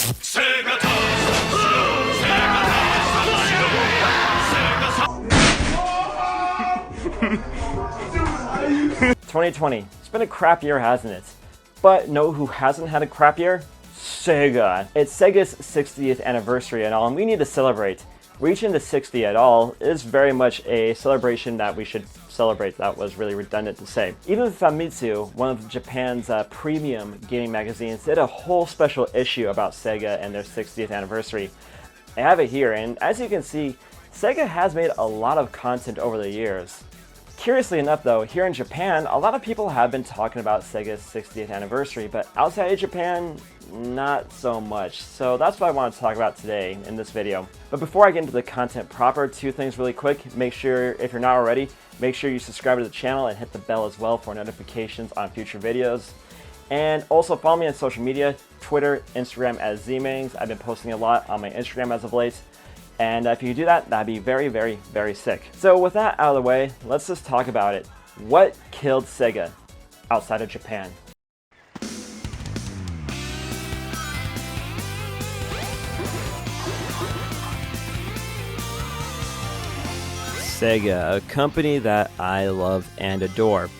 Sega 2020. It's been a crap year, hasn't it? But know who hasn't had a crap year? Sega. It's Sega's 60th anniversary and all, and we need to celebrate. Reaching the 60 at all is very much a celebration that we should celebrate. That was really redundant to say. Even Famitsu, one of Japan's premium gaming magazines, did a whole special issue about Sega and their 60th anniversary. I have it here, and as you can see, Sega has made a lot of content over the years. Curiously enough though, here in Japan, a lot of people have been talking about Sega's 60th anniversary, but outside of Japan, not so much. So that's what I want to talk about today in this video. But before I get into the content proper, two things really quick. Make sure, if you're not already, make sure you subscribe to the channel and hit the bell as well for notifications on future videos. And also follow me on social media, Twitter, Instagram as Zmangs. I've been posting a lot on my Instagram as of late. And if you could do that, that'd be very, very, very sick. So with that out of the way, let's just talk about it. What killed Sega outside of Japan? Sega, a company that I love and adore.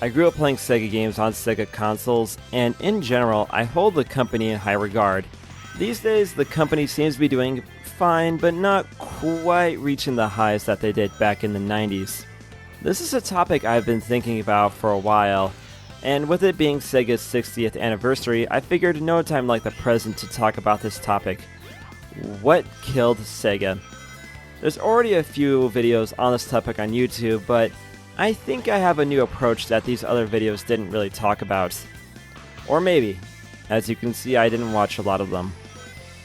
I grew up playing Sega games on Sega consoles, and in general, I hold the company in high regard. These days, the company seems to be doing fine, but not quite reaching the highs that they did back in the 90s. This is a topic I've been thinking about for a while, and with it being Sega's 60th anniversary, I figured no time like the present to talk about this topic. What killed Sega? There's already a few videos on this topic on YouTube, but I think I have a new approach that these other videos didn't really talk about. Or maybe. As you can see, I didn't watch a lot of them.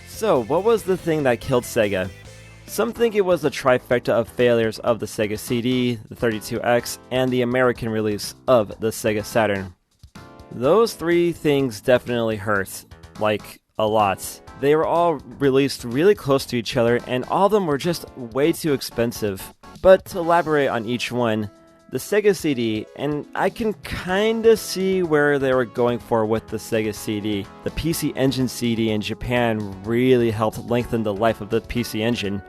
So, what was the thing that killed Sega? Some think it was the trifecta of failures of the Sega CD, the 32X, and the American release of the Sega Saturn. Those three things definitely hurt. Like, a lot. They were all released really close to each other, and all of them were just way too expensive. But to elaborate on each one, the Sega CD, and I can kinda see where they were going for with the Sega CD. The PC Engine CD in Japan really helped lengthen the life of the PC Engine,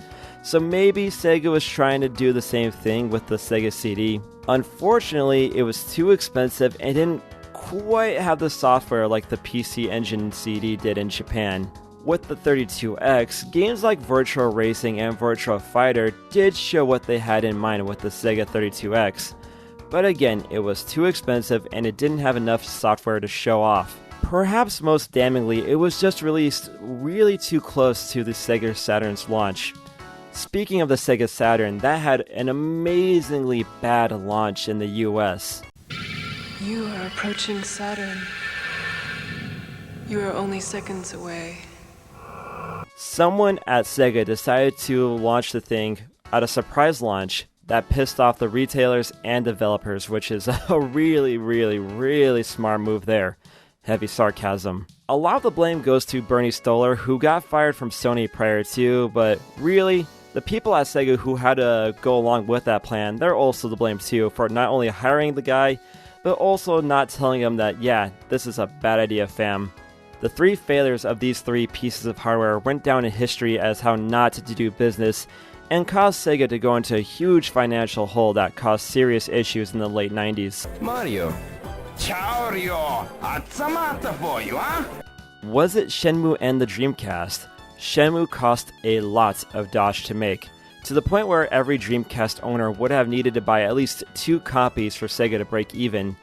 so maybe Sega was trying to do the same thing with the Sega CD. Unfortunately, it was too expensive and didn't quite have the software like the PC Engine CD did in Japan. With the 32X, games like Virtua Racing and Virtua Fighter did show what they had in mind with the Sega 32X, but again, it was too expensive and it didn't have enough software to show off. Perhaps most damningly, it was just released really too close to the Sega Saturn's launch. Speaking of the Sega Saturn, that had an amazingly bad launch in the US. You are approaching Saturn. You are only seconds away. Someone at Sega decided to launch the thing at a surprise launch that pissed off the retailers and developers, which is a really, really, really smart move there. Heavy sarcasm. A lot of the blame goes to Bernie Stolar, who got fired from Sony prior to, but really, the people at Sega who had to go along with that plan, they're also to blame too for not only hiring the guy, but also not telling him that, yeah, this is a bad idea, fam. The three failures of these three pieces of hardware went down in history as how not to do business and caused Sega to go into a huge financial hole that caused serious issues in the late 90s. Mario, Chaorio, Atsumata for you, huh? Was it Shenmue and the Dreamcast? Shenmue cost a lot of dosh to make, to the point where every Dreamcast owner would have needed to buy at least 2 copies for Sega to break even.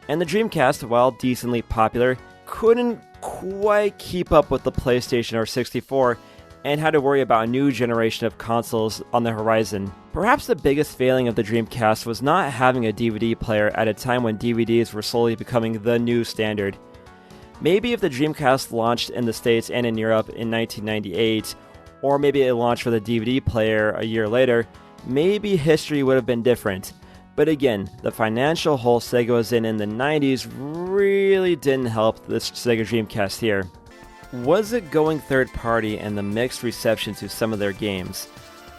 And the Dreamcast, while decently popular, couldn't quite keep up with the PlayStation or 64 and had to worry about a new generation of consoles on the horizon. Perhaps the biggest failing of the Dreamcast was not having a DVD player at a time when DVDs were slowly becoming the new standard. Maybe if the Dreamcast launched in the States and in Europe in 1998, or maybe it launched with a DVD player a year later, maybe history would have been different. But again, the financial hole Sega was in the 90s really didn't help this Sega Dreamcast here. Was it going third party and the mixed reception to some of their games?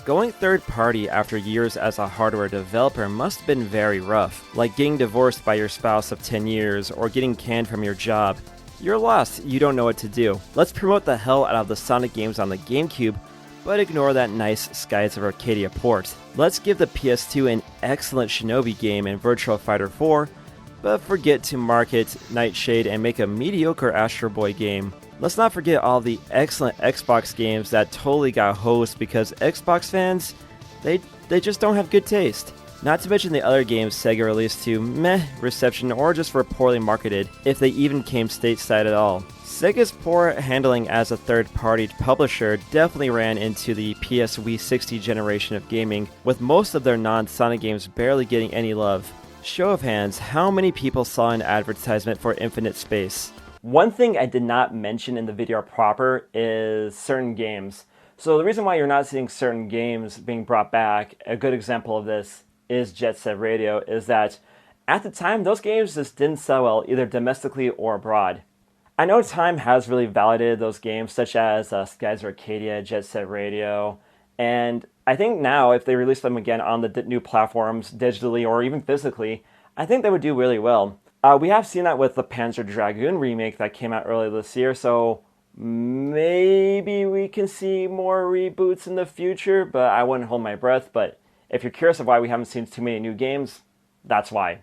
Going third party after years as a hardware developer must have been very rough, like getting divorced by your spouse of 10 years or getting canned from your job. You're lost, you don't know what to do. Let's promote the hell out of the Sonic games on the GameCube, but ignore that nice Skies of Arcadia port. Let's give the PS2 an excellent Shinobi game in Virtua Fighter 4, but forget to market Nightshade and make a mediocre Astro Boy game. Let's not forget all the excellent Xbox games that totally got hosed because Xbox fans, they just don't have good taste. Not to mention the other games Sega released to meh reception or just were poorly marketed, if they even came stateside at all. Sega's poor handling as a third-party publisher definitely ran into the PS Wii 60 generation of gaming, with most of their non-Sonic games barely getting any love. Show of hands, how many people saw an advertisement for Infinite Space? One thing I did not mention in the video proper is certain games. So the reason why you're not seeing certain games being brought back, a good example of this is Jet Set Radio, is that at the time those games just didn't sell well either domestically or abroad. I know time has really validated those games such as Skies of Arcadia, Jet Set Radio, and I think now if they release them again on the new platforms digitally or even physically, I think they would do really well. We have seen that with the Panzer Dragoon remake that came out earlier this year, so maybe we can see more reboots in the future, but I wouldn't hold my breath. But if you're curious of why we haven't seen too many new games, that's why.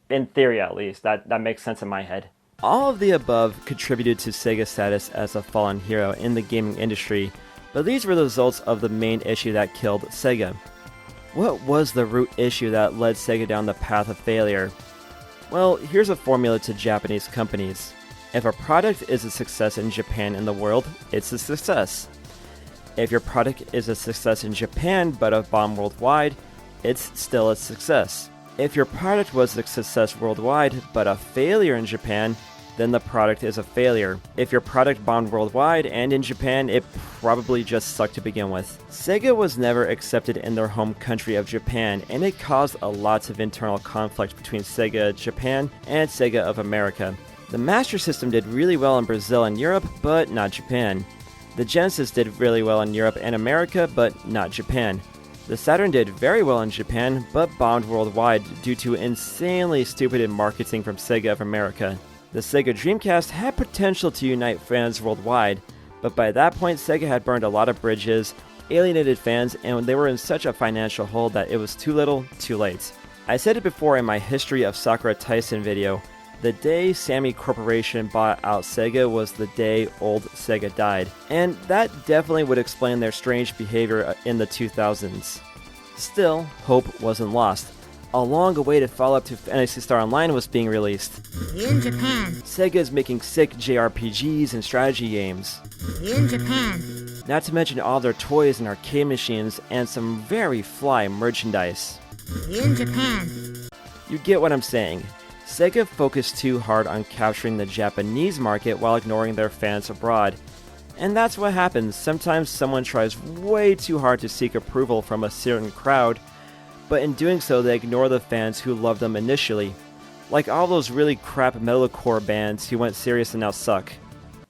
In theory, at least. That makes sense in my head. All of the above contributed to Sega's status as a fallen hero in the gaming industry, but these were the results of the main issue that killed Sega. What was the root issue that led Sega down the path of failure? Well, here's a formula to Japanese companies. If a product is a success in Japan and the world, it's a success. If your product is a success in Japan but a bomb worldwide, it's still a success. If your product was a success worldwide but a failure in Japan, then the product is a failure. If your product bombed worldwide and in Japan, it probably just sucked to begin with. Sega was never accepted in their home country of Japan, and it caused a lot of internal conflict between Sega Japan and Sega of America. The Master System did really well in Brazil and Europe, but not Japan. The Genesis did really well in Europe and America, but not Japan. The Saturn did very well in Japan, but bombed worldwide due to insanely stupid marketing from Sega of America. The Sega Dreamcast had potential to unite fans worldwide, but by that point Sega had burned a lot of bridges, alienated fans, and they were in such a financial hole that it was too little, too late. I said it before in my History of Sakura Tyson video, the day Sammy Corporation bought out Sega was the day old Sega died, and that definitely would explain their strange behavior in the 2000s. Still, hope wasn't lost. A long-awaited follow-up to Phantasy Star Online was being released. In Japan. Sega is making sick JRPGs and strategy games. In Japan. Not to mention all their toys and arcade machines and some very fly merchandise. In Japan. You get what I'm saying. Sega focused too hard on capturing the Japanese market while ignoring their fans abroad. And that's what happens. Sometimes someone tries way too hard to seek approval from a certain crowd, but in doing so they ignore the fans who loved them initially. Like all those really crap metalcore bands who went serious and now suck.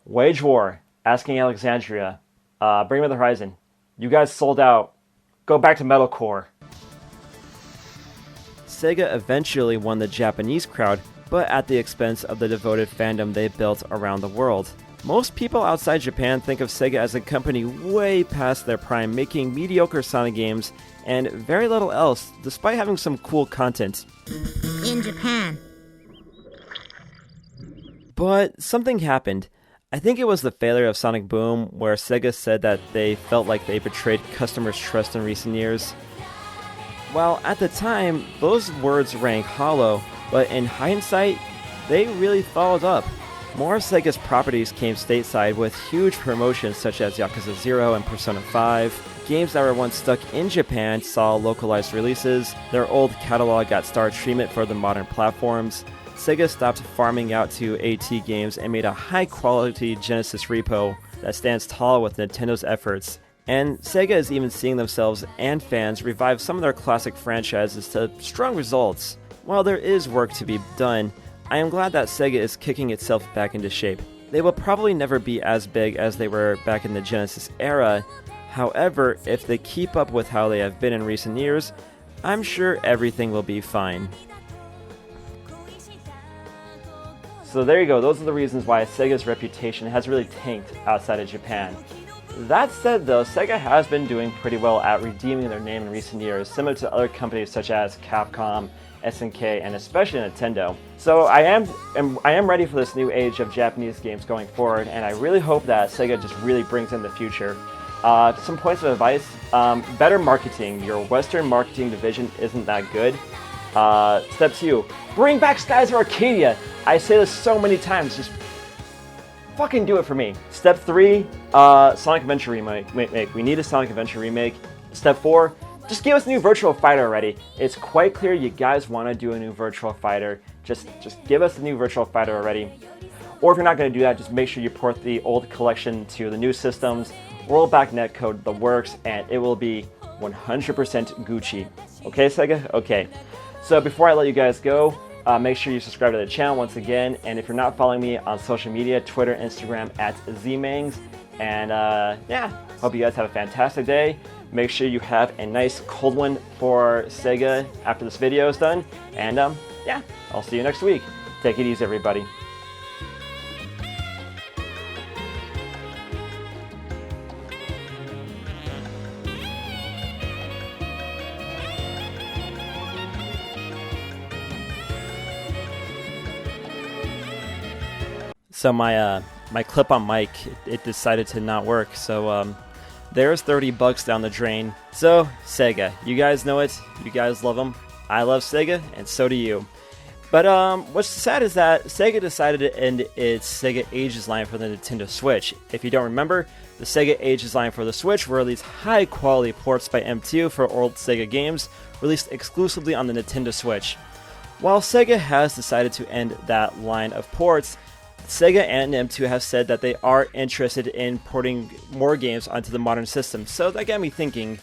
Wage War, Asking Alexandria, Bring Me the Horizon. You guys sold out. Go back to metalcore. Sega eventually won the Japanese crowd, but at the expense of the devoted fandom they built around the world. Most people outside Japan think of Sega as a company way past their prime, making mediocre Sonic games and very little else, despite having some cool content. In Japan. But something happened. I think it was the failure of Sonic Boom, where Sega said that they felt like they betrayed customers' trust in recent years. While at the time, those words rang hollow, but in hindsight, they really followed up. More of Sega's properties came stateside with huge promotions such as Yakuza 0 and Persona 5. Games that were once stuck in Japan saw localized releases, their old catalog got star treatment for the modern platforms. Sega stopped farming out to AT games and made a high-quality Genesis repo that stands tall with Nintendo's efforts. And Sega is even seeing themselves and fans revive some of their classic franchises to strong results. While there is work to be done, I am glad that Sega is kicking itself back into shape. They will probably never be as big as they were back in the Genesis era. However, if they keep up with how they have been in recent years, I'm sure everything will be fine. So there you go, those are the reasons why Sega's reputation has really tanked outside of Japan. That said though, Sega has been doing pretty well at redeeming their name in recent years, similar to other companies such as Capcom, SNK, and especially Nintendo. So I am ready for this new age of Japanese games going forward, and I really hope that Sega just really brings in the future. Some points of advice, better marketing. Your Western marketing division isn't that good. Step 2, bring back Skies of Arcadia. I say this so many times, just fucking do it for me. Step 3, Sonic Adventure remake. We need a Sonic Adventure remake. Step 4, just give us a new Virtua Fighter already. It's quite clear you guys want to do a new Virtua Fighter. Just give us a new Virtua Fighter already. Or if you're not going to do that, just make sure you port the old collection to the new systems, roll back netcode, the works, and it will be 100% Gucci. Okay, Sega? Okay. So before I let you guys go, make sure you subscribe to the channel once again, and if you're not following me on social media, Twitter, Instagram @zmangs, and yeah, hope you guys have a fantastic day. Make sure you have a nice cold one for Sega after this video is done, and yeah, I'll see you next week. Take it easy, everybody. So my clip-on mic, it decided to not work, so there's $30 down the drain. So Sega, you guys know it, you guys love them, I love Sega, and so do you. But what's sad is that Sega decided to end its Sega Ages line for the Nintendo Switch. If you don't remember, the Sega Ages line for the Switch were these high-quality ports by M2 for old Sega games, released exclusively on the Nintendo Switch. While Sega has decided to end that line of ports, Sega and M2 have said that they are interested in porting more games onto the modern system, so that got me thinking,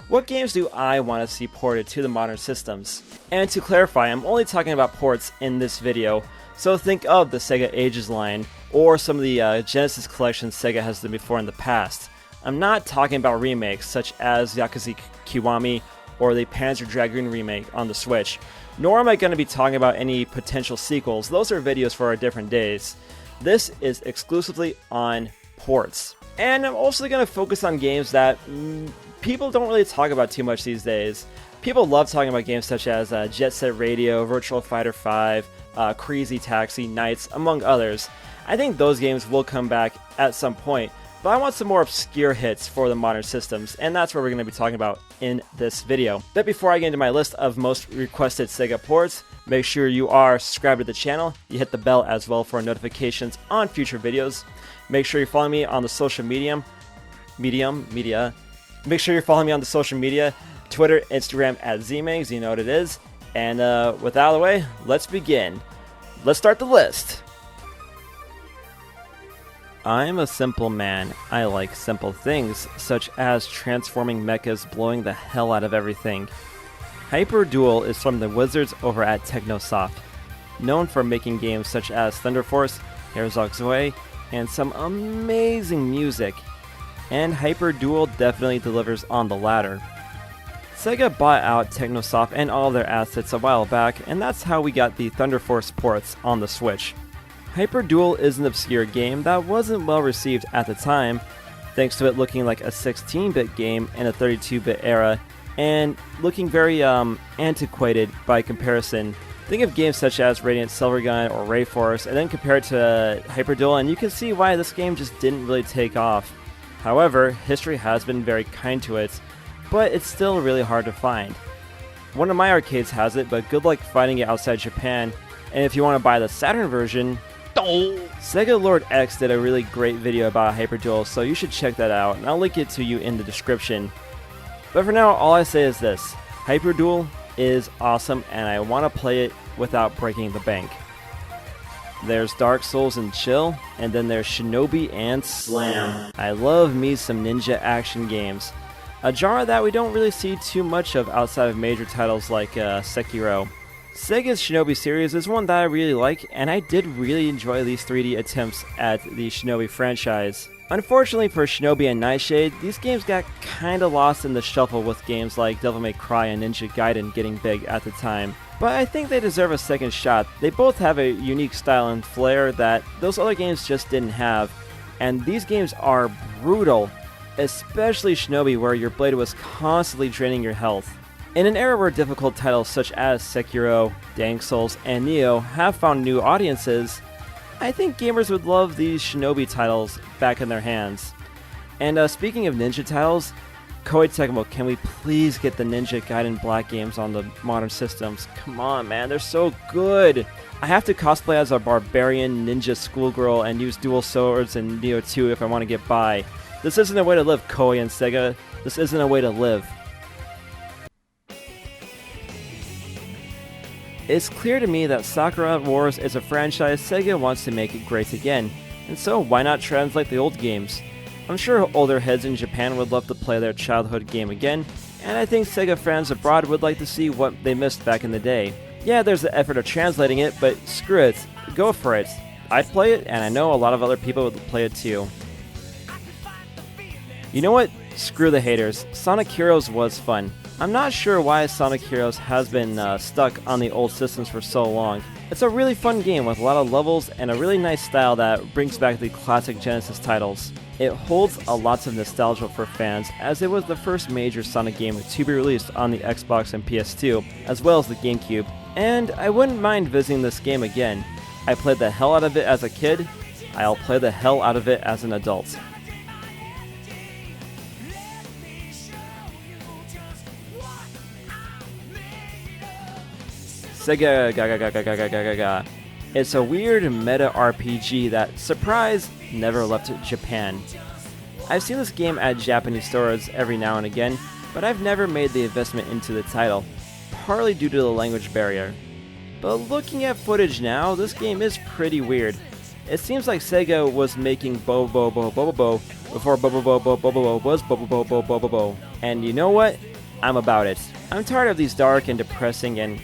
what games do I want to see ported to the modern systems? And to clarify, I'm only talking about ports in this video, so think of the Sega Ages line, or some of the Genesis collections Sega has done before in the past. I'm not talking about remakes, such as Yakuza Kiwami or the Panzer Dragoon remake on the Switch, nor am I going to be talking about any potential sequels. Those are videos for our different days. This is exclusively on ports. And I'm also going to focus on games that people don't really talk about too much these days. People love talking about games such as Jet Set Radio, Virtua Fighter 5, Crazy Taxi, Nights, among others. I think those games will come back at some point, but I want some more obscure hits for the modern systems, and that's what we're going to be talking about in this video. But before I get into my list of most requested Sega ports, make sure you are subscribed to the channel, you hit the bell as well for notifications on future videos. Make sure you follow me on the social media. Make sure you're following me on the social media, Twitter, Instagram @zmangs, you know what it is. And with that out of the way, let's begin. Let's start the list. I'm a simple man. I like simple things, such as transforming mechas, blowing the hell out of everything. Hyper Duel is from the wizards over at Technosoft, known for making games such as Thunder Force, Herzog Zwei, and some amazing music. And Hyper Duel definitely delivers on the latter. Sega bought out Technosoft and all their assets a while back, and that's how we got the Thunder Force ports on the Switch. Hyper Duel is an obscure game that wasn't well received at the time, thanks to it looking like a 16-bit game in a 32-bit era, and looking very antiquated by comparison. Think of games such as Radiant Silvergun or Rayforce, and then compare it to Hyper Duel, and you can see why this game just didn't really take off. However, history has been very kind to it, but it's still really hard to find. One of my arcades has it, but good luck finding it outside Japan, and if you want to buy the Saturn version, Sega Lord X did a really great video about Hyper Duel, so you should check that out, and I'll link it to you in the description. But for now, all I say is this: Hyper Duel is awesome, and I want to play it without breaking the bank. There's Dark Souls and chill, and then there's Shinobi and Slam. I love me some ninja action games, a genre that we don't really see too much of outside of major titles like Sekiro. Sega's Shinobi series is one that I really like, and I did really enjoy these 3D attempts at the Shinobi franchise. Unfortunately for Shinobi and Nightshade, these games got kinda lost in the shuffle with games like Devil May Cry and Ninja Gaiden getting big at the time. but I think they deserve a second shot. They both have a unique style and flair that those other games just didn't have, and these games are brutal, especially Shinobi, where your blade was constantly draining your health. In an era where difficult titles such as Sekiro, Dark Souls, and Nioh have found new audiences, I think gamers would love these Shinobi titles back in their hands. And speaking of ninja titles, Koei Tecmo, can we please get the Ninja Gaiden Black games on the modern systems? Come on, man, they're so good! I have to cosplay as a barbarian ninja schoolgirl and use dual swords in Nioh 2 if I want to get by. This isn't a way to live, Koei and Sega. This isn't a way to live. It's clear to me that Sakura Wars is a franchise Sega wants to make it great again, and so why not translate the old games? I'm sure older heads in Japan would love to play their childhood game again, and I think Sega fans abroad would like to see what they missed back in the day. Yeah, there's the effort of translating it, but screw it, go for it. I'd play it, and I know a lot of other people would play it too. You know what? Screw the haters. Sonic Heroes was fun. I'm not sure why Sonic Heroes has been stuck on the old systems for so long. It's a really fun game with a lot of levels and a really nice style that brings back the classic Genesis titles. It holds a lot of nostalgia for fans, as it was the first major Sonic game to be released on the Xbox and PS2, as well as the GameCube, and I wouldn't mind visiting this game again. I played the hell out of it as a kid, I'll play the hell out of it as an adult. Sega Gaga. It's a weird meta RPG that, surprise, never left Japan. I've seen this game at Japanese stores every now and again, but I've never made the investment into the title, partly due to the language barrier. But looking at footage now, this game is pretty weird. It seems like Sega was making Bobo before Bobo was Bobo. And you know what? I'm about it. I'm tired of these dark and depressing and,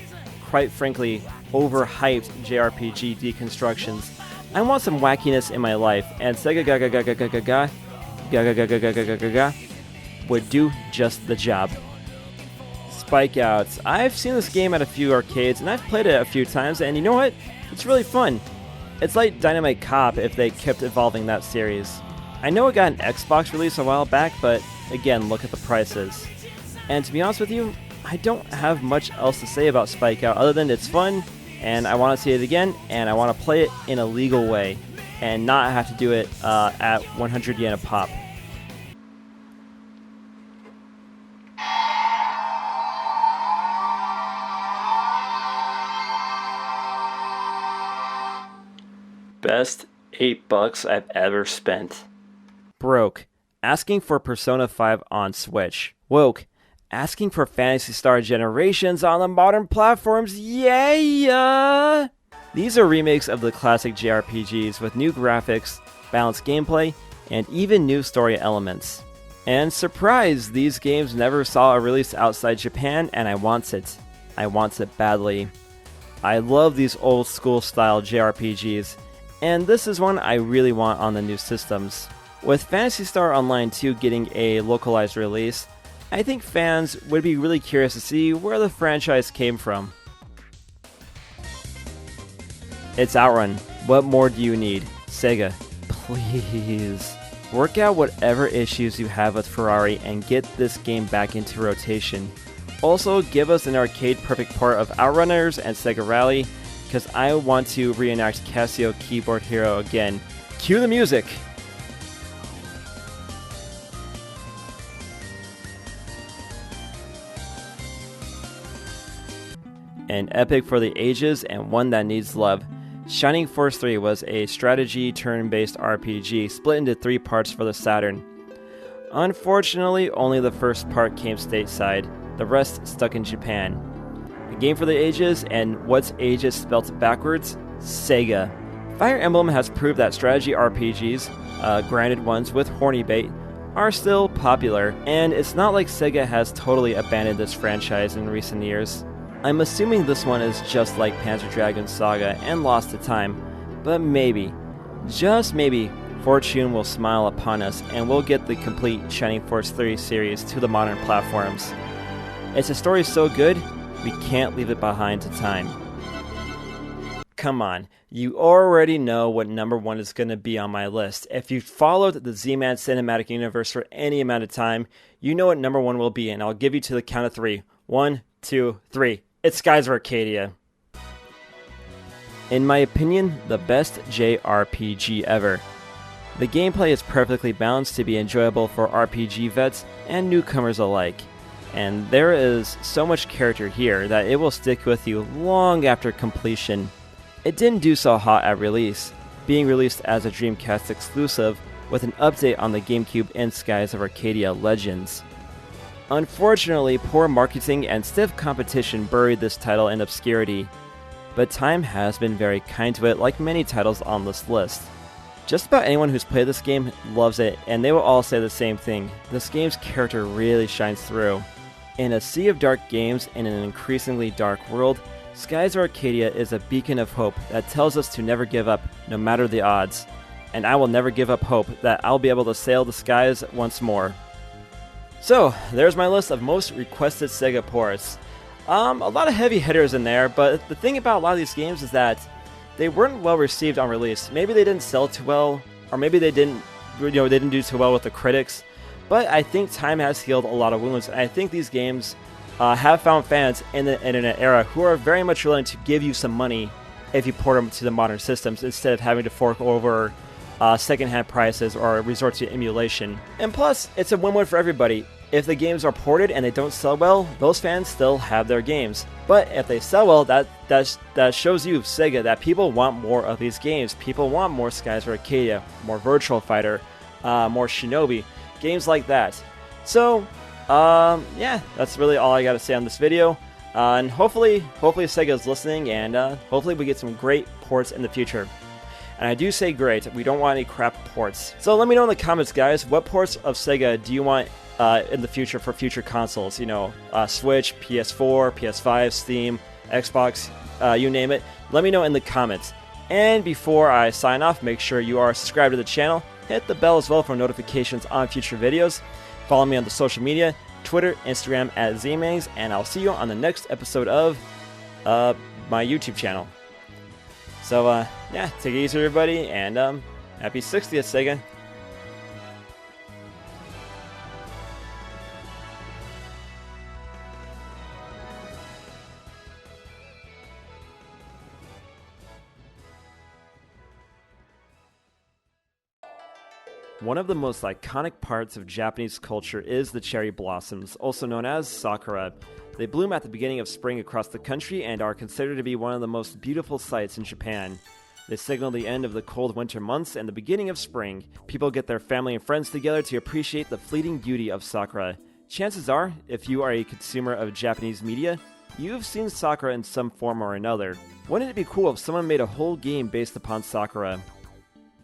quite frankly, overhyped JRPG deconstructions. I want some wackiness in my life, and Sega would do just the job. Spike Outs. I've seen this game at a few arcades, and I've played it a few times, and you know what? It's really fun. It's like Dynamite Cop if they kept evolving that series. I know it got an Xbox release a while back, but again, look at the prices. And to be honest with you, I don't have much else to say about Spike Out other than it's fun, and I want to see it again, and I want to play it in a legal way, and not have to do it at 100 yen a pop. Best $8 I've ever spent. Broke. Asking for Persona 5 on Switch. Woke. Asking for Phantasy Star Generations on the modern platforms, yeah! These are remakes of the classic JRPGs with new graphics, balanced gameplay, and even new story elements. And surprise, these games never saw a release outside Japan, and I want it. I want it badly. I love these old school style JRPGs, and this is one I really want on the new systems. With Phantasy Star Online 2 getting a localized release, I think fans would be really curious to see where the franchise came from. It's Outrun. What more do you need? Sega, please. Work out whatever issues you have with Ferrari and get this game back into rotation. Also, give us an arcade perfect port of Outrunners and Sega Rally, because I want to reenact Casio Keyboard Hero again. Cue the music! An epic for the ages and one that needs love. Shining Force 3 was a strategy turn-based RPG split into 3 parts for the Saturn. Unfortunately, only the first part came stateside, the rest stuck in Japan. A game for the ages, and what's ages spelt backwards? Sega. Fire Emblem has proved that strategy RPGs, granted ones with horny bait, are still popular, and it's not like Sega has totally abandoned this franchise in recent years. I'm assuming this one is just like Panzer Dragoon Saga and lost to time, but maybe, just maybe, fortune will smile upon us and we'll get the complete Shining Force 3 series to the modern platforms. It's a story so good, We can't leave it behind to time. Come on, you already know what number 1 is going to be on my list. If you've followed the Z-Man cinematic universe for any amount of time, you know what number 1 will be, and I'll give you to the count of 3. 1, 2, 3. It's Skies of Arcadia. In my opinion, the best JRPG ever. The gameplay is perfectly balanced to be enjoyable for RPG vets and newcomers alike. And there is so much character here that it will stick with you long after completion. It didn't do so hot at release, being released as a Dreamcast exclusive with an update on the GameCube in Skies of Arcadia Legends. Unfortunately, poor marketing and stiff competition buried this title in obscurity, but time has been very kind to it like many titles on this list. Just about anyone who's played this game loves it, and they will all say the same thing. This game's character really shines through. In a sea of dark games in an increasingly dark world, Skies of Arcadia is a beacon of hope that tells us to never give up, no matter the odds. And I will never give up hope that I'll be able to sail the skies once more. So, there's my list of most requested Sega ports. A lot of heavy hitters in there, but the thing about a lot of these games is that they weren't well received on release. Maybe they didn't sell too well, or maybe they didn't do too well with the critics. But I think time has healed a lot of wounds, and I think these games have found fans in the internet era who are very much willing to give you some money if you port them to the modern systems instead of having to fork over secondhand prices or resort to emulation. And plus, it's a win-win for everybody. If the games are ported and they don't sell well, those fans still have their games. But if they sell well, that shows you, Sega, that people want more of these games. People want more Skies of Arcadia, more Virtua Fighter, more Shinobi, games like that. So, yeah, that's really all I got to say on this video. And hopefully Sega is listening, and hopefully we get some great ports in the future. And I do say great, we don't want any crap ports. So let me know in the comments, guys, what ports of Sega do you want in the future for future consoles? You know, Switch, PS4, PS5, Steam, Xbox, you name it. Let me know in the comments. And before I sign off, make sure you are subscribed to the channel. Hit the bell as well for notifications on future videos. Follow me on the social media, Twitter, Instagram @ZMangs, and I'll see you on the next episode of my YouTube channel. So, yeah, take it easy, everybody, and happy 60th, Sega. One of the most iconic parts of Japanese culture is the cherry blossoms, also known as Sakura. They bloom at the beginning of spring across the country and are considered to be one of the most beautiful sights in Japan. They signal the end of the cold winter months and the beginning of spring. People get their family and friends together to appreciate the fleeting beauty of Sakura. Chances are, if you are a consumer of Japanese media, you've seen Sakura in some form or another. Wouldn't it be cool if someone made a whole game based upon Sakura?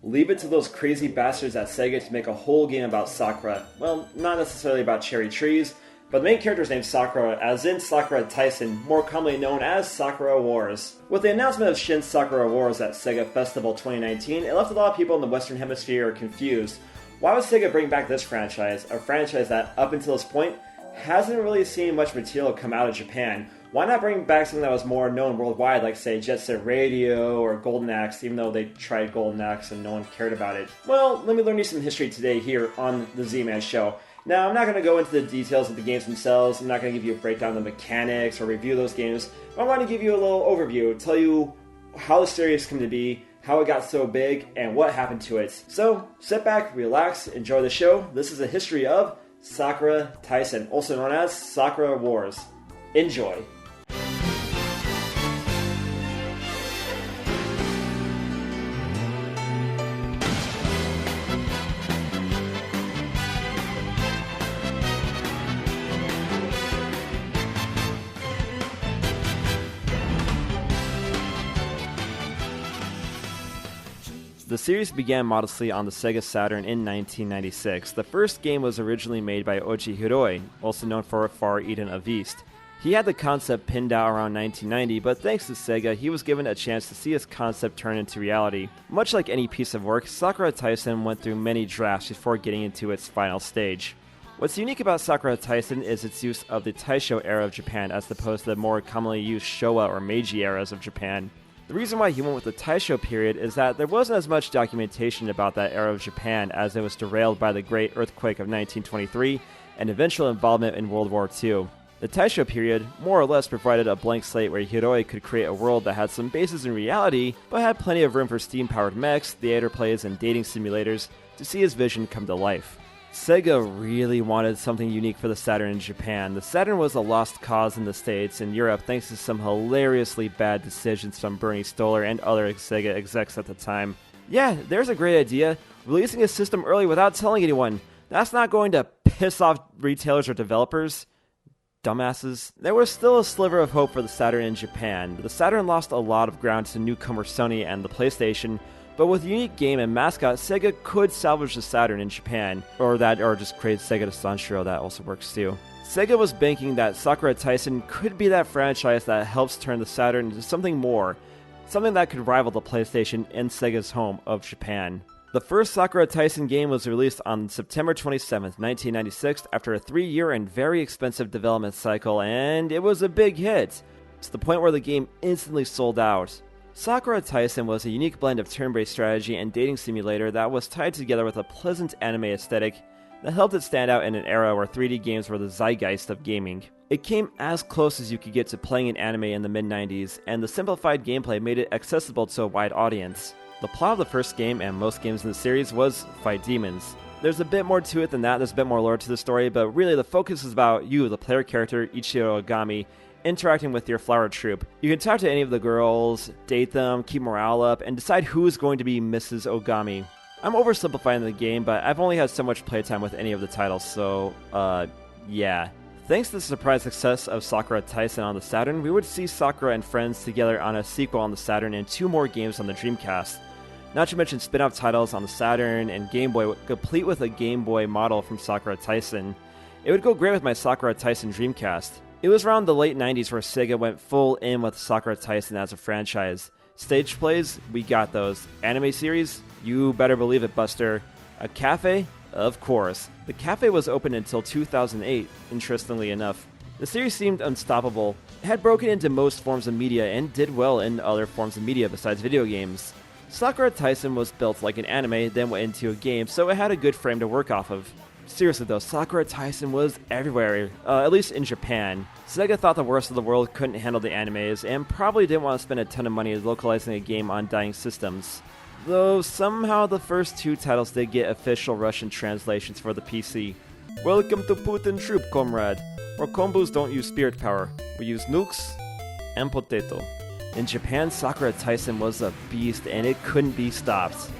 Leave it to those crazy bastards at Sega to make a whole game about Sakura. Well, not necessarily about cherry trees, but the main character is named Sakura, as in Sakura Tyson, more commonly known as Sakura Wars. With the announcement of Shin Sakura Wars at Sega Festival 2019, it left a lot of people in the Western Hemisphere confused. Why would Sega bring back this franchise, a franchise that, up until this point, hasn't really seen much material come out of Japan? Why not bring back something that was more known worldwide, like, say, Jet Set Radio or Golden Axe, even though they tried Golden Axe and no one cared about it? Well, let me learn you some history today here on the Z-Man Show. Now, I'm not going to go into the details of the games themselves. I'm not going to give you a breakdown of the mechanics or review those games. But I want to give you a little overview, tell you how the series came to be, how it got so big, and what happened to it. So, sit back, relax, enjoy the show. This is a history of Sakura Tyson, also known as Sakura Wars. Enjoy. The series began modestly on the Sega Saturn in 1996. The first game was originally made by Oji Hiroi, also known for Far Eden of East. He had the concept pinned out around 1990, but thanks to Sega, he was given a chance to see his concept turn into reality. Much like any piece of work, Sakura Tyson went through many drafts before getting into its final stage. What's unique about Sakura Taisen is its use of the Taisho era of Japan as opposed to the more commonly used Showa or Meiji eras of Japan. The reason why he went with the Taisho period is that there wasn't as much documentation about that era of Japan as it was derailed by the Great Earthquake of 1923 and eventual involvement in World War II. The Taisho period more or less provided a blank slate where Hiroi could create a world that had some bases in reality, but had plenty of room for steam-powered mechs, theater plays, and dating simulators to see his vision come to life. Sega really wanted something unique for the Saturn in Japan. The Saturn was a lost cause in the States and Europe thanks to some hilariously bad decisions from Bernie Stolar and other Sega execs at the time. Yeah, there's a great idea. Releasing a system early without telling anyone. That's not going to piss off retailers or developers. Dumbasses. There was still a sliver of hope for the Saturn in Japan. The Saturn lost a lot of ground to newcomer Sony and the PlayStation, but with a unique game and mascot, Sega could salvage the Saturn in Japan, or just create Sega to Sanshiro, that also works too. Sega was banking that Sakura Taisen could be that franchise that helps turn the Saturn into something more, something that could rival the PlayStation in Sega's home of Japan. The first Sakura Taisen game was released on September 27, 1996, after a 3-year and very expensive development cycle, and it was a big hit, to the point where the game instantly sold out. Sakura Taisen was a unique blend of turn-based strategy and dating simulator that was tied together with a pleasant anime aesthetic that helped it stand out in an era where 3D games were the zeitgeist of gaming. It came as close as you could get to playing an anime in the mid-90s, and the simplified gameplay made it accessible to a wide audience. The plot of the first game, and most games in the series, was fight demons. There's a bit more to it than that, there's a bit more lore to the story, but really the focus is about you, the player character, Ichiro Ogami, interacting with your flower troop. You can talk to any of the girls, date them, keep morale up, and decide who is going to be Mrs. Ogami. I'm oversimplifying the game, but I've only had so much playtime with any of the titles, so, yeah. Thanks to the surprise success of Sakura Taisen on the Saturn, we would see Sakura and friends together on a sequel on the Saturn and 2 more games on the Dreamcast. Not to mention spin-off titles on the Saturn and Game Boy, complete with a Game Boy model from Sakura Taisen. It would go great with my Sakura Taisen Dreamcast. It was around the late 90s where Sega went full in with Sakura Taisen as a franchise. Stage plays? We got those. Anime series? You better believe it, Buster. A cafe? Of course. The cafe was open until 2008, interestingly enough. The series seemed unstoppable. It had broken into most forms of media and did well in other forms of media besides video games. Sakura Taisen was built like an anime, then went into a game, so it had a good frame to work off of. Seriously though, Sakura Taisen was everywhere, at least in Japan. Sega thought the rest of the world couldn't handle the animes, and probably didn't want to spend a ton of money localizing a game on dying systems. Though somehow the first 2 titles did get official Russian translations for the PC. Welcome to Putin Troop, comrade. Our kombos don't use spirit power, we use nukes and potato. In Japan, Sakura Taisen was a beast and it couldn't be stopped.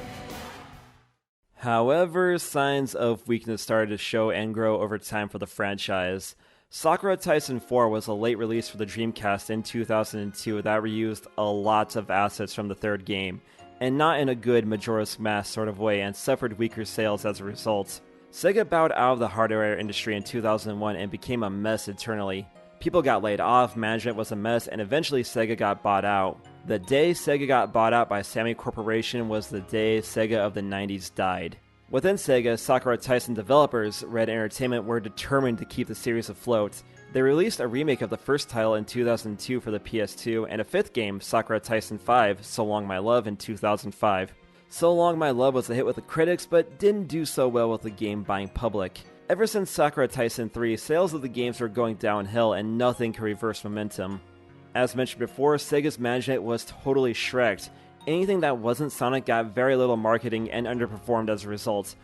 However, signs of weakness started to show and grow over time for the franchise. Sakura Taisen 4 was a late release for the Dreamcast in 2002 that reused a lot of assets from the third game, and not in a good Majora's Mask sort of way, and suffered weaker sales as a result. Sega bowed out of the hardware industry in 2001 and became a mess internally. People got laid off, management was a mess, and eventually Sega got bought out. The day Sega got bought out by Sammy Corporation was the day Sega of the 90s died. Within Sega, Sakura Taisen developers, Red Entertainment, were determined to keep the series afloat. They released a remake of the first title in 2002 for the PS2, and a 5th game, Sakura Taisen 5, So Long My Love, in 2005. So Long My Love was a hit with the critics, but didn't do so well with the game-buying public. Ever since Sakura Taisen 3, sales of the games were going downhill and nothing could reverse momentum. As mentioned before, Sega's management was totally shreked. Anything that wasn't Sonic got very little marketing and underperformed as a result.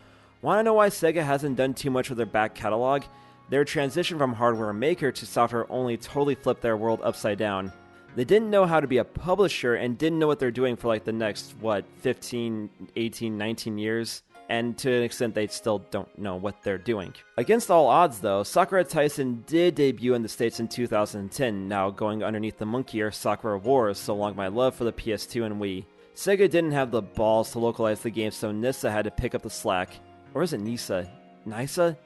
Wanna know why Sega hasn't done too much with their back catalog? Their transition from hardware maker to software only totally flipped their world upside down. They didn't know how to be a publisher and didn't know what they're doing for like the next, 15, 18, 19 years? And to an extent, they still don't know what they're doing. Against all odds, though, Sakura Taisen did debut in the States in 2010, now going underneath the monkeyer Sakura Wars, So Long My Love for the PS2 and Wii. Sega didn't have the balls to localize the game, so Nissa had to pick up the slack. Or is it Nisa? Nisa?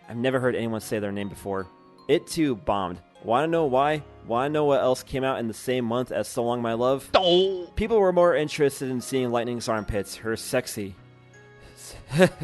I've never heard anyone say their name before. It too bombed. Wanna know why? Wanna know what else came out in the same month as So Long My Love? People were more interested in seeing Lightning's armpits, her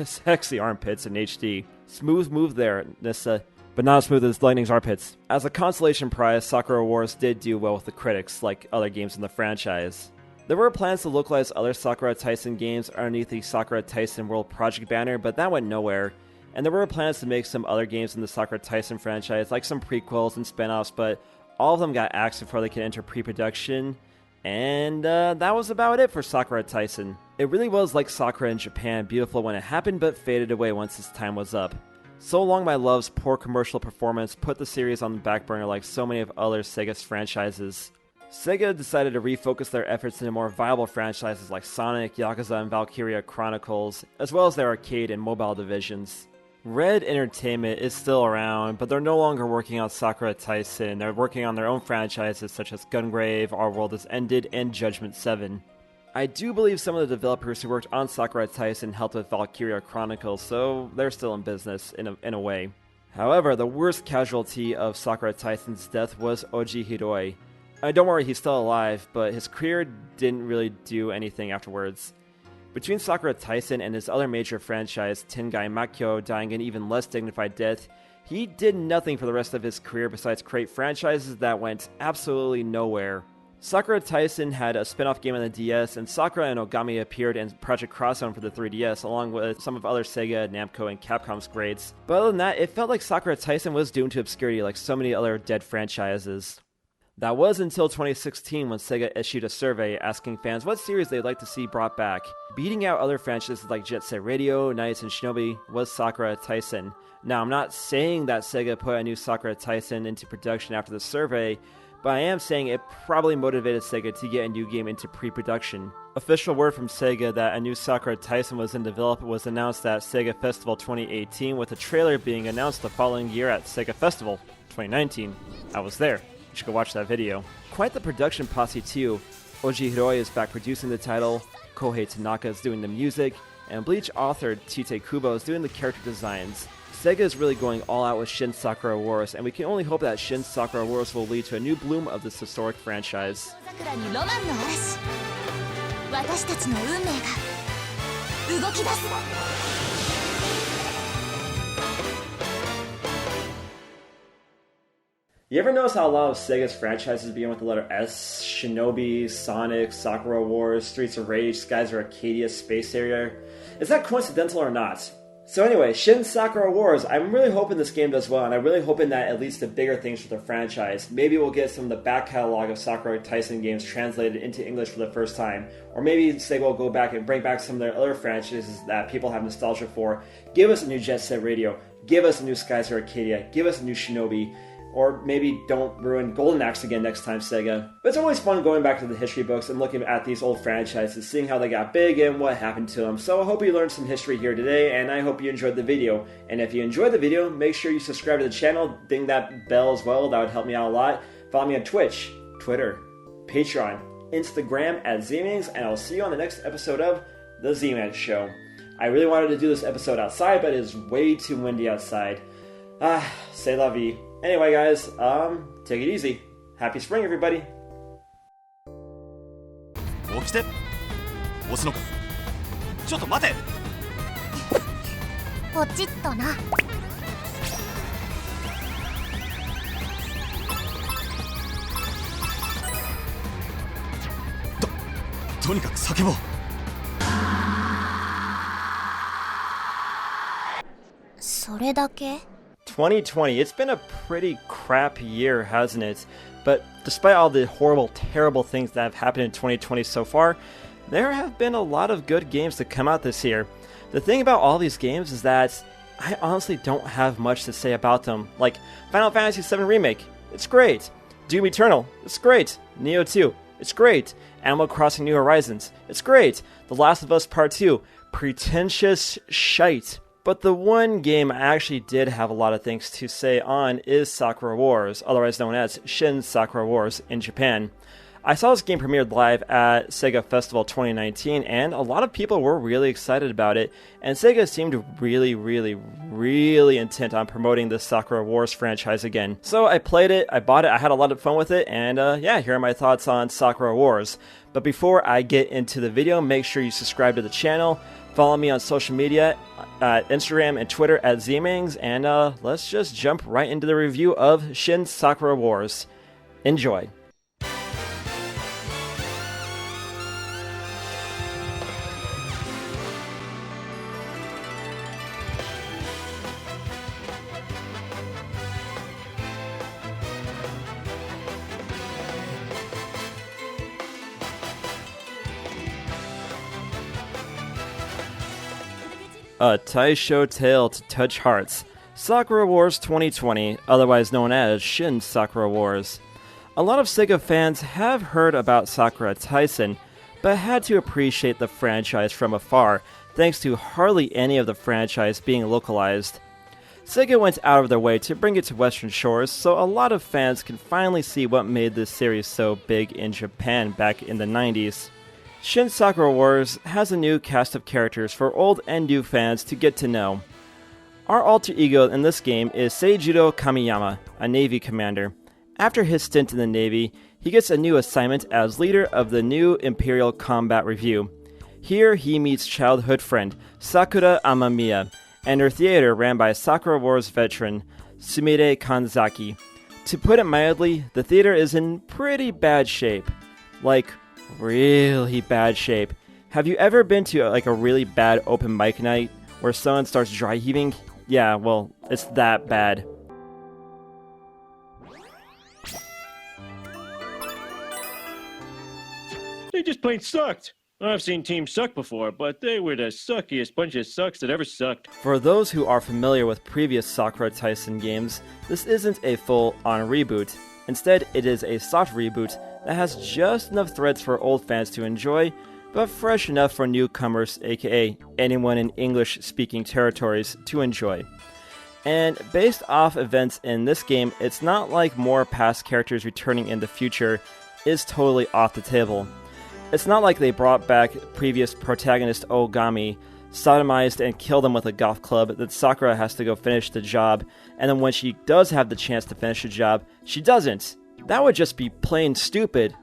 Sexy armpits in HD. Smooth move there, Nissa, but not as smooth as Lightning's armpits. As a consolation prize, Sakura Wars did do well with the critics, like other games in the franchise. There were plans to localize other Sakura Taisen games underneath the Sakura Taisen World Project banner, but that went nowhere. And there were plans to make some other games in the Sakura Taisen franchise, like some prequels and spin-offs, but all of them got axed before they could enter pre-production. And that was about it for Sakura Taisen. It really was like Sakura in Japan, beautiful when it happened, but faded away once its time was up. So Long My Love's poor commercial performance put the series on the back burner like so many of other Sega's franchises. Sega decided to refocus their efforts into more viable franchises like Sonic, Yakuza, and Valkyria Chronicles, as well as their arcade and mobile divisions. Red Entertainment is still around, but they're no longer working on Sakura Taisen. They're working on their own franchises such as Gungrave, Our World Has Ended, and Judgment 7. I do believe some of the developers who worked on Sakura Taisen helped with Valkyria Chronicles, so they're still in business in a way. However, the worst casualty of Sakura Taisen's death was Oji Hiroi. Don't worry, he's still alive, but his career didn't really do anything afterwards. Between Sakura Taisen and his other major franchise, Tengai Makyo, dying an even less dignified death, he did nothing for the rest of his career besides create franchises that went absolutely nowhere. Sakura Taisen had a spin-off game on the DS, and Sakura and Ogami appeared in Project Crosszone for the 3DS, along with some of other Sega, Namco, and Capcom's greats. But other than that, it felt like Sakura Taisen was doomed to obscurity like so many other dead franchises. That was until 2016 when Sega issued a survey asking fans what series they'd like to see brought back. Beating out other franchises like Jet Set Radio, Knights, and Shinobi was Sakura Taisen. Now, I'm not saying that Sega put a new Sakura Taisen into production after the survey, but I am saying it probably motivated Sega to get a new game into pre-production. Official word from Sega that a new Sakura Taisen was in development was announced at Sega Festival 2018, with a trailer being announced the following year at Sega Festival 2019. I was there. You should go watch that video. Quite the production posse too. Oji Hiroi is back producing the title, Kohei Tanaka is doing the music, and Bleach author Tite Kubo is doing the character designs. Sega is really going all out with Shin Sakura Wars, and we can only hope that Shin Sakura Wars will lead to a new bloom of this historic franchise. You ever notice how a lot of Sega's franchises begin with the letter S? Shinobi, Sonic, Sakura Wars, Streets of Rage, Skies of Arcadia, Space Harrier? Is that coincidental or not? So anyway, Shin Sakura Wars, I'm really hoping this game does well, and I'm really hoping that it leads to bigger things for the franchise. Maybe we'll get some of the back catalog of Sakura Taisen games translated into English for the first time. Or maybe Sega will go back and bring back some of their other franchises that people have nostalgia for. Give us a new Jet Set Radio, give us a new Skies of Arcadia, give us a new Shinobi. Or maybe don't ruin Golden Axe again next time, Sega. But it's always fun going back to the history books and looking at these old franchises, seeing how they got big and what happened to them. So I hope you learned some history here today, and I hope you enjoyed the video. And if you enjoyed the video, make sure you subscribe to the channel, ding that bell as well, that would help me out a lot. Follow me on Twitch, Twitter, Patreon, Instagram at ZMangs, and I'll see you on the next episode of The Z-Man Show. I really wanted to do this episode outside, but it is way too windy outside. C'est la vie. Anyway, guys, take it easy. Happy spring, everybody. 起きて。押すのか。ちょっと待て。ポチッとな。とにかく叫ぼう。それだけ？2020, it's been a pretty crap year, hasn't it? But despite all the horrible, terrible things that have happened in 2020 so far, there have been a lot of good games to come out this year. The thing about all these games is that I honestly don't have much to say about them. Like, Final Fantasy VII Remake, it's great. Doom Eternal, it's great. Neo 2, it's great. Animal Crossing New Horizons, it's great. The Last of Us Part 2, pretentious shite. But the one game I actually did have a lot of things to say on is Sakura Wars, otherwise known as Shin Sakura Wars in Japan. I saw this game premiered live at Sega Festival 2019, and a lot of people were really excited about it, and Sega seemed really intent on promoting the Sakura Wars franchise again. So I played it, I bought it, I had a lot of fun with it, and yeah, here are my thoughts on Sakura Wars. But before I get into the video, make sure you subscribe to the channel, follow me on social media, Instagram and Twitter at ZMangs, and let's just jump right into the review of Shin Sakura Wars. Enjoy. A Taisho tale to touch hearts. Sakura Wars 2020, otherwise known as Shin Sakura Wars. A lot of Sega fans have heard about Sakura Taisen, but had to appreciate the franchise from afar, thanks to hardly any of the franchise being localized. Sega went out of their way to bring it to Western shores, so a lot of fans can finally see what made this series so big in Japan back in the 90s. Shin Sakura Wars has a new cast of characters for old and new fans to get to know. Our alter ego in this game is Seijiro Kamiyama, a Navy commander. After his stint in the Navy, he gets a new assignment as leader of the new Imperial Combat Review. Here he meets childhood friend Sakura Amamiya, and her theater ran by Sakura Wars veteran Sumire Kanzaki. To put it mildly, the theater is in pretty bad shape. Like, really bad shape. Have you ever been to like a really bad open mic night where someone starts dry heaving? Yeah, well, it's that bad. They just plain sucked. I've seen teams suck before, but they were the suckiest bunch of sucks that ever sucked. For those who are familiar with previous Sakura Taisen games, this isn't a full-on reboot. Instead, it is a soft reboot that has just enough threads for old fans to enjoy, but fresh enough for newcomers, aka anyone in English-speaking territories, to enjoy. And based off events in this game, it's not like more past characters returning in the future is totally off the table. It's not like they brought back previous protagonist Ogami, sodomized and killed him with a golf club, that Sakura has to go finish the job, and then when she does have the chance to finish the job, she doesn't. That would just be plain stupid.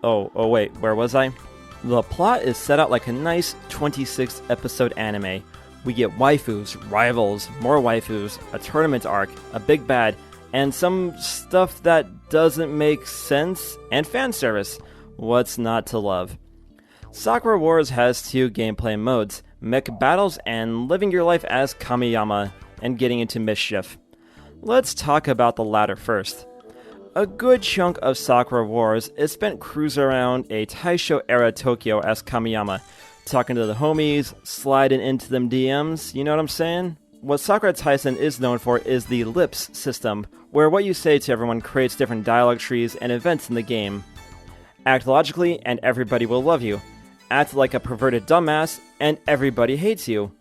Oh wait, where was I? The plot is set out like a nice 26 episode anime. We get waifus, rivals, more waifus, a tournament arc, a big bad, and some stuff that doesn't make sense, and fan service. What's not to love? Sakura Wars has two gameplay modes, mech battles and living your life as Kamiyama and getting into mischief. Let's talk about the latter first. A good chunk of Sakura Wars is spent cruising around a Taisho-era Tokyo as Kamiyama, talking to the homies, sliding into them DMs, you know what I'm saying? What Sakura Taisen is known for is the Lips system, where what you say to everyone creates different dialogue trees and events in the game. Act logically and everybody will love you. Act like a perverted dumbass and everybody hates you.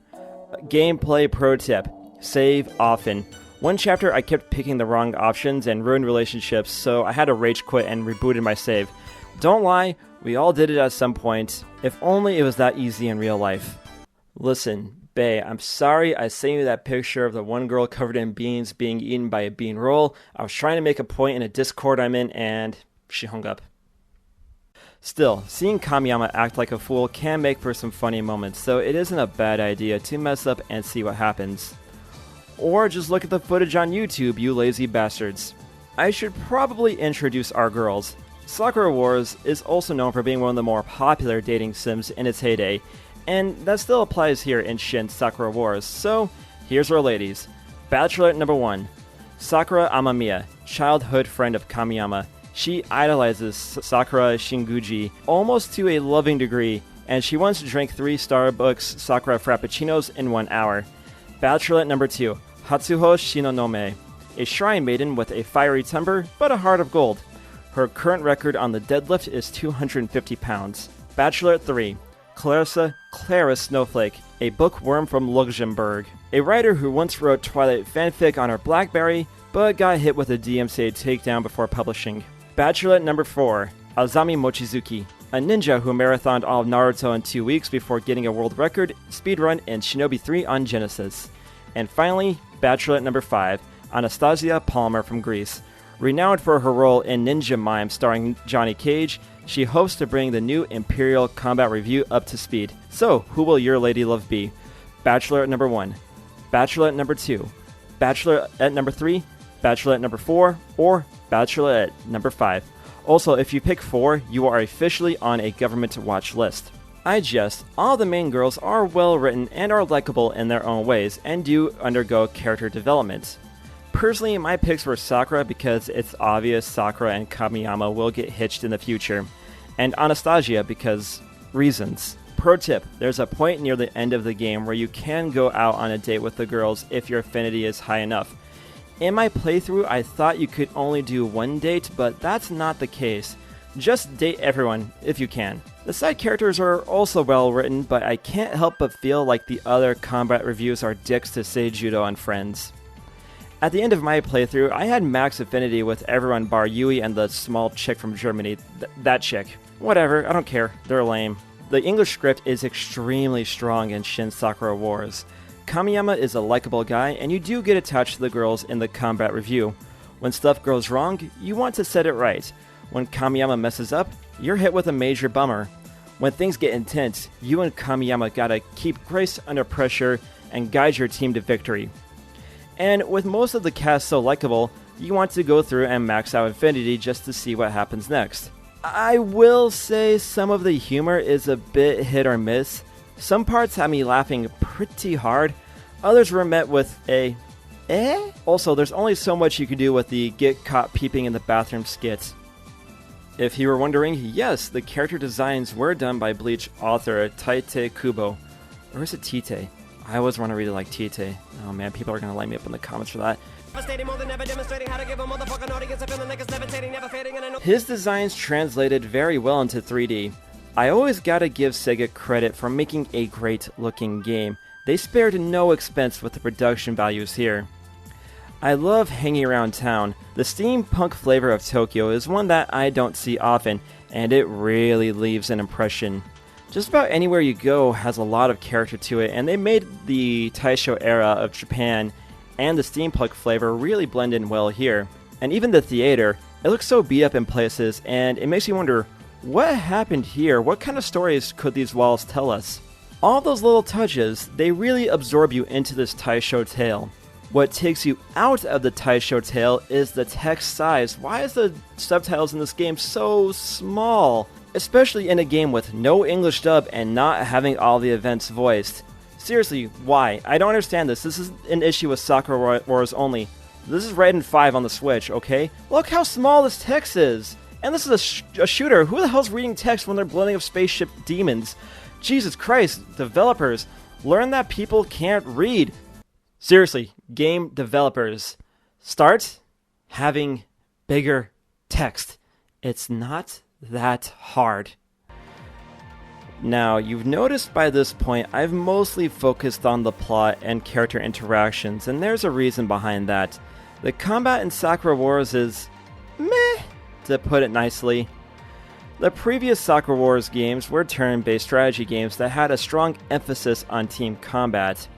Gameplay pro tip: save often. One chapter I kept picking the wrong options and ruined relationships, so I had to rage quit and rebooted my save. Don't lie, we all did it at some point. If only it was that easy in real life. Listen, bae, I'm sorry I sent you that picture of the one girl covered in beans being eaten by a bean roll. I was trying to make a point in a Discord I'm in and she hung up. Still, seeing Kamiyama act like a fool can make for some funny moments, so it isn't a bad idea to mess up and see what happens. Or just look at the footage on YouTube, you lazy bastards. I should probably introduce our girls. Sakura Wars is also known for being one of the more popular dating sims in its heyday, and that still applies here in Shin Sakura Wars, so here's our ladies. Bachelorette number 1, Sakura Amamiya, childhood friend of Kamiyama. She idolizes Sakura Shinguji almost to a loving degree, and she wants to drink 3 Starbucks Sakura Frappuccinos in 1 hour. Bachelorette number 2, Hatsuho Shinonome, a shrine maiden with a fiery temper but a heart of gold. Her current record on the deadlift is 250 pounds. Bachelorette 3, Clara Snowflake, a bookworm from Luxembourg, a writer who once wrote Twilight fanfic on her BlackBerry but got hit with a DMCA takedown before publishing. Bachelorette number 4, Azami Mochizuki, a ninja who marathoned all of Naruto in 2 weeks before getting a world record speedrun in Shinobi 3 on Genesis. And finally, Bachelorette number 5, Anastasia Palmer from Greece. Renowned for her role in Ninja Mime starring Johnny Cage, she hopes to bring the new Imperial Combat Review up to speed. So, who will your lady love be? Bachelorette number 1, Bachelorette number 2, Bachelorette number 3, Bachelorette number 4, or Bachelorette number 5. Also, if you pick 4, you are officially on a government watch list. I jest, all the main girls are well written and are likable in their own ways and do undergo character development. Personally, my picks were Sakura because it's obvious Sakura and Kamiyama will get hitched in the future, and Anastasia because reasons. Pro tip, there's a point near the end of the game where you can go out on a date with the girls if your affinity is high enough. In my playthrough, I thought you could only do 1 date, but that's not the case. Just date everyone, if you can. The side characters are also well written, but I can't help but feel like the other combat reviews are dicks to Seijudo and friends. At the end of my playthrough, I had max affinity with everyone bar Yui and the small chick from Germany. That chick. Whatever, I don't care. They're lame. The English script is extremely strong in Shin Sakura Wars. Kamiyama is a likable guy, and you do get attached to the girls in the combat review. When stuff goes wrong, you want to set it right. When Kamiyama messes up, you're hit with a major bummer. When things get intense, you and Kamiyama gotta keep grace under pressure and guide your team to victory. And with most of the cast so likable, you want to go through and max out Infinity just to see what happens next. I will say some of the humor is a bit hit or miss. Some parts had me laughing pretty hard, others were met with a eh? Also, there's only so much you can do with the get caught peeping in the bathroom skit. If you were wondering, yes, the character designs were done by Bleach author Taite Kubo. Or is it Tite? I always want to read it like Tite. Oh man, people are going to light me up in the comments for that. His designs translated very well into 3D. I always gotta give Sega credit for making a great looking game. They spared no expense with the production values here. I love hanging around town. The steampunk flavor of Tokyo is one that I don't see often, and it really leaves an impression. Just about anywhere you go has a lot of character to it, and they made the Taisho era of Japan and the steampunk flavor really blend in well here. And even the theater, it looks so beat up in places, and it makes you wonder, what happened here? What kind of stories could these walls tell us? All those little touches, they really absorb you into this Taisho tale. What takes you out of the Taisho tale is the text size. Why is the subtitles in this game so small? Especially in a game with no English dub and not having all the events voiced. Seriously, why? I don't understand this. This is an issue with Sakura Wars only. This is Raiden 5 on the Switch, okay? Look how small this text is! And this is a shooter. Who the hell's reading text when they're blending up spaceship demons? Jesus Christ, developers, learn that people can't read. Seriously, game developers, start having bigger text. It's not that hard. Now, you've noticed by this point, I've mostly focused on the plot and character interactions, and there's a reason behind that. The combat in Sakura Wars is meh, to put it nicely. The previous Sakura Wars games were turn-based strategy games that had a strong emphasis on team combat.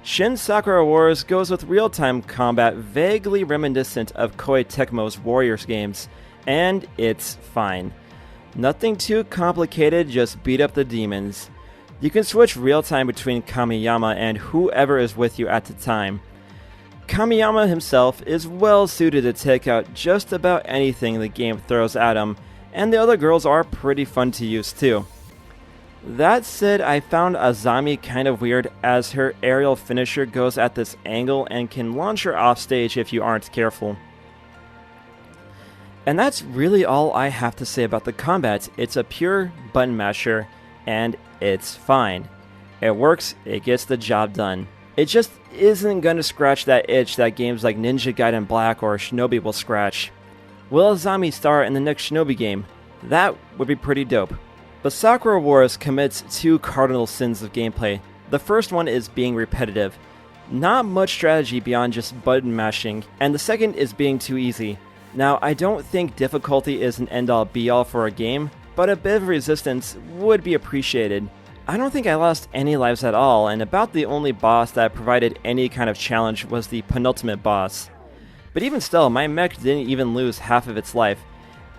Shin Sakura Wars goes with real-time combat vaguely reminiscent of Koei Tecmo's Warriors games, and it's fine. Nothing too complicated, just beat up the demons. You can switch real-time between Kamiyama and whoever is with you at the time. Kamiyama himself is well suited to take out just about anything the game throws at him, and the other girls are pretty fun to use too. That said, I found Azami kind of weird as her aerial finisher goes at this angle and can launch her off stage if you aren't careful. And that's really all I have to say about the combat. It's a pure button masher, and it's fine. It works, it gets the job done. It just isn't gonna scratch that itch that games like Ninja Gaiden Black or Shinobi will scratch. Will Azami star in the next Shinobi game? That would be pretty dope. But Sakura Wars commits two cardinal sins of gameplay. The first one is being repetitive. Not much strategy beyond just button mashing, and the second is being too easy. Now, I don't think difficulty is an end-all be-all for a game, but a bit of resistance would be appreciated. I don't think I lost any lives at all, and about the only boss that provided any kind of challenge was the penultimate boss. But even still, my mech didn't even lose half of its life.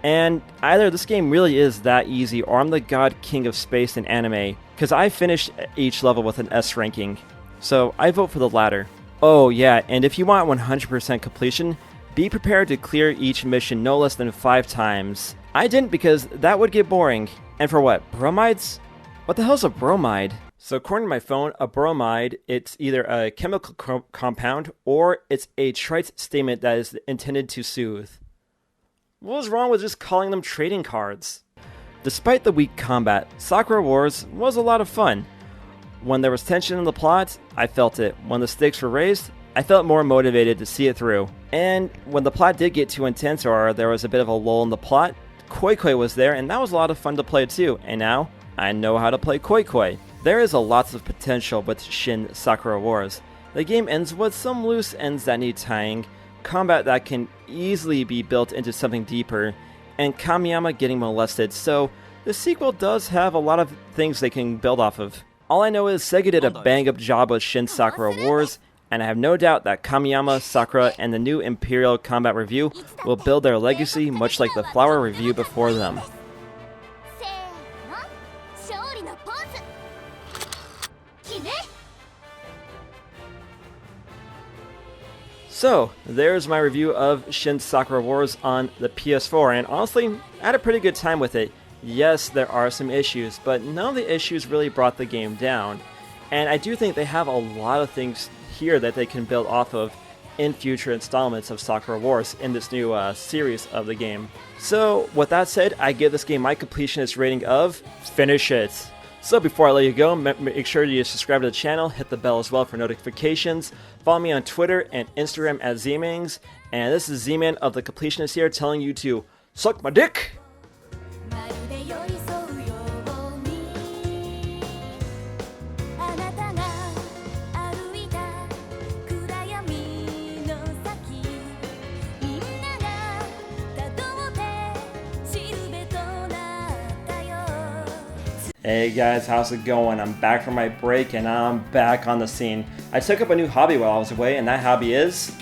And either this game really is that easy, or I'm the god king of space in anime, because I finished each level with an S ranking. So I vote for the latter. Oh yeah, and if you want 100% completion, be prepared to clear each mission no less than 5 times. I didn't because that would get boring. And for what, bromides? What the hell's a bromide? So according to my phone, a bromide, it's either a chemical compound or it's a trite statement that is intended to soothe. What was wrong with just calling them trading cards? Despite the weak combat, Sakura Wars was a lot of fun. When there was tension in the plot, I felt it. When the stakes were raised, I felt more motivated to see it through. And when the plot did get too intense or there was a bit of a lull in the plot, Koi Koi was there and that was a lot of fun to play too. And now, I know how to play Koi Koi. There is a lot of potential with Shin Sakura Wars. The game ends with some loose ends that need tying, combat that can easily be built into something deeper, and Kamiyama getting molested, so the sequel does have a lot of things they can build off of. All I know is Sega did a bang-up job with Shin Sakura Wars, and I have no doubt that Kamiyama, Sakura, and the new Imperial Combat Review will build their legacy much like the Flower Review before them. So, there's my review of Shin Sakura Wars on the PS4, and honestly, I had a pretty good time with it. Yes, there are some issues, but none of the issues really brought the game down. And I do think they have a lot of things here that they can build off of in future installments of Sakura Wars in this new series of the game. So, with that said, I give this game my completionist rating of finish it. So before I let you go, make sure you subscribe to the channel, hit the bell as well for notifications, follow me on Twitter and Instagram at Zmings, and this is Z-Man of the Completionist here telling you to suck my dick! Hey guys, how's it going? I'm back from my break and I'm back on the scene. I took up a new hobby while I was away, and that hobby is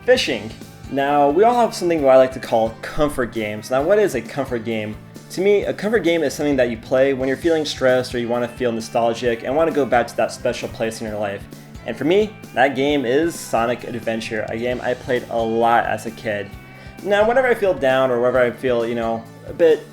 fishing. Now, we all have something what I like to call comfort games. Now, what is a comfort game? To me, a comfort game is something that you play when you're feeling stressed or you want to feel nostalgic and want to go back to that special place in your life. And for me, that game is Sonic Adventure, a game I played a lot as a kid. Now, whenever I feel down or whenever I feel, a bit,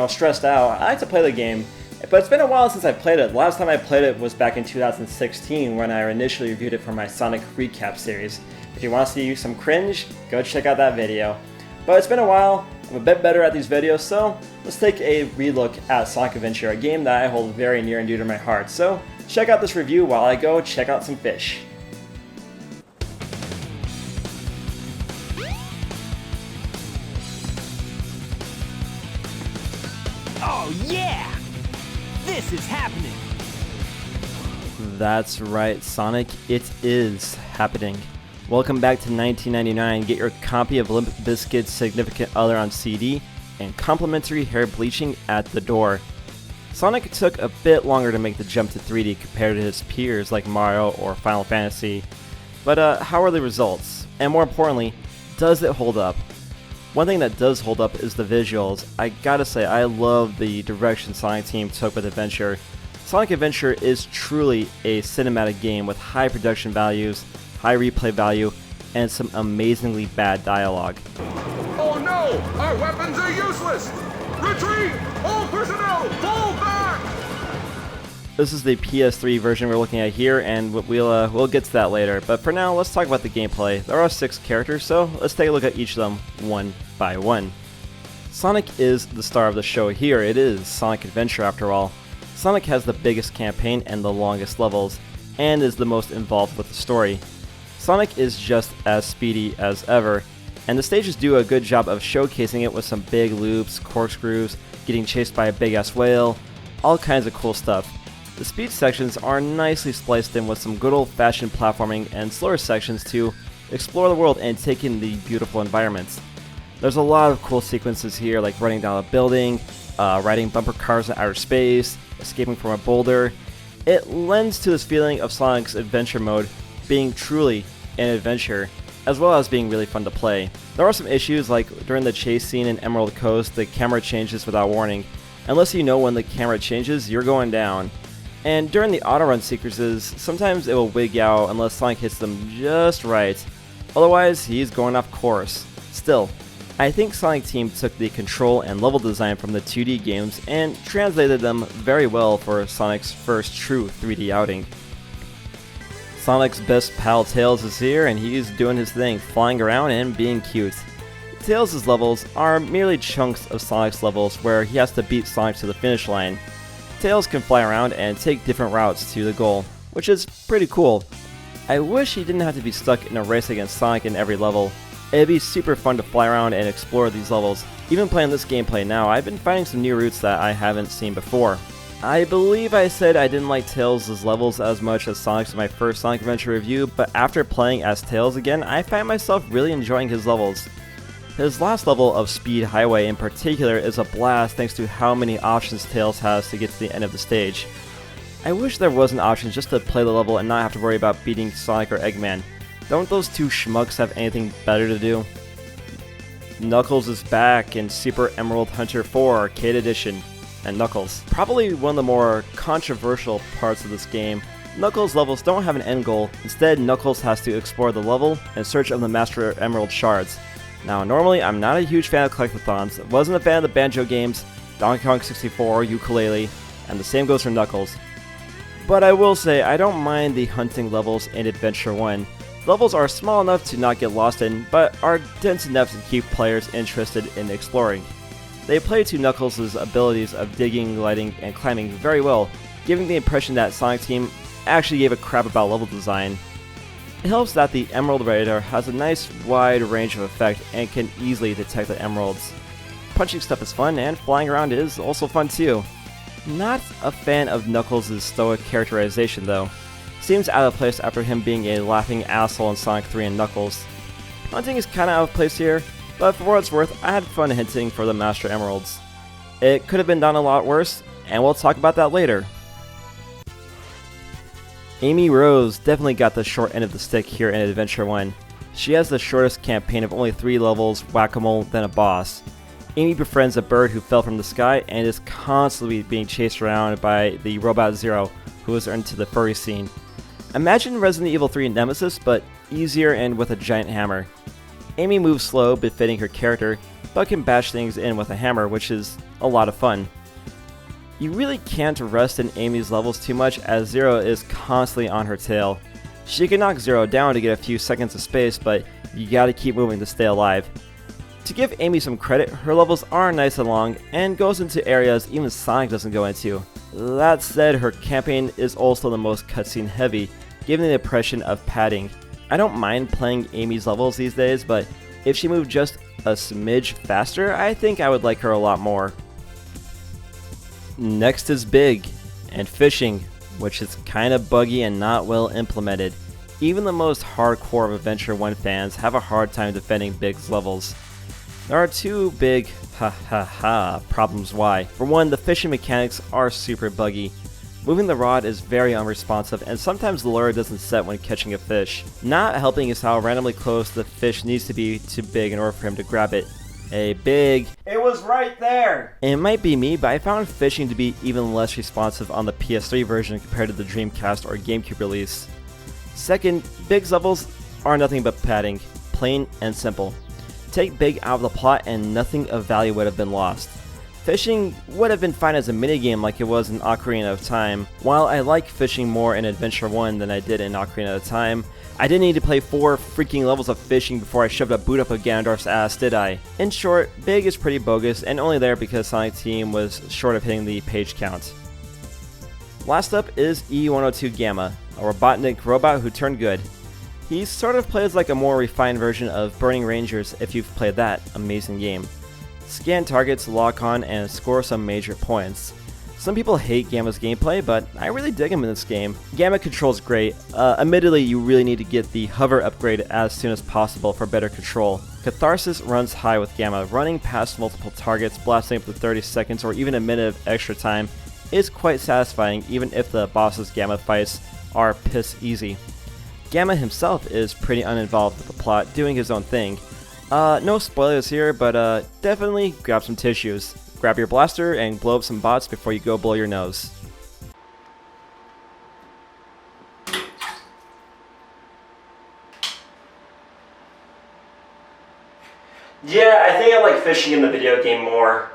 stressed out, I like to play the game. But it's been a while since I played it. The last time I played it was back in 2016 when I initially reviewed it for my Sonic Recap series. If you want to see some cringe, go check out that video. But it's been a while, I'm a bit better at these videos, so let's take a relook at Sonic Adventure, a game that I hold very near and dear to my heart. So check out this review while I go check out some fish. Oh yeah! This is happening! That's right, Sonic, it is happening. Welcome back to 1999. Get your copy of Limp Bizkit's Significant Other on CD and complimentary hair bleaching at the door. Sonic took a bit longer to make the jump to 3D compared to his peers like Mario or Final Fantasy. But how are the results? And more importantly, does it hold up? One thing that does hold up is the visuals. I gotta say, I love the direction Sonic Team took with Adventure. Sonic Adventure is truly a cinematic game with high production values, high replay value, and some amazingly bad dialogue. Oh no! Our weapons are useless! Retreat! All personnel, fall back! This is the PS3 version we're looking at here, and we'll get to that later. But for now, let's talk about the gameplay. There are 6 characters, so let's take a look at each of them one by one. Sonic is the star of the show here. It is Sonic Adventure after all. Sonic has the biggest campaign and the longest levels, and is the most involved with the story. Sonic is just as speedy as ever, and the stages do a good job of showcasing it with some big loops, corkscrews, getting chased by a big-ass whale, all kinds of cool stuff. The speed sections are nicely spliced in with some good old-fashioned platforming and slower sections to explore the world and take in the beautiful environments. There's a lot of cool sequences here, like running down a building, riding bumper cars in outer space, escaping from a boulder. It lends to this feeling of Sonic's adventure mode being truly an adventure, as well as being really fun to play. There are some issues, like during the chase scene in Emerald Coast, the camera changes without warning. Unless you know when the camera changes, you're going down. And during the auto-run sequences, sometimes it will wig out unless Sonic hits them just right. Otherwise, he's going off course. Still, I think Sonic Team took the control and level design from the 2D games and translated them very well for Sonic's first true 3D outing. Sonic's best pal Tails is here, and he's doing his thing, flying around and being cute. Tails' levels are merely chunks of Sonic's levels where he has to beat Sonic to the finish line. Tails can fly around and take different routes to the goal, which is pretty cool. I wish he didn't have to be stuck in a race against Sonic in every level. It'd be super fun to fly around and explore these levels. Even playing this gameplay now, I've been finding some new routes that I haven't seen before. I believe I said I didn't like Tails' levels as much as Sonic's in my first Sonic Adventure review, but after playing as Tails again, I find myself really enjoying his levels. His last level of Speed Highway in particular is a blast thanks to how many options Tails has to get to the end of the stage. I wish there was an option just to play the level and not have to worry about beating Sonic or Eggman. Don't those two schmucks have anything better to do? Knuckles is back in Super Emerald Hunter 4 Arcade Edition, and Knuckles. Probably one of the more controversial parts of this game, Knuckles' levels don't have an end goal. Instead, Knuckles has to explore the level in search of the Master Emerald shards. Now, normally I'm not a huge fan of collectathons, wasn't a fan of the Banjo games, Donkey Kong 64, Ukulele, and the same goes for Knuckles. But I will say, I don't mind the hunting levels in Adventure 1. Levels are small enough to not get lost in, but are dense enough to keep players interested in exploring. They play to Knuckles' abilities of digging, gliding, and climbing very well, giving the impression that Sonic Team actually gave a crap about level design. It helps that the Emerald Radar has a nice wide range of effect and can easily detect the emeralds. Punching stuff is fun, and flying around is also fun too. Not a fan of Knuckles' stoic characterization though. Seems out of place after him being a laughing asshole in Sonic 3 and Knuckles. Hunting is kinda out of place here, but for what it's worth, I had fun hinting for the Master Emeralds. It could have been done a lot worse, and we'll talk about that later. Amy Rose definitely got the short end of the stick here in Adventure 1. She has the shortest campaign of only 3 levels, whack-a-mole, then a boss. Amy befriends a bird who fell from the sky and is constantly being chased around by the Robot Zero, who is into the furry scene. Imagine Resident Evil 3 Nemesis, but easier and with a giant hammer. Amy moves slow, befitting her character, but can bash things in with a hammer, which is a lot of fun. You really can't rest in Amy's levels too much, as Zero is constantly on her tail. She can knock Zero down to get a few seconds of space, but you gotta keep moving to stay alive. To give Amy some credit, her levels are nice and long, and goes into areas even Sonic doesn't go into. That said, her campaign is also the most cutscene heavy, giving the impression of padding. I don't mind playing Amy's levels these days, but if she moved just a smidge faster, I think I would like her a lot more. Next is Big, and fishing, which is kinda buggy and not well implemented. Even the most hardcore of Adventure 1 fans have a hard time defending Big's levels. There are two big problems why. For one, the fishing mechanics are super buggy. Moving the rod is very unresponsive, and sometimes the lure doesn't set when catching a fish. Not helping is how randomly close the fish needs to be to Big in order for him to grab it. Hey, Big. It was right there! And it might be me, but I found fishing to be even less responsive on the PS3 version compared to the Dreamcast or GameCube release. Second, Big's levels are nothing but padding, plain and simple. Take Big out of the plot and nothing of value would have been lost. Fishing would have been fine as a minigame like it was in Ocarina of Time. While I like fishing more in Adventure 1 than I did in Ocarina of Time, I didn't need to play 4 freaking levels of fishing before I shoved a boot up a Ganondorf's ass, did I? In short, Big is pretty bogus and only there because Sonic Team was short of hitting the page count. Last up is E102 Gamma, a Robotnik robot who turned good. He sort of plays like a more refined version of Burning Rangers if you've played that amazing game. Scan targets, lock on, and score some major points. Some people hate Gamma's gameplay, but I really dig him in this game. Gamma controls great. Admittedly, you really need to get the hover upgrade as soon as possible for better control. Catharsis runs high with Gamma. Running past multiple targets, blasting up to 30 seconds or even a minute of extra time is quite satisfying, even if the boss's Gamma fights are piss easy. Gamma himself is pretty uninvolved with the plot, doing his own thing. No spoilers here, but definitely grab some tissues. Grab your blaster and blow up some bots before you go blow your nose. Yeah, I think I like fishing in the video game more.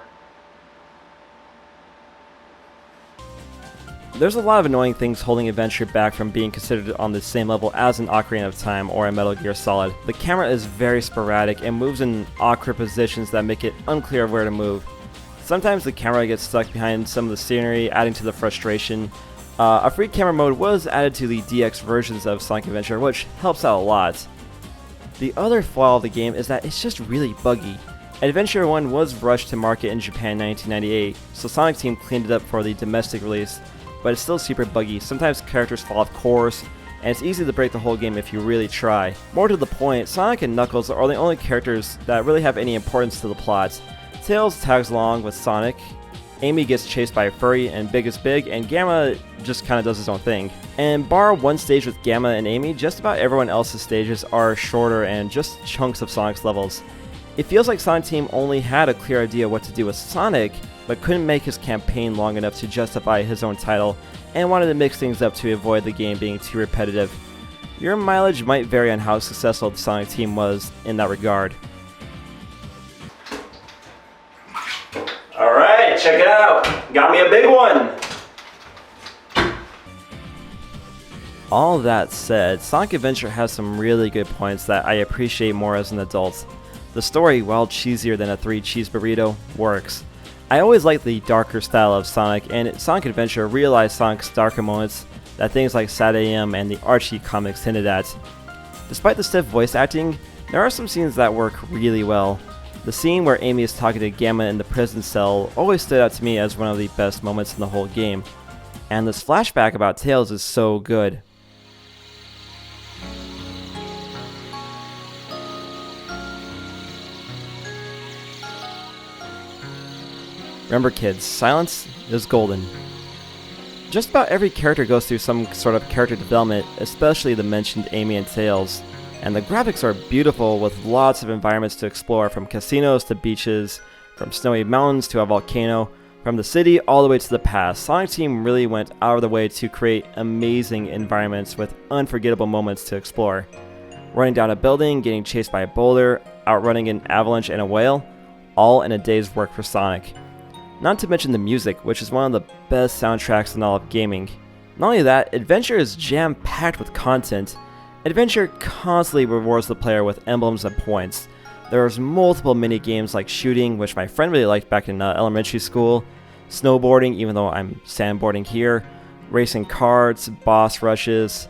There's a lot of annoying things holding Adventure back from being considered on the same level as an Ocarina of Time or a Metal Gear Solid. The camera is very sporadic and moves in awkward positions that make it unclear where to move. Sometimes the camera gets stuck behind some of the scenery, adding to the frustration. A free camera mode was added to the DX versions of Sonic Adventure, which helps out a lot. The other flaw of the game is that it's just really buggy. Adventure 1 was rushed to market in Japan in 1998, so Sonic Team cleaned it up for the domestic release, but it's still super buggy. Sometimes characters fall off course, and it's easy to break the whole game if you really try. More to the point, Sonic and Knuckles are the only characters that really have any importance to the plot. Tails tags along with Sonic, Amy gets chased by a furry and Big is Big, and Gamma just kinda does his own thing. And bar one stage with Gamma and Amy, just about everyone else's stages are shorter and just chunks of Sonic's levels. It feels like Sonic Team only had a clear idea what to do with Sonic, but couldn't make his campaign long enough to justify his own title, and wanted to mix things up to avoid the game being too repetitive. Your mileage might vary on how successful the Sonic Team was in that regard. Alright, check it out! Got me a big one! All that said, Sonic Adventure has some really good points that I appreciate more as an adult. The story, while cheesier than a 3-cheese burrito, works. I always liked the darker style of Sonic, and Sonic Adventure realized Sonic's darker moments that things like Sad AM and the Archie comics hinted at. Despite the stiff voice acting, there are some scenes that work really well. The scene where Amy is talking to Gamma in the prison cell always stood out to me as one of the best moments in the whole game. And this flashback about Tails is so good. Remember kids, silence is golden. Just about every character goes through some sort of character development, especially the mentioned Amy and Tails. And the graphics are beautiful with lots of environments to explore, from casinos to beaches, from snowy mountains to a volcano, from the city all the way to the past. Sonic Team really went out of the way to create amazing environments with unforgettable moments to explore. Running down a building, getting chased by a boulder, outrunning an avalanche and a whale, all in a day's work for Sonic. Not to mention the music, which is one of the best soundtracks in all of gaming. Not only that, Adventure is jam-packed with content. Adventure constantly rewards the player with emblems and points. There's multiple mini-games like shooting, which my friend really liked back in elementary school, snowboarding, even though I'm sandboarding here, racing cards, boss rushes,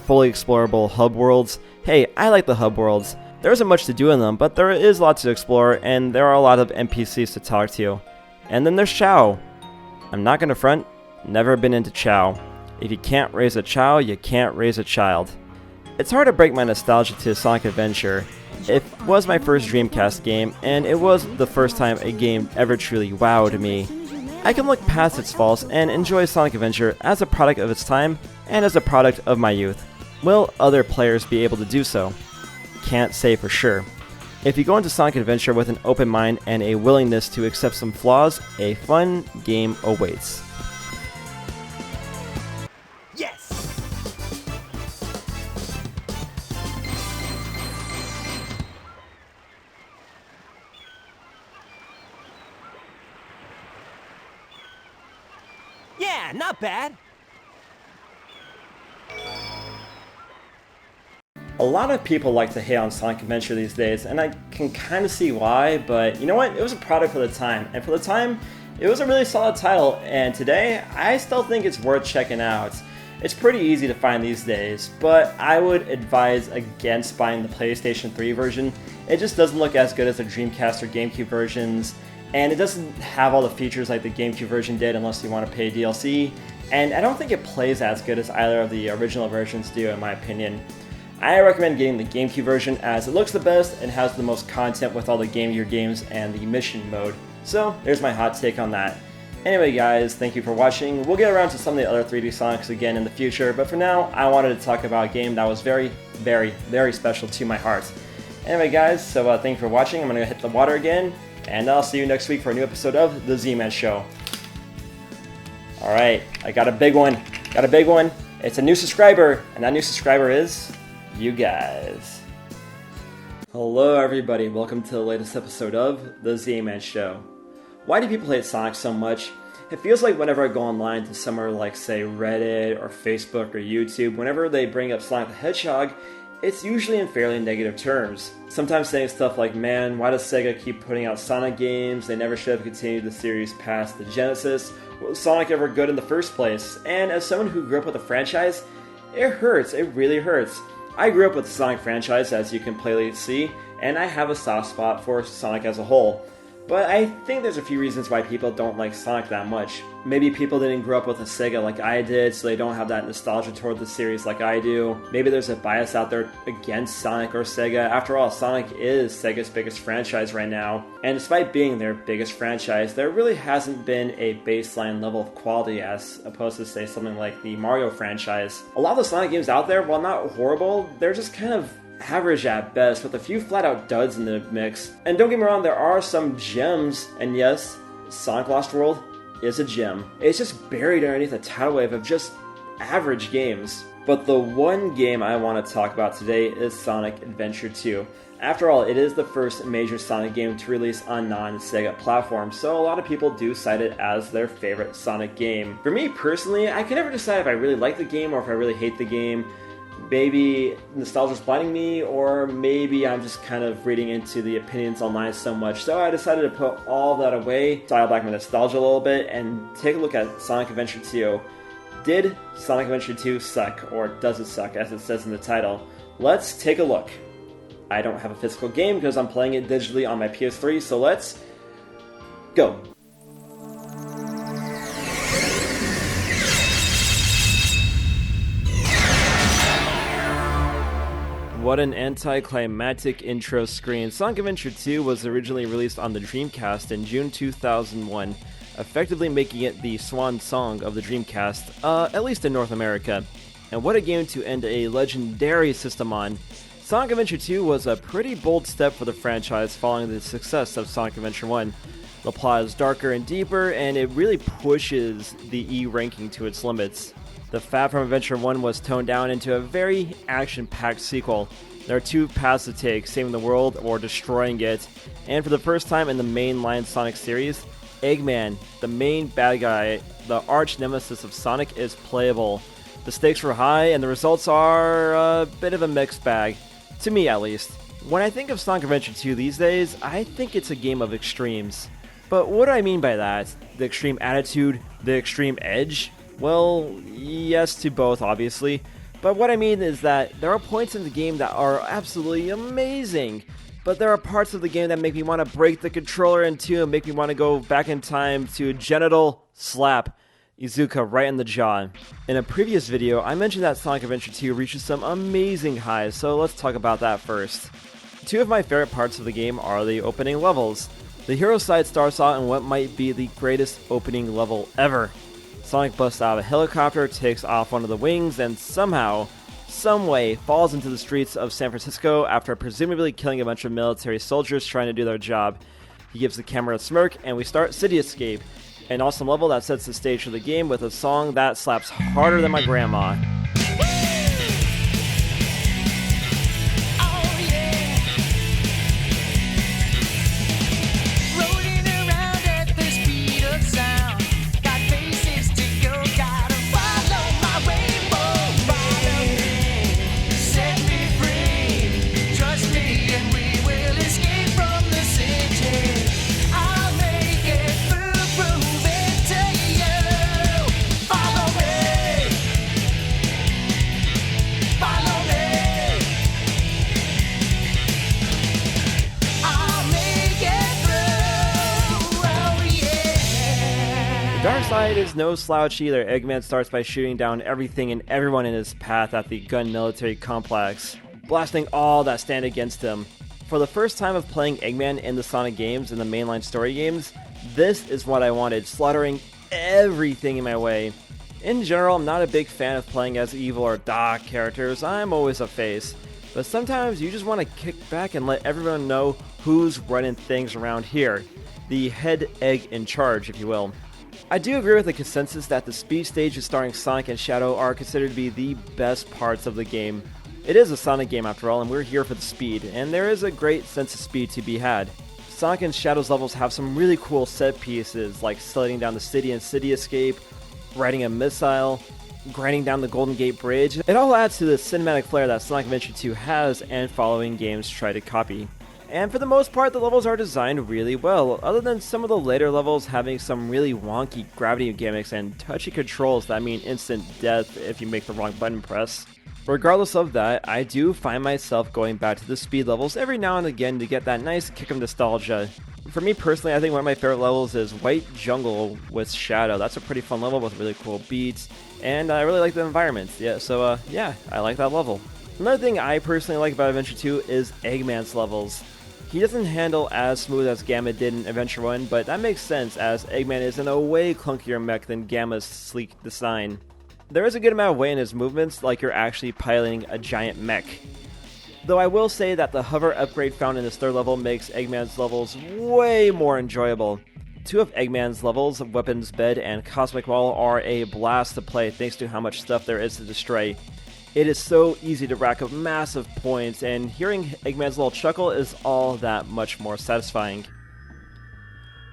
fully explorable hub worlds. Hey, I like the hub worlds. There isn't much to do in them, but there is lots to explore, and there are a lot of NPCs to talk to. And then there's Chow. I'm not gonna front, never been into Chow. If you can't raise a Chow, you can't raise a child. It's hard to break my nostalgia to Sonic Adventure. It was my first Dreamcast game, and it was the first time a game ever truly wowed me. I can look past its faults and enjoy Sonic Adventure as a product of its time and as a product of my youth. Will other players be able to do so? Can't say for sure. If you go into Sonic Adventure with an open mind and a willingness to accept some flaws, a fun game awaits. Yes! Yeah, not bad. A lot of people like to hate on Sonic Adventure these days, and I can kind of see why, but you know what? It was a product for the time, and for the time, it was a really solid title, and today, I still think it's worth checking out. It's pretty easy to find these days, but I would advise against buying the PlayStation 3 version. It just doesn't look as good as the Dreamcast or GameCube versions, and it doesn't have all the features like the GameCube version did unless you want to pay DLC, and I don't think it plays as good as either of the original versions do, in my opinion. I recommend getting the GameCube version as it looks the best and has the most content with all the Game Gear games and the mission mode. So there's my hot take on that. Anyway guys, thank you for watching. We'll get around to some of the other 3D Sonics again in the future, but for now, I wanted to talk about a game that was very, very, very special to my heart. Anyway guys, so thank you for watching. I'm going to hit the water again, and I'll see you next week for a new episode of The Z-Man Show. Alright, I got a big one. It's a new subscriber, and that new subscriber is you guys. Hello everybody, welcome to the latest episode of The Z-Man Show. Why do people hate Sonic so much? It feels like whenever I go online to somewhere like say Reddit or Facebook or YouTube, whenever they bring up Sonic the Hedgehog, it's usually in fairly negative terms. Sometimes saying stuff like, man, why does Sega keep putting out Sonic games? They never should have continued the series past the Genesis. Was Sonic ever good in the first place? And as someone who grew up with the franchise, it hurts, it really hurts. I grew up with the Sonic franchise, as you can plainly see, and I have a soft spot for Sonic as a whole. But I think there's a few reasons why people don't like Sonic that much. Maybe people didn't grow up with a Sega like I did, so they don't have that nostalgia toward the series like I do. Maybe there's a bias out there against Sonic or Sega. After all, Sonic is Sega's biggest franchise right now. And despite being their biggest franchise, there really hasn't been a baseline level of quality as opposed to say something like the Mario franchise. A lot of the Sonic games out there, while not horrible, they're just kind of average at best, with a few flat-out duds in the mix. And don't get me wrong, there are some gems, and yes, Sonic Lost World is a gem. It's just buried underneath a tidal wave of just average games. But the one game I want to talk about today is Sonic Adventure 2. After all, it is the first major Sonic game to release on non-Sega platforms, so a lot of people do cite it as their favorite Sonic game. For me personally, I can never decide if I really like the game or if I really hate the game. Maybe nostalgia's blinding me, or maybe I'm just kind of reading into the opinions online so much. So I decided to put all that away, dial back my nostalgia a little bit, and take a look at Sonic Adventure 2. Did Sonic Adventure 2 suck, or does it suck, as it says in the title? Let's take a look. I don't have a physical game because I'm playing it digitally on my PS3, so let's go. What an anticlimactic intro screen. Sonic Adventure 2 was originally released on the Dreamcast in June 2001, effectively making it the swan song of the Dreamcast, at least in North America. And what a game to end a legendary system on. Sonic Adventure 2 was a pretty bold step for the franchise following the success of Sonic Adventure 1. The plot is darker and deeper, and it really pushes the E ranking to its limits. The fat from Adventure 1 was toned down into a very action-packed sequel. There are two paths to take, saving the world or destroying it. And for the first time in the mainline Sonic series, Eggman, the main bad guy, the arch nemesis of Sonic, is playable. The stakes were high, and the results are a bit of a mixed bag. To me, at least. When I think of Sonic Adventure 2 these days, I think it's a game of extremes. But what do I mean by that? The extreme attitude? The extreme edge? Well, yes to both, obviously, but what I mean is that there are points in the game that are absolutely amazing, but there are parts of the game that make me want to break the controller in two and make me want to go back in time to genital slap Iizuka right in the jaw. In a previous video, I mentioned that Sonic Adventure 2 reaches some amazing highs, so let's talk about that first. Two of my favorite parts of the game are the opening levels. The hero side starts out in what might be the greatest opening level ever. Sonic busts out of a helicopter, takes off one of the wings, and somehow, someway, falls into the streets of San Francisco after presumably killing a bunch of military soldiers trying to do their job. He gives the camera a smirk, and we start City Escape, an awesome level that sets the stage for the game with a song that slaps harder than my grandma. Dark side is no slouch either. Eggman starts by shooting down everything and everyone in his path at the gun military complex. blasting all that stand against him. For the first time of playing Eggman in the Sonic games, in the mainline story games, this is what I wanted, slaughtering everything in my way. In general, I'm not a big fan of playing as evil or dark characters, I'm always a face. But sometimes you just want to kick back and let everyone know who's running things around here. The head egg in charge, if you will. I do agree with the consensus that the speed stages starring Sonic and Shadow are considered to be the best parts of the game. It is a Sonic game after all, and we're here for the speed, and there is a great sense of speed to be had. Sonic and Shadow's levels have some really cool set pieces, like sliding down the city and city escape, riding a missile, grinding down the Golden Gate Bridge. It all adds to the cinematic flair that Sonic Adventure 2 has and following games try to copy. And for the most part, the levels are designed really well, other than some of the later levels having some really wonky gravity gimmicks and touchy controls that mean instant death if you make the wrong button press. Regardless of that, I do find myself going back to the speed levels every now and again to get that nice kick of nostalgia. For me personally, I think one of my favorite levels is White Jungle with Shadow. That's a pretty fun level with really cool beats, and I really like the environments. Yeah, I like that level. Another thing I personally like about Adventure 2 is Eggman's levels. He doesn't handle as smooth as Gamma did in Adventure 1, but that makes sense as Eggman is in a way clunkier mech than Gamma's sleek design. There is a good amount of weight in his movements, like you're actually piloting a giant mech. Though I will say that the hover upgrade found in this third level makes Eggman's levels way more enjoyable. Two of Eggman's levels, Weapons Bed and Cosmic Wall, are a blast to play thanks to how much stuff there is to destroy. It is so easy to rack up massive points, and hearing Eggman's little chuckle is all that much more satisfying.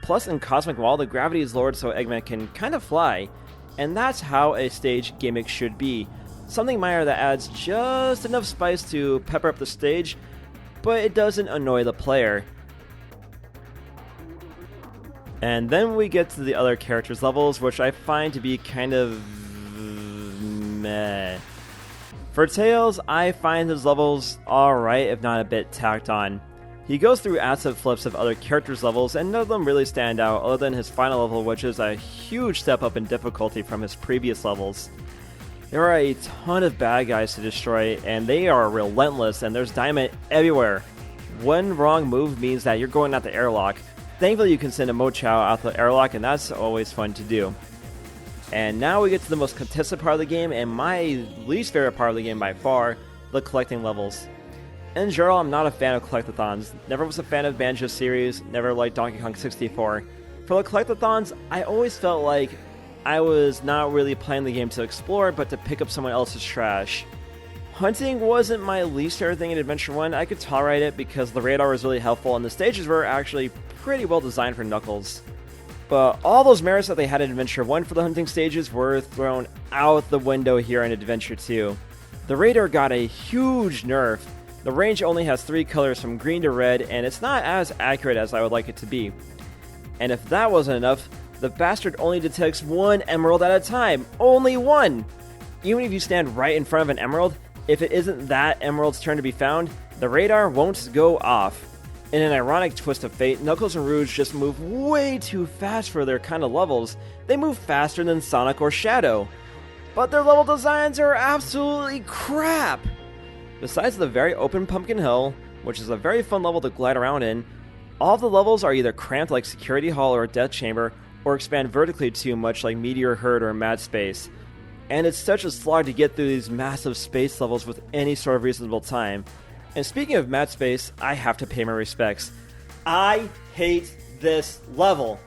Plus, in Cosmic Wall, the gravity is lowered so Eggman can kind of fly, and that's how a stage gimmick should be. Something minor that adds just enough spice to pepper up the stage, but it doesn't annoy the player. And then we get to the other characters' levels, which I find to be kind of meh. For Tails, I find his levels alright, if not a bit tacked on. He goes through asset flips of other characters' levels, and none of them really stand out other than his final level, which is a huge step up in difficulty from his previous levels. There are a ton of bad guys to destroy, and they are relentless, and there's diamond everywhere. One wrong move means that you're going out the airlock. Thankfully you can send a Mochow out the airlock, and that's always fun to do. And now we get to the most contested part of the game, and my least favorite part of the game by far, the collecting levels. In general, I'm not a fan of collectathons. Never was a fan of Banjo series, never liked Donkey Kong 64. For the collectathons, I always felt like I was not really playing the game to explore, but to pick up someone else's trash. Hunting wasn't my least favorite thing in Adventure 1. I could tolerate it because the radar was really helpful, and the stages were actually pretty well designed for Knuckles. But all those merits that they had in Adventure 1 for the hunting stages were thrown out the window here in Adventure 2. The radar got a huge nerf. The range only has 3 colors from green to red, and it's not as accurate as I would like it to be. And if that wasn't enough, the bastard only detects 1 emerald at a time. Only 1! Even if you stand right in front of an emerald, if it isn't that emerald's turn to be found, the radar won't go off. In an ironic twist of fate, Knuckles and Rouge just move way too fast for their kind of levels. They move faster than Sonic or Shadow. But their level designs are absolutely crap! Besides the very open Pumpkin Hill, which is a very fun level to glide around in, all of the levels are either cramped like Security Hall or Death Chamber, or expand vertically too much like Meteor Herd or Mad Space. And it's such a slog to get through these massive space levels with any sort of reasonable time. And speaking of Mad Space, I have to pay my respects. I hate this level.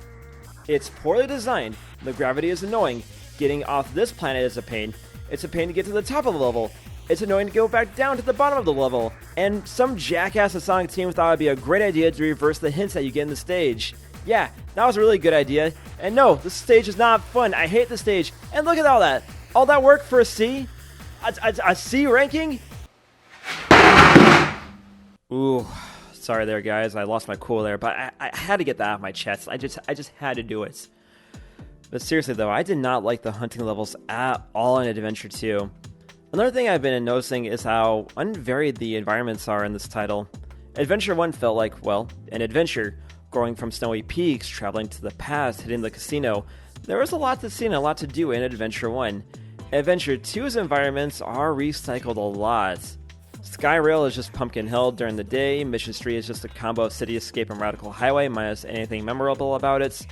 It's poorly designed, the gravity is annoying, getting off this planet is a pain, it's a pain to get to the top of the level, it's annoying to go back down to the bottom of the level, and some jackass at Sonic Team thought it'd be a great idea to reverse the hints that you get in the stage. Yeah, that was a really good idea, and no, this stage is not fun, I hate the stage, and look at all that work for a C? A C ranking? Ooh, sorry there guys, I lost my cool there, but I had to get that off my chest, I just had to do it. But seriously though, I did not like the hunting levels at all in Adventure 2. Another thing I've been noticing is how unvaried the environments are in this title. Adventure 1 felt like, well, an adventure, growing from snowy peaks, traveling to the past, hitting the casino. There was a lot to see and a lot to do in Adventure 1. Adventure 2's environments are recycled a lot. Sky Rail is just Pumpkin Hill during the day, Mission Street is just a combo of City Escape and Radical Highway minus anything memorable about it.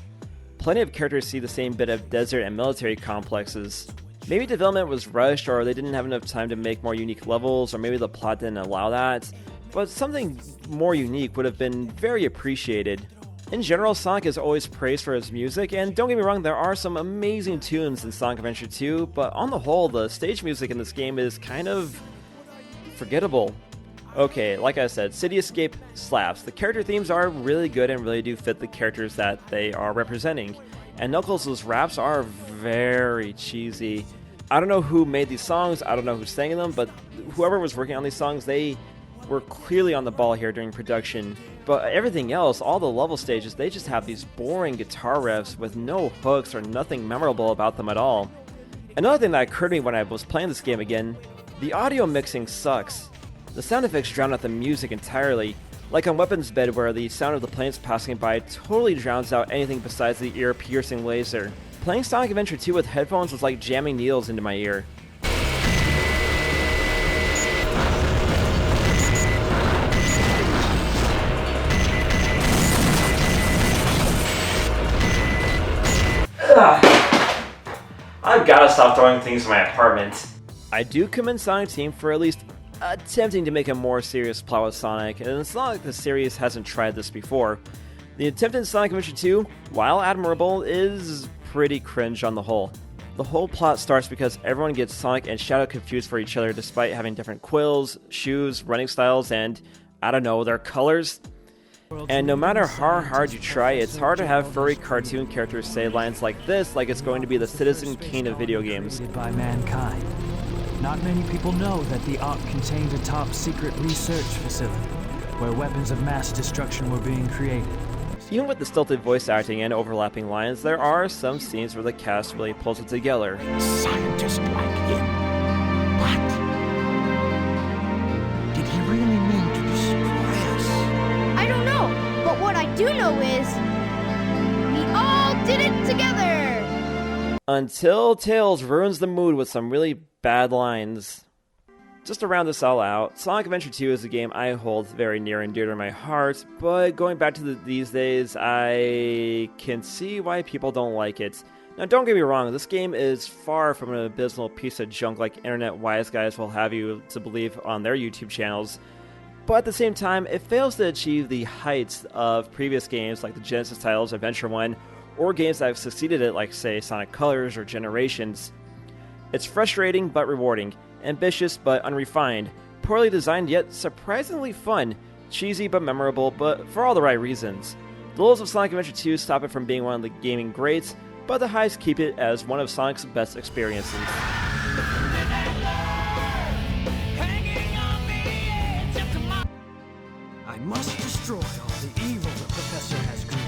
Plenty of characters see the same bit of desert and military complexes. Maybe development was rushed, or they didn't have enough time to make more unique levels, or maybe the plot didn't allow that, but something more unique would have been very appreciated. In general, Sonic is always praised for his music, and don't get me wrong, there are some amazing tunes in Sonic Adventure 2, but on the whole, the stage music in this game is kind of forgettable. Okay, like I said, City Escape slaps. The character themes are really good and really do fit the characters that they are representing. And Knuckles' raps are very cheesy. I don't know who made these songs, I don't know who sang them, but whoever was working on these songs, they were clearly on the ball here during production. But everything else, all the level stages, they just have these boring guitar riffs with no hooks or nothing memorable about them at all. Another thing that occurred to me when I was playing this game again, the audio mixing sucks. The sound effects drown out the music entirely, like on Weapons Bed where the sound of the planes passing by totally drowns out anything besides the ear-piercing laser. Playing Sonic Adventure 2 with headphones was like jamming needles into my ear. I've gotta stop throwing things in my apartment. I do commend Sonic Team for at least attempting to make a more serious plot with Sonic, and it's not like the series hasn't tried this before. The attempt in Sonic Adventure 2, while admirable, is pretty cringe on the whole. The whole plot starts because everyone gets Sonic and Shadow confused for each other despite having different quills, shoes, running styles, and, I don't know, their colors. And no matter how hard you try, it's hard to have furry cartoon characters say lines like this like it's going to be the Citizen Kane of video games. By mankind. Not many people know that the Ark contained a top-secret research facility where weapons of mass destruction were being created. Even with the stilted voice acting and overlapping lines, there are some scenes where the cast really pulls it together. Scientist like him. What? Did he really mean to destroy us? I don't know, but what I do know is we all did it together! Until Tails ruins the mood with some really bad lines. Just to round this all out, Sonic Adventure 2 is a game I hold very near and dear to my heart, but going back to these days, I can see why people don't like it. Now don't get me wrong, this game is far from an abysmal piece of junk like internet wise guys will have you to believe on their YouTube channels, but at the same time, it fails to achieve the heights of previous games like the Genesis titles Adventure 1, or games that have succeeded it like say Sonic Colors or Generations. It's frustrating but rewarding, ambitious but unrefined, poorly designed yet surprisingly fun, cheesy but memorable, but for all the right reasons. The lows of Sonic Adventure 2 stop it from being one of the gaming greats, but the highs keep it as one of Sonic's best experiences. I must destroy all the evil the Professor has created.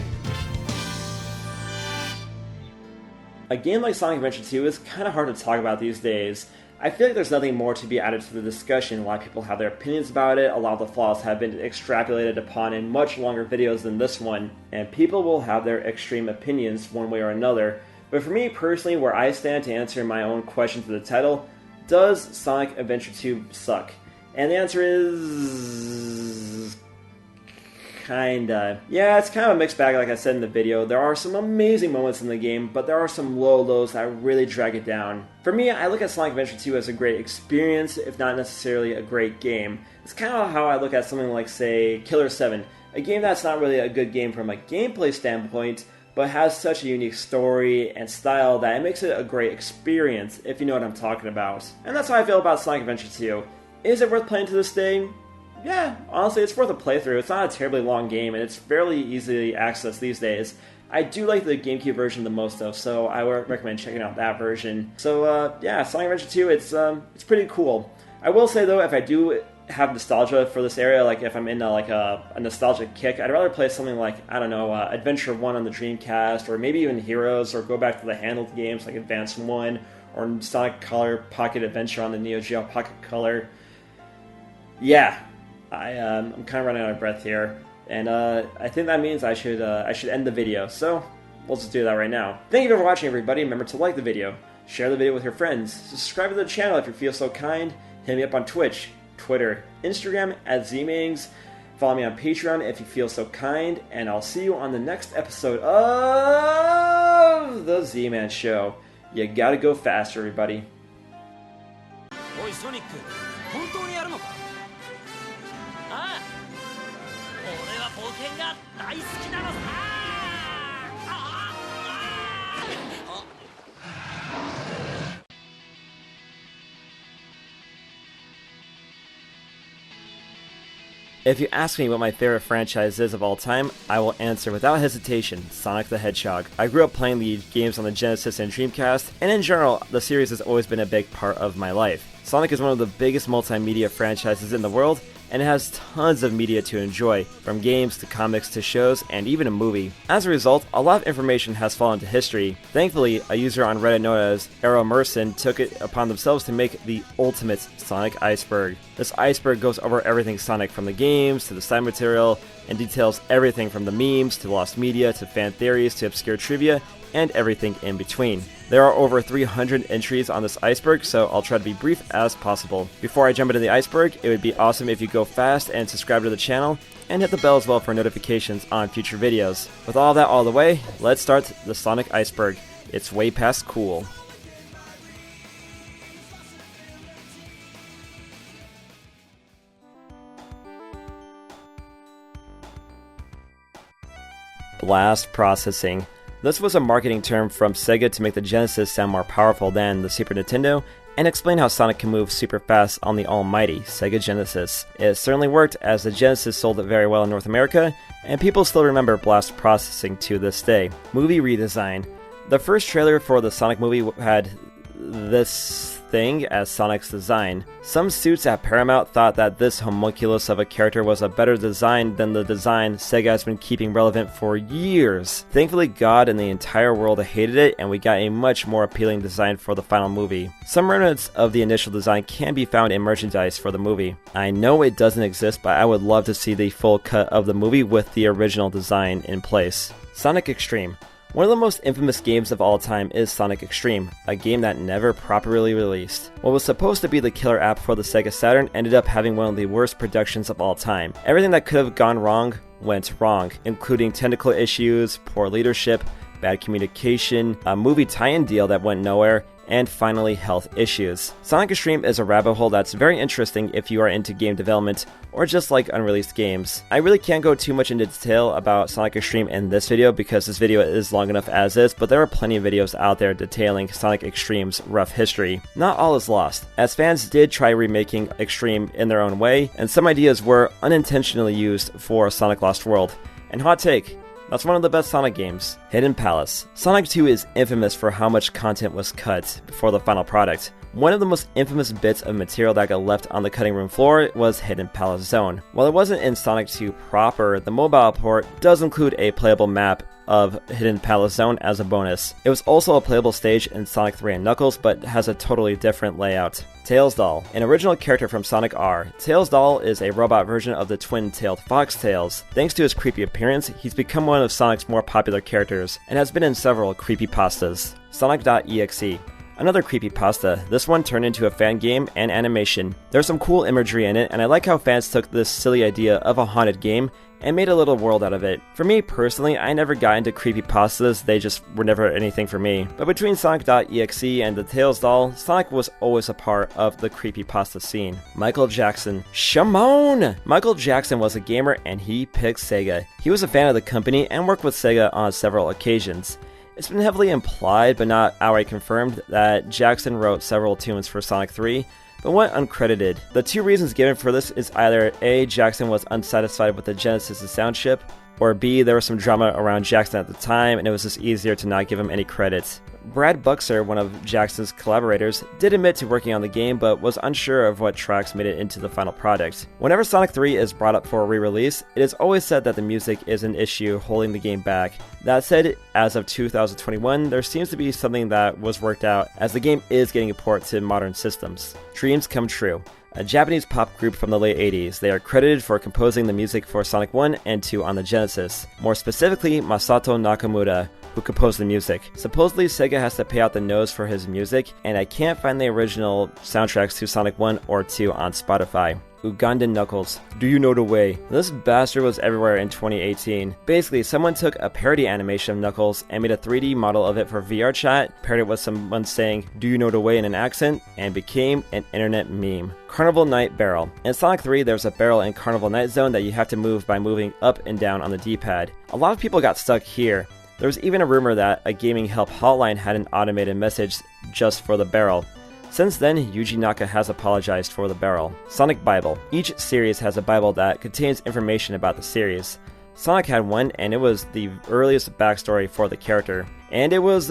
A game like Sonic Adventure 2 is kind of hard to talk about these days. I feel like there's nothing more to be added to the discussion. A lot of people have their opinions about it, a lot of the flaws have been extrapolated upon in much longer videos than this one, and people will have their extreme opinions one way or another. But for me personally, where I stand to answer my own question to the title, does Sonic Adventure 2 suck? And the answer is... kinda. Yeah, it's kind of a mixed bag like I said in the video. There are some amazing moments in the game, but there are some low lows that really drag it down. For me, I look at Sonic Adventure 2 as a great experience, if not necessarily a great game. It's kind of how I look at something like, say, Killer 7, a game that's not really a good game from a gameplay standpoint, but has such a unique story and style that it makes it a great experience, if you know what I'm talking about. And that's how I feel about Sonic Adventure 2. Is it worth playing to this day? Yeah, honestly, it's worth a playthrough. It's not a terribly long game, and it's fairly easily accessed these days. I do like the GameCube version the most, though, so I would recommend checking out that version. So, yeah, Sonic Adventure 2, it's pretty cool. I will say, though, if I do have nostalgia for this area, like if I'm in a nostalgic kick, I'd rather play something like, I don't know, Adventure 1 on the Dreamcast, or maybe even Heroes, or go back to the handheld games like Advance 1, or Sonic Color Pocket Adventure on the Neo Geo Pocket Color. Yeah. I'm kind of running out of breath here, and I think that means I should end the video, so we'll just do that right now. Thank you for watching, everybody. Remember to like the video, share the video with your friends, subscribe to the channel if you feel so kind, hit me up on Twitch, Twitter, Instagram at ZMangs. Follow me on Patreon if you feel so kind, and I'll see you on the next episode of The Z-Man Show. You gotta go faster, everybody. おいソニック、本当にやるのか？ああ、俺は冒険が大好きなのさ。If you ask me what my favorite franchise is of all time, I will answer without hesitation, Sonic the Hedgehog. I grew up playing the games on the Genesis and Dreamcast, and in general, the series has always been a big part of my life. Sonic is one of the biggest multimedia franchises in the world, and it has tons of media to enjoy, from games to comics to shows, and even a movie. As a result, a lot of information has fallen to history. Thankfully, a user on Reddit known as Merson took it upon themselves to make the ultimate Sonic Iceberg. This iceberg goes over everything Sonic, from the games to the side material, and details everything from the memes to lost media to fan theories to obscure trivia, and everything in between. There are over 300 entries on this iceberg, so I'll try to be brief as possible. Before I jump into the iceberg, it would be awesome if you go fast and subscribe to the channel, and hit the bell as well for notifications on future videos. With all that all the way, let's start the Sonic Iceberg. It's way past cool. Blast processing. This was a marketing term from Sega to make the Genesis sound more powerful than the Super Nintendo, and explain how Sonic can move super fast on the almighty Sega Genesis. It certainly worked, as the Genesis sold it very well in North America, and people still remember blast processing to this day. Movie redesign. The first trailer for the Sonic movie had this thing as Sonic's design. Some suits at Paramount thought that this homunculus of a character was a better design than the design Sega has been keeping relevant for years. Thankfully, God and the entire world hated it, and we got a much more appealing design for the final movie. Some remnants of the initial design can be found in merchandise for the movie. I know it doesn't exist, but I would love to see the full cut of the movie with the original design in place. Sonic Extreme. One of the most infamous games of all time is Sonic Extreme, a game that never properly released. What was supposed to be the killer app for the Sega Saturn ended up having one of the worst productions of all time. Everything that could have gone wrong went wrong, including technical issues, poor leadership, bad communication, a movie tie-in deal that went nowhere, and finally health issues. Sonic Extreme is a rabbit hole that's very interesting if you are into game development or just like unreleased games. I really can't go too much into detail about Sonic Extreme in this video because this video is long enough as is, but there are plenty of videos out there detailing Sonic Extreme's rough history. Not all is lost, as fans did try remaking Extreme in their own way, and some ideas were unintentionally used for Sonic Lost World. And hot take, that's one of the best Sonic games. Hidden Palace. Sonic 2 is infamous for how much content was cut before the final product. One of the most infamous bits of material that got left on the cutting room floor was Hidden Palace Zone. While it wasn't in Sonic 2 proper, the mobile port does include a playable map of Hidden Palace Zone as a bonus. It was also a playable stage in Sonic 3 and Knuckles, but has a totally different layout. Tails Doll, an original character from Sonic R. Tails Doll is a robot version of the twin-tailed fox Tails. Thanks to his creepy appearance, he's become one of Sonic's more popular characters, and has been in several creepypastas. Sonic.exe. Another creepypasta, this one turned into a fan game and animation. There's some cool imagery in it, and I like how fans took this silly idea of a haunted game and made a little world out of it. For me personally, I never got into creepypastas, they just were never anything for me. But between Sonic.exe and the Tails Doll, Sonic was always a part of the creepypasta scene. Michael Jackson. Shimon! Michael Jackson was a gamer and he picked Sega. He was a fan of the company and worked with Sega on several occasions. It's been heavily implied, but not outright confirmed, that Jackson wrote several tunes for Sonic 3, but went uncredited. The two reasons given for this is either A, Jackson was unsatisfied with the Genesis' sound chip, or B, there was some drama around Jackson at the time and it was just easier to not give him any credit. Brad Buxer, one of Jackson's collaborators, did admit to working on the game but was unsure of what tracks made it into the final product. Whenever Sonic 3 is brought up for a re-release, it is always said that the music is an issue holding the game back. That said, as of 2021, there seems to be something that was worked out, as the game is getting a port to modern systems. Dreams Come True. A Japanese pop group from the late 80s, they are credited for composing the music for Sonic 1 and 2 on the Genesis. More specifically, Masato Nakamura, who composed the music. Supposedly, Sega has to pay out the nose for his music, and I can't find the original soundtracks to Sonic 1 or 2 on Spotify. Ugandan Knuckles. Do you know the way? This bastard was everywhere in 2018. Basically, someone took a parody animation of Knuckles and made a 3D model of it for VR chat, paired it with someone saying, do you know the way in an accent, and became an internet meme. Carnival Night Barrel. In Sonic 3, there's a barrel in Carnival Night Zone that you have to move by moving up and down on the D-pad. A lot of people got stuck here. There was even a rumor that a gaming help hotline had an automated message just for the barrel. Since then, Yuji Naka has apologized for the barrel. Sonic Bible. Each series has a Bible that contains information about the series. Sonic had one, and it was the earliest backstory for the character. And it was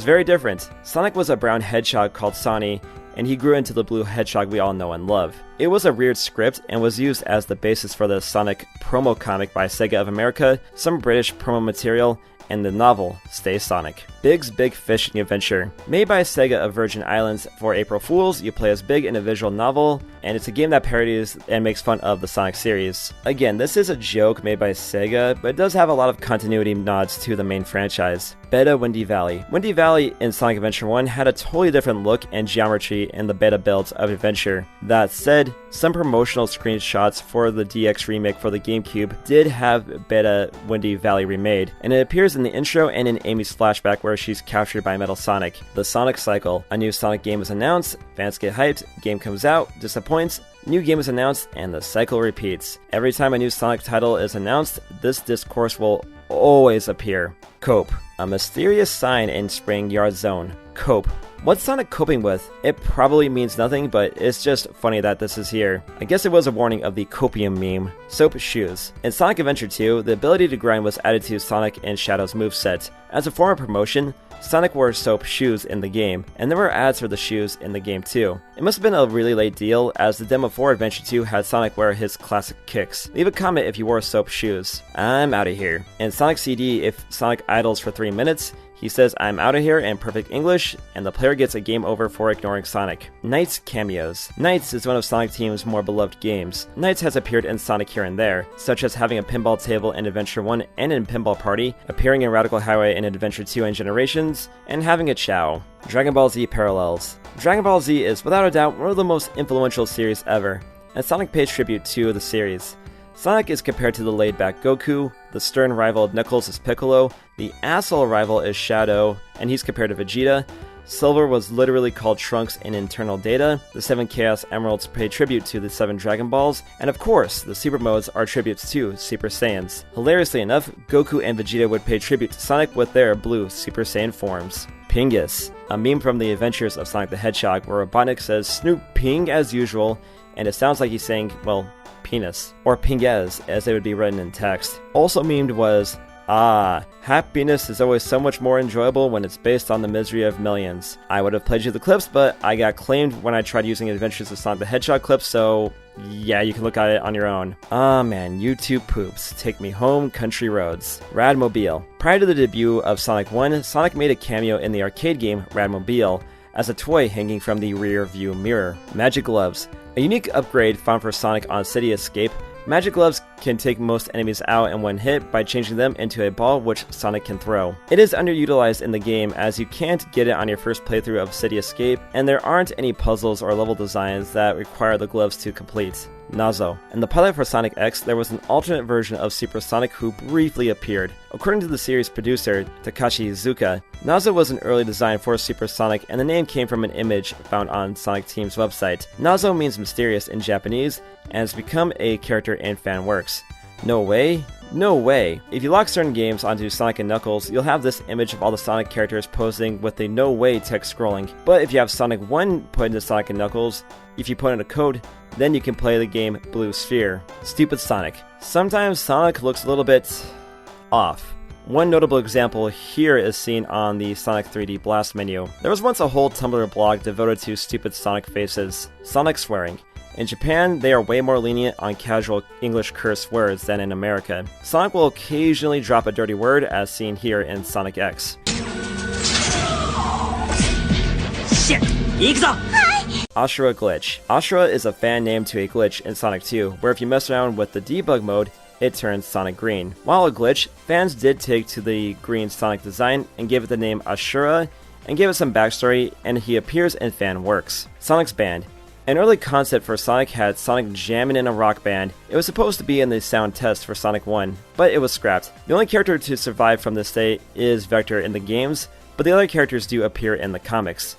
very different. Sonic was a brown hedgehog called Sonny, and he grew into the blue hedgehog we all know and love. It was a weird script and was used as the basis for the Sonic promo comic by Sega of America, some British promo material, and the novel Stay Sonic. Big's Big Fishing Adventure. Made by Sega of Virgin Islands for April Fools, you play as Big in a visual novel, and it's a game that parodies and makes fun of the Sonic series. Again, this is a joke made by Sega, but it does have a lot of continuity nods to the main franchise. Beta Windy Valley. Windy Valley in Sonic Adventure 1 had a totally different look and geometry in the beta builds of Adventure. That said, some promotional screenshots for the DX remake for the GameCube did have Beta Windy Valley remade, and it appears in the intro and in Amy's flashback where she's captured by Metal Sonic. The Sonic Cycle. A new Sonic game is announced, fans get hyped, game comes out, disappoints, new game is announced, and the cycle repeats. Every time a new Sonic title is announced, this discourse will always appear. Cope. A mysterious sign in Spring Yard Zone. Cope. What's Sonic coping with? It probably means nothing, but it's just funny that this is here. I guess it was a warning of the copium meme. Soap Shoes. In Sonic Adventure 2, the ability to grind was added to Sonic and Shadow's moveset. As a form of promotion, Sonic wore soap shoes in the game, and there were ads for the shoes in the game too. It must have been a really late deal, as the demo for Adventure 2 had Sonic wear his classic kicks. Leave a comment if you wore soap shoes. I'm out of here. In Sonic CD, if Sonic idles for 3 minutes, he says I'm out of here in perfect English, and the player gets a game over for ignoring Sonic. Knights cameos. Knights is one of Sonic Team's more beloved games. Knights has appeared in Sonic here and there, such as having a pinball table in Adventure 1 and in Pinball Party, appearing in Radical Highway in Adventure 2 and Generations, and having a Chow. Dragon Ball Z parallels. Dragon Ball Z is without a doubt one of the most influential series ever, and Sonic pays tribute to the series. Sonic is compared to the laid-back Goku, the stern rival Knuckles is Piccolo, the asshole rival is Shadow, and he's compared to Vegeta. Silver was literally called Trunks in Internal Data, the 7 Chaos Emeralds pay tribute to the 7 Dragon Balls, and of course, the Super Modes are tributes to Super Saiyans. Hilariously enough, Goku and Vegeta would pay tribute to Sonic with their blue Super Saiyan forms. Pingus, a meme from the Adventures of Sonic the Hedgehog where Robotnik says Snoop Ping as usual, and it sounds like he's saying, well, penis, or pinguez as it would be written in text. Also memed was, happiness is always so much more enjoyable when it's based on the misery of millions. I would have played you the clips, but I got claimed when I tried using Adventures of Sonic the Hedgehog clips, so yeah, you can look at it on your own. Man, YouTube poops. Take me home, country roads. Radmobile. Prior to the debut of Sonic 1, Sonic made a cameo in the arcade game Radmobile as a toy hanging from the rear view mirror. Magic Gloves. A unique upgrade found for Sonic on City Escape, Magic Gloves can take most enemies out in one hit by changing them into a ball which Sonic can throw. It is underutilized in the game as you can't get it on your first playthrough of City Escape, and there aren't any puzzles or level designs that require the gloves to complete. Nazo. In the pilot for Sonic X, there was an alternate version of Super Sonic who briefly appeared. According to the series producer, Takashi Iizuka, Nazo was an early design for Super Sonic, and the name came from an image found on Sonic Team's website. Nazo means mysterious in Japanese, and has become a character in fan works. No way? No way. If you lock certain games onto Sonic and Knuckles, you'll have this image of all the Sonic characters posing with a no way text scrolling. But if you have Sonic 1 put into Sonic and Knuckles, if you put in a code, then you can play the game Blue Sphere. Stupid Sonic. Sometimes Sonic looks a little bit off. One notable example here is seen on the Sonic 3D Blast menu. There was once a whole Tumblr blog devoted to stupid Sonic faces. Sonic swearing. In Japan, they are way more lenient on casual English curse words than in America. Sonic will occasionally drop a dirty word, as seen here in Sonic X. Shit! Yakuza! Ashura Glitch. Ashura is a fan name to a glitch in Sonic 2, where if you mess around with the debug mode, it turns Sonic green. While a glitch, fans did take to the green Sonic design and gave it the name Ashura and gave it some backstory, and he appears in fan works. Sonic's band. An early concept for Sonic had Sonic jamming in a rock band. It was supposed to be in the sound test for Sonic 1, but it was scrapped. The only character to survive from this state is Vector in the games, but the other characters do appear in the comics.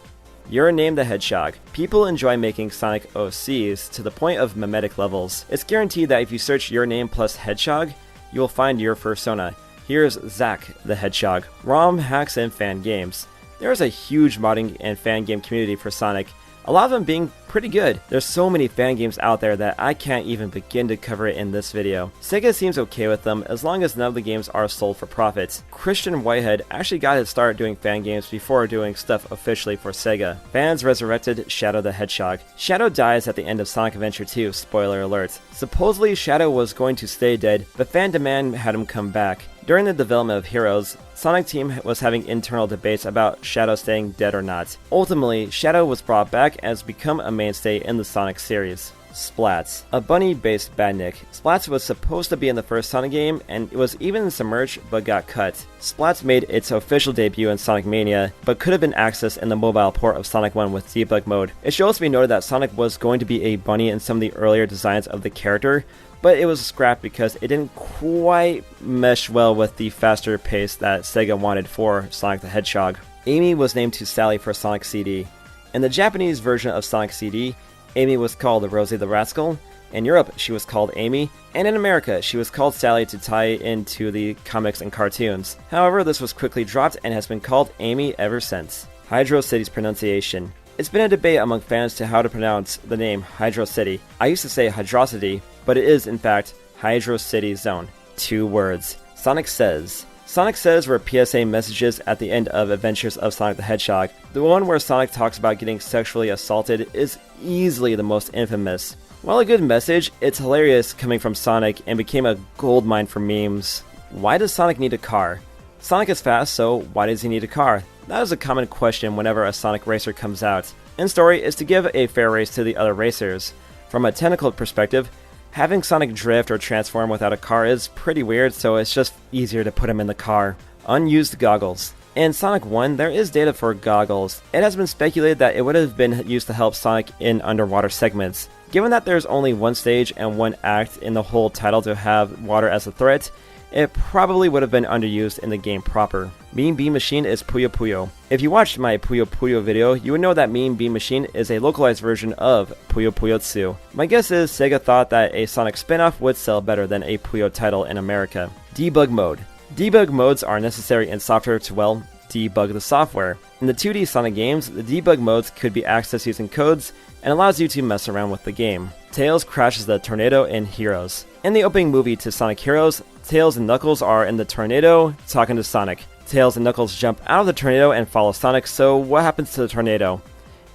You're named the Hedgehog. People enjoy making Sonic OCs to the point of mimetic levels. It's guaranteed that if you search your name plus Hedgehog, you will find your persona. Here's Zack the Hedgehog. ROM hacks and fan games. There is a huge modding and fan game community for Sonic, a lot of them being pretty good. There's so many fan games out there that I can't even begin to cover it in this video. Sega seems okay with them as long as none of the games are sold for profit. Christian Whitehead actually got his start doing fan games before doing stuff officially for Sega. Fans resurrected Shadow the Hedgehog. Shadow dies at the end of Sonic Adventure 2, spoiler alert. Supposedly Shadow was going to stay dead, but fan demand had him come back. During the development of Heroes, Sonic Team was having internal debates about Shadow staying dead or not. Ultimately, Shadow was brought back and has become a mainstay in the Sonic series. Splats. A bunny-based badnik. Splats was supposed to be in the first Sonic game, and it was even in some merch, but got cut. Splats made its official debut in Sonic Mania, but could have been accessed in the mobile port of Sonic 1 with debug mode. It should also be noted that Sonic was going to be a bunny in some of the earlier designs of the character, but it was scrapped because it didn't quite mesh well with the faster pace that Sega wanted for Sonic the Hedgehog. Amy was named to Sally for Sonic CD. In the Japanese version of Sonic CD, Amy was called Rosie the Rascal. In Europe, she was called Amy, and in America, she was called Sally to tie into the comics and cartoons. However, this was quickly dropped and has been called Amy ever since. Hydro City's pronunciation. It's been a debate among fans to how to pronounce the name Hydro City. I used to say Hydrocity, but it is in fact Hydro City Zone. 2 words. Sonic Says. Sonic Says were PSA messages at the end of Adventures of Sonic the Hedgehog. The one where Sonic talks about getting sexually assaulted is easily the most infamous. While a good message, it's hilarious coming from Sonic and became a goldmine for memes. Why does Sonic need a car? Sonic is fast, so why does he need a car? That is a common question whenever a Sonic racer comes out. In story is to give a fair race to the other racers. From a technical perspective, having Sonic drift or transform without a car is pretty weird, so it's just easier to put him in the car. Unused goggles. In Sonic 1, there is data for goggles. It has been speculated that it would have been used to help Sonic in underwater segments. Given that there's only one stage and one act in the whole title to have water as a threat, it probably would have been underused in the game proper. Mean Bean Machine is Puyo Puyo. If you watched my Puyo Puyo video, you would know that Mean Bean Machine is a localized version of Puyo Puyo 2. My guess is Sega thought that a Sonic spin-off would sell better than a Puyo title in America. Debug mode. Debug modes are necessary in software to, well, debug the software. In the 2D Sonic games, the debug modes could be accessed using codes and allows you to mess around with the game. Tails crashes the tornado in Heroes. In the opening movie to Sonic Heroes, Tails and Knuckles are in the tornado talking to Sonic. Tails and Knuckles jump out of the tornado and follow Sonic, so what happens to the tornado?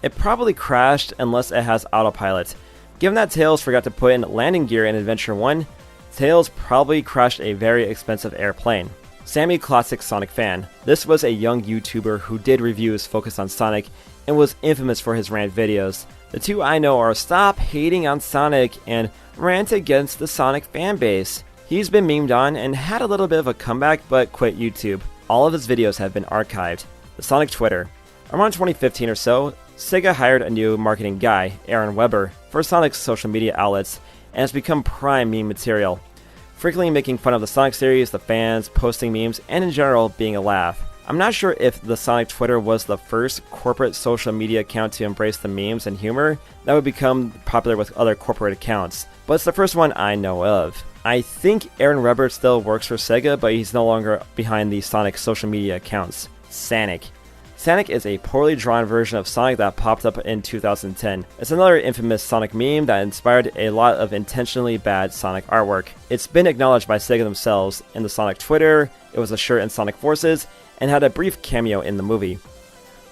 It probably crashed unless it has autopilot. Given that Tails forgot to put in landing gear in Adventure 1, Tails probably crashed a very expensive airplane. Sammy Classic Sonic Fan. This was a young YouTuber who did reviews focused on Sonic and was infamous for his rant videos. The two I know are Stop Hating on Sonic and Rant Against the Sonic Fanbase. He's been memed on and had a little bit of a comeback but quit YouTube. All of his videos have been archived. The Sonic Twitter. Around 2015 or so, Sega hired a new marketing guy, Aaron Weber, for Sonic's social media outlets and has become prime meme material. Frequently making fun of the Sonic series, the fans, posting memes, and in general being a laugh. I'm not sure if the Sonic Twitter was the first corporate social media account to embrace the memes and humor that would become popular with other corporate accounts, but it's the first one I know of. I think Aaron Weber still works for Sega, but he's no longer behind the Sonic social media accounts. Sonic. Sonic is a poorly drawn version of Sonic that popped up in 2010. It's another infamous Sonic meme that inspired a lot of intentionally bad Sonic artwork. It's been acknowledged by Sega themselves in the Sonic Twitter, it was a shirt in Sonic Forces, and had a brief cameo in the movie.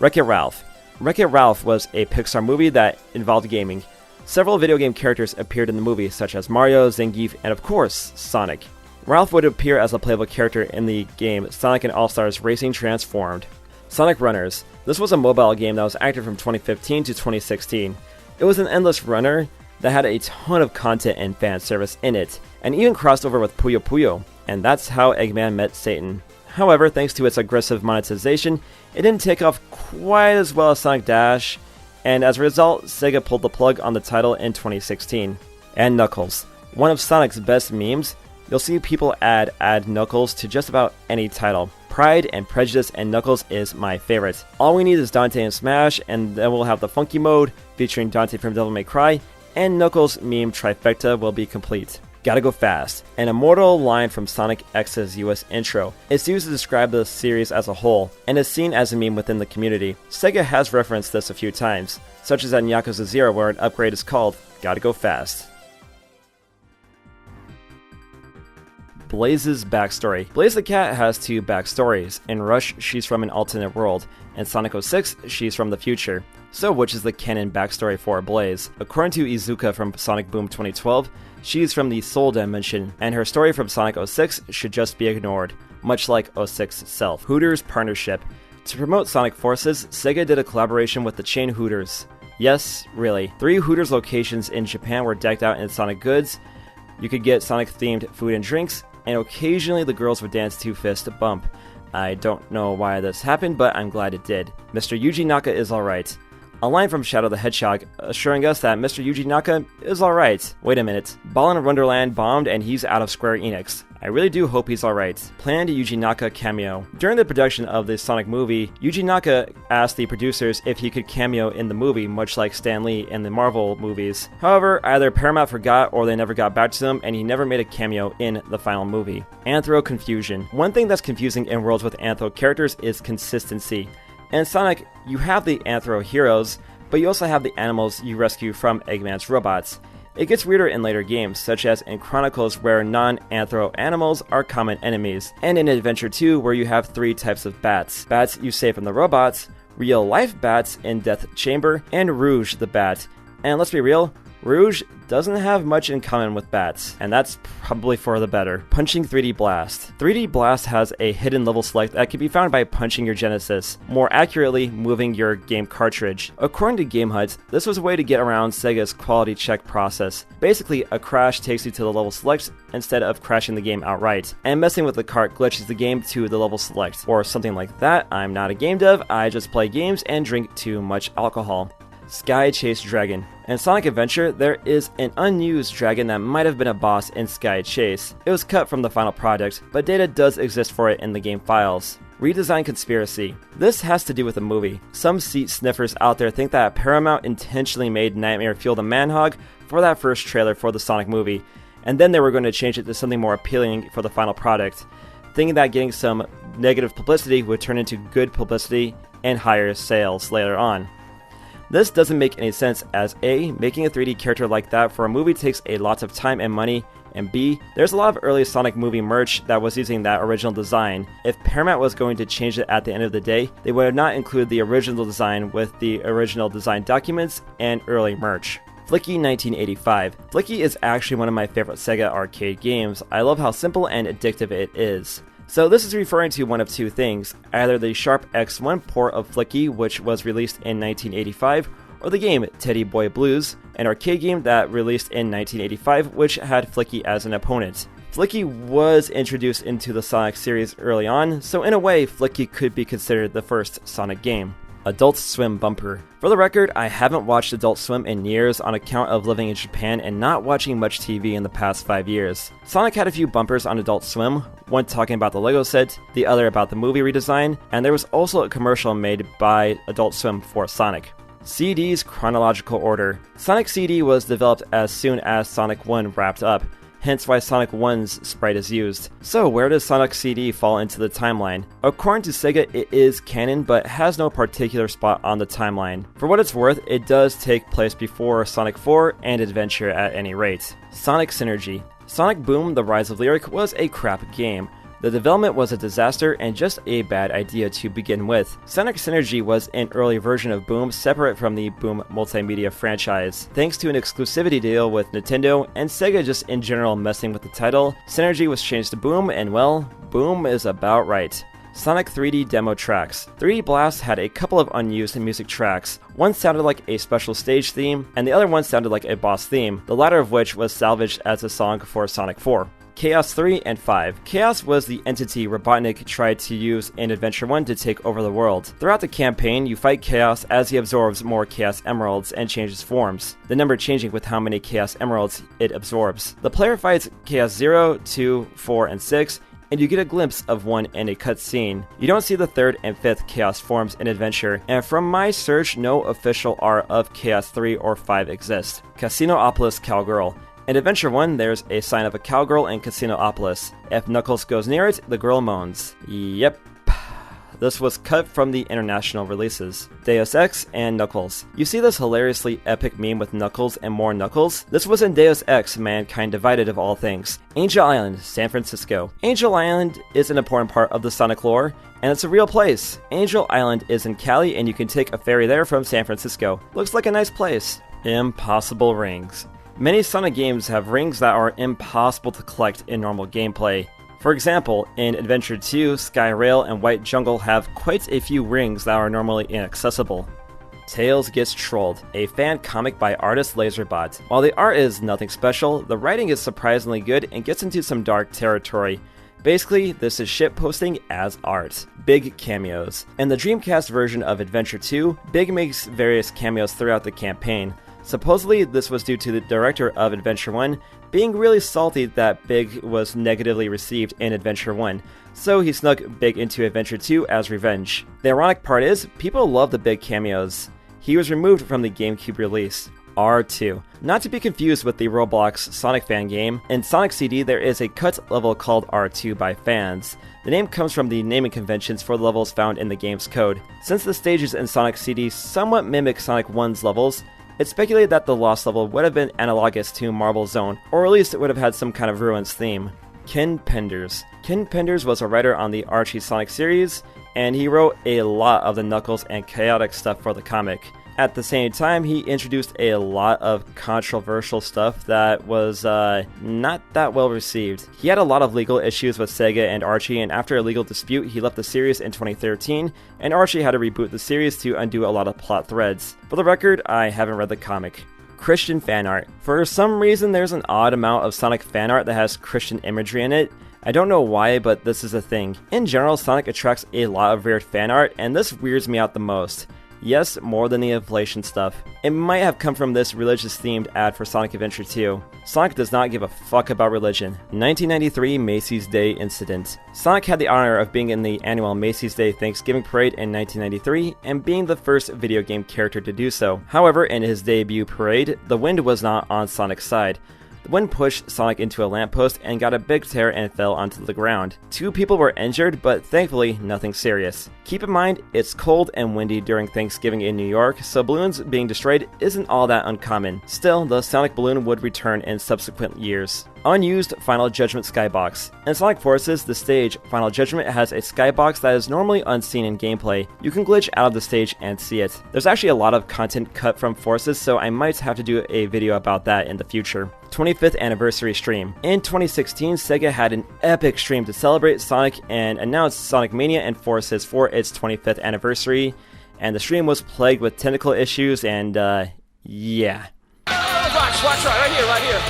Wreck-It Ralph. Wreck-It Ralph was a Pixar movie that involved gaming. Several video game characters appeared in the movie, such as Mario, Zangief, and of course, Sonic. Ralph would appear as a playable character in the game Sonic and All-Stars Racing Transformed. Sonic Runners. This was a mobile game that was active from 2015 to 2016. It was an endless runner that had a ton of content and fan service in it, and even crossed over with Puyo Puyo, and that's how Eggman met Satan. However, thanks to its aggressive monetization, it didn't take off quite as well as Sonic Dash, and as a result, Sega pulled the plug on the title in 2016. And Knuckles. One of Sonic's best memes, you'll see people add Knuckles to just about any title. Pride and Prejudice and Knuckles is my favorite. All we need is Dante and Smash, and then we'll have the funky mode featuring Dante from Devil May Cry, and Knuckles meme trifecta will be complete. Gotta go fast. An immortal line from Sonic X's US intro. It's used to describe the series as a whole, and is seen as a meme within the community. Sega has referenced this a few times, such as in Yakuza 0 where an upgrade is called Gotta Go Fast. Blaze's backstory. Blaze the cat has two backstories. In Rush, she's from an alternate world. In Sonic 06, she's from the future. So which is the canon backstory for Blaze? According to Iizuka from Sonic Boom 2012, she's from the Soul Dimension, and her story from Sonic 06 should just be ignored, much like 06 itself. Hooters partnership. To promote Sonic Forces, Sega did a collaboration with the chain Hooters. Yes, really. 3 Hooters locations in Japan were decked out in Sonic goods. You could get Sonic-themed food and drinks, and occasionally the girls would dance to Fist Bump. I don't know why this happened, but I'm glad it did. Mr. Yuji Naka is alright. A line from Shadow the Hedgehog assuring us that Mr. Yuji Naka is alright. Wait a minute. Ballin' Wonderland bombed and he's out of Square Enix. I really do hope he's alright. Planned Yuji Naka cameo. During the production of the Sonic movie, Yuji Naka asked the producers if he could cameo in the movie, much like Stan Lee in the Marvel movies. However, either Paramount forgot or they never got back to him, and he never made a cameo in the final movie. Anthro confusion. One thing that's confusing in worlds with Anthro characters is consistency. In Sonic, you have the Anthro heroes, but you also have the animals you rescue from Eggman's robots. It gets weirder in later games, such as in Chronicles where non-Anthro animals are common enemies, and in Adventure 2 where you have 3 types of bats. Bats you save from the robots, real-life bats in Death Chamber, and Rouge the Bat. And let's be real, Rouge doesn't have much in common with bats, and that's probably for the better. Punching 3D Blast. 3D Blast has a hidden level select that can be found by punching your Genesis, more accurately, moving your game cartridge. According to Game Hut, this was a way to get around Sega's quality check process. Basically, a crash takes you to the level select instead of crashing the game outright, and messing with the cart glitches the game to the level select, or something like that. I'm not a game dev, I just play games and drink too much alcohol. Sky Chase Dragon. In Sonic Adventure, there is an unused dragon that might have been a boss in Sky Chase. It was cut from the final product, but data does exist for it in the game files. Redesign conspiracy. This has to do with the movie. Some seat sniffers out there think that Paramount intentionally made Nightmare Fuel the Manhog for that first trailer for the Sonic movie, and then they were going to change it to something more appealing for the final product, thinking that getting some negative publicity would turn into good publicity and higher sales later on. This doesn't make any sense as A, making a 3D character like that for a movie takes a lot of time and money, and B, there's a lot of early Sonic movie merch that was using that original design. If Paramount was going to change it at the end of the day, they would not include the original design with the original design documents and early merch. Flicky 1985. Flicky is actually one of my favorite Sega arcade games. I love how simple and addictive it is. So this is referring to one of two things, either the Sharp X1 port of Flicky, which was released in 1985, or the game Teddy Boy Blues, an arcade game that released in 1985, which had Flicky as an opponent. Flicky was introduced into the Sonic series early on, so in a way, Flicky could be considered the first Sonic game. Adult Swim bumper. For the record, I haven't watched Adult Swim in years on account of living in Japan and not watching much TV in the past 5 years. Sonic had a few bumpers on Adult Swim, one talking about the Lego set, the other about the movie redesign, and there was also a commercial made by Adult Swim for Sonic. CD's chronological order. Sonic CD was developed as soon as Sonic 1 wrapped up, hence why Sonic 1's sprite is used. So where does Sonic CD fall into the timeline? According to Sega, it is canon, but has no particular spot on the timeline. For what it's worth, it does take place before Sonic 4 and Adventure at any rate. Sonic Synergy. Sonic Boom: The Rise of Lyric was a crap game. The development was a disaster and just a bad idea to begin with. Sonic Synergy was an early version of Boom separate from the Boom multimedia franchise. Thanks to an exclusivity deal with Nintendo and Sega just in general messing with the title, Synergy was changed to Boom, and well, Boom is about right. Sonic 3D demo tracks. 3D Blast had a couple of unused music tracks. One sounded like a special stage theme, and the other one sounded like a boss theme, the latter of which was salvaged as a song for Sonic 4. Chaos 3 and 5. Chaos was the entity Robotnik tried to use in Adventure 1 to take over the world. Throughout the campaign, you fight Chaos as he absorbs more Chaos Emeralds and changes forms, the number changing with how many Chaos Emeralds it absorbs. The player fights Chaos 0, 2, 4, and 6, and you get a glimpse of one in a cutscene. You don't see the 3rd and 5th Chaos forms in Adventure, and from my search, no official art of Chaos 3 or 5 exists. Casinopolis Cowgirl. In Adventure 1, there's a sign of a cowgirl in Casinopolis. If Knuckles goes near it, the girl moans. Yep. This was cut from the international releases. Deus Ex and Knuckles. You see this hilariously epic meme with Knuckles and more Knuckles? This was in Deus Ex, Mankind Divided of all things. Angel Island, San Francisco. Angel Island is an important part of the Sonic lore, and it's a real place. Angel Island is in Cali, and you can take a ferry there from San Francisco. Looks like a nice place. Impossible rings. Many Sonic games have rings that are impossible to collect in normal gameplay. For example, in Adventure 2, Sky Rail and White Jungle have quite a few rings that are normally inaccessible. Tails Gets Trolled, a fan comic by artist Laserbot. While the art is nothing special, the writing is surprisingly good and gets into some dark territory. Basically, this is shitposting as art. Big cameos. In the Dreamcast version of Adventure 2, Big makes various cameos throughout the campaign. Supposedly, this was due to the director of Adventure 1 being really salty that Big was negatively received in Adventure 1, so he snuck Big into Adventure 2 as revenge. The ironic part is, people love the Big cameos. He was removed from the GameCube release. R2. Not to be confused with the Roblox Sonic fan game, in Sonic CD there is a cut level called R2 by fans. The name comes from the naming conventions for the levels found in the game's code. Since the stages in Sonic CD somewhat mimic Sonic 1's levels, it's speculated that the lost level would have been analogous to Marble Zone, or at least it would have had some kind of Ruins theme. Ken Penders. Ken Penders was a writer on the Archie Sonic series, and he wrote a lot of the Knuckles and Chaotic stuff for the comic. At the same time, he introduced a lot of controversial stuff that was not that well received. He had a lot of legal issues with Sega and Archie, and after a legal dispute, he left the series in 2013, and Archie had to reboot the series to undo a lot of plot threads. For the record, I haven't read the comic. Christian fan art. For some reason, there's an odd amount of Sonic fan art that has Christian imagery in it. I don't know why, but this is a thing. In general, Sonic attracts a lot of weird fan art, and this weirds me out the most. Yes, more than the inflation stuff. It might have come from this religious-themed ad for Sonic Adventure 2. Sonic does not give a fuck about religion. 1993 Macy's Day Incident. Sonic had the honor of being in the annual Macy's Day Thanksgiving Parade in 1993, and being the first video game character to do so. However, in his debut parade, the wind was not on Sonic's side. The wind pushed Sonic into a lamppost and got a big tear and fell onto the ground. 2 people were injured, but thankfully nothing serious. Keep in mind, it's cold and windy during Thanksgiving in New York, so balloons being destroyed isn't all that uncommon. Still, the Sonic balloon would return in subsequent years. Unused Final Judgment Skybox. In Sonic Forces, the stage Final Judgment has a skybox that is normally unseen in gameplay. You can glitch out of the stage and see it. There's actually a lot of content cut from Forces, so I might have to do a video about that in the future. 25th Anniversary Stream. In 2016, Sega had an epic stream to celebrate Sonic and announced Sonic Mania and Forces for its 25th anniversary, and the stream was plagued with technical issues and, yeah. Watch right here.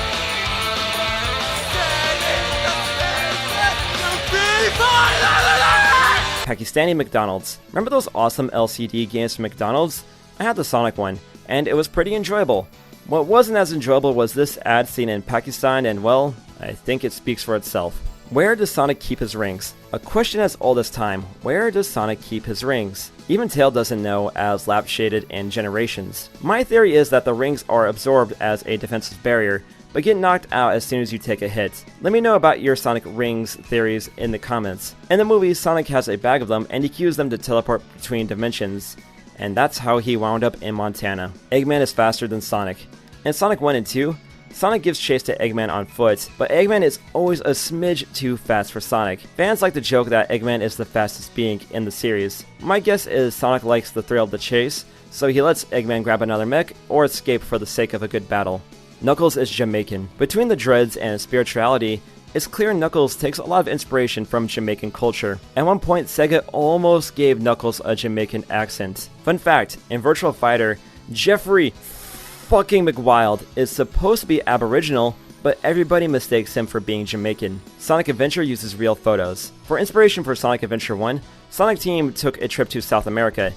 Pakistani McDonald's. Remember those awesome LCD games from McDonald's? I had the Sonic one, and it was pretty enjoyable. What wasn't as enjoyable was this ad seen in Pakistan, and well, I think it speaks for itself. Where does Sonic keep his rings? A question as old as time. Where does Sonic keep his rings? Even Tail doesn't know, as lap shaded in Generations. My theory is that the rings are absorbed as a defensive barrier, but get knocked out as soon as you take a hit. Let me know about your Sonic rings theories in the comments. In the movie, Sonic has a bag of them and he cues them to teleport between dimensions, and that's how he wound up in Montana. Eggman is faster than Sonic. In Sonic 1 and 2, Sonic gives chase to Eggman on foot, but Eggman is always a smidge too fast for Sonic. Fans like to joke that Eggman is the fastest being in the series. My guess is Sonic likes the thrill of the chase, so he lets Eggman grab another mech or escape for the sake of a good battle. Knuckles is Jamaican. Between the dreads and spirituality, It's clear Knuckles takes a lot of inspiration from Jamaican culture. At one point, Sega almost gave Knuckles a Jamaican accent. Fun fact, in Virtua Fighter, Jeffrey fucking McWild is supposed to be Aboriginal, but everybody mistakes him for being Jamaican. Sonic Adventure uses real photos. For inspiration for Sonic Adventure 1, Sonic Team took a trip to South America.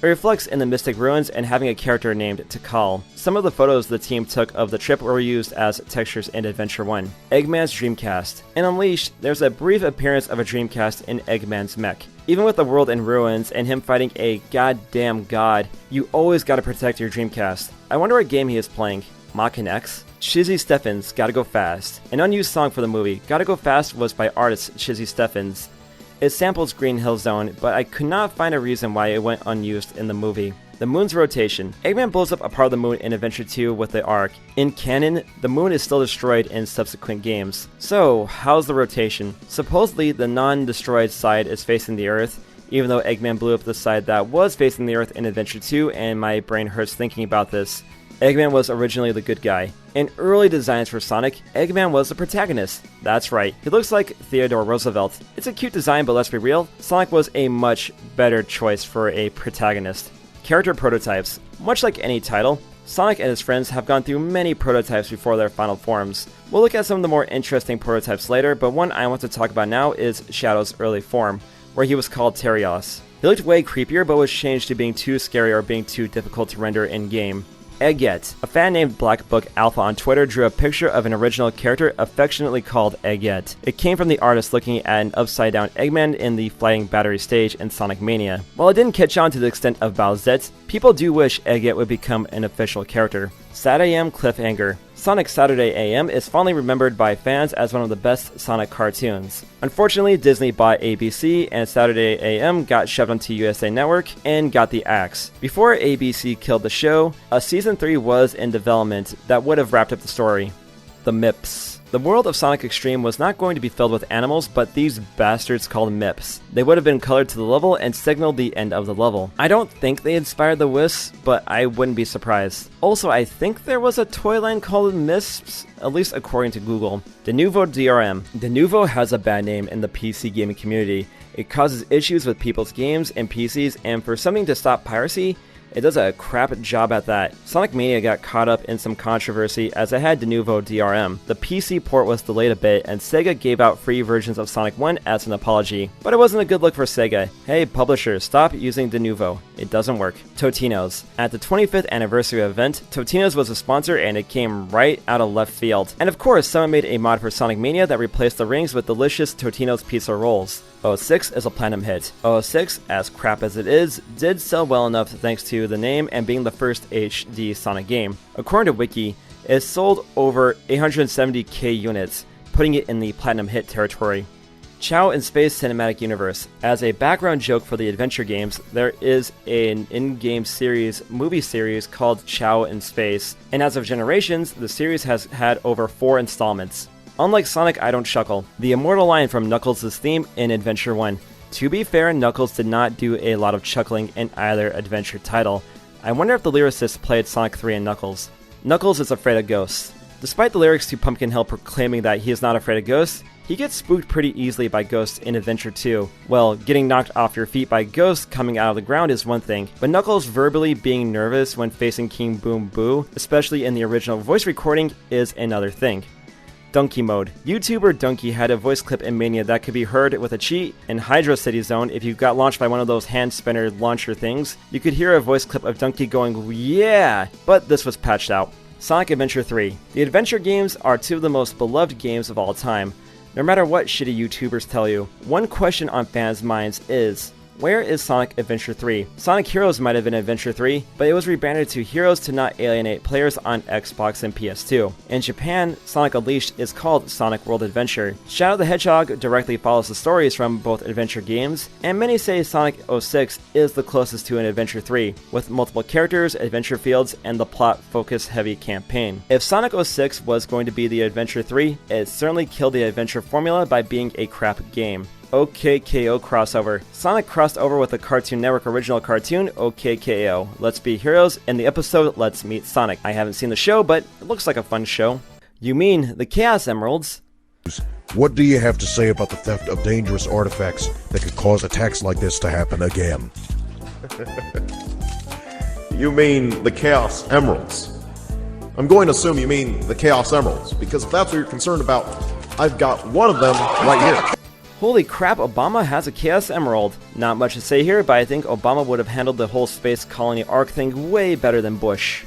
It reflects in the Mystic Ruins and having a character named Tikal. Some of the photos the team took of the trip were used as textures in Adventure 1. Eggman's Dreamcast. In Unleashed, there's a brief appearance of a Dreamcast in Eggman's mech. Even with the world in ruins and him fighting a goddamn god, you always gotta protect your Dreamcast. I wonder what game he is playing. Mach X? Shizzy Steffens' Gotta Go Fast. An unused song for the movie. Gotta Go Fast was by artist Shizzy Steffens. It samples Green Hill Zone, but I could not find a reason why it went unused in the movie. The moon's rotation. Eggman blows up a part of the moon in Adventure 2 with the Ark. In canon, the moon is still destroyed in subsequent games. So, how's the rotation? Supposedly, the non-destroyed side is facing the Earth, even though Eggman blew up the side that was facing the Earth in Adventure 2, and my brain hurts thinking about this. Eggman was originally the good guy. In early designs for Sonic, Eggman was the protagonist. That's right, he looks like Theodore Roosevelt. It's a cute design, but let's be real, Sonic was a much better choice for a protagonist. Character prototypes. Much like any title, Sonic and his friends have gone through many prototypes before their final forms. We'll look at some of the more interesting prototypes later, but one I want to talk about now is Shadow's early form, where he was called Terios. He looked way creepier, but was changed to being too scary or being too difficult to render in-game. Eggette. A fan named Black Book Alpha on Twitter drew a picture of an original character affectionately called Eggette. It came from the artist looking at an upside-down Eggman in the Flying Battery stage in Sonic Mania. While it didn't catch on to the extent of Bowsette, people do wish Eggette would become an official character. Saturday AM Cliffhanger. Sonic Saturday AM is fondly remembered by fans as one of the best Sonic cartoons. Unfortunately, Disney bought ABC and Saturday AM got shoved onto USA Network and got the axe. Before ABC killed the show, a season 3 was in development that would have wrapped up the story. The Mips. The world of Sonic Extreme was not going to be filled with animals, but these bastards called Mips. They would have been colored to the level and signaled the end of the level. I don't think they inspired the Wisps, but I wouldn't be surprised. Also, I think there was a toy line called Misps, at least according to Google. Denuvo DRM. Denuvo has a bad name in the PC gaming community. It causes issues with people's games and PCs, and for something to stop piracy, it does a crap job at that. Sonic Mania got caught up in some controversy as it had Denuvo DRM. The PC port was delayed a bit, and Sega gave out free versions of Sonic 1 as an apology. But it wasn't a good look for Sega. Hey, publishers, stop using Denuvo. It doesn't work. Totino's. At the 25th anniversary event, Totino's was a sponsor and it came right out of left field. And of course, someone made a mod for Sonic Mania that replaced the rings with delicious Totino's pizza rolls. 06 is a platinum hit. 06, as crap as it is, did sell well enough thanks to the name and being the first HD Sonic game. According to Wiki, it sold over 870k units, putting it in the platinum hit territory. Chow in Space Cinematic Universe. As a background joke for the adventure games, there is an in-game movie series called Chow in Space, and as of Generations, the series has had over 4 installments. Unlike Sonic, I don't chuckle. The immortal line from Knuckles' theme in Adventure 1. To be fair, Knuckles did not do a lot of chuckling in either adventure title. I wonder if the lyricist played Sonic 3 and Knuckles. Knuckles is afraid of ghosts. Despite the lyrics to Pumpkin Hill proclaiming that he is not afraid of ghosts, he gets spooked pretty easily by ghosts in Adventure 2. Well, getting knocked off your feet by ghosts coming out of the ground is one thing, but Knuckles verbally being nervous when facing King Boom Boo, especially in the original voice recording, is another thing. Donkey Mode. YouTuber Donkey had a voice clip in Mania that could be heard with a cheat in Hydro City Zone. If you got launched by one of those hand spinner launcher things, you could hear a voice clip of Donkey going, yeah, but this was patched out. Sonic Adventure 3. The adventure games are 2 of the most beloved games of all time. No matter what shitty YouTubers tell you, one question on fans' minds is, where is Sonic Adventure 3? Sonic Heroes might have been Adventure 3, but it was rebranded to Heroes to not alienate players on Xbox and PS2. In Japan, Sonic Unleashed is called Sonic World Adventure. Shadow the Hedgehog directly follows the stories from both adventure games, and many say Sonic 06 is the closest to an Adventure 3, with multiple characters, adventure fields, and the plot-focus-heavy campaign. If Sonic 06 was going to be the Adventure 3, it certainly killed the adventure formula by being a crap game. OKKO crossover. Sonic crossed over with the Cartoon Network original cartoon, OKKO. Let's Be Heroes. In the episode, Let's Meet Sonic. I haven't seen the show, but it looks like a fun show. You mean the Chaos Emeralds? What do you have to say about the theft of dangerous artifacts that could cause attacks like this to happen again? You mean the Chaos Emeralds? I'm going to assume you mean the Chaos Emeralds, because if that's what you're concerned about, I've got one of them right here. Holy crap, Obama has a Chaos Emerald. Not much to say here, but I think Obama would have handled the whole space colony arc thing way better than Bush.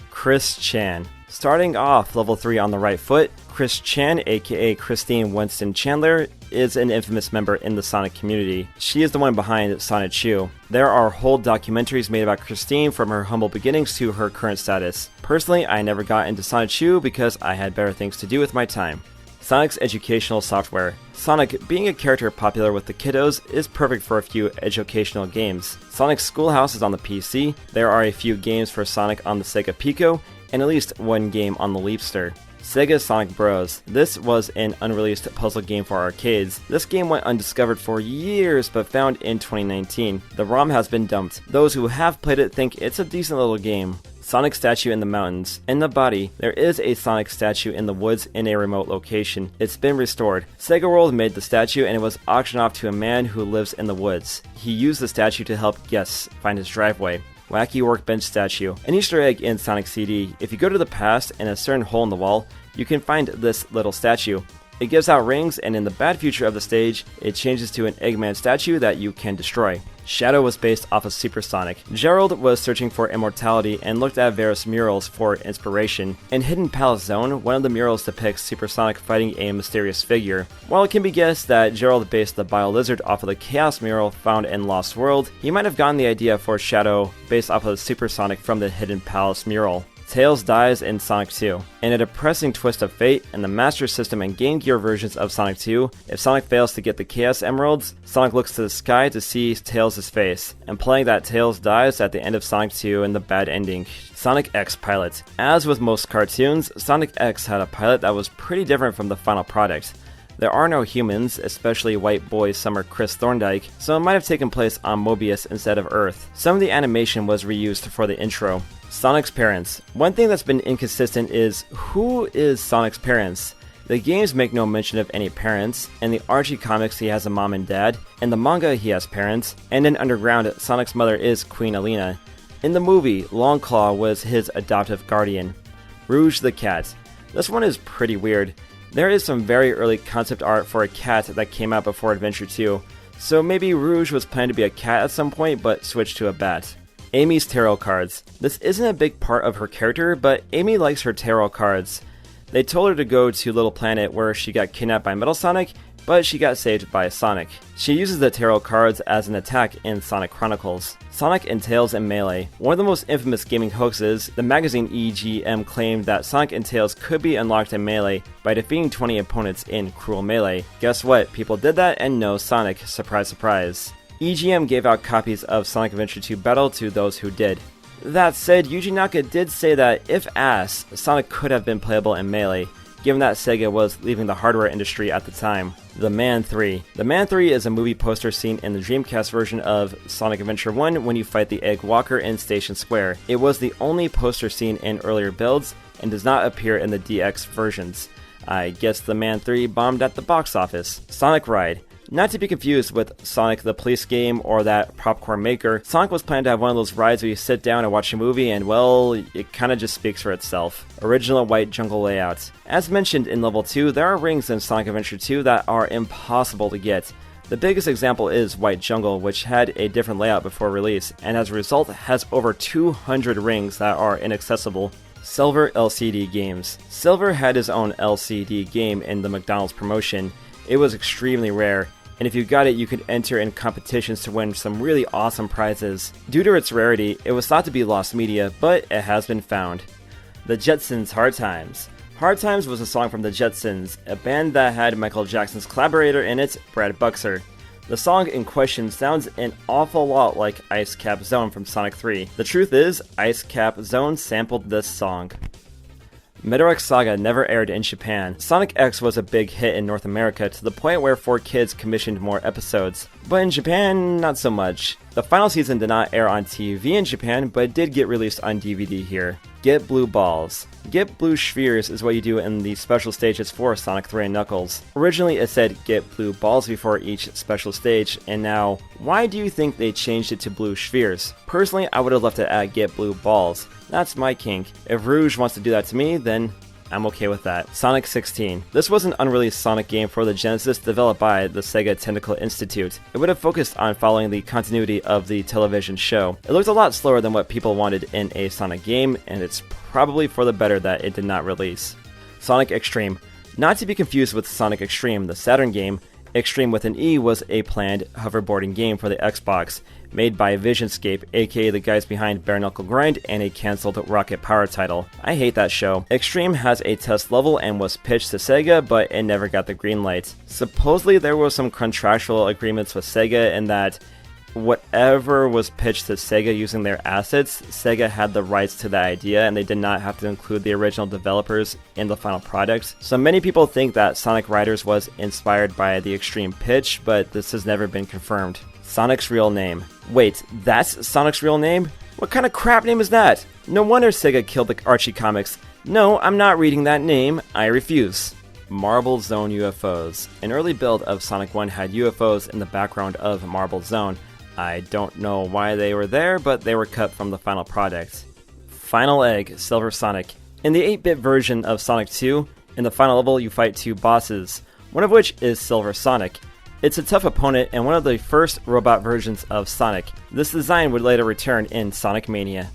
Chris Chan. Starting off level 3 on the right foot, Chris Chan, aka Christine Winston Chandler, is an infamous member in the Sonic community. She is the one behind Sonic Chew. There are whole documentaries made about Christine from her humble beginnings to her current status. Personally, I never got into Sonic Chew because I had better things to do with my time. Sonic's educational software. Sonic, being a character popular with the kiddos, is perfect for a few educational games. Sonic's Schoolhouse is on the PC, there are a few games for Sonic on the Sega Pico, and at least one game on the Leapster. Sega Sonic Bros. This was an unreleased puzzle game for arcades. This game went undiscovered for years but found in 2019. The ROM has been dumped. Those who have played it think it's a decent little game. Sonic statue in the mountains. In the body, there is a Sonic statue in the woods in a remote location. It's been restored. Sega World made the statue and it was auctioned off to a man who lives in the woods. He used the statue to help guests find his driveway. Wacky Workbench Statue. An Easter egg in Sonic CD. If you go to the past in a certain hole in the wall, you can find this little statue. It gives out rings, and in the bad future of the stage, it changes to an Eggman statue that you can destroy. Shadow was based off of Supersonic. Gerald was searching for immortality and looked at various murals for inspiration. In Hidden Palace Zone, one of the murals depicts Supersonic fighting a mysterious figure. While it can be guessed that Gerald based the Bio Lizard off of the Chaos mural found in Lost World, he might have gotten the idea for Shadow based off of the Supersonic from the Hidden Palace mural. Tails dies in Sonic 2. In a depressing twist of fate, in the Master System and Game Gear versions of Sonic 2, if Sonic fails to get the Chaos Emeralds, Sonic looks to the sky to see Tails' face, implying that Tails dies at the end of Sonic 2 in the bad ending. Sonic X Pilot. As with most cartoons, Sonic X had a pilot that was pretty different from the final product. There are no humans, especially White Boy Summer Chris Thorndike, so it might have taken place on Mobius instead of Earth. Some of the animation was reused for the intro. Sonic's parents. One thing that's been inconsistent is, who is Sonic's parents? The games make no mention of any parents. In the Archie comics he has a mom and dad, in the manga he has parents, and in Underground Sonic's mother is Queen Alina. In the movie, Longclaw was his adoptive guardian. Rouge the Cat. This one is pretty weird. There is some very early concept art for a cat that came out before Adventure 2, so maybe Rouge was planned to be a cat at some point but switched to a bat. Amy's tarot cards. This isn't a big part of her character, but Amy likes her tarot cards. They told her to go to Little Planet where she got kidnapped by Metal Sonic, but she got saved by Sonic. She uses the tarot cards as an attack in Sonic Chronicles. Sonic and Tails in Melee. One of the most infamous gaming hoaxes, the magazine EGM claimed that Sonic and Tails could be unlocked in Melee by defeating 20 opponents in Cruel Melee. Guess what? People did that and no Sonic. Surprise, surprise. EGM gave out copies of Sonic Adventure 2 Battle to those who did. That said, Yuji Naka did say that, if asked, Sonic could have been playable in Melee, given that Sega was leaving the hardware industry at the time. The Man 3. The Man 3 is a movie poster seen in the Dreamcast version of Sonic Adventure 1 when you fight the Egg Walker in Station Square. It was the only poster seen in earlier builds and does not appear in the DX versions. I guess the Man 3 bombed at the box office. Sonic Ride. Not to be confused with Sonic the Police game or that Popcorn Maker, Sonic was planned to have one of those rides where you sit down and watch a movie and, well, it kinda just speaks for itself. Original white jungle layout. As mentioned in Level 2, there are rings in Sonic Adventure 2 that are impossible to get. The biggest example is White Jungle, which had a different layout before release, and as a result has over 200 rings that are inaccessible. Silver LCD games. Silver had his own LCD game in the McDonald's promotion. It was extremely rare, and if you got it, you could enter in competitions to win some really awesome prizes. Due to its rarity, it was thought to be lost media, but it has been found. The Jetsons' Hard Times. Hard Times was a song from the Jetsons, a band that had Michael Jackson's collaborator in it, Brad Buxer. The song in question sounds an awful lot like Ice Cap Zone from Sonic 3. The truth is, Ice Cap Zone sampled this song. Meteoric Saga never aired in Japan. Sonic X was a big hit in North America to the point where 4Kids commissioned more episodes. But in Japan, not so much. The final season did not air on TV in Japan, but it did get released on DVD here. Get blue balls. Get blue spheres is what you do in the special stages for Sonic 3 and Knuckles. Originally it said get blue balls before each special stage, and now, why do you think they changed it to blue spheres? Personally, I would have left it at get blue balls. That's my kink. If Rouge wants to do that to me, then I'm okay with that. Sonic 16. This was an unreleased Sonic game for the Genesis developed by the Sega Technical Institute. It would have focused on following the continuity of the television show. It looked a lot slower than what people wanted in a Sonic game, and it's probably for the better that it did not release. Sonic Extreme. Not to be confused with Sonic Extreme, the Saturn game. Extreme with an E was a planned hoverboarding game for the Xbox, made by Visionscape, aka the guys behind Bare Knuckle Grind and a cancelled Rocket Power title. I hate that show. Extreme has a test level and was pitched to Sega, but it never got the green light. Supposedly there were some contractual agreements with Sega in that whatever was pitched to Sega using their assets, Sega had the rights to that idea and they did not have to include the original developers in the final product. So many people think that Sonic Riders was inspired by the Extreme pitch, but this has never been confirmed. Sonic's real name. Wait, that's Sonic's real name? What kind of crap name is that? No wonder Sega killed the Archie comics. No, I'm not reading that name. I refuse. Marble Zone UFOs. An early build of Sonic 1 had UFOs in the background of Marble Zone. I don't know why they were there, but they were cut from the final product. Final Egg, Silver Sonic. In the 8-bit version of Sonic 2, in the final level you fight two bosses, one of which is Silver Sonic. It's a tough opponent and one of the first robot versions of Sonic. This design would later return in Sonic Mania.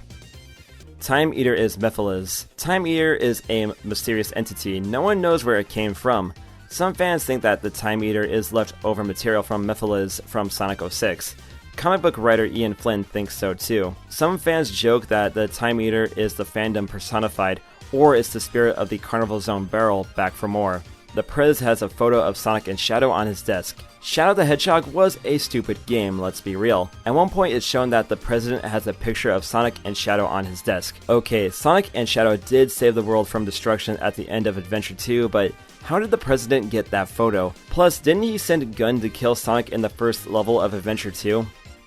Time Eater is Mephiles. Time Eater is a mysterious entity. No one knows where it came from. Some fans think that the Time Eater is leftover material from Mephiles from Sonic 06. Comic book writer Ian Flynn thinks so too. Some fans joke that the Time Eater is the fandom personified, or it's the spirit of the Carnival Zone barrel back for more. The Prez has a photo of Sonic and Shadow on his desk. Shadow the Hedgehog was a stupid game, let's be real. At one point it's shown that the president has a picture of Sonic and Shadow on his desk. Okay, Sonic and Shadow did save the world from destruction at the end of Adventure 2, but how did the president get that photo? Plus, didn't he send Gun to kill Sonic in the first level of Adventure 2?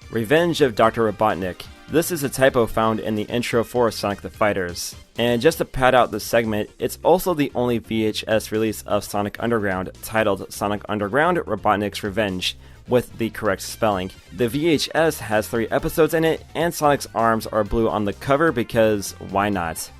Revenge of Dr. Robotnik. This is a typo found in the intro for Sonic the Fighters. And just to pad out this segment, it's also the only VHS release of Sonic Underground, titled Sonic Underground Robotnik's Revenge, with the correct spelling. The VHS has 3 episodes in it, and Sonic's arms are blue on the cover because why not?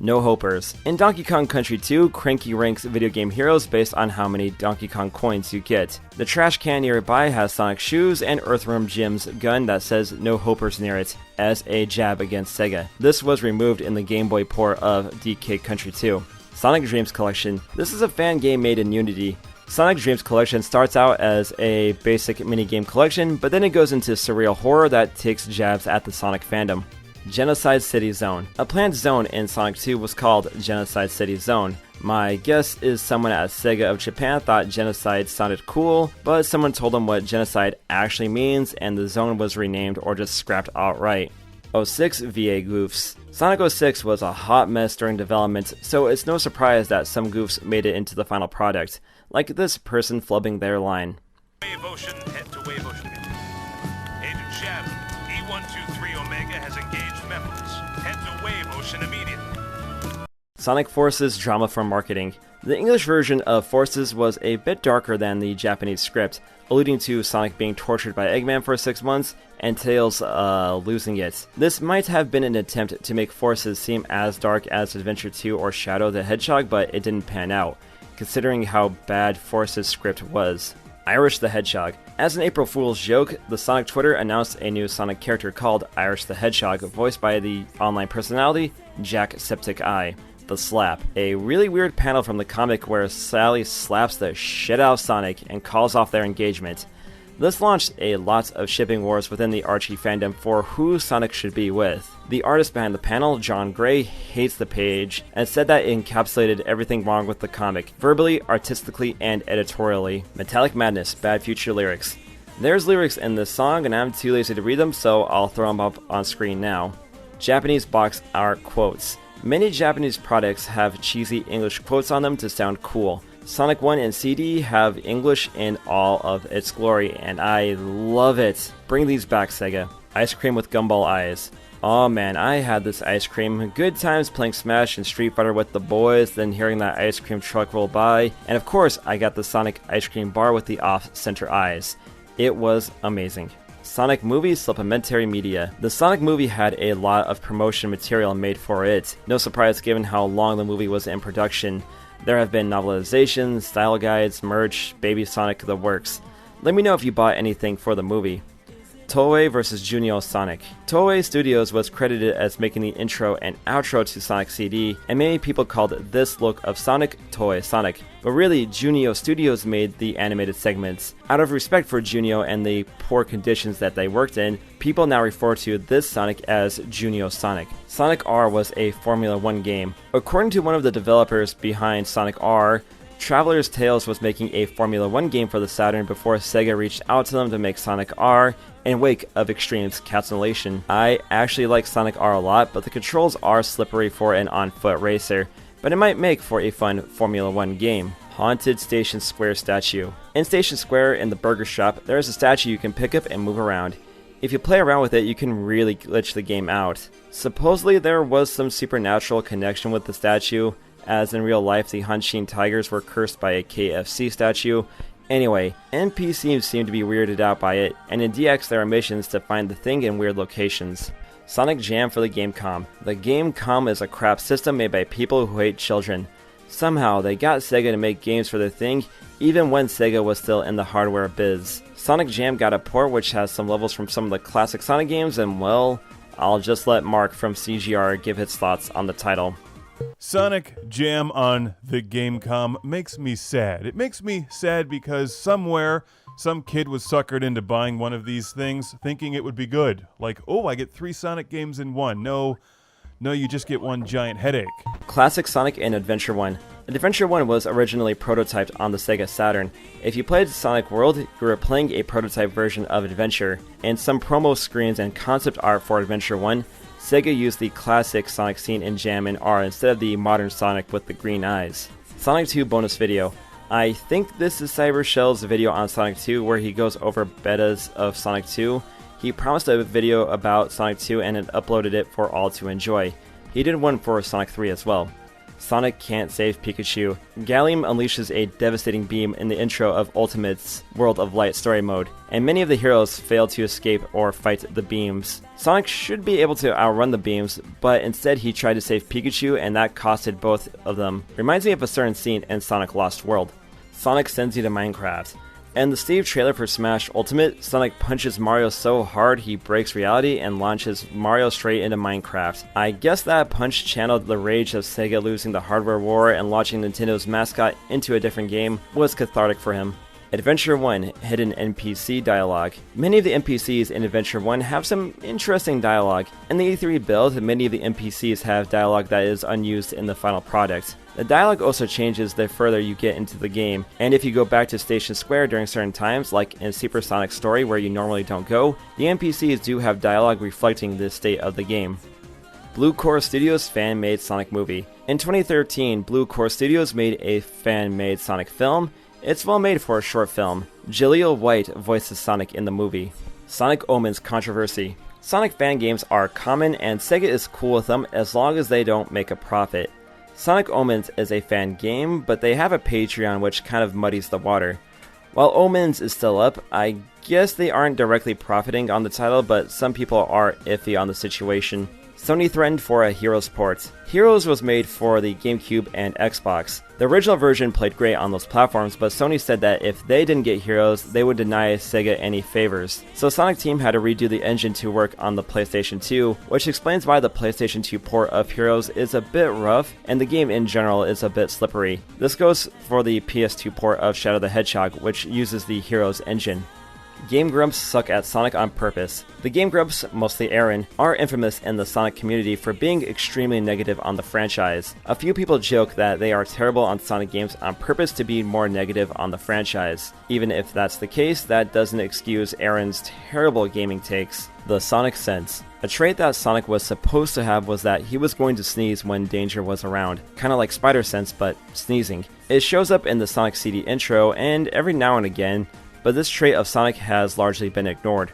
No Hopers. In Donkey Kong Country 2, Cranky ranks video game heroes based on how many Donkey Kong coins you get. The trash can nearby has Sonic's shoes and Earthworm Jim's gun that says No Hopers near it, as a jab against Sega. This was removed in the Game Boy port of DK Country 2. Sonic Dreams Collection. This is a fan game made in Unity. Sonic Dreams Collection starts out as a basic minigame collection, but then it goes into surreal horror that takes jabs at the Sonic fandom. Genocide City Zone. A planned zone in Sonic 2 was called Genocide City Zone. My guess is someone at Sega of Japan thought genocide sounded cool, but someone told them what genocide actually means and the zone was renamed or just scrapped outright. 06 VA Goofs. Sonic 06 was a hot mess during development, so it's no surprise that some goofs made it into the final product, like this person flubbing their line. Wave Ocean, head to Wave Ocean. Agent Shadow, E123 Omega has engaged Mephiles. Head to Wave Ocean immediately. Sonic Forces drama from marketing. The English version of Forces was a bit darker than the Japanese script, alluding to Sonic being tortured by Eggman for 6 months and Tails losing it. This might have been an attempt to make Forces seem as dark as Adventure 2 or Shadow the Hedgehog, but it didn't pan out, considering how bad Forces' script was. Irish the Hedgehog. As an April Fool's joke, the Sonic Twitter announced a new Sonic character called Irish the Hedgehog, voiced by the online personality Jacksepticeye. The Slap. A really weird panel from the comic where Sally slaps the shit out of Sonic and calls off their engagement. This launched a lot of shipping wars within the Archie fandom for who Sonic should be with. The artist behind the panel, John Gray, hates the page and said that it encapsulated everything wrong with the comic, verbally, artistically, and editorially. Metallic Madness, Bad Future lyrics. There's lyrics in this song and I'm too lazy to read them, so I'll throw them up on screen now. Japanese box art quotes. Many Japanese products have cheesy English quotes on them to sound cool. Sonic 1 and CD have English in all of its glory, and I love it. Bring these back, Sega. Ice cream with gumball eyes. Oh man, I had this ice cream. Good times playing Smash and Street Fighter with the boys, then hearing that ice cream truck roll by, and of course I got the Sonic ice cream bar with the off-center eyes. It was amazing. Sonic movie supplementary media. The Sonic movie had a lot of promotion material made for it. No surprise given how long the movie was in production. There have been novelizations, style guides, merch, Baby Sonic, the works. Let me know if you bought anything for the movie. Toei vs. Junio Sonic. Toei Studios was credited as making the intro and outro to Sonic CD, and many people called this look of Sonic Toei Sonic. But really, Junio Studios made the animated segments. Out of respect for Junio and the poor conditions that they worked in, people now refer to this Sonic as Junio Sonic. Sonic R was a Formula 1 game. According to one of the developers behind Sonic R, Traveler's Tales was making a Formula 1 game for the Saturn before Sega reached out to them to make Sonic R in wake of Extreme's cancellation. I actually like Sonic R a lot, but the controls are slippery for an on-foot racer, but it might make for a fun Formula 1 game. Haunted Station Square statue. In Station Square in the burger shop, there is a statue you can pick up and move around. If you play around with it, you can really glitch the game out. Supposedly there was some supernatural connection with the statue, as in real life the Hanshin Tigers were cursed by a KFC statue. Anyway, NPCs seem to be weirded out by it, and in DX there are missions to find the thing in weird locations. Sonic Jam for the Gamecom. The Gamecom is a crap system made by people who hate children. Somehow, they got Sega to make games for their thing, even when Sega was still in the hardware biz. Sonic Jam got a port which has some levels from some of the classic Sonic games, and well, I'll just let Mark from CGR give his thoughts on the title. Sonic Jam on the Gamecom makes me sad. It makes me sad because somewhere, some kid was suckered into buying one of these things thinking it would be good. Like, oh, I get 3 Sonic games in one. No, you just get one giant headache. Classic Sonic and Adventure 1. Adventure 1 was originally prototyped on the Sega Saturn. If you played Sonic World, you were playing a prototype version of Adventure. In some promo screens and concept art for Adventure 1, Sega used the classic Sonic scene in Jam and R instead of the modern Sonic with the green eyes. Sonic 2 bonus video. I think this is Cybershell's video on Sonic 2 where he goes over betas of Sonic 2. He promised a video about Sonic 2 and had uploaded it for all to enjoy. He did one for Sonic 3 as well. Sonic can't save Pikachu. Gallium unleashes a devastating beam in the intro of Ultimate's World of Light story mode, and many of the heroes fail to escape or fight the beams. Sonic should be able to outrun the beams, but instead he tried to save Pikachu and that costed both of them. Reminds me of a certain scene in Sonic Lost World. Sonic sends you to Minecraft. In the Steve trailer for Smash Ultimate, Sonic punches Mario so hard he breaks reality and launches Mario straight into Minecraft. I guess that punch channeled the rage of Sega losing the hardware war and launching Nintendo's mascot into a different game was cathartic for him. Adventure 1 Hidden NPC Dialogue. Many of the NPCs in Adventure 1 have some interesting dialogue. In the E3 build, many of the NPCs have dialogue that is unused in the final product. The dialogue also changes the further you get into the game, and if you go back to Station Square during certain times, like in Super Sonic Story where you normally don't go, the NPCs do have dialogue reflecting the state of the game. Blue Core Studios fan-made Sonic movie. In 2013, Blue Core Studios made a fan-made Sonic film. It's well made for a short film. Jaleel White voices Sonic in the movie. Sonic Omens controversy. Sonic fan games are common and Sega is cool with them as long as they don't make a profit. Sonic Omens is a fan game, but they have a Patreon which kind of muddies the water. While Omens is still up, I guess they aren't directly profiting on the title, but some people are iffy on the situation. Sony threatened for a Heroes port. Heroes was made for the GameCube and Xbox. The original version played great on those platforms, but Sony said that if they didn't get Heroes, they would deny Sega any favors. So Sonic Team had to redo the engine to work on the PlayStation 2, which explains why the PlayStation 2 port of Heroes is a bit rough, and the game in general is a bit slippery. This goes for the PS2 port of Shadow the Hedgehog, which uses the Heroes engine. Game Grumps suck at Sonic on purpose. The Game Grumps, mostly Aaron, are infamous in the Sonic community for being extremely negative on the franchise. A few people joke that they are terrible on Sonic games on purpose to be more negative on the franchise. Even if that's the case, that doesn't excuse Aaron's terrible gaming takes. The Sonic Sense. A trait that Sonic was supposed to have was that he was going to sneeze when danger was around. Kinda like Spider Sense, but sneezing. It shows up in the Sonic CD intro and every now and again, but this trait of Sonic has largely been ignored.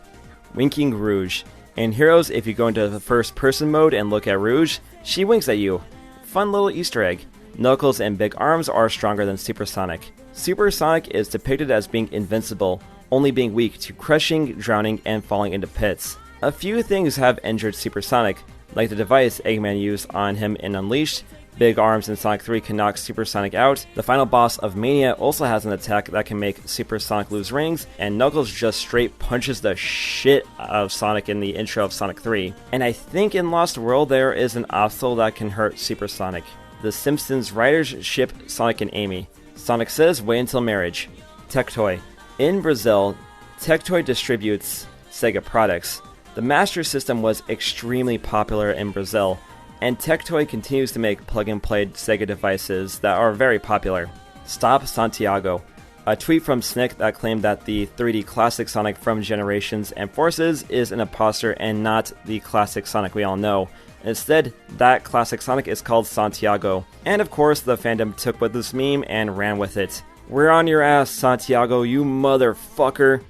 Winking Rouge. In Heroes, if you go into the first person mode and look at Rouge, she winks at you. Fun little Easter egg. Knuckles and Big Arms are stronger than Super Sonic. Super Sonic is depicted as being invincible, only being weak to crushing, drowning, and falling into pits. A few things have injured Super Sonic, like the device Eggman used on him in Unleashed. Big Arms in Sonic 3 can knock Super Sonic out. The final boss of Mania also has an attack that can make Super Sonic lose rings, and Knuckles just straight punches the shit out of Sonic in the intro of Sonic 3. And I think in Lost World there is an obstacle that can hurt Super Sonic. The Simpsons writers ship Sonic and Amy. Sonic says wait until marriage. Tectoy. In Brazil, Tectoy distributes Sega products. The Master System was extremely popular in Brazil, and Tectoy continues to make plug-and-play Sega devices that are very popular. Stop Santiago. A tweet from Snick that claimed that the 3D classic Sonic from Generations and Forces is an imposter and not the classic Sonic we all know. Instead, that classic Sonic is called Santiago. And of course, the fandom took with this meme and ran with it. We're on your ass, Santiago, you motherfucker.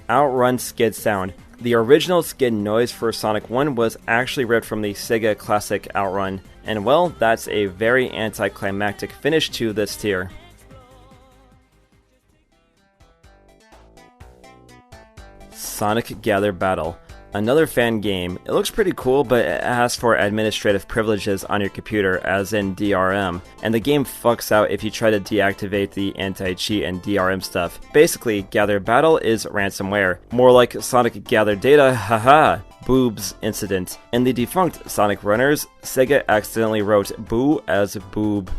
Outrun skid sound. The original skid noise for Sonic 1 was actually ripped from the Sega classic Outrun, and well, that's a very anticlimactic finish to this tier. Sonic Gather Battle. Another fan game. It looks pretty cool, but it asks for administrative privileges on your computer, as in DRM, and the game fucks out if you try to deactivate the anti-cheat and DRM stuff. Basically, Gather Battle is ransomware. More like Sonic Gather Data, haha! Boobs incident. In the defunct Sonic Runners, Sega accidentally wrote boo as boob.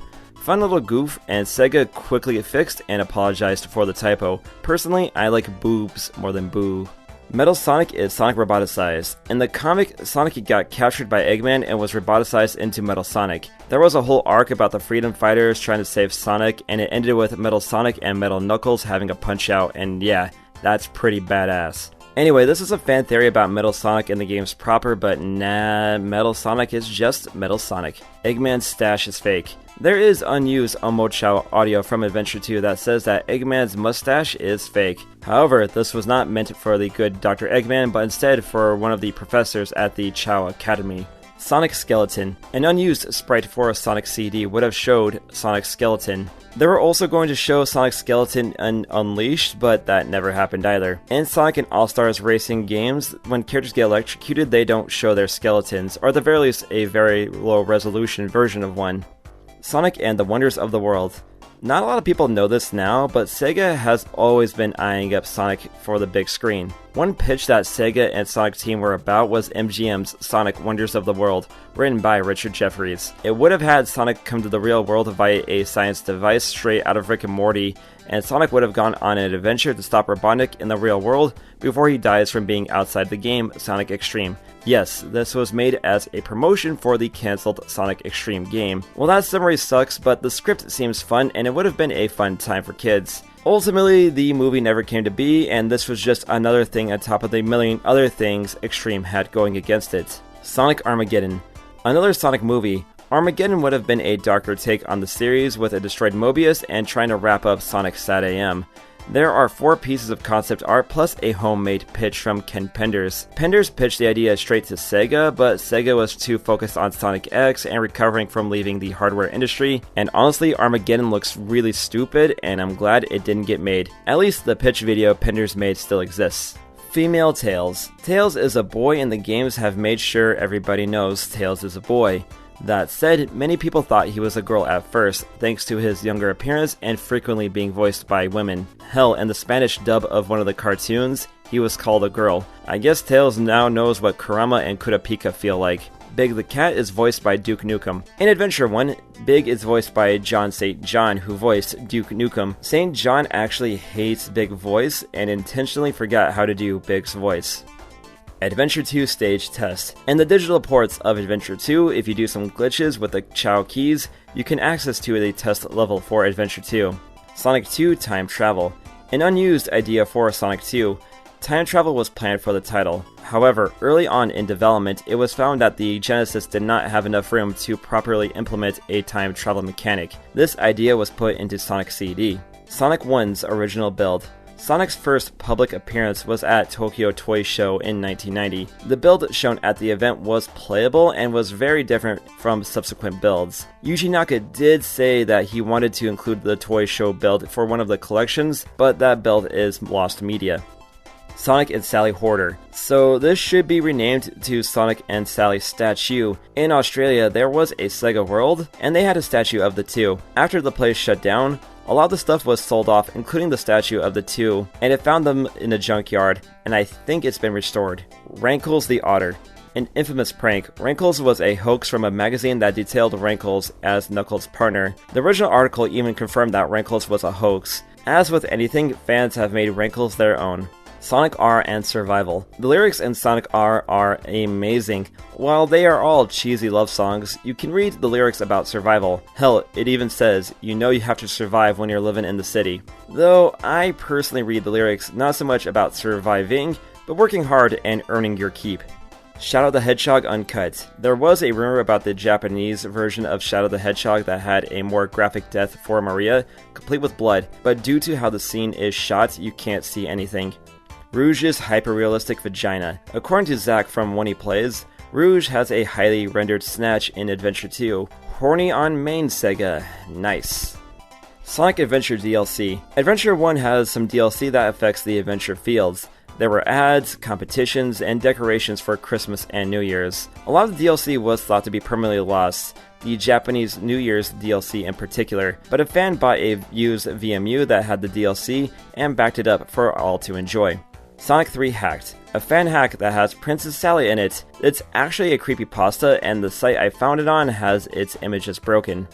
Fun little goof, and Sega quickly fixed and apologized for the typo. Personally, I like boobs more than boo. Metal Sonic is Sonic roboticized. In the comic, Sonic got captured by Eggman and was roboticized into Metal Sonic. There was a whole arc about the Freedom Fighters trying to save Sonic, and it ended with Metal Sonic and Metal Knuckles having a punch-out, and yeah, that's pretty badass. Anyway, this is a fan theory about Metal Sonic in the games proper, but nah, Metal Sonic is just Metal Sonic. Eggman's stash is fake. There is unused Omochao audio from Adventure 2 that says that Eggman's mustache is fake. However, this was not meant for the good Dr. Eggman, but instead for one of the professors at the Chao Academy. Sonic Skeleton. An unused sprite for a Sonic CD would have showed Sonic Skeleton. They were also going to show Sonic Skeleton in Unleashed, but that never happened either. In Sonic and All-Stars racing games, when characters get electrocuted, they don't show their skeletons, or at the very least, a very low-resolution version of one. Sonic and the Wonders of the World. Not a lot of people know this now, but Sega has always been eyeing up Sonic for the big screen. One pitch that Sega and Sonic Team were about was MGM's Sonic Wonders of the World, written by Richard Jefferies. It would have had Sonic come to the real world via a science device straight out of Rick and Morty, and Sonic would have gone on an adventure to stop Robotnik in the real world before he dies from being outside the game Sonic Extreme. Yes, this was made as a promotion for the cancelled Sonic Extreme game. Well, that summary sucks, but the script seems fun and it would have been a fun time for kids. Ultimately, the movie never came to be, and this was just another thing on top of the million other things Extreme had going against it. Sonic Armageddon. Another Sonic movie. Armageddon would have been a darker take on the series with a destroyed Mobius and trying to wrap up Sonic SatAM. There are 4 pieces of concept art plus a homemade pitch from Ken Penders. Penders pitched the idea straight to Sega, but Sega was too focused on Sonic X and recovering from leaving the hardware industry, and honestly, Armageddon looks really stupid, and I'm glad it didn't get made. At least the pitch video Penders made still exists. Female Tails. Tails is a boy, and the games have made sure everybody knows Tails is a boy. That said, many people thought he was a girl at first, thanks to his younger appearance and frequently being voiced by women. Hell, in the Spanish dub of one of the cartoons, he was called a girl. I guess Tails now knows what Kurama and Kurapika feel like. Big the Cat is voiced by Duke Nukem. In Adventure 1, Big is voiced by John St. John, who voiced Duke Nukem. St. John actually hates Big's voice and intentionally forgot how to do Big's voice. Adventure 2 Stage Test. In the digital ports of Adventure 2, if you do some glitches with the Chao keys, you can access to the test level for Adventure 2. Sonic 2 Time Travel. An unused idea for Sonic 2, time travel was planned for the title. However, early on in development, it was found that the Genesis did not have enough room to properly implement a time travel mechanic. This idea was put into Sonic CD. Sonic 1's original build. Sonic's first public appearance was at Tokyo Toy Show in 1990. The build shown at the event was playable and was very different from subsequent builds. Yuji Naka did say that he wanted to include the Toy Show build for one of the collections, but that build is lost media. Sonic and Sally Hoarder. So this should be renamed to Sonic and Sally Statue. In Australia, there was a Sega World, and they had a statue of the two. After the place shut down, a lot of the stuff was sold off, including the statue of the two, and it found them in a junkyard, and I think it's been restored. Rankles the Otter. An infamous prank, Rankles was a hoax from a magazine that detailed Rankles as Knuckles' partner. The original article even confirmed that Rankles was a hoax. As with anything, fans have made Rankles their own. Sonic R and Survival. The lyrics in Sonic R are amazing. While they are all cheesy love songs, you can read the lyrics about survival. Hell, it even says, you know you have to survive when you're living in the city. Though I personally read the lyrics not so much about surviving, but working hard and earning your keep. Shadow the Hedgehog Uncut. There was a rumor about the Japanese version of Shadow the Hedgehog that had a more graphic death for Maria, complete with blood, but due to how the scene is shot, you can't see anything. Rouge's hyper-realistic vagina. According to Zach from When He Plays, Rouge has a highly rendered snatch in Adventure 2. Horny on main Sega. Nice. Sonic Adventure DLC. Adventure 1 has some DLC that affects the adventure fields. There were ads, competitions, and decorations for Christmas and New Year's. A lot of the DLC was thought to be permanently lost, the Japanese New Year's DLC in particular, but a fan bought a used VMU that had the DLC and backed it up for all to enjoy. Sonic 3 Hacked. A fan hack that has Princess Sally in it. It's actually a creepypasta, and the site I found it on has its images broken.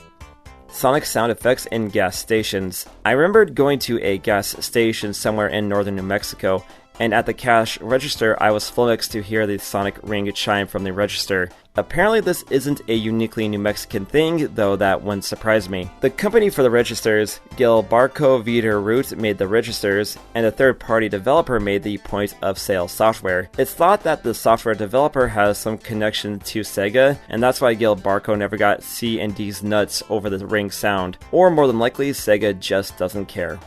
Sonic sound effects in gas stations. I remembered going to a gas station somewhere in northern New Mexico, and at the cash register I was flummoxed to hear the Sonic ring chime from the register. Apparently this isn't a uniquely New Mexican thing, though that wouldn't surprise me. The company for the registers, Gilbarco Veeder Root, made the registers, and a third-party developer made the point-of-sale software. It's thought that the software developer has some connection to Sega, and that's why Gilbarco never got C&D's nuts over the ring sound. Or more than likely, Sega just doesn't care.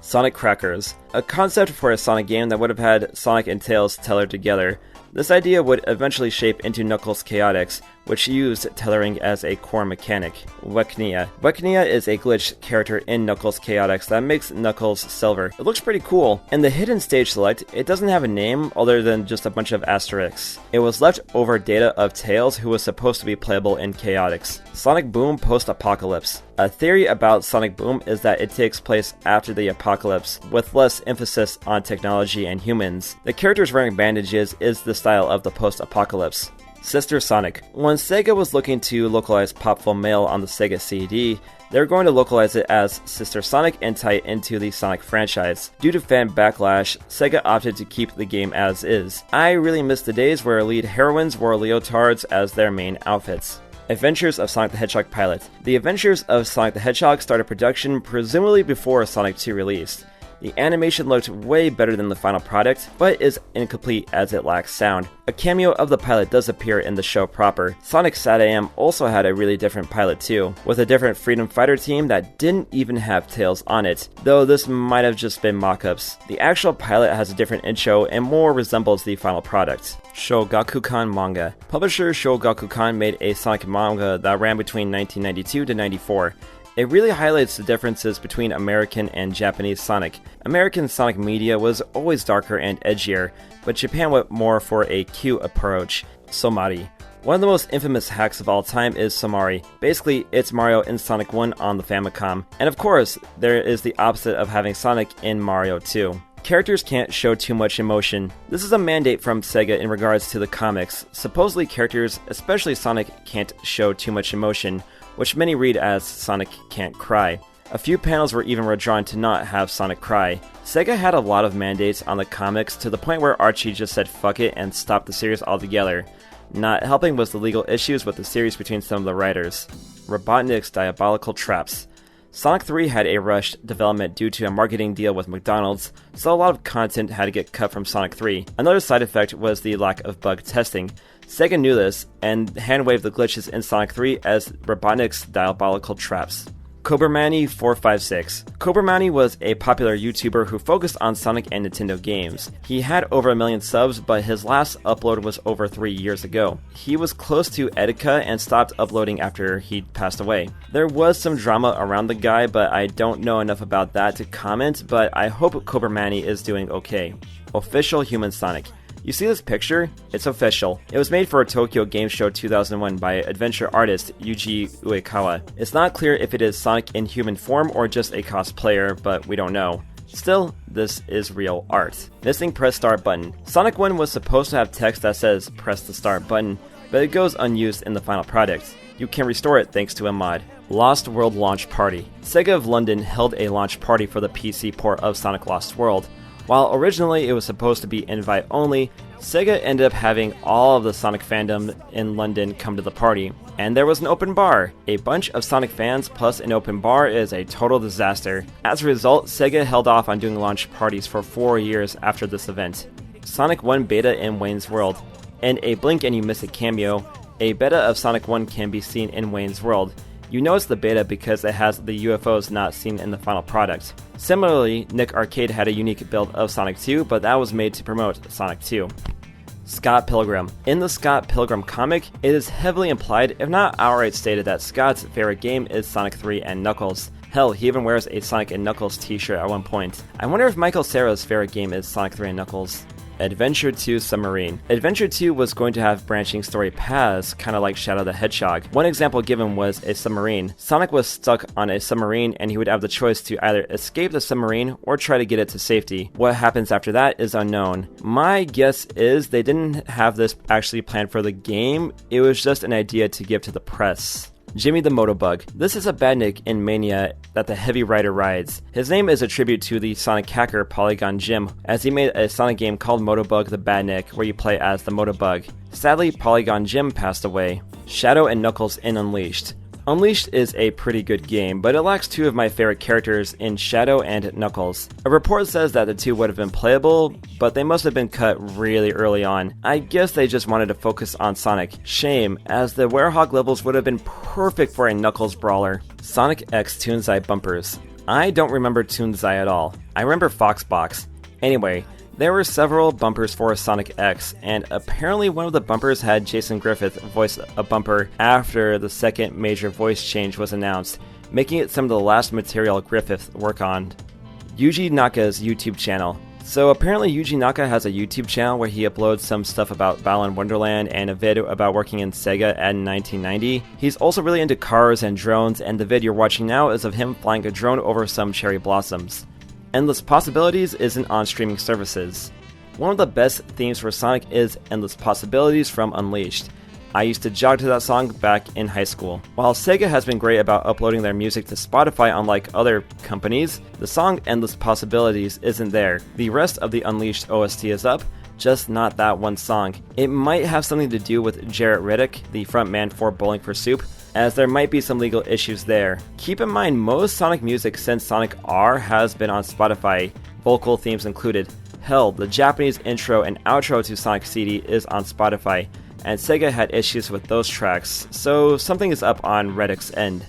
Sonic Crackers. A concept for a Sonic game that would have had Sonic and Tails tethered together. This idea would eventually shape into Knuckles Chaotix, which used tethering as a core mechanic. Weknia. Weknia is a glitched character in Knuckles Chaotix that makes Knuckles silver. It looks pretty cool. In the hidden stage select, it doesn't have a name other than just a bunch of asterisks. It was left over data of Tails, who was supposed to be playable in Chaotix. Sonic Boom Post-Apocalypse. A theory about Sonic Boom is that it takes place after the apocalypse, with less emphasis on technology and humans. The characters wearing bandages is the style of the post-apocalypse. Sister Sonic. When Sega was looking to localize Popful Mail on the Sega CD, they were going to localize it as Sister Sonic and tie it into the Sonic franchise. Due to fan backlash, Sega opted to keep the game as is. I really miss the days where lead heroines wore leotards as their main outfits. Adventures of Sonic the Hedgehog pilot. The Adventures of Sonic the Hedgehog started production presumably before Sonic 2 released. The animation looked way better than the final product, but is incomplete as it lacks sound. A cameo of the pilot does appear in the show proper. Sonic SatAM also had a really different pilot too, with a different Freedom Fighter team that didn't even have Tails on it, though this might have just been mock-ups. The actual pilot has a different intro and more resembles the final product. Shogakukan manga. Publisher Shogakukan made a Sonic manga that ran between 1992 to 94. It really highlights the differences between American and Japanese Sonic. American Sonic media was always darker and edgier, but Japan went more for a cute approach. Somari. One of the most infamous hacks of all time is Somari. Basically, it's Mario in Sonic 1 on the Famicom. And of course, there is the opposite of having Sonic in Mario 2. Characters can't show too much emotion. This is a mandate from Sega in regards to the comics. Supposedly characters, especially Sonic, can't show too much emotion, which many read as Sonic can't cry. A few panels were even redrawn to not have Sonic cry. Sega had a lot of mandates on the comics to the point where Archie just said fuck it and stopped the series altogether. Not helping was the legal issues with the series between some of the writers. Robotnik's Diabolical Traps. Sonic 3 had a rushed development due to a marketing deal with McDonald's, so a lot of content had to get cut from Sonic 3. Another side effect was the lack of bug testing. Sega knew this, and hand-waved the glitches in Sonic 3 as Robotnik's Diabolical Traps. Cobramani456. Cobramani was a popular YouTuber who focused on Sonic and Nintendo games. He had over 1 million subs, but his last upload was over 3 years ago. He was close to Etika and stopped uploading after he passed away. There was some drama around the guy, but I don't know enough about that to comment, but I hope Cobramani is doing okay. Official Human Sonic. You see this picture? It's official. It was made for a Tokyo Game Show 2001 by adventure artist Yuji Uekawa. It's not clear if it is Sonic in human form or just a cosplayer, but we don't know. Still, this is real art. Missing press start button. Sonic 1 was supposed to have text that says press the start button, but it goes unused in the final product. You can restore it thanks to a mod. Lost World Launch Party. Sega of London held a launch party for the PC port of Sonic Lost World. While originally it was supposed to be invite only, Sega ended up having all of the Sonic fandom in London come to the party. And there was an open bar. A bunch of Sonic fans plus an open bar is a total disaster. As a result, Sega held off on doing launch parties for 4 years after this event. Sonic 1 beta in Wayne's World. In a blink and you miss it cameo, a beta of Sonic 1 can be seen in Wayne's World. You know it's the beta because it has the UFOs not seen in the final product. Similarly, Nick Arcade had a unique build of Sonic 2, but that was made to promote Sonic 2. Scott Pilgrim. In the Scott Pilgrim comic, it is heavily implied, if not outright stated, that Scott's favorite game is Sonic 3 and Knuckles. Hell, he even wears a Sonic and Knuckles t-shirt at one point. I wonder if Michael Cera's favorite game is Sonic 3 and Knuckles. Adventure 2 Submarine. Adventure 2 was going to have branching story paths, kind of like Shadow the Hedgehog. One example given was a submarine. Sonic was stuck on a submarine and he would have the choice to either escape the submarine or try to get it to safety. What happens after that is unknown. My guess is they didn't have this actually planned for the game, it was just an idea to give to the press. Jimmy the Motobug. This is a badnik in Mania that the Heavy Rider rides. His name is a tribute to the Sonic hacker Polygon Jim, as he made a Sonic game called Motobug the Badnik, where you play as the Motobug. Sadly, Polygon Jim passed away. Shadow and Knuckles in Unleashed. Unleashed is a pretty good game, but it lacks 2 of my favorite characters in Shadow and Knuckles. A report says that the 2 would have been playable, but they must have been cut really early on. I guess they just wanted to focus on Sonic. Shame, as the Werehog levels would have been perfect for a Knuckles brawler. Sonic X Toonzai bumpers. I don't remember Toonzai at all. I remember Foxbox. Anyway, there were several bumpers for Sonic X, and apparently one of the bumpers had Jason Griffith voice a bumper after the second major voice change was announced, making it some of the last material Griffith worked on. Yuji Naka's YouTube channel. So apparently Yuji Naka has a YouTube channel where he uploads some stuff about Balan Wonderland and a vid about working in Sega in 1990. He's also really into cars and drones, and the vid you're watching now is of him flying a drone over some cherry blossoms. Endless Possibilities isn't on streaming services. One of the best themes for Sonic is Endless Possibilities from Unleashed. I used to jog to that song back in high school. While Sega has been great about uploading their music to Spotify unlike other companies, the song Endless Possibilities isn't there. The rest of the Unleashed OST is up, just not that one song. It might have something to do with Jarrett Riddick, the frontman for Bowling for Soup, as there might be some legal issues there. Keep in mind, most Sonic music since Sonic R has been on Spotify, vocal themes included. Hell, the Japanese intro and outro to Sonic CD is on Spotify, and Sega had issues with those tracks, so something is up on Riddick's end.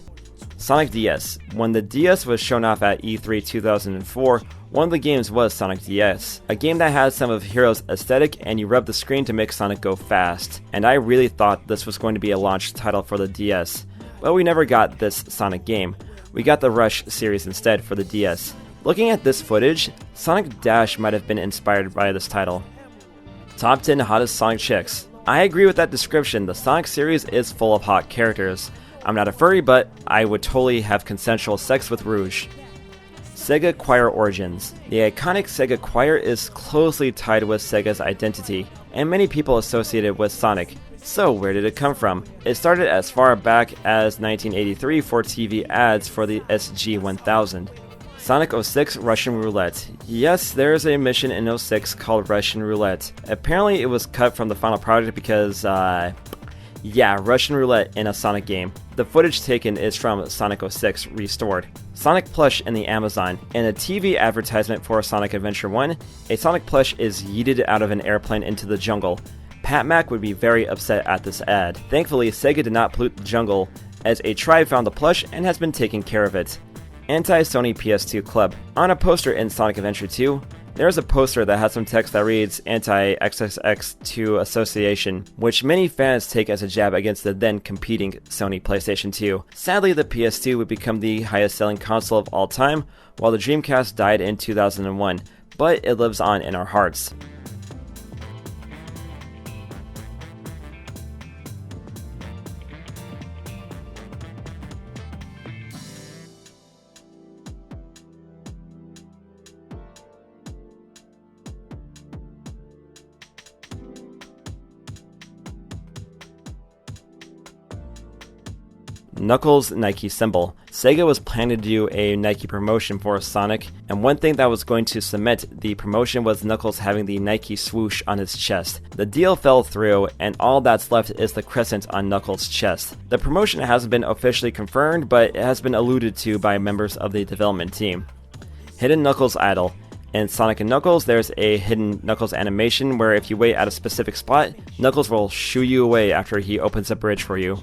Sonic DS. When the DS was shown off at E3 2004, one of the games was Sonic DS, a game that has some of Hero's aesthetic and you rub the screen to make Sonic go fast, and I really thought this was going to be a launch title for the DS, but we never got this Sonic game. We got the Rush series instead for the DS. Looking at this footage, Sonic Dash might have been inspired by this title. Top 10 Hottest Sonic Chicks. I agree with that description. The Sonic series is full of hot characters. I'm not a furry, but I would totally have consensual sex with Rouge. Sega Choir Origins. The iconic Sega Choir is closely tied with Sega's identity, and many people associate it with Sonic. So where did it come from? It started as far back as 1983 for TV ads for the SG-1000. Sonic 06 Russian Roulette. Yes, there is a mission in 06 called Russian Roulette. Apparently it was cut from the final product because, Russian Roulette in a Sonic game. The footage taken is from Sonic 06 Restored. Sonic Plush in the Amazon. In a TV advertisement for Sonic Adventure 1, a Sonic plush is yeeted out of an airplane into the jungle. Pat Mac would be very upset at this ad. Thankfully, Sega did not pollute the jungle, as a tribe found the plush and has been taking care of it. Anti-Sony PS2 Club. On a poster in Sonic Adventure 2, there's a poster that has some text that reads Anti-XXX2 Association, which many fans take as a jab against the then competing Sony PlayStation 2. Sadly, the PS2 would become the highest selling console of all time, while the Dreamcast died in 2001, but it lives on in our hearts. Knuckles' Nike symbol. Sega was planning to do a Nike promotion for Sonic, and one thing that was going to cement the promotion was Knuckles having the Nike swoosh on his chest. The deal fell through, and all that's left is the crescent on Knuckles' chest. The promotion hasn't been officially confirmed, but it has been alluded to by members of the development team. Hidden Knuckles Idol. In Sonic & Knuckles, there's a hidden Knuckles animation where if you wait at a specific spot, Knuckles will shoo you away after he opens a bridge for you.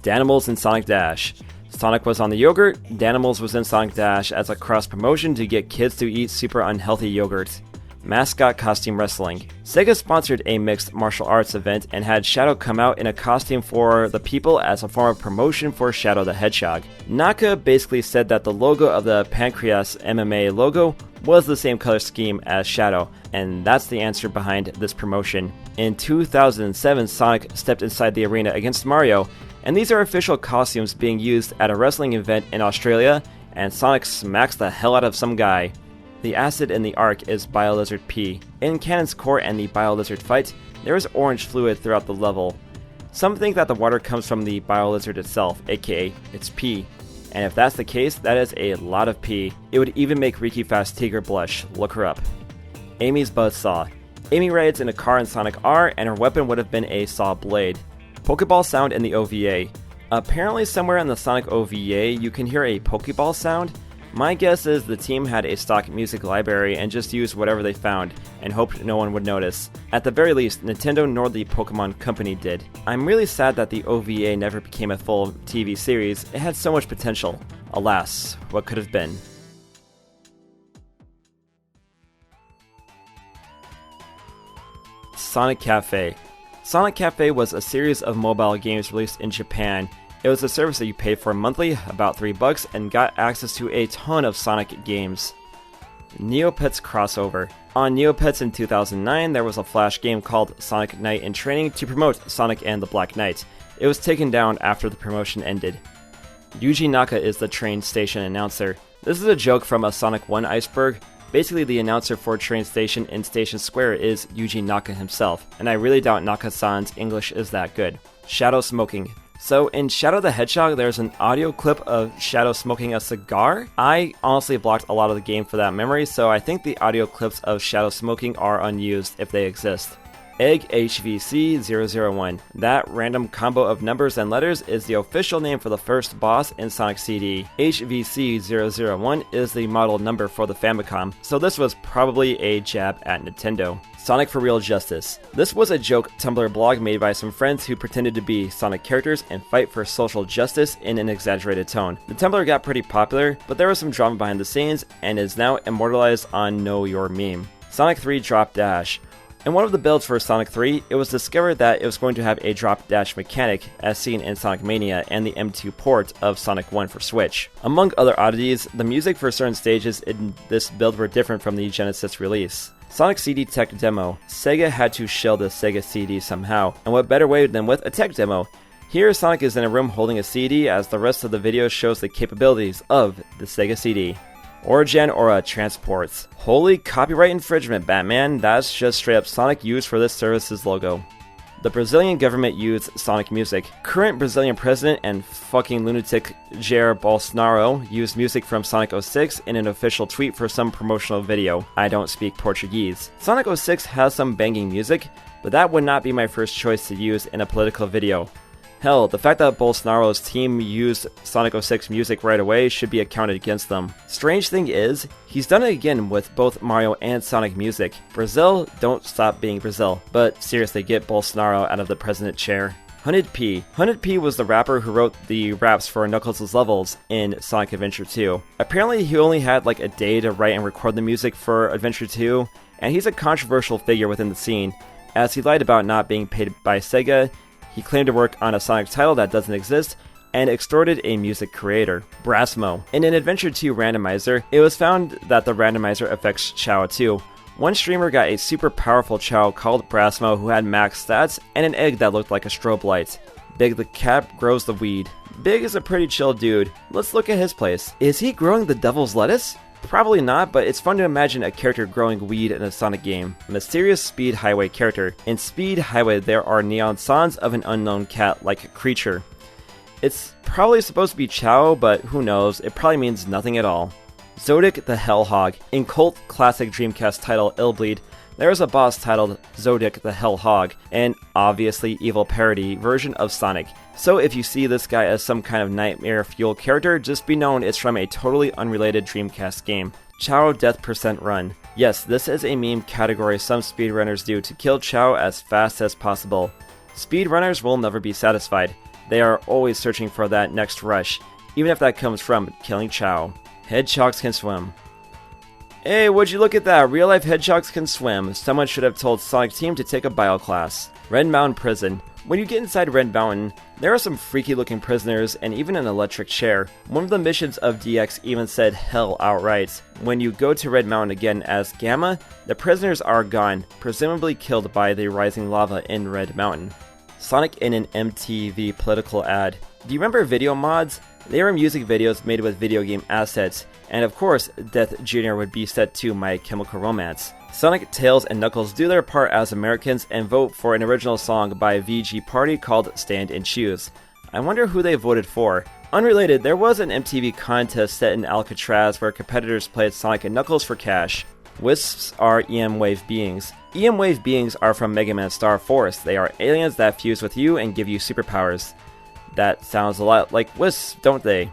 Danimals in Sonic Dash. Sonic was on the yogurt, Danimals was in Sonic Dash as a cross-promotion to get kids to eat super unhealthy yogurt. Mascot Costume Wrestling. Sega sponsored a mixed martial arts event and had Shadow come out in a costume for the people as a form of promotion for Shadow the Hedgehog. Naka basically said that the logo of the Pancreas MMA logo was the same color scheme as Shadow, and that's the answer behind this promotion. In 2007, Sonic stepped inside the arena against Mario, and these are official costumes being used at a wrestling event in Australia, and Sonic smacks the hell out of some guy. The acid in the Ark is Biolizard P. In Cannon's Core and the Biolizard fight, there is orange fluid throughout the level. Some think that the water comes from the Biolizard itself, aka its pee. And if that's the case, that is a lot of pee. It would even make Riki Fast Tiger blush. Look her up. Amy's Buzzsaw. Amy rides in a car in Sonic R, and her weapon would have been a saw blade. Pokeball sound in the OVA. Apparently somewhere in the Sonic OVA you can hear a Pokeball sound. My guess is the team had a stock music library and just used whatever they found, and hoped no one would notice. At the very least, Nintendo nor the Pokemon Company did. I'm really sad that the OVA never became a full TV series. It had so much potential. Alas, what could have been. Sonic Cafe. Sonic Cafe was a series of mobile games released in Japan. It was a service that you paid for monthly, about $3, and got access to a ton of Sonic games. Neopets crossover. On Neopets in 2009, there was a Flash game called Sonic Knight in Training to promote Sonic and the Black Knight. It was taken down after the promotion ended. Yuji Naka is the train station announcer. This is a joke from a Sonic 1 Iceberg. Basically, the announcer for Train Station in Station Square is Yuji Naka himself, and I really doubt Naka-san's English is that good. Shadow smoking. So in Shadow the Hedgehog, there's an audio clip of Shadow smoking a cigar. I honestly blocked a lot of the game for that memory, so I think the audio clips of Shadow smoking are unused if they exist. Egg HVC001. That random combo of numbers and letters is the official name for the first boss in Sonic CD. HVC001 is the model number for the Famicom, so this was probably a jab at Nintendo. Sonic for Real Justice. This was a joke Tumblr blog made by some friends who pretended to be Sonic characters and fight for social justice in an exaggerated tone. The Tumblr got pretty popular, but there was some drama behind the scenes and is now immortalized on Know Your Meme. Sonic 3 Drop Dash. In one of the builds for Sonic 3, it was discovered that it was going to have a drop dash mechanic, as seen in Sonic Mania and the M2 port of Sonic 1 for Switch. Among other oddities, the music for certain stages in this build were different from the Genesis release. Sonic CD Tech Demo. Sega had to shill the Sega CD somehow, and what better way than with a tech demo? Here, Sonic is in a room holding a CD as the rest of the video shows the capabilities of the Sega CD. Origin Aura Transports. Holy copyright infringement, Batman. That's just straight up Sonic used for this service's logo. The Brazilian government used Sonic music. Current Brazilian president and fucking lunatic Jair Bolsonaro used music from Sonic 06 in an official tweet for some promotional video. I don't speak Portuguese. Sonic 06 has some banging music, but that would not be my first choice to use in a political video. Hell, the fact that Bolsonaro's team used Sonic 06 music right away should be accounted against them. Strange thing is, he's done it again with both Mario and Sonic music. Brazil, don't stop being Brazil. But seriously, get Bolsonaro out of the president chair. Hunted P. Hunted P was the rapper who wrote the raps for Knuckles' levels in Sonic Adventure 2. Apparently he only had like a day to write and record the music for Adventure 2, and he's a controversial figure within the scene, as he lied about not being paid by Sega, he claimed to work on a Sonic title that doesn't exist, and extorted a music creator, Brasmo. In an Adventure 2 randomizer, it was found that the randomizer affects Chao too. One streamer got a super powerful Chao called Brasmo who had max stats and an egg that looked like a strobe light. Big the cat grows the weed. Big is a pretty chill dude. Let's look at his place. Is he growing the devil's lettuce? Probably not, but it's fun to imagine a character growing weed in a Sonic game. A mysterious Speed Highway character. In Speed Highway, there are neon signs of an unknown cat-like creature. It's probably supposed to be Chao, but who knows, it probably means nothing at all. Zodic the Hellhog. In cult classic Dreamcast title Illbleed, there is a boss titled Zodic the Hellhog, an obviously evil parody version of Sonic. So if you see this guy as some kind of nightmare fuel character, just be known it's from a totally unrelated Dreamcast game. Chao Death Percent Run. Yes, this is a meme category some speedrunners do to kill Chao as fast as possible. Speedrunners will never be satisfied. They are always searching for that next rush, even if that comes from killing Chao. Hedgehogs can swim. Hey, would you look at that? Real life hedgehogs can swim. Someone should have told Sonic Team to take a bio class. Red Mountain Prison. When you get inside Red Mountain, there are some freaky looking prisoners and even an electric chair. One of the missions of DX even said hell outright. When you go to Red Mountain again as Gamma, the prisoners are gone, presumably killed by the rising lava in Red Mountain. Sonic in an MTV political ad. Do you remember video mods? They were music videos made with video game assets, and of course, Death Jr. would be set to My Chemical Romance. Sonic, Tails, and Knuckles do their part as Americans and vote for an original song by VG Party called Stand and Choose. I wonder who they voted for. Unrelated, there was an MTV contest set in Alcatraz where competitors played Sonic and Knuckles for cash. Wisps are EM Wave beings. EM Wave beings are from Mega Man Star Force. They are aliens that fuse with you and give you superpowers. That sounds a lot like Wisps, don't they?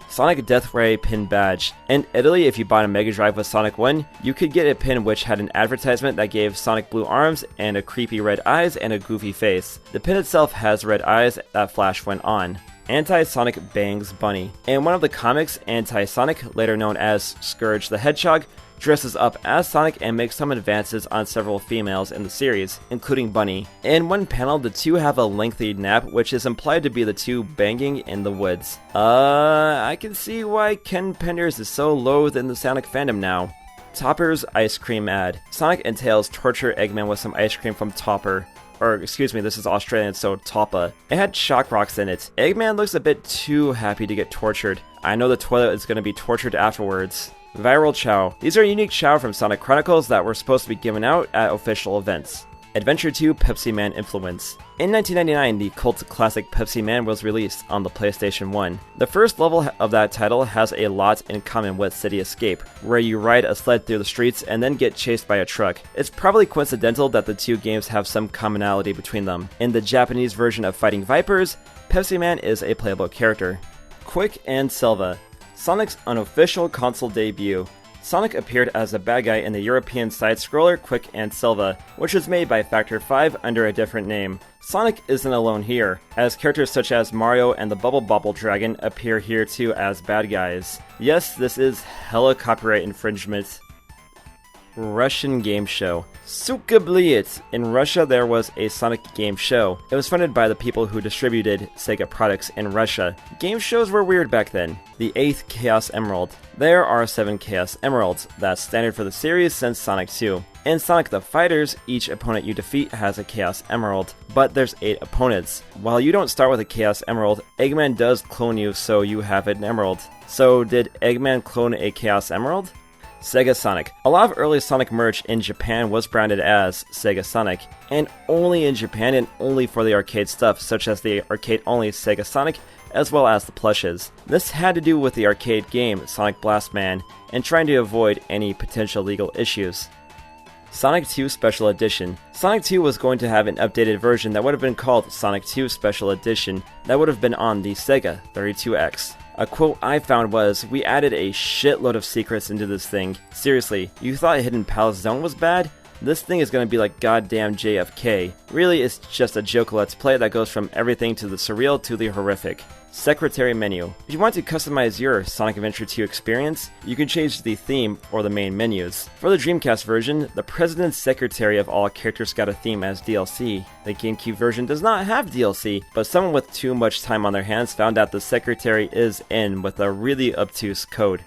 Sonic Death Ray Pin Badge. In Italy, if you bought a Mega Drive with Sonic 1, you could get a pin which had an advertisement that gave Sonic blue arms and a creepy red eyes and a goofy face. The pin itself has red eyes that flash when on. Anti-Sonic Bangs Bunny. In one of the comics, Anti-Sonic, later known as Scourge the Hedgehog, dresses up as Sonic and makes some advances on several females in the series, including Bunny. In one panel, the two have a lengthy nap, which is implied to be the two banging in the woods. I can see why Ken Penders is so loathed in the Sonic fandom now. Topper's Ice Cream ad. Sonic and Tails torture Eggman with some ice cream from Topper. Or, excuse me, this is Australian, so Toppa. It had shock rocks in it. Eggman looks a bit too happy to get tortured. I know the toilet is going to be tortured afterwards. Viral Chow. These are unique Chow from Sonic Chronicles that were supposed to be given out at official events. Adventure 2 Pepsi Man Influence. In 1999, the cult classic Pepsi Man was released on the PlayStation 1. The first level of that title has a lot in common with City Escape, where you ride a sled through the streets and then get chased by a truck. It's probably coincidental that the two games have some commonality between them. In the Japanese version of Fighting Vipers, Pepsi Man is a playable character. Quick and Silva. Sonic's unofficial console debut. Sonic appeared as a bad guy in the European side-scroller Quick and Silva, which was made by Factor 5 under a different name. Sonic isn't alone here, as characters such as Mario and the Bubble Bobble Dragon appear here too as bad guys. Yes, this is hella copyright infringement. Russian game show. Suka Bliet! In Russia, there was a Sonic game show. It was funded by the people who distributed Sega products in Russia. Game shows were weird back then. The 8th Chaos Emerald. There are 7 Chaos Emeralds. That's standard for the series since Sonic 2. In Sonic the Fighters, each opponent you defeat has a Chaos Emerald, but there's 8 opponents. While you don't start with a Chaos Emerald, Eggman does clone you so you have an Emerald. So did Eggman clone a Chaos Emerald? Sega Sonic. A lot of early Sonic merch in Japan was branded as Sega Sonic, and only in Japan and only for the arcade stuff, such as the arcade-only Sega Sonic, as well as the plushes. This had to do with the arcade game Sonic Blast Man, and trying to avoid any potential legal issues. Sonic 2 Special Edition. Sonic 2 was going to have an updated version that would have been called Sonic 2 Special Edition that would have been on the Sega 32X. A quote I found was, "We added a shitload of secrets into this thing. Seriously, you thought Hidden Palace Zone was bad? This thing is going to be like goddamn JFK. Really, it's just a joke let's play that goes from everything to the surreal to the horrific. Secretary menu. If you want to customize your Sonic Adventure 2 experience, you can change the theme or the main menus. For the Dreamcast version, the President's Secretary of all characters got a theme as DLC. The GameCube version does not have DLC, but someone with too much time on their hands found out the Secretary is in with a really obtuse code.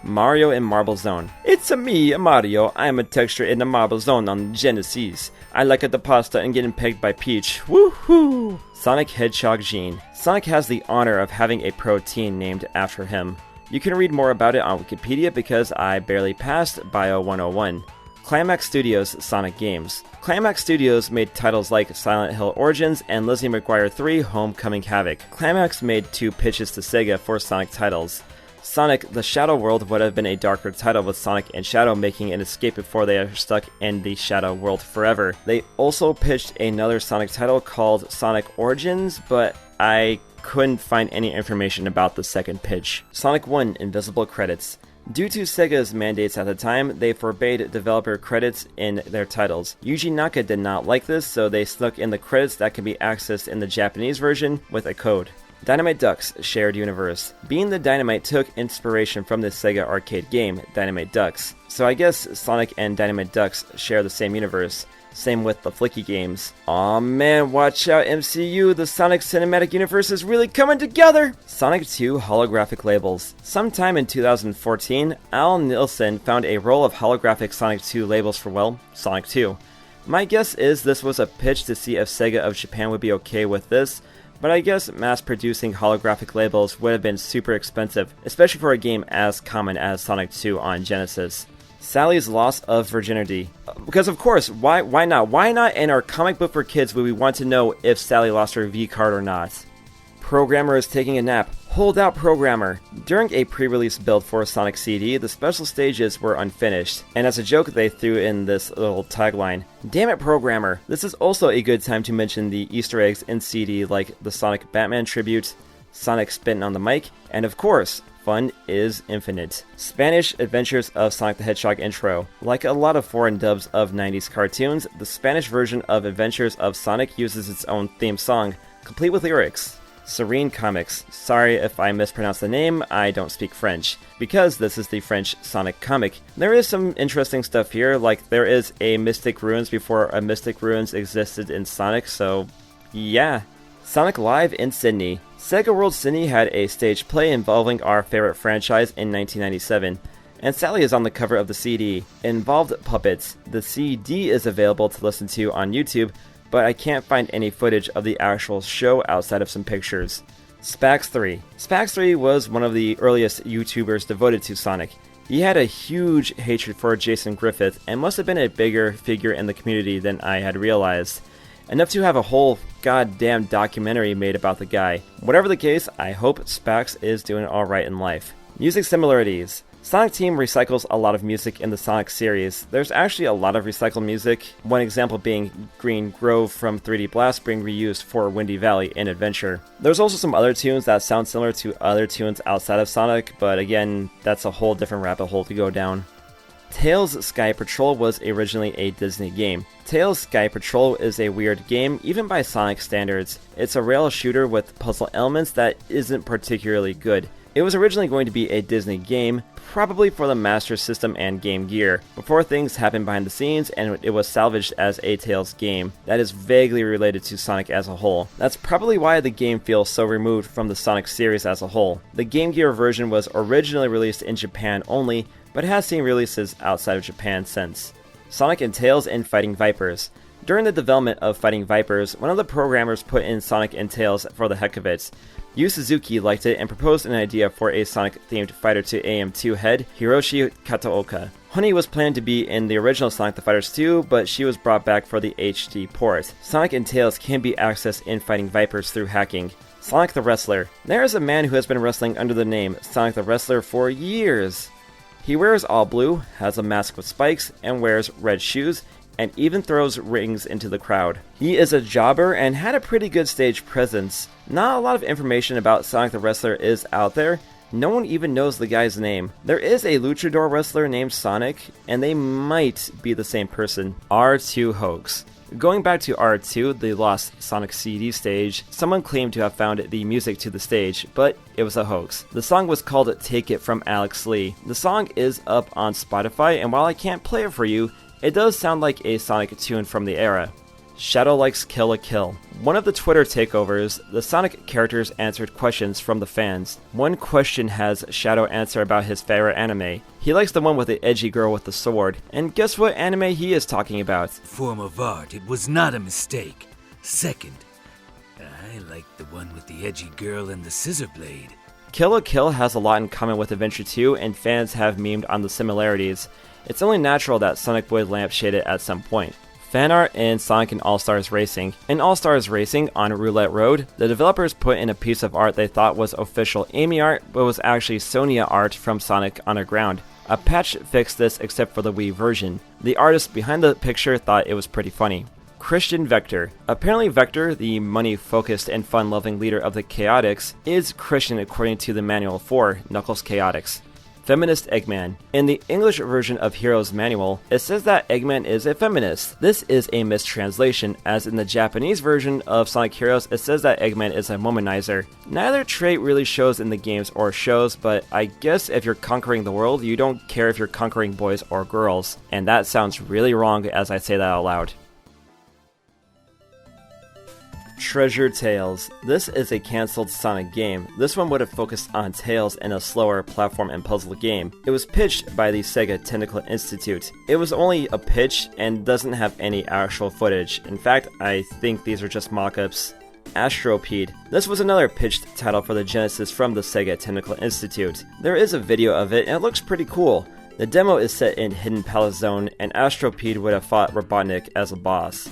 Mario in Marble Zone. It's a me, Mario. I am a texture in the Marble Zone on Genesis. I like the pasta and getting pegged by Peach. Woohoo! Sonic Hedgehog Gene. Sonic has the honor of having a protein named after him. You can read more about it on Wikipedia because I barely passed Bio 101. Climax Studios Sonic Games. Climax Studios made titles like Silent Hill Origins and Lizzie McGuire 3 Homecoming Havoc. Climax made 2 pitches to Sega for Sonic titles. Sonic the Shadow World would have been a darker title with Sonic and Shadow making an escape before they are stuck in the Shadow World forever. They also pitched another Sonic title called Sonic Origins, but I couldn't find any information about the second pitch. Sonic 1 Invisible Credits. Due to Sega's mandates at the time, they forbade developer credits in their titles. Yuji Naka did not like this, so they snuck in the credits that can be accessed in the Japanese version with a code. Dynamite Ducks Shared Universe. Being the Dynamite took inspiration from the Sega arcade game, Dynamite Ducks. So I guess Sonic and Dynamite Ducks share the same universe. Same with the Flicky games. Aw man, watch out MCU, the Sonic Cinematic Universe is really coming together! Sonic 2 Holographic Labels. Sometime in 2014, Al Nilsson found a roll of holographic Sonic 2 labels for, well, Sonic 2. My guess is this was a pitch to see if Sega of Japan would be okay with this, but I guess mass-producing holographic labels would have been super expensive, especially for a game as common as Sonic 2 on Genesis. Sally's Loss of Virginity. Because of course, why not? Why not in our comic book for kids would we want to know if Sally lost her V-card or not? Programmer is taking a nap. Hold out, Programmer. During a pre-release build for Sonic CD, the special stages were unfinished, and as a joke they threw in this little tagline. Damn it, Programmer. This is also a good time to mention the Easter eggs in CD like the Sonic Batman tribute, Sonic spitting on the mic, and of course, fun is infinite. Spanish Adventures of Sonic the Hedgehog intro. Like a lot of foreign dubs of 90s cartoons, the Spanish version of Adventures of Sonic uses its own theme song, complete with lyrics. Serene Comics. Sorry if I mispronounce the name, I don't speak French. Because this is the French Sonic comic, there is some interesting stuff here, like there is a Mystic Ruins before a Mystic Ruins existed in Sonic, so yeah. Sonic Live in Sydney. Sega World Sydney had a stage play involving our favorite franchise in 1997. And Sally is on the cover of the CD. It involved puppets. The CD is available to listen to on YouTube, but I can't find any footage of the actual show outside of some pictures. Spax 3. Spax 3 was one of the earliest YouTubers devoted to Sonic. He had a huge hatred for Jason Griffith and must have been a bigger figure in the community than I had realized. Enough to have a whole goddamn documentary made about the guy. Whatever the case, I hope Spax is doing alright in life. Music similarities. Sonic Team recycles a lot of music in the Sonic series. There's actually a lot of recycled music, one example being Green Grove from 3D Blast being reused for Windy Valley in Adventure. There's also some other tunes that sound similar to other tunes outside of Sonic, but again, that's a whole different rabbit hole to go down. Tails Sky Patrol was originally a Disney game. Tails Sky Patrol is a weird game, even by Sonic standards. It's a rail shooter with puzzle elements that isn't particularly good. It was originally going to be a Disney game, probably for the Master System and Game Gear, before things happened behind the scenes and it was salvaged as a Tails game that is vaguely related to Sonic as a whole. That's probably why the game feels so removed from the Sonic series as a whole. The Game Gear version was originally released in Japan only, but has seen releases outside of Japan since. Sonic and Tails in Fighting Vipers. During the development of Fighting Vipers, one of the programmers put in Sonic and Tails for the heck of it. Yu Suzuki liked it and proposed an idea for a Sonic-themed fighter to AM2 head, Hiroshi Kataoka. Honey was planned to be in the original Sonic the Fighters 2, but she was brought back for the HD port. Sonic and Tails can be accessed in Fighting Vipers through hacking. Sonic the Wrestler. There is a man who has been wrestling under the name Sonic the Wrestler for years. He wears all blue, has a mask with spikes, and wears red shoes, and even throws rings into the crowd. He is a jobber and had a pretty good stage presence. Not a lot of information about Sonic the Wrestler is out there. No one even knows the guy's name. There is a luchador wrestler named Sonic, and they might be the same person. R2 hoax. Going back to R2, the lost Sonic CD stage, someone claimed to have found the music to the stage, but it was a hoax. The song was called Take It from Alex Lee. The song is up on Spotify, and while I can't play it for you, it does sound like a Sonic tune from the era. Shadow likes Kill la Kill. One of the Twitter takeovers, the Sonic characters answered questions from the fans. One question has Shadow answer about his favorite anime. He likes the one with the edgy girl with the sword. And guess what anime he is talking about? Form of art, it was not a mistake. Second, I like the one with the edgy girl and the scissor blade. Kill la Kill has a lot in common with Adventure 2, and fans have memed on the similarities. It's only natural that Sonic would lampshade it at some point. Fan art in Sonic and All-Stars Racing. In All-Stars Racing on Roulette Road, the developers put in a piece of art they thought was official Amy art, but was actually Sonia art from Sonic Underground. A patch fixed this except for the Wii version. The artist behind the picture thought it was pretty funny. Christian Vector. Apparently Vector, the money-focused and fun-loving leader of the Chaotix, is Christian according to the manual for Knuckles Chaotix. Feminist Eggman. In the English version of Heroes Manual, it says that Eggman is a feminist. This is a mistranslation, as in the Japanese version of Sonic Heroes, it says that Eggman is a womanizer. Neither trait really shows in the games or shows, but I guess if you're conquering the world, you don't care if you're conquering boys or girls. And that sounds really wrong as I say that out loud. Treasure Tales. This is a cancelled Sonic game. This one would have focused on Tails in a slower platform and puzzle game. It was pitched by the Sega Technical Institute. It was only a pitch and doesn't have any actual footage. In fact, I think these are just mock-ups. Astro. This was another pitched title for the Genesis from the Sega Technical Institute. There is a video of it and it looks pretty cool. The demo is set in Hidden Palace Zone, and Astro would have fought Robotnik as a boss.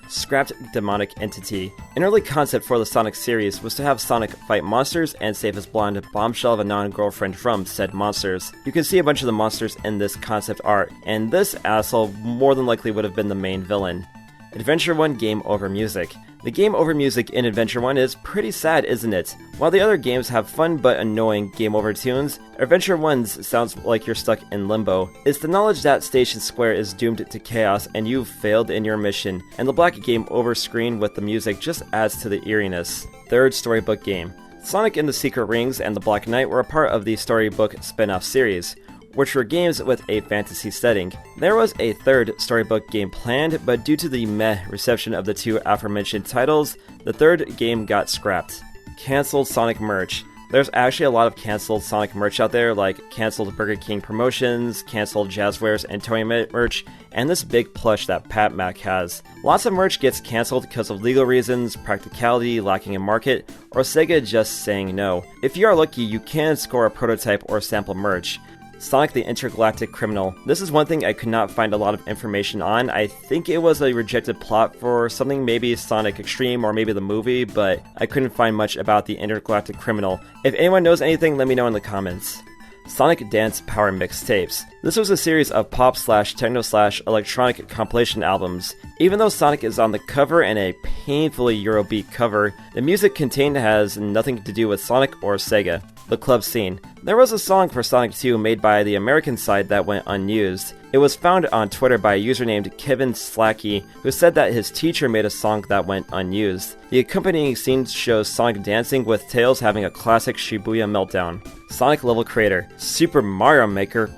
Scrapped Demonic Entity. An early concept for the Sonic series was to have Sonic fight monsters and save his blonde bombshell of a non-girlfriend from said monsters. You can see a bunch of the monsters in this concept art, and this asshole more than likely would have been the main villain. Adventure 1 Game Over Music. The game over music in Adventure 1 is pretty sad, isn't it? While the other games have fun but annoying game over tunes, Adventure 1's sounds like you're stuck in limbo. It's the knowledge that Station Square is doomed to chaos and you've failed in your mission, and the black game over screen with the music just adds to the eeriness. Third storybook game. Sonic and the Secret Rings and the Black Knight were a part of the storybook spin-off series, which were games with a fantasy setting. There was a third storybook game planned, but due to the meh reception of the two aforementioned titles, the third game got scrapped. Cancelled Sonic merch. There's actually a lot of cancelled Sonic merch out there, like cancelled Burger King promotions, cancelled Jazzwares and Toy merch, and this big plush that Pat Mac has. Lots of merch gets cancelled because of legal reasons, practicality, lacking a market, or Sega just saying no. If you are lucky, you can score a prototype or sample merch. Sonic the Intergalactic Criminal. This is one thing I could not find a lot of information on. I think it was a rejected plot for something, maybe Sonic Extreme or maybe the movie, but I couldn't find much about the Intergalactic Criminal. If anyone knows anything, let me know in the comments. Sonic Dance Power Mixtapes. This was a series of pop/techno/electronic compilation albums. Even though Sonic is on the cover and a painfully Eurobeat cover, the music contained has nothing to do with Sonic or Sega. The club scene. There was a song for Sonic 2 made by the American side that went unused. It was found on Twitter by a user named Kevin Slacky, who said that his teacher made a song that went unused. The accompanying scene shows Sonic dancing with Tails having a classic Shibuya meltdown. Sonic Level Creator. Super Mario Maker.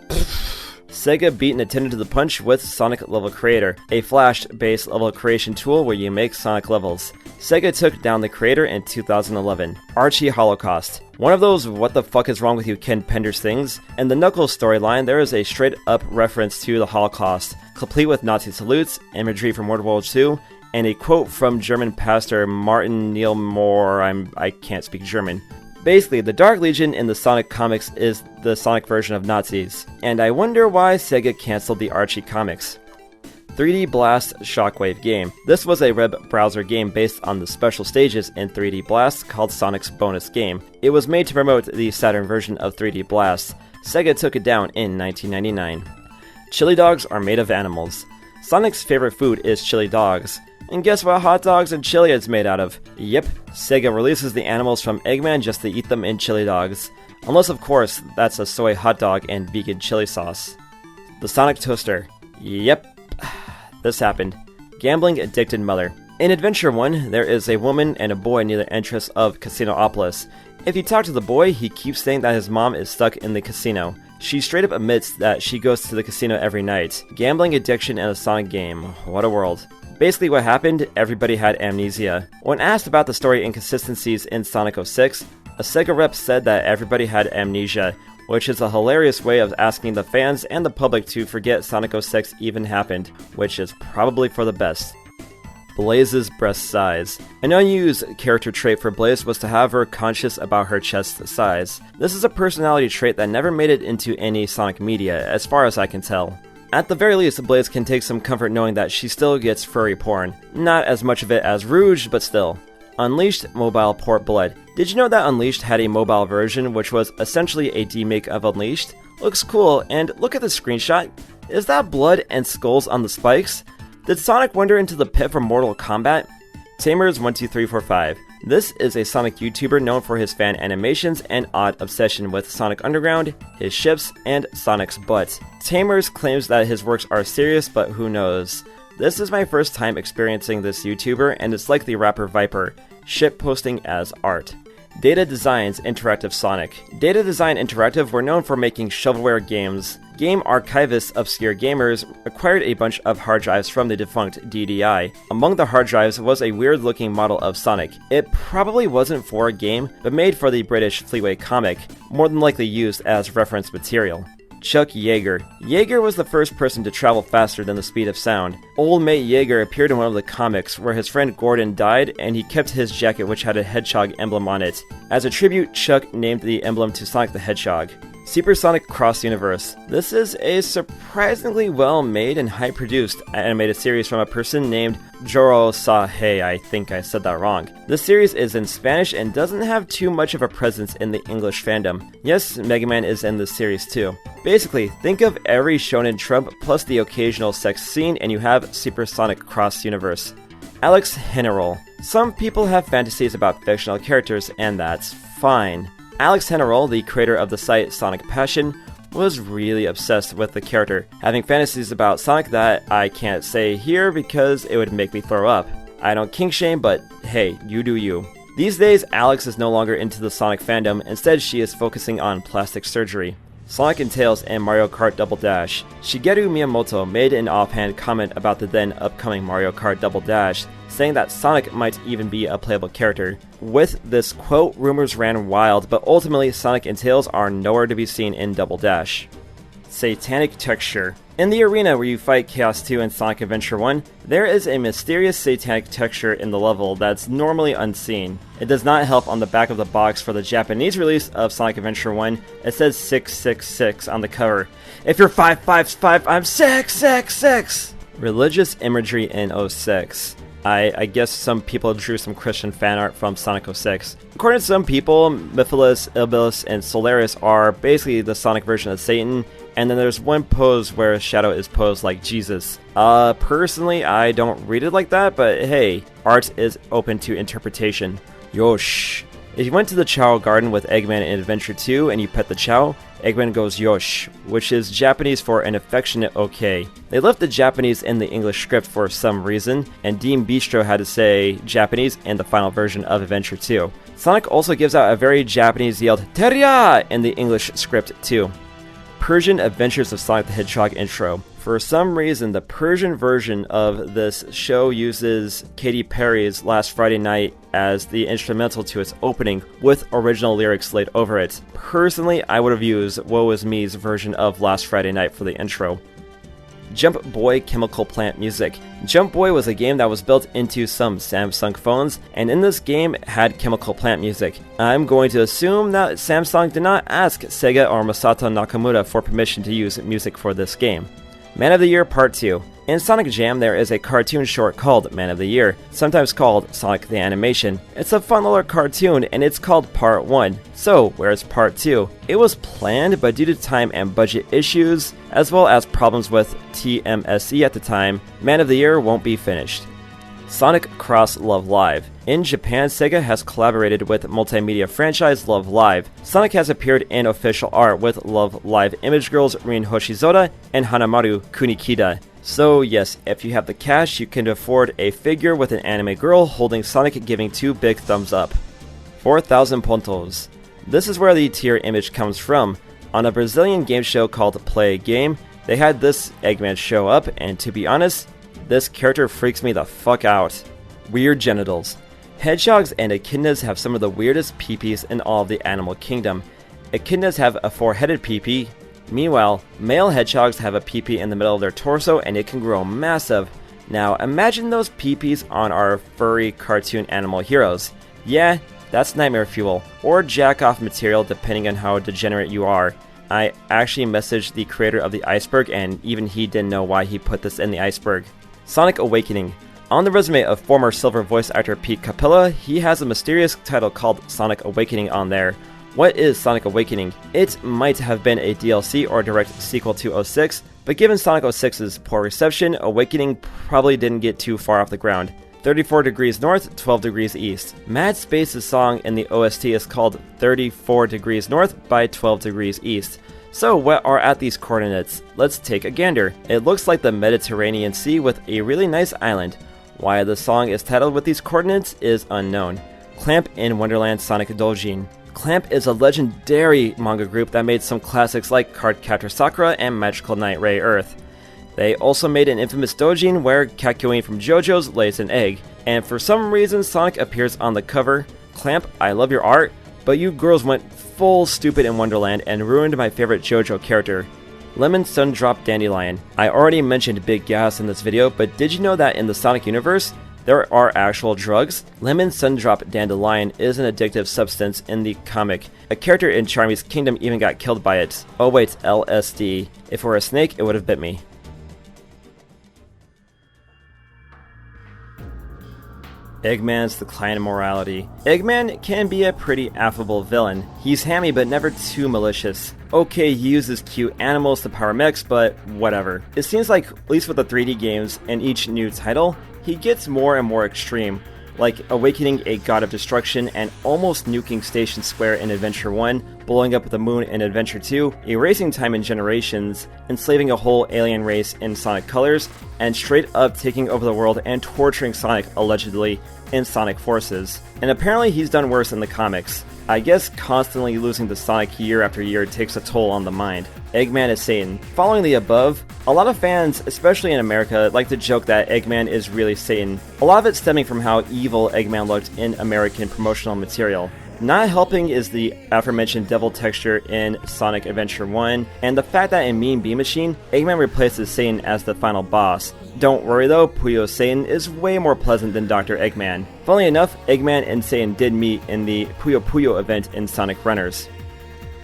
Sega beat Nintendo to the punch with Sonic Level Creator, a Flash-based level creation tool where you make Sonic levels. Sega took down the creator in 2011. Archie Holocaust. One of those what the fuck is wrong with you Ken Penders things. In the Knuckles storyline, there is a straight-up reference to the Holocaust, complete with Nazi salutes, imagery from World War II, and a quote from German pastor Martin Niemöller. I can't speak German. Basically, the Dark Legion in the Sonic comics is the Sonic version of Nazis, and I wonder why Sega cancelled the Archie comics. 3D Blast Shockwave game. This was a web browser game based on the special stages in 3D Blast called Sonic's Bonus Game. It was made to promote the Saturn version of 3D Blast. Sega took it down in 1999. Chili dogs are made of animals. Sonic's favorite food is chili dogs. And guess what hot dogs and chili is made out of? Yep, Sega releases the animals from Eggman just to eat them in chili dogs. Unless, of course, that's a soy hot dog and vegan chili sauce. The Sonic Toaster. Yep, this happened. Gambling addicted mother. In Adventure 1, there is a woman and a boy near the entrance of Casinopolis. If you talk to the boy, he keeps saying that his mom is stuck in the casino. She straight up admits that she goes to the casino every night. Gambling addiction in a Sonic game. What a world. Basically what happened, everybody had amnesia. When asked about the story inconsistencies in Sonic 06, a Sega rep said that everybody had amnesia, which is a hilarious way of asking the fans and the public to forget Sonic 06 even happened, which is probably for the best. Blaze's breast size. An unused character trait for Blaze was to have her conscious about her chest size. This is a personality trait that never made it into any Sonic media, as far as I can tell. At the very least, Blaze can take some comfort knowing that she still gets furry porn. Not as much of it as Rouge, but still. Unleashed Mobile Port Blood. Did you know that Unleashed had a mobile version which was essentially a demake of Unleashed? Looks cool, and look at the screenshot. Is that blood and skulls on the spikes? Did Sonic wander into the pit from Mortal Kombat? Tamers12345. This is a Sonic YouTuber known for his fan animations and odd obsession with Sonic Underground, his ships, and Sonic's butt. Tamers claims that his works are serious, but who knows. This is my first time experiencing this YouTuber, and it's like the rapper Viper, shitposting as art. Data Designs Interactive Sonic. Data Design Interactive were known for making shovelware games. Game archivists Obscure Gamers acquired a bunch of hard drives from the defunct DDI. Among the hard drives was a weird-looking model of Sonic. It probably wasn't for a game, but made for the British Fleetway comic, more than likely used as reference material. Chuck Yeager. Yeager was the first person to travel faster than the speed of sound. Old Mate Yeager appeared in one of the comics where his friend Gordon died and he kept his jacket which had a hedgehog emblem on it. As a tribute, Chuck named the emblem to Sonic the Hedgehog. Supersonic Cross Universe. This is a surprisingly well-made and high-produced animated series from a person named Joro Sahe. I think I said that wrong. This series is in Spanish and doesn't have too much of a presence in the English fandom. Yes, Mega Man is in this series too. Basically, think of every shonen trope plus the occasional sex scene and you have Supersonic Cross Universe. Alex Hennerol. Some people have fantasies about fictional characters and that's fine. Alex Hennerol, the creator of the site Sonic Passion, was really obsessed with the character, having fantasies about Sonic that I can't say here because it would make me throw up. I don't kink shame, but hey, you do you. These days, Alex is no longer into the Sonic fandom, instead she is focusing on plastic surgery. Sonic and Tails and Mario Kart Double Dash. Shigeru Miyamoto made an offhand comment about the then upcoming Mario Kart Double Dash, saying that Sonic might even be a playable character. With this quote, rumors ran wild, but ultimately Sonic and Tails are nowhere to be seen in Double Dash. Satanic Texture. In the arena where you fight Chaos 2 and Sonic Adventure 1, there is a mysterious satanic texture in the level that's normally unseen. It does not help on the back of the box for the Japanese release of Sonic Adventure 1, it says 666 on the cover. If you're 555, I'm 666! Religious imagery in 06. I guess some people drew some Christian fan art from Sonic 06. According to some people, Mephiles, Iblis, and Solaris are basically the Sonic version of Satan, and then there's one pose where Shadow is posed like Jesus. Personally, I don't read it like that, but hey, art is open to interpretation. Yosh. If you went to the Chow Garden with Eggman in Adventure 2 and you pet the Chow, Eggman goes Yosh, which is Japanese for an affectionate okay. They left the Japanese in the English script for some reason, and Dean Bistro had to say Japanese in the final version of Adventure 2. Sonic also gives out a very Japanese yelled Teria in the English script too. Persian Adventures of Sonic the Hedgehog intro. For some reason, the Persian version of this show uses Katy Perry's Last Friday Night as the instrumental to its opening, with original lyrics laid over it. Personally, I would have used Woe Is Me's version of Last Friday Night for the intro. Jump Boy Chemical Plant Music. Jump Boy was a game that was built into some Samsung phones, and in this game it had chemical plant music. I'm going to assume that Samsung did not ask Sega or Masato Nakamura for permission to use music for this game. Man of the Year Part 2. In Sonic Jam, there is a cartoon short called Man of the Year, sometimes called Sonic the Animation. It's a fun little cartoon, and it's called Part 1. So, where's Part 2? It was planned, but due to time and budget issues, as well as problems with TMSE at the time, Man of the Year won't be finished. Sonic Cross Love Live. In Japan, Sega has collaborated with multimedia franchise Love Live. Sonic has appeared in official art with Love Live image girls Rin Hoshizoda and Hanamaru Kunikida. So yes, if you have the cash, you can afford a figure with an anime girl holding Sonic giving 2 big thumbs up. 4,000 pontos. This is where the tier image comes from. On a Brazilian game show called Play Game, they had this Eggman show up, and to be honest, this character freaks me the fuck out. Weird genitals. Hedgehogs and echidnas have some of the weirdest peepees in all of the animal kingdom. Echidnas have a 4-headed peepee. Meanwhile, male hedgehogs have a peepee in the middle of their torso and it can grow massive. Now imagine those peepees on our furry cartoon animal heroes. Yeah, that's nightmare fuel, or jack-off material depending on how degenerate you are. I actually messaged the creator of the Iceberg and even he didn't know why he put this in the Iceberg. Sonic Awakening. On the resume of former Silver voice actor Pete Capella, he has a mysterious title called Sonic Awakening on there. What is Sonic Awakening? It might have been a DLC or direct sequel to 06, but given Sonic 06's poor reception, Awakening probably didn't get too far off the ground. 34 degrees north, 12 degrees east. Mad Space's song in the OST is called 34 degrees north by 12 degrees east. So what are at these coordinates? Let's take a gander. It looks like the Mediterranean Sea with a really nice island. Why the song is titled with these coordinates is unknown. Clamp in Wonderland Sonic Doujin. Clamp is a legendary manga group that made some classics like Cardcaptor Sakura and Magical Knight Ray Earth. They also made an infamous doujin where Kakyoin from JoJo's lays an egg, and for some reason Sonic appears on the cover. Clamp, I love your art, but you girls went full stupid in Wonderland and ruined my favorite JoJo character. Lemon Sundrop Dandelion. I already mentioned Big Gas in this video, but did you know that in the Sonic universe, there are actual drugs? Lemon Sundrop Dandelion is an addictive substance in the comic. A character in Charmy's Kingdom even got killed by it. Oh wait, LSD. If it were a snake, it would have bit me. Eggman's Decline in Morality. Eggman can be a pretty affable villain. He's hammy but never too malicious. Okay, he uses cute animals to power mechs, but whatever. It seems like, at least with the 3D games and each new title, he gets more and more extreme, like awakening a god of destruction and almost nuking Station Square in Adventure 1, blowing up the moon in Adventure 2, erasing time in Generations, enslaving a whole alien race in Sonic Colors, and straight up taking over the world and torturing Sonic, allegedly, in Sonic Forces. And apparently he's done worse in the comics. I guess constantly losing to Sonic year after year takes a toll on the mind. Eggman is Satan. Following the above, a lot of fans, especially in America, like to joke that Eggman is really Satan. A lot of it stemming from how evil Eggman looked in American promotional material. Not helping is the aforementioned devil texture in Sonic Adventure 1, and the fact that in Mean Bean Machine, Eggman replaces Satan as the final boss. Don't worry though, Puyo Satan is way more pleasant than Dr. Eggman. Funnily enough, Eggman and Satan did meet in the Puyo Puyo event in Sonic Runners.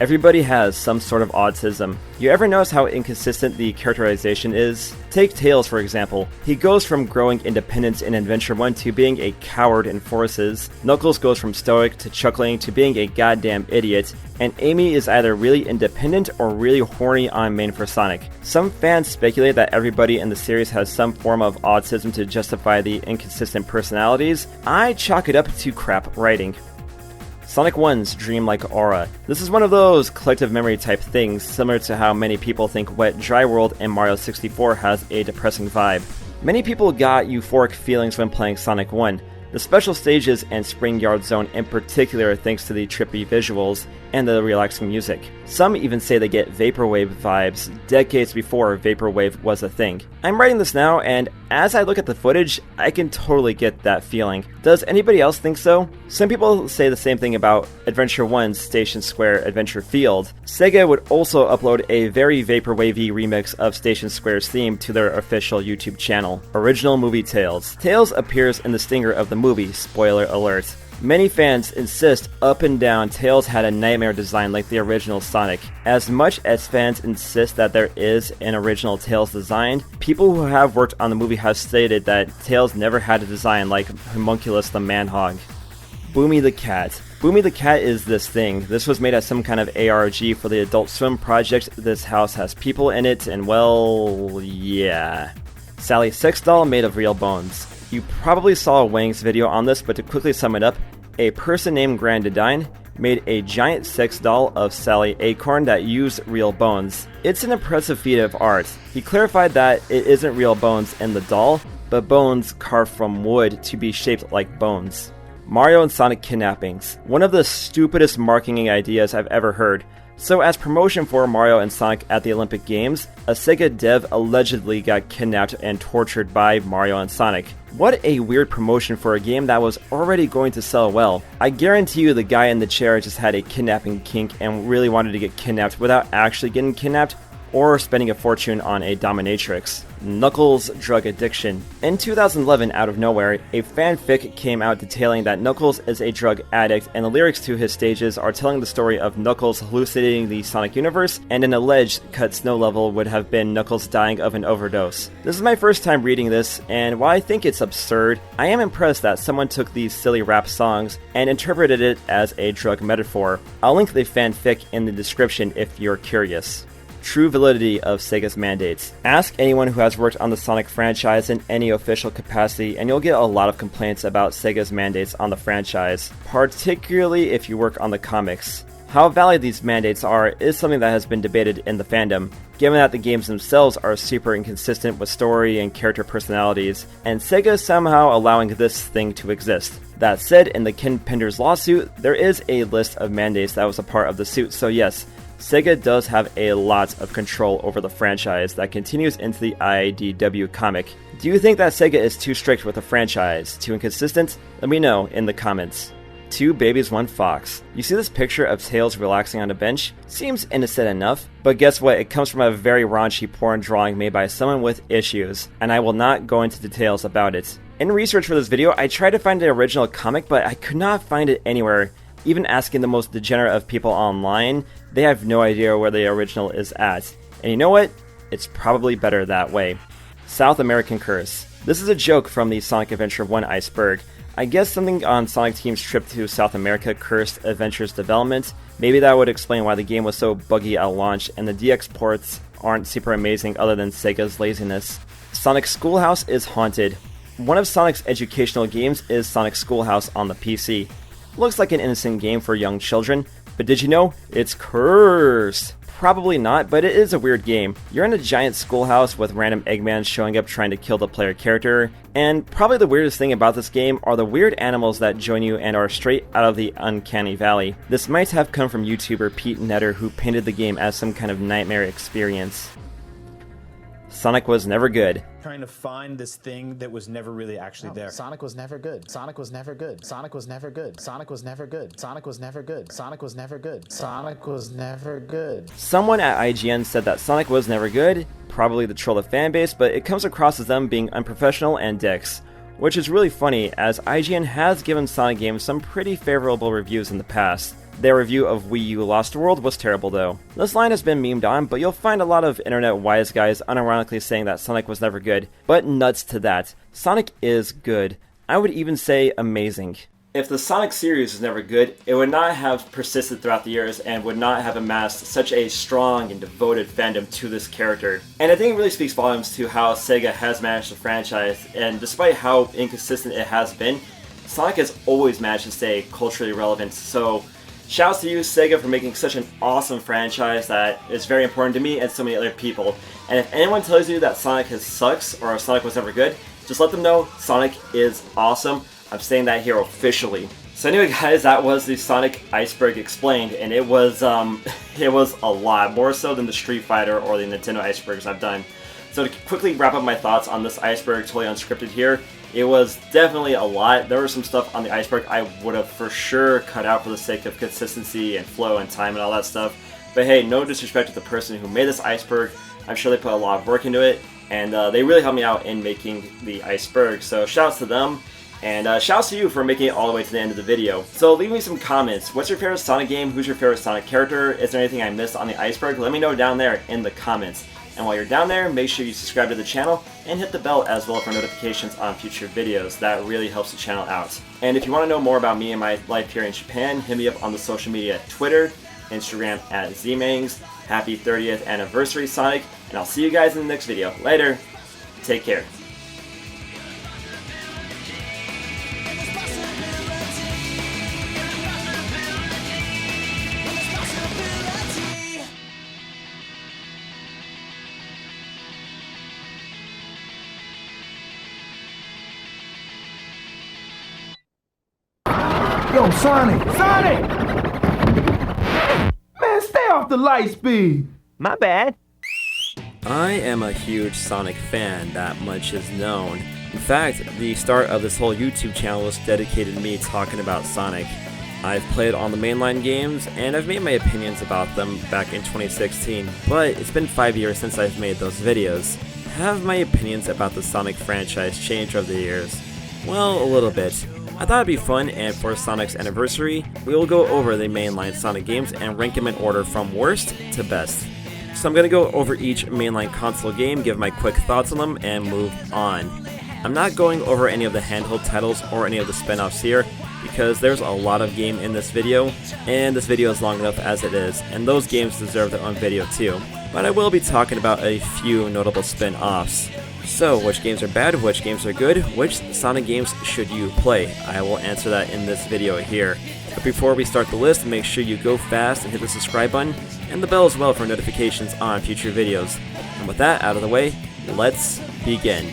Everybody has some sort of autism. You ever notice how inconsistent the characterization is? Take Tails for example. He goes from growing independence in Adventure 1 to being a coward in Forces. Knuckles goes from stoic to chuckling to being a goddamn idiot. And Amy is either really independent or really horny on main for Sonic. Some fans speculate that everybody in the series has some form of autism to justify the inconsistent personalities. I chalk it up to crap writing. Sonic 1's dreamlike aura. This is one of those collective memory type things, similar to how many people think Wet Dry World and Mario 64 has a depressing vibe. Many people got euphoric feelings when playing Sonic 1. The special stages and Spring Yard Zone in particular thanks to the trippy visuals and the relaxing music. Some even say they get Vaporwave vibes decades before Vaporwave was a thing. I'm writing this now, and as I look at the footage, I can totally get that feeling. Does anybody else think so? Some people say the same thing about Adventure 1's Station Square Adventure Field. Sega would also upload a very Vaporwavy remix of Station Square's theme to their official YouTube channel. Original movie Tails. Tails appears in the stinger of the movie, spoiler alert. Many fans insist up and down Tails had a nightmare design like the original Sonic. As much as fans insist that there is an original Tails design, people who have worked on the movie have stated that Tails never had a design like Homunculus the Manhog. Boomy the Cat. Boomy the Cat is this thing. This was made as some kind of ARG for the Adult Swim project. This house has people in it, and well, yeah. Sally Sex Doll made of real bones. You probably saw Wang's video on this, but to quickly sum it up, a person named Grandadine made a giant sex doll of Sally Acorn that used real bones. It's an impressive feat of art. He clarified that it isn't real bones in the doll, but bones carved from wood to be shaped like bones. Mario and Sonic kidnappings. One of the stupidest marketing ideas I've ever heard. So as promotion for Mario and Sonic at the Olympic Games, a Sega dev allegedly got kidnapped and tortured by Mario and Sonic. What a weird promotion for a game that was already going to sell well. I guarantee you the guy in the chair just had a kidnapping kink and really wanted to get kidnapped without actually getting kidnapped or spending a fortune on a dominatrix. Knuckles' drug addiction. In 2011, out of nowhere, a fanfic came out detailing that Knuckles is a drug addict, and the lyrics to his stages are telling the story of Knuckles hallucinating the Sonic universe, and an alleged cut snow level would have been Knuckles dying of an overdose. This is my first time reading this, and while I think it's absurd, I am impressed that someone took these silly rap songs and interpreted it as a drug metaphor. I'll link the fanfic in the description if you're curious. True validity of Sega's mandates. Ask anyone who has worked on the Sonic franchise in any official capacity and you'll get a lot of complaints about Sega's mandates on the franchise, particularly if you work on the comics. How valid these mandates are is something that has been debated in the fandom, given that the games themselves are super inconsistent with story and character personalities, and Sega is somehow allowing this thing to exist. That said, in the Ken Penders lawsuit, there is a list of mandates that was a part of the suit, so yes, Sega does have a lot of control over the franchise that continues into the IDW comic. Do you think that Sega is too strict with the franchise? Too inconsistent? Let me know in the comments. 2 babies, 1 fox. You see this picture of Tails relaxing on a bench? Seems innocent enough, but guess what? It comes from a very raunchy porn drawing made by someone with issues, and I will not go into details about it. In research for this video, I tried to find the original comic, but I could not find it anywhere. Even asking the most degenerate of people online, they have no idea where the original is at. And you know what? It's probably better that way. South American Curse. This is a joke from the Sonic Adventure 1 Iceberg. I guess something on Sonic Team's trip to South America cursed Adventure's development. Maybe that would explain why the game was so buggy at launch and the DX ports aren't super amazing other than Sega's laziness. Sonic Schoolhouse is haunted. One of Sonic's educational games is Sonic Schoolhouse on the PC. Looks like an innocent game for young children, but did you know it's cursed? Probably not, but it is a weird game. You're in a giant schoolhouse with random Eggmans showing up trying to kill the player character, and probably the weirdest thing about this game are the weird animals that join you and are straight out of the Uncanny Valley. This might have come from YouTuber Pete Netter, who painted the game as some kind of nightmare experience. Sonic was never good. Trying to find this thing that was never really actually there. Sonic was never good. Sonic was never good. Sonic was never good. Sonic was never good. Sonic was never good. Sonic was never good. Sonic was never good. Someone at IGN said that Sonic was never good, probably to troll the fanbase, but it comes across as them being unprofessional and dicks. Which is really funny, as IGN has given Sonic games some pretty favorable reviews in the past. Their review of Wii U Lost World was terrible though. This line has been memed on, but you'll find a lot of internet wise guys unironically saying that Sonic was never good. But nuts to that. Sonic is good. I would even say amazing. If the Sonic series was never good, it would not have persisted throughout the years and would not have amassed such a strong and devoted fandom to this character. And I think it really speaks volumes to how Sega has managed the franchise, and despite how inconsistent it has been, Sonic has always managed to stay culturally relevant, so shouts to you, Sega, for making such an awesome franchise that is very important to me and so many other people. And if anyone tells you that Sonic sucks or Sonic was never good, just let them know Sonic is awesome. I'm saying that here officially. So anyway guys, that was the Sonic Iceberg explained, and it was a lot, more so than the Street Fighter or the Nintendo Icebergs I've done. So to quickly wrap up my thoughts on this Iceberg, totally unscripted here, it was definitely a lot. There was some stuff on the Iceberg I would have for sure cut out for the sake of consistency and flow and time and all that stuff. But hey, no disrespect to the person who made this Iceberg. I'm sure they put a lot of work into it, and they really helped me out in making the Iceberg. So shouts to them. And shouts to you for making it all the way to the end of the video. So leave me some comments. What's your favorite Sonic game? Who's your favorite Sonic character? Is there anything I missed on the Iceberg? Let me know down there in the comments. And while you're down there, make sure you subscribe to the channel and hit the bell as well for notifications on future videos. That really helps the channel out. And if you want to know more about me and my life here in Japan, hit me up on the social media Twitter, Instagram at ZMangs. Happy 30th anniversary, Sonic, and I'll see you guys in the next video. Later. Take care. Yo, Sonic! Sonic! Man, stay off the light speed! My bad. I am a huge Sonic fan, that much is known. In fact, the start of this whole YouTube channel was dedicated to me talking about Sonic. I've played on the mainline games, and I've made my opinions about them back in 2016, but it's been 5 years since I've made those videos. Have my opinions about the Sonic franchise changed over the years? Well, a little bit. I thought it'd be fun, and for Sonic's anniversary, we will go over the mainline Sonic games and rank them in order from worst to best. So I'm going to go over each mainline console game, give my quick thoughts on them, and move on. I'm not going over any of the handheld titles or any of the spin-offs here, because there's a lot of game in this video, and this video is long enough as it is, and those games deserve their own video too. But I will be talking about a few notable spin-offs. So, which games are bad, which games are good, which Sonic games should you play? I will answer that in this video here. But before we start the list, make sure you go fast and hit the subscribe button, and the bell as well for notifications on future videos. And with that out of the way, let's begin.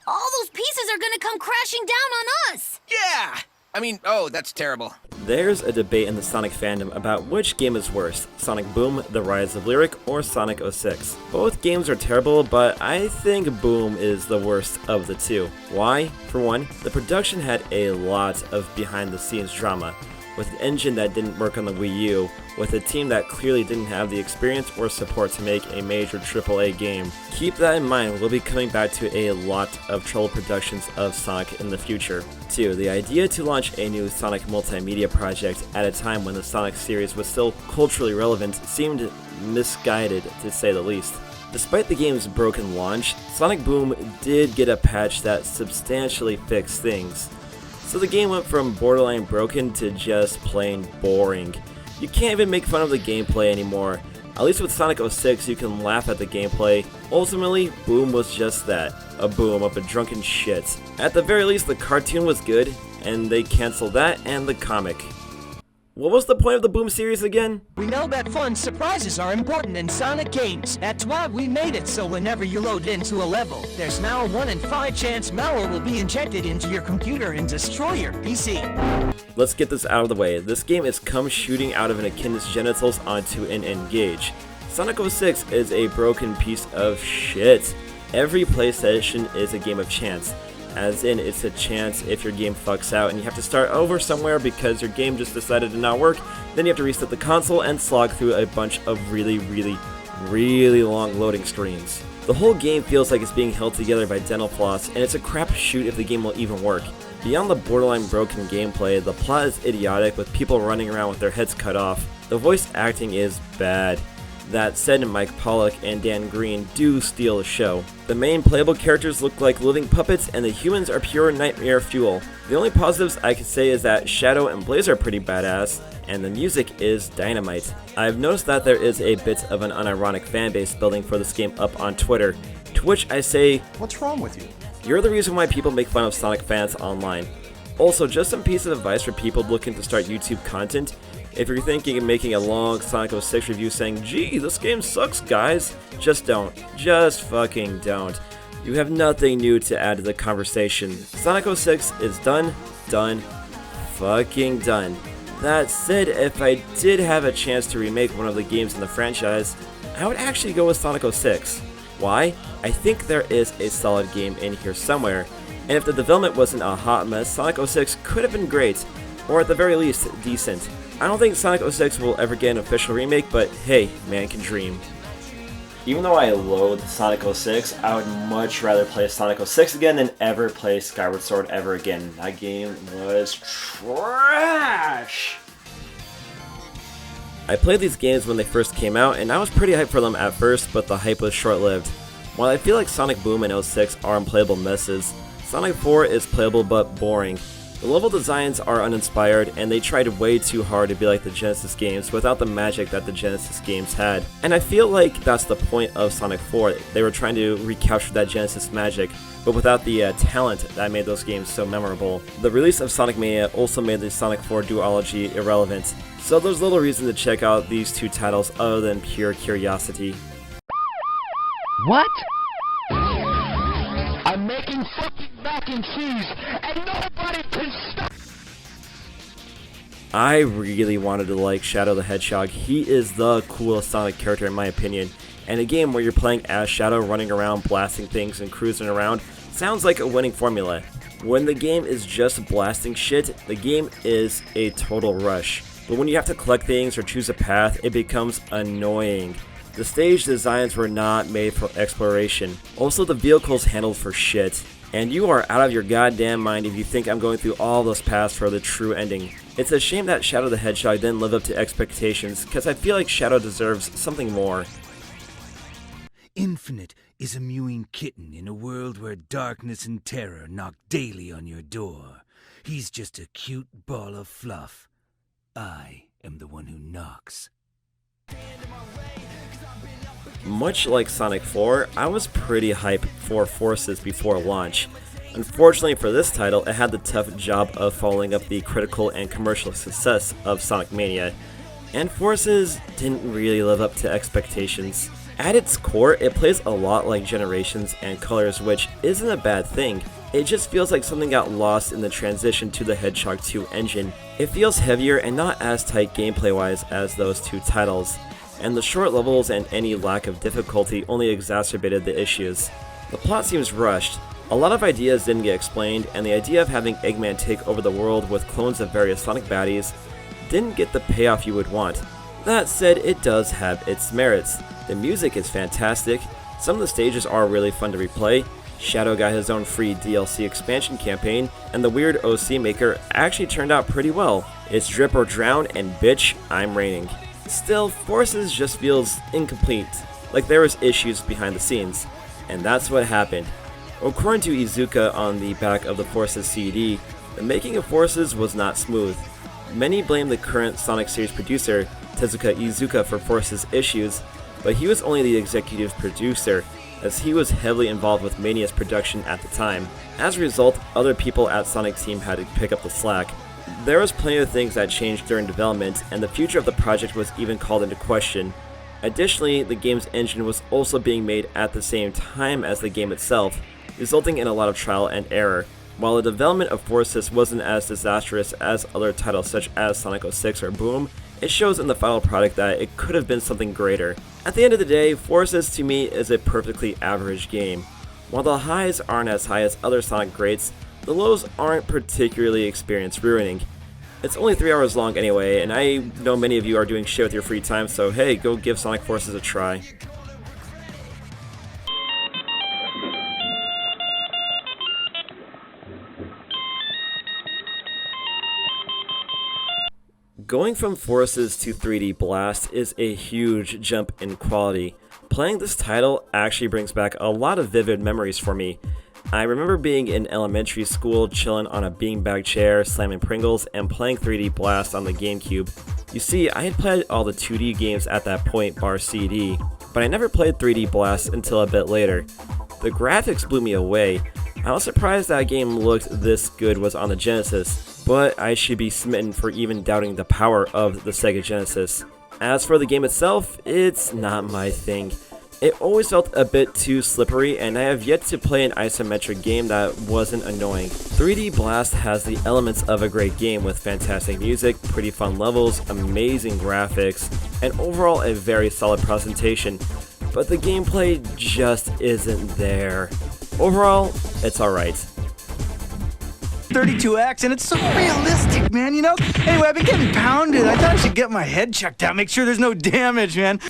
All those pieces are gonna come crashing down on us! Yeah! I mean, oh, that's terrible. There's a debate in the Sonic fandom about which game is worse, Sonic Boom: The Rise of Lyric or Sonic 06. Both games are terrible, but I think Boom is the worst of the two. Why? For one, the production had a lot of behind-the-scenes drama, with an engine that didn't work on the Wii U, with a team that clearly didn't have the experience or support to make a major AAA game. Keep that in mind, we'll be coming back to a lot of troubled productions of Sonic in the future. 2. The idea to launch a new Sonic multimedia project at a time when the Sonic series was still culturally relevant seemed misguided, to say the least. Despite the game's broken launch, Sonic Boom did get a patch that substantially fixed things. So the game went from borderline broken to just plain boring. You can't even make fun of the gameplay anymore. At least with Sonic 06 you can laugh at the gameplay. Ultimately, Boom was just that, a boom of a drunken shit. At the very least the cartoon was good, and they canceled that and the comic. What was the point of the Boom series again? We know that fun surprises are important in Sonic games. That's why we made it so whenever you load into a level, there's now a 1 in 5 chance malware will be injected into your computer and destroy your PC. Let's get this out of the way. This game is cum shooting out of an echidna's genitals onto an N-Gage. Sonic 06 is a broken piece of shit. Every play session is a game of chance. As in, it's a chance if your game fucks out and you have to start over somewhere because your game just decided to not work, then you have to reset the console and slog through a bunch of really long loading screens. The whole game feels like it's being held together by dental floss, and it's a crapshoot if the game will even work. Beyond the borderline broken gameplay, the plot is idiotic with people running around with their heads cut off. The voice acting is bad. That said, Mike Pollock and Dan Green do steal the show. The main playable characters look like living puppets, and the humans are pure nightmare fuel. The only positives I could say is that Shadow and Blaze are pretty badass, and the music is dynamite. I've noticed that there is a bit of an unironic fanbase building for this game up on Twitter, to which I say, what's wrong with you? You're the reason why people make fun of Sonic fans online. Also, just some piece of advice for people looking to start YouTube content. If you're thinking of making a long Sonic 06 review saying, gee, this game sucks guys, just don't. Just fucking don't. You have nothing new to add to the conversation. Sonic 06 is done, fucking done. That said, if I did have a chance to remake one of the games in the franchise, I would actually go with Sonic 06. Why? I think there is a solid game in here somewhere, and if the development wasn't a hot mess, Sonic 06 could have been great, or at the very least, decent. I don't think Sonic 06 will ever get an official remake, but hey, man can dream. Even though I loathe Sonic 06, I would much rather play Sonic 06 again than ever play Skyward Sword ever again. That game was trash! I played these games when they first came out, and I was pretty hyped for them at first, but the hype was short-lived. While I feel like Sonic Boom and 06 are unplayable messes, Sonic 4 is playable but boring. The level designs are uninspired, and they tried way too hard to be like the Genesis games without the magic that the Genesis games had. And I feel like that's the point of Sonic 4. They were trying to recapture that Genesis magic, but without the talent that made those games so memorable. The release of Sonic Mania also made the Sonic 4 duology irrelevant, so there's little reason to check out these two titles other than pure curiosity. What? I'm making fucking mac and cheese, and nobody can stop. I really wanted to like Shadow the Hedgehog. He is the coolest Sonic character in my opinion, and a game where you're playing as Shadow running around blasting things and cruising around sounds like a winning formula. When the game is just blasting shit, the game is a total rush. But when you have to collect things or choose a path, it becomes annoying. The stage designs were not made for exploration. Also, the vehicle's handled for shit. And you are out of your goddamn mind if you think I'm going through all those paths for the true ending. It's a shame that Shadow the Hedgehog didn't live up to expectations, because I feel like Shadow deserves something more. Infinite is a mewing kitten in a world where darkness and terror knock daily on your door. He's just a cute ball of fluff. I am the one who knocks. Much like Sonic 4, I was pretty hyped for Forces before launch. Unfortunately for this title, it had the tough job of following up the critical and commercial success of Sonic Mania, and Forces didn't really live up to expectations. At its core, it plays a lot like Generations and Colors, which isn't a bad thing. It just feels like something got lost in the transition to the Hedgehog 2 engine. It feels heavier and not as tight gameplay-wise as those two titles, and the short levels and any lack of difficulty only exacerbated the issues. The plot seems rushed. A lot of ideas didn't get explained, and the idea of having Eggman take over the world with clones of various Sonic baddies didn't get the payoff you would want. That said, it does have its merits. The music is fantastic, some of the stages are really fun to replay, Shadow got his own free DLC expansion campaign, and the weird OC maker actually turned out pretty well. It's drip or drown, and bitch, I'm raining. Still, Forces just feels incomplete, like there was issues behind the scenes, and that's what happened. According to Iizuka on the back of the Forces CD, the making of Forces was not smooth. Many blame the current Sonic series producer, Tezuka Iizuka, for Forces issues, but he was only the executive producer, as he was heavily involved with Mania's production at the time. As a result, other people at Sonic Team had to pick up the slack. There was plenty of things that changed during development, and the future of the project was even called into question. Additionally, the game's engine was also being made at the same time as the game itself, resulting in a lot of trial and error. While the development of Forces wasn't as disastrous as other titles such as Sonic 06 or Boom, it shows in the final product that it could have been something greater. At the end of the day, Forces to me is a perfectly average game. While the highs aren't as high as other Sonic greats, the lows aren't particularly experience ruining. It's only 3 hours long anyway, and I know many of you are doing shit with your free time, so hey, go give Sonic Forces a try. Going from Forces to 3D Blast is a huge jump in quality. Playing this title actually brings back a lot of vivid memories for me. I remember being in elementary school, chilling on a beanbag chair, slamming Pringles, and playing 3D Blast on the GameCube. You see, I had played all the 2D games at that point, bar CD, but I never played 3D Blast until a bit later. The graphics blew me away. I was surprised that game looked this good was on the Genesis, but I should be smitten for even doubting the power of the Sega Genesis. As for the game itself, it's not my thing. It always felt a bit too slippery, and I have yet to play an isometric game that wasn't annoying. 3D Blast has the elements of a great game with fantastic music, pretty fun levels, amazing graphics, and overall a very solid presentation, but the gameplay just isn't there. Overall, it's alright. 32X, and it's so realistic, man, you know? Anyway, I've been getting pounded. I thought I should get my head checked out, make sure there's no damage, man.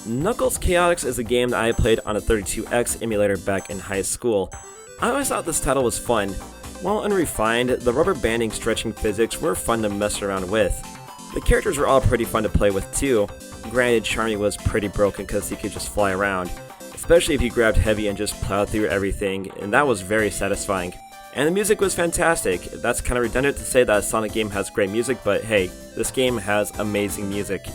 Knuckles Chaotix is a game that I played on a 32X emulator back in high school. I always thought this title was fun. While unrefined, the rubber banding stretching physics were fun to mess around with. The characters were all pretty fun to play with too. Granted, Charmy was pretty broken because he could just fly around, especially if he grabbed heavy and just plowed through everything, and that was very satisfying. And the music was fantastic. That's kind of redundant to say that a Sonic game has great music, but hey, this game has amazing music.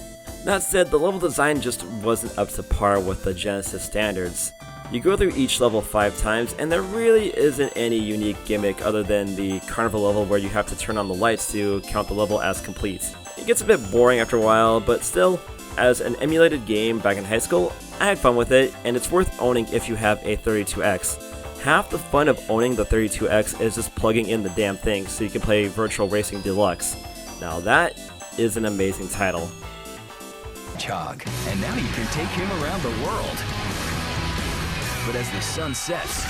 That said, the level design just wasn't up to par with the Genesis standards. You go through each level 5 times, and there really isn't any unique gimmick other than the carnival level where you have to turn on the lights to count the level as complete. It gets a bit boring after a while, but still, as an emulated game back in high school, I had fun with it, and it's worth owning if you have a 32X. Half the fun of owning the 32X is just plugging in the damn thing so you can play Virtual Racing Deluxe. Now that is an amazing title. Chog, and now you can take him around the world. But as the sun sets,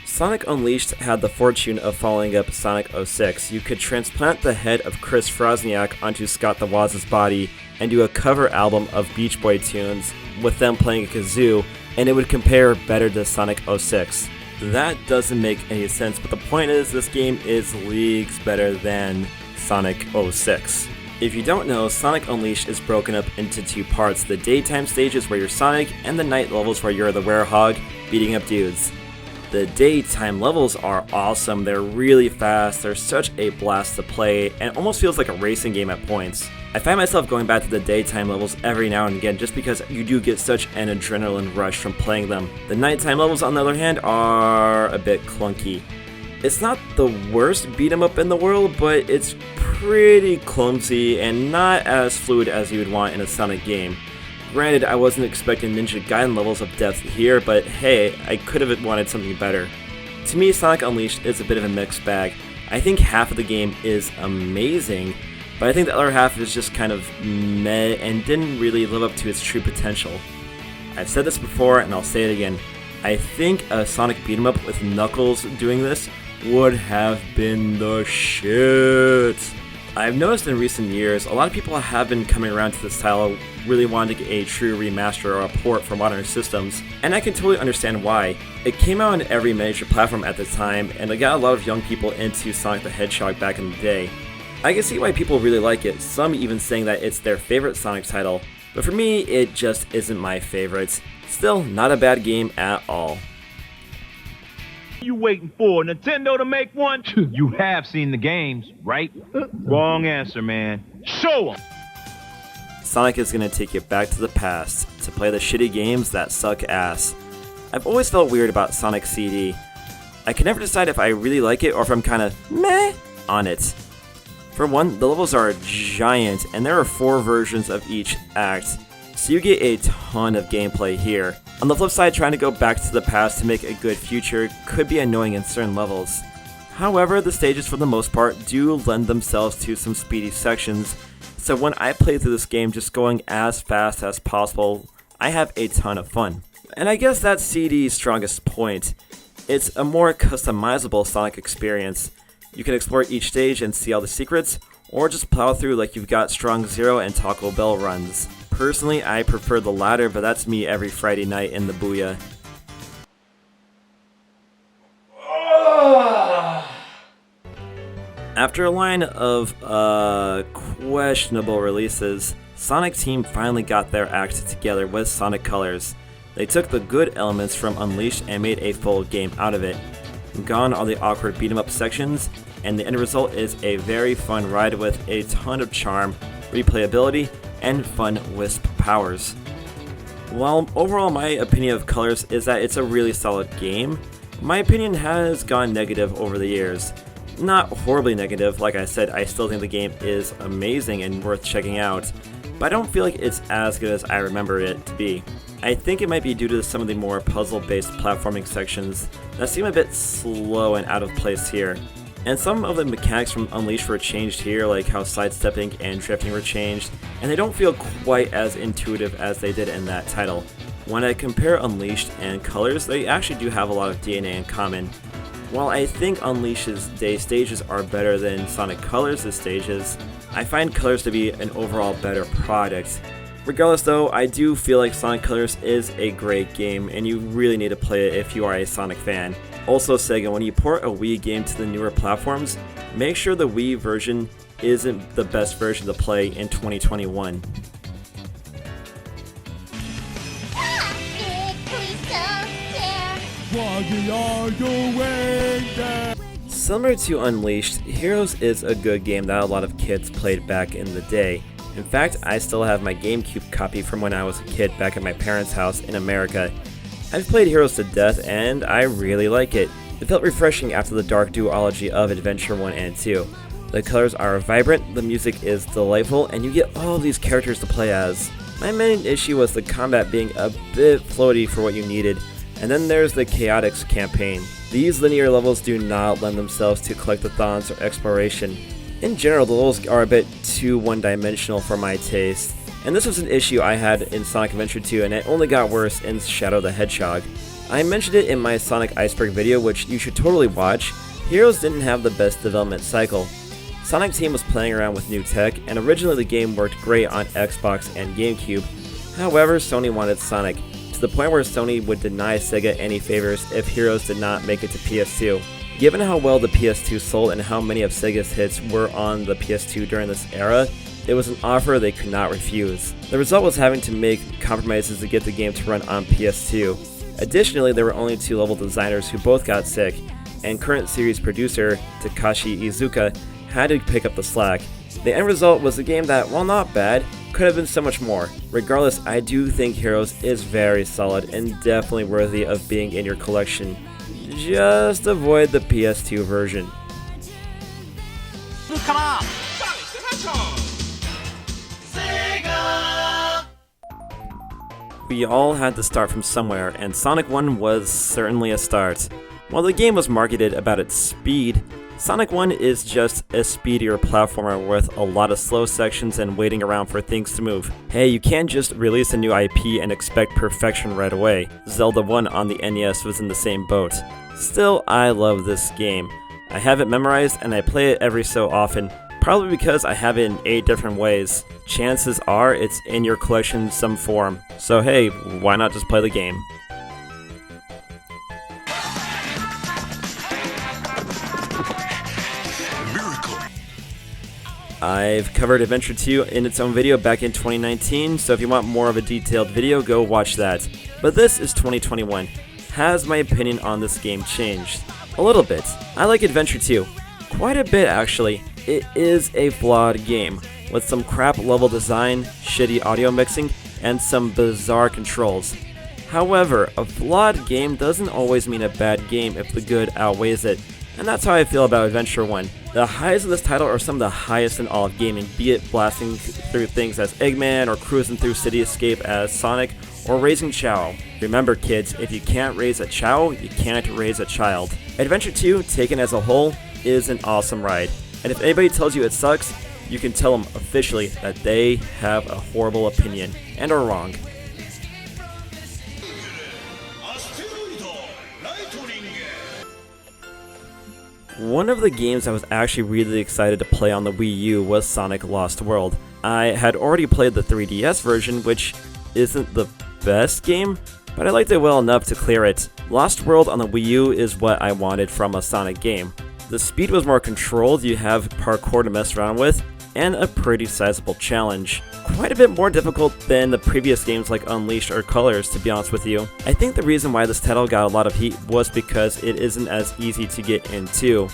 Sonic Unleashed had the fortune of following up Sonic 06. You could transplant the head of Chris Frosniak onto Scott the Woz's body and do a cover album of Beach Boy tunes with them playing a kazoo, and it would compare better to Sonic 06. That doesn't make any sense, but the point is this game is leagues better than Sonic 06. If you don't know, Sonic Unleashed is broken up into two parts: the daytime stages where you're Sonic, and the night levels where you're the werehog beating up dudes. The daytime levels are awesome, they're really fast, they're such a blast to play, and it almost feels like a racing game at points. I find myself going back to the daytime levels every now and again just because you do get such an adrenaline rush from playing them. The nighttime levels, on the other hand, are a bit clunky. It's not the worst beat 'em up in the world, but it's pretty clumsy and not as fluid as you would want in a Sonic game. Granted, I wasn't expecting Ninja Gaiden levels of depth here, but hey, I could have wanted something better. To me, Sonic Unleashed is a bit of a mixed bag. I think half of the game is amazing, but I think the other half is just kind of meh and didn't really live up to its true potential. I've said this before and I'll say it again. I think a Sonic beat 'em up with Knuckles doing this would have been the shit. I've noticed in recent years, a lot of people have been coming around to this title really wanting to get a true remaster or a port for modern systems, and I can totally understand why. It came out on every major platform at the time, and it got a lot of young people into Sonic the Hedgehog back in the day. I can see why people really like it, some even saying that it's their favorite Sonic title, but for me, it just isn't my favorite. Still, not a bad game at all. You waiting for Nintendo to make one? You have seen the games, right? Wrong answer, man. Show 'em! Sonic is going to take you back to the past to play the shitty games that suck ass. I've always felt weird about Sonic CD. I can never decide if I really like it or if I'm kind of meh on it. For one, the levels are giant and there are 4 versions of each act, so you get a ton of gameplay here. On the flip side, trying to go back to the past to make a good future could be annoying in certain levels. However, the stages for the most part do lend themselves to some speedy sections, so when I play through this game just going as fast as possible, I have a ton of fun. And I guess that's CD's strongest point. It's a more customizable Sonic experience. You can explore each stage and see all the secrets, or just plow through like you've got Strong Zero and Taco Bell runs. Personally, I prefer the latter, but that's me every Friday night in the Booyah. After a line of questionable releases, Sonic Team finally got their act together with Sonic Colors. They took the good elements from Unleashed and made a full game out of it. Gone are the awkward beat 'em up sections, and the end result is a very fun ride with a ton of charm, replayability, and fun Wisp powers. While overall my opinion of Colors is that it's a really solid game, my opinion has gone negative over the years. Not horribly negative, like I said, I still think the game is amazing and worth checking out, but I don't feel like it's as good as I remember it to be. I think it might be due to some of the more puzzle-based platforming sections that seem a bit slow and out of place here. And some of the mechanics from Unleashed were changed here, like how sidestepping and drifting were changed, and they don't feel quite as intuitive as they did in that title. When I compare Unleashed and Colors, they actually do have a lot of DNA in common. While I think Unleashed's day stages are better than Sonic Colors' stages, I find Colors to be an overall better product. Regardless though, I do feel like Sonic Colors is a great game, and you really need to play it if you are a Sonic fan. Also Sega, when you port a Wii game to the newer platforms, make sure the Wii version isn't the best version to play in 2021. Similar to Unleashed, Heroes is a good game that a lot of kids played back in the day. In fact, I still have my GameCube copy from when I was a kid back at my parents' house in America. I've played Heroes to death and I really like it. It felt refreshing after the dark duology of Adventure 1 and 2. The colors are vibrant, the music is delightful, and you get all these characters to play as. My main issue was the combat being a bit floaty for what you needed, and then there's the Chaotix campaign. These linear levels do not lend themselves to collectathons or exploration. In general, the levels are a bit too one-dimensional for my taste, and this was an issue I had in Sonic Adventure 2, and it only got worse in Shadow the Hedgehog. I mentioned it in my Sonic Iceberg video, which you should totally watch. Heroes didn't have the best development cycle. Sonic Team was playing around with new tech, and originally the game worked great on Xbox and GameCube. However, Sony wanted Sonic, to the point where Sony would deny Sega any favors if Heroes did not make it to PS2. Given how well the PS2 sold and how many of Sega's hits were on the PS2 during this era, it was an offer they could not refuse. The result was having to make compromises to get the game to run on PS2. Additionally, there were only 2 level designers who both got sick, and current series producer Takashi Iizuka had to pick up the slack. The end result was a game that, while not bad, could have been so much more. Regardless, I do think Heroes is very solid and definitely worthy of being in your collection. Just avoid the PS2 version. Come on! We all had to start from somewhere, and Sonic 1 was certainly a start. While the game was marketed about its speed, Sonic 1 is just a speedier platformer with a lot of slow sections and waiting around for things to move. Hey, you can't just release a new IP and expect perfection right away. Zelda 1 on the NES was in the same boat. Still, I love this game. I have it memorized and I play it every so often, probably because I have it in 8 different ways. Chances are it's in your collection in some form. So hey, why not just play the game? I've covered Adventure 2 in its own video back in 2019, so if you want more of a detailed video, go watch that. But this is 2021. Has my opinion on this game changed? A little bit. I like Adventure 2. Quite a bit, actually. It is a flawed game, with some crap level design, shitty audio mixing, and some bizarre controls. However, a flawed game doesn't always mean a bad game if the good outweighs it. And that's how I feel about Adventure 1. The highs of this title are some of the highest in all of gaming, be it blasting through things as Eggman, or cruising through City Escape as Sonic, or raising Chao. Remember kids, if you can't raise a Chao, you can't raise a child. Adventure 2, taken as a whole, is an awesome ride. And if anybody tells you it sucks, you can tell them officially that they have a horrible opinion, and are wrong. One of the games I was actually really excited to play on the Wii U was Sonic Lost World. I had already played the 3DS version, which isn't the best game, but I liked it well enough to clear it. Lost World on the Wii U is what I wanted from a Sonic game. The speed was more controlled, you have parkour to mess around with, and a pretty sizable challenge. Quite a bit more difficult than the previous games like Unleashed or Colors, to be honest with you. I think the reason why this title got a lot of heat was because it isn't as easy to get into.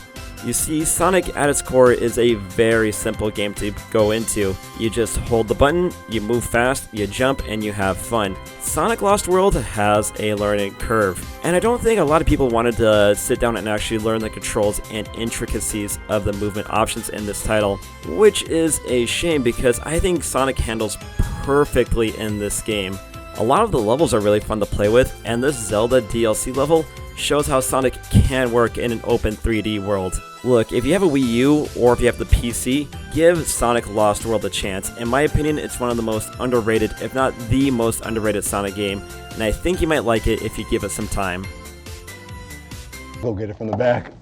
You see, Sonic at its core is a very simple game to go into. You just hold the button, you move fast, you jump, and you have fun. Sonic Lost World has a learning curve, and I don't think a lot of people wanted to sit down and actually learn the controls and intricacies of the movement options in this title, which is a shame because I think Sonic handles perfectly in this game. A lot of the levels are really fun to play with, and this Zelda DLC level shows how Sonic can work in an open 3D world. Look, if you have a Wii U or if you have the PC, give Sonic Lost World a chance. In my opinion, it's one of the most underrated, if not the most underrated Sonic game, and I think you might like it if you give it some time. Go get it from the back.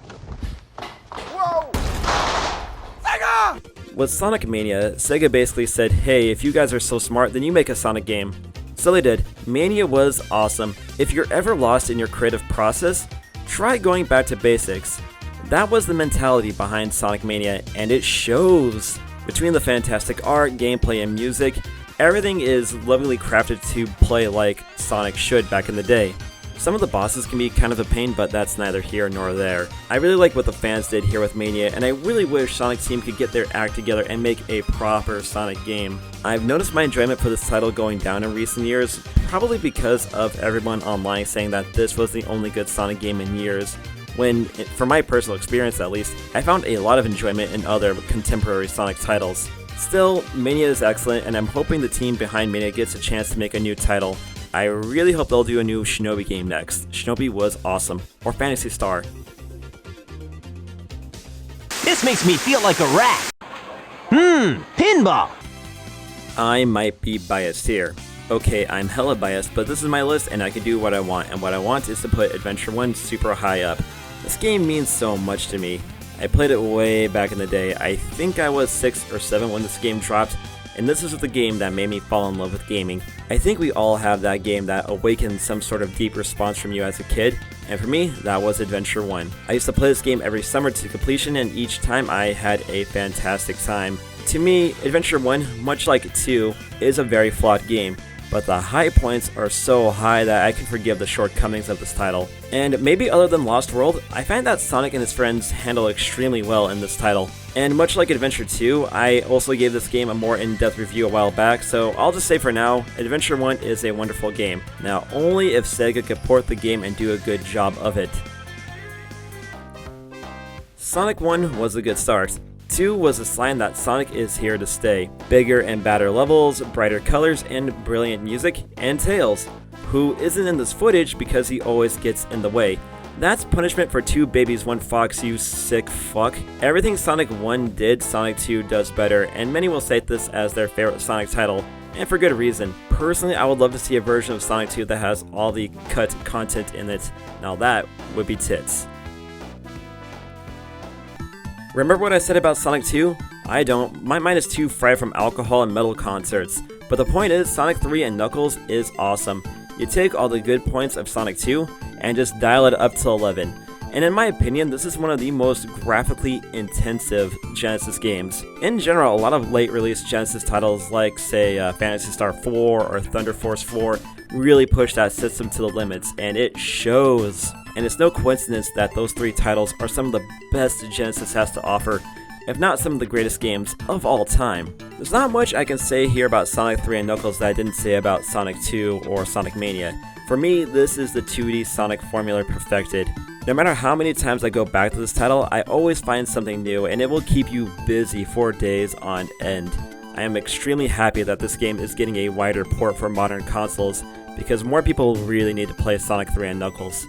Whoa! Sega! With Sonic Mania, Sega basically said, hey, if you guys are so smart, then you make a Sonic game. So they did. Mania was awesome. If you're ever lost in your creative process, try going back to basics. That was the mentality behind Sonic Mania, and it shows. Between the fantastic art, gameplay, and music, everything is lovingly crafted to play like Sonic should back in the day. Some of the bosses can be kind of a pain, but that's neither here nor there. I really like what the fans did here with Mania, and I really wish Sonic Team could get their act together and make a proper Sonic game. I've noticed my enjoyment for this title going down in recent years, probably because of everyone online saying that this was the only good Sonic game in years. from my personal experience at least, I found a lot of enjoyment in other contemporary Sonic titles. Still, Mania is excellent, and I'm hoping the team behind Mania gets a chance to make a new title. I really hope they'll do a new Shinobi game next. Shinobi was awesome. Or Phantasy Star. This makes me feel like a rat. Pinball. I might be biased here. Okay, I'm hella biased, but this is my list and I can do what I want, and what I want is to put Adventure 1 super high up. This game means so much to me. I played it way back in the day. I think I was 6 or 7 when this game dropped, and this is the game that made me fall in love with gaming. I think we all have that game that awakened some sort of deep response from you as a kid, and for me, that was Adventure 1. I used to play this game every summer to completion, and each time I had a fantastic time. To me, Adventure 1, much like 2, is a very flawed game, but the high points are so high that I can forgive the shortcomings of this title. And maybe other than Lost World, I find that Sonic and his friends handle extremely well in this title. And much like Adventure 2, I also gave this game a more in-depth review a while back, so I'll just say for now, Adventure 1 is a wonderful game. Now, only if Sega could port the game and do a good job of it. Sonic 1 was a good start. 2 was a sign that Sonic is here to stay. Bigger and badder levels, brighter colors, and brilliant music, and Tails, who isn't in this footage because he always gets in the way. That's punishment for 2 babies 1 fox, you sick fuck. Everything Sonic 1 did, Sonic 2 does better, and many will cite this as their favorite Sonic title, and for good reason. Personally, I would love to see a version of Sonic 2 that has all the cut content in it. Now that would be tits. Remember what I said about Sonic 2? I don't. My mind is too fried from alcohol and metal concerts. But the point is, Sonic 3 and Knuckles is awesome. You take all the good points of Sonic 2 and just dial it up to 11. And in my opinion, this is one of the most graphically intensive Genesis games. In general, a lot of late release Genesis titles like, say, Phantasy Star 4 or Thunder Force 4 really push that system to the limits, and it shows. And it's no coincidence that those 3 titles are some of the best Genesis has to offer, if not some of the greatest games of all time. There's not much I can say here about Sonic 3 and Knuckles that I didn't say about Sonic 2 or Sonic Mania. For me, this is the 2D Sonic formula perfected. No matter how many times I go back to this title, I always find something new, and it will keep you busy for days on end. I am extremely happy that this game is getting a wider port for modern consoles, because more people really need to play Sonic 3 and Knuckles.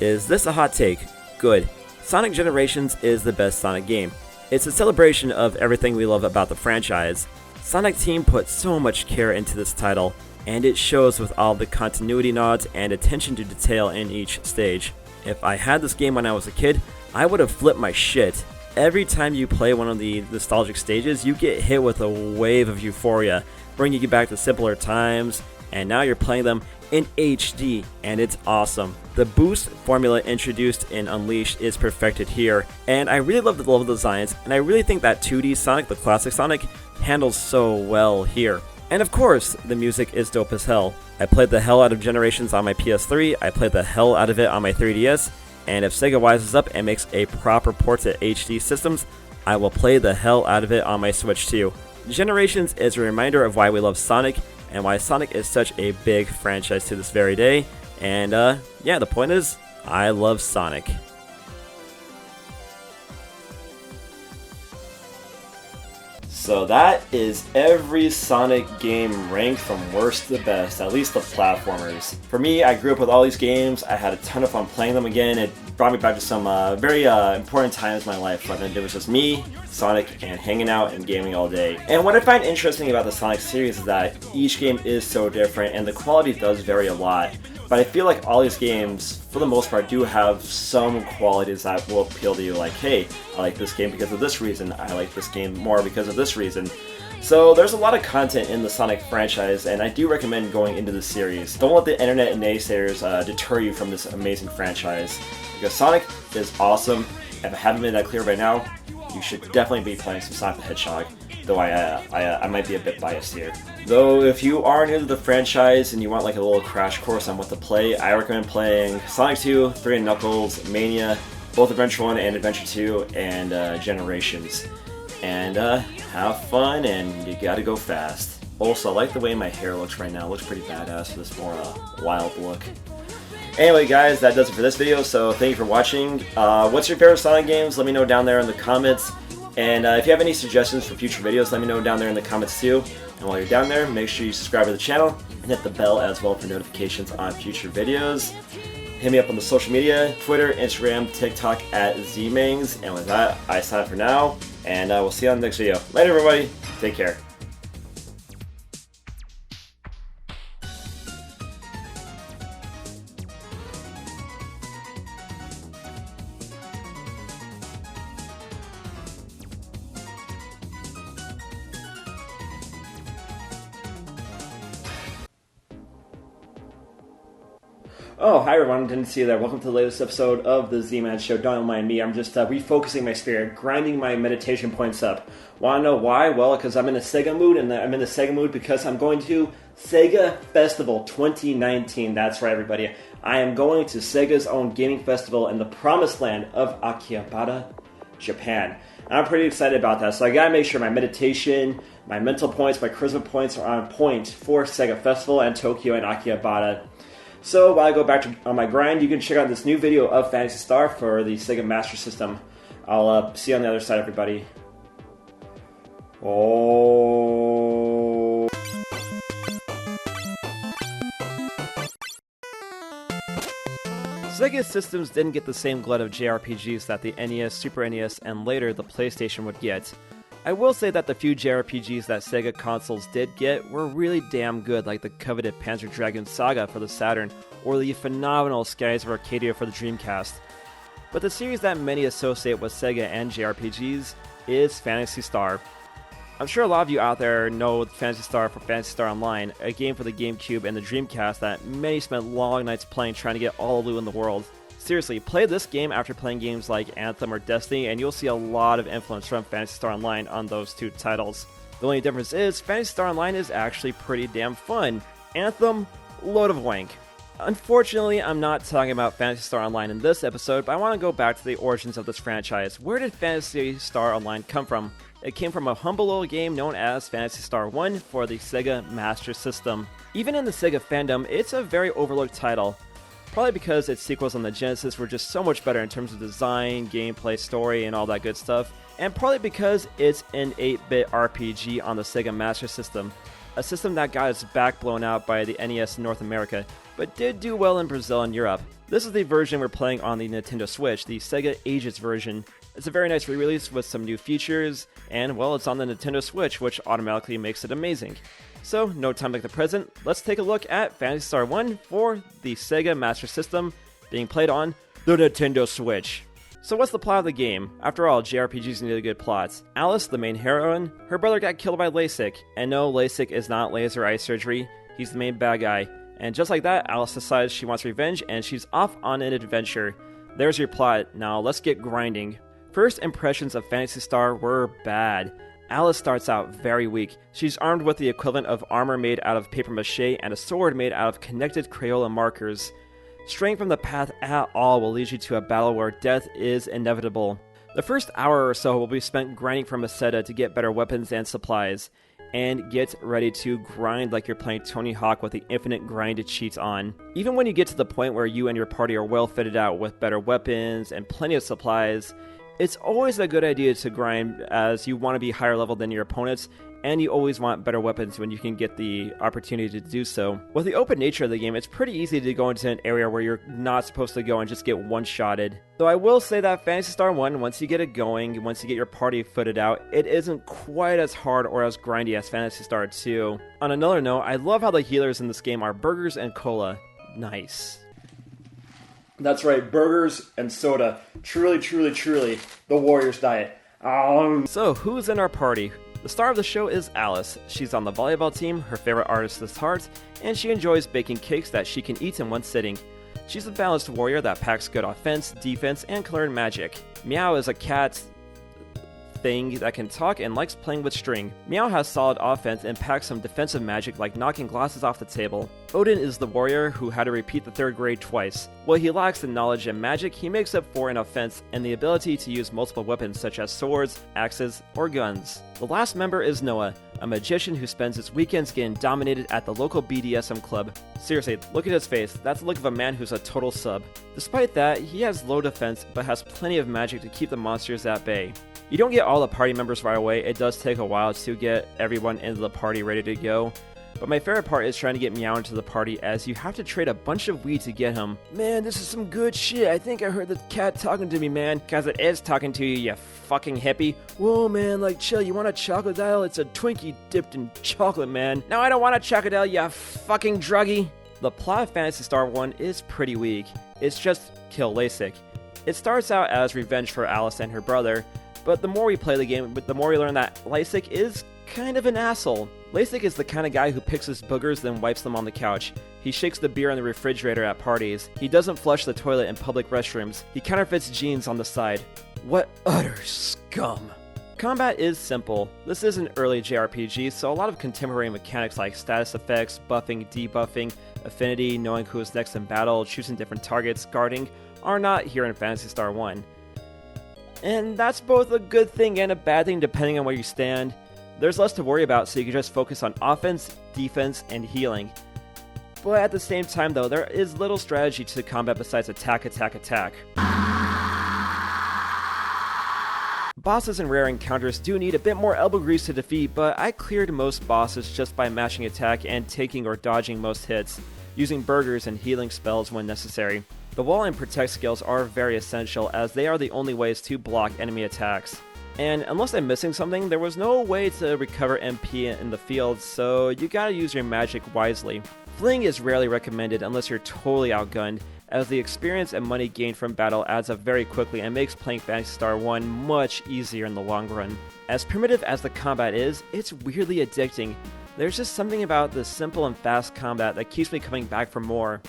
Is this a hot take? Good. Sonic Generations is the best Sonic game. It's a celebration of everything we love about the franchise. Sonic Team put so much care into this title, and it shows with all the continuity nods and attention to detail in each stage. If I had this game when I was a kid, I would have flipped my shit. Every time you play one of the nostalgic stages, you get hit with a wave of euphoria, bringing you back to simpler times, and now you're playing them in HD, and it's awesome. The boost formula introduced in Unleashed is perfected here, and I really love the level designs, and I really think that 2D Sonic, the classic Sonic, handles so well here. And of course, the music is dope as hell. I played the hell out of Generations on my PS3, I played the hell out of it on my 3DS, and if Sega wises up and makes a proper port to HD systems, I will play the hell out of it on my Switch too. Generations is a reminder of why we love Sonic, and why Sonic is such a big franchise to this very day, and yeah, the point is, I love Sonic. So that is every Sonic game ranked from worst to best, at least the platformers. For me, I grew up with all these games, I had a ton of fun playing them again, it brought me back to some very important times in my life when it was just me, Sonic, and hanging out and gaming all day. And what I find interesting about the Sonic series is that each game is so different and the quality does vary a lot. But I feel like all these games, for the most part, do have some qualities that will appeal to you, like, hey, I like this game because of this reason, I like this game more because of this reason. So there's a lot of content in the Sonic franchise, and I do recommend going into the series. Don't let the internet and naysayers deter you from this amazing franchise, because Sonic is awesome. If I haven't made that clear by now, you should definitely be playing some Sonic the Hedgehog, though I might be a bit biased here. Though if you are new to the franchise and you want like a little crash course on what to play, I recommend playing Sonic 2, 3 and Knuckles, Mania, both Adventure 1 and Adventure 2, and Generations. And have fun, and you gotta go fast. Also, I like the way my hair looks right now. It looks pretty badass for this more wild look. Anyway, guys, that does it for this video, so thank you for watching. What's your favorite Sonic games? Let me know down there in the comments. And if you have any suggestions for future videos, let me know down there in the comments too. And while you're down there, make sure you subscribe to the channel and hit the bell as well for notifications on future videos. Hit me up on the social media, Twitter, Instagram, TikTok at ZMangs. And with that, I sign up for now, and we'll see you on the next video. Later, everybody. Take care. Oh, hi everyone, didn't see you there. Welcome to the latest episode of the Z-Man Show. Don't mind me, I'm just refocusing my spirit, grinding my meditation points up. Want to know why? Well, because I'm in a Sega mood, and I'm in the Sega mood because I'm going to Sega Festival 2019. That's right, everybody. I am going to Sega's own gaming festival in the promised land of Akihabara, Japan. And I'm pretty excited about that, so I gotta make sure my meditation, my mental points, my charisma points are on point for Sega Festival and Tokyo and Akihabara. So while I go back on my grind, you can check out this new video of Phantasy Star for the Sega Master System. I'll see you on the other side, everybody. Oh. Sega systems didn't get the same glut of JRPGs that the NES, Super NES, and later the PlayStation would get. I will say that the few JRPGs that Sega consoles did get were really damn good, like the coveted Panzer Dragoon Saga for the Saturn, or the phenomenal Skies of Arcadia for the Dreamcast. But the series that many associate with Sega and JRPGs is Phantasy Star. I'm sure a lot of you out there know Phantasy Star for Phantasy Star Online, a game for the GameCube and the Dreamcast that many spent long nights playing trying to get all the loot in the world. Seriously, play this game after playing games like Anthem or Destiny, and you'll see a lot of influence from Phantasy Star Online on those two titles. The only difference is, Phantasy Star Online is actually pretty damn fun. Anthem, load of wank. Unfortunately, I'm not talking about Phantasy Star Online in this episode, but I want to go back to the origins of this franchise. Where did Phantasy Star Online come from? It came from a humble little game known as Phantasy Star 1 for the Sega Master System. Even in the Sega fandom, it's a very overlooked title. Probably because its sequels on the Genesis were just so much better in terms of design, gameplay, story, and all that good stuff. And probably because it's an 8-bit RPG on the Sega Master System. A system that got its back blown out by the NES in North America, but did do well in Brazil and Europe. This is the version we're playing on the Nintendo Switch, the Sega Ages version. It's a very nice re-release with some new features, and well, it's on the Nintendo Switch, which automatically makes it amazing. So, no time like the present, let's take a look at Phantasy Star 1 for the Sega Master System, being played on the Nintendo Switch. So what's the plot of the game? After all, JRPGs need a good plot. Alice, the main heroine, her brother got killed by LASIK, and no, LASIK is not laser eye surgery, he's the main bad guy. And just like that, Alice decides she wants revenge, and she's off on an adventure. There's your plot, now let's get grinding. First impressions of Phantasy Star were bad. Alice starts out very weak. She's armed with the equivalent of armor made out of papier-mâché and a sword made out of connected Crayola markers. Straying from the path at all will lead you to a battle where death is inevitable. The first hour or so will be spent grinding for Meseta to get better weapons and supplies. And get ready to grind like you're playing Tony Hawk with the infinite grind cheat on. Even when you get to the point where you and your party are well fitted out with better weapons and plenty of supplies, it's always a good idea to grind, as you want to be higher level than your opponents, and you always want better weapons when you can get the opportunity to do so. With the open nature of the game, it's pretty easy to go into an area where you're not supposed to go and just get one-shotted. Though I will say that Phantasy Star 1, once you get it going, once you get your party footed out, it isn't quite as hard or as grindy as Phantasy Star 2. On another note, I love how the healers in this game are burgers and cola. Nice. That's right, burgers and soda. Truly, truly, truly, the Warriors' diet. So, who's in our party? The star of the show is Alice. She's on the volleyball team, her favorite artist is Heart, and she enjoys baking cakes that she can eat in one sitting. She's a balanced warrior that packs good offense, defense, and can learn magic. Meow is a cat thing that can talk and likes playing with string. Meow has solid offense and packs some defensive magic like knocking glasses off the table. Odin is the warrior who had to repeat the 3rd grade twice. While he lacks the knowledge and magic, he makes up for in offense and the ability to use multiple weapons such as swords, axes, or guns. The last member is Noah, a magician who spends his weekends getting dominated at the local BDSM club. Seriously, look at his face, that's the look of a man who's a total sub. Despite that, he has low defense but has plenty of magic to keep the monsters at bay. You don't get all the party members right away, it does take a while to get everyone into the party ready to go. But my favorite part is trying to get Meow into the party, as you have to trade a bunch of weed to get him. Man, this is some good shit. I think I heard the cat talking to me, man. Cause it is talking to you, you fucking hippie. Whoa, man, like chill, you want a chocodile? It's a Twinkie dipped in chocolate, man. No, I don't want a chocodile, you fucking druggie. The plot of Phantasy Star 1 is pretty weak. It's just kill LASIK. It starts out as revenge for Alice and her brother, but the more we play the game, the more we learn that LASIK is kind of an asshole. LASIK is the kind of guy who picks his boogers then wipes them on the couch. He shakes the beer in the refrigerator at parties. He doesn't flush the toilet in public restrooms. He counterfeits jeans on the side. What utter scum. Combat is simple. This is an early JRPG, so a lot of contemporary mechanics like status effects, buffing, debuffing, affinity, knowing who is next in battle, choosing different targets, guarding, are not here in Phantasy Star 1. And that's both a good thing and a bad thing depending on where you stand. There's less to worry about, so you can just focus on offense, defense, and healing. But at the same time though, there is little strategy to combat besides attack, attack, attack. Bosses and rare encounters do need a bit more elbow grease to defeat, but I cleared most bosses just by mashing attack and taking or dodging most hits, using burgers and healing spells when necessary. The wall and protect skills are very essential, as they are the only ways to block enemy attacks. And unless I'm missing something, there was no way to recover MP in the field, so you gotta use your magic wisely. Fleeing is rarely recommended unless you're totally outgunned, as the experience and money gained from battle adds up very quickly and makes playing Phantasy Star 1 much easier in the long run. As primitive as the combat is, it's weirdly addicting. There's just something about the simple and fast combat that keeps me coming back for more.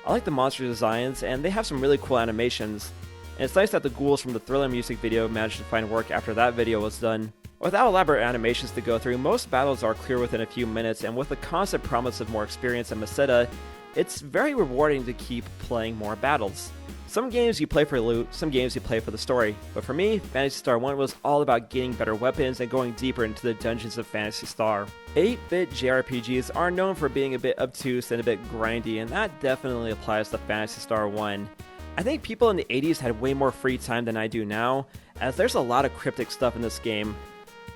I like the monster designs, and they have some really cool animations. And it's nice that the ghouls from the Thriller music video managed to find work after that video was done. Without elaborate animations to go through, most battles are clear within a few minutes, and with the constant promise of more experience and Meseta, it's very rewarding to keep playing more battles. Some games you play for loot, some games you play for the story, but for me, Phantasy Star 1 was all about getting better weapons and going deeper into the dungeons of Phantasy Star. 8-bit JRPGs are known for being a bit obtuse and a bit grindy, and that definitely applies to Phantasy Star 1. I think people in the 80s had way more free time than I do now, as there's a lot of cryptic stuff in this game.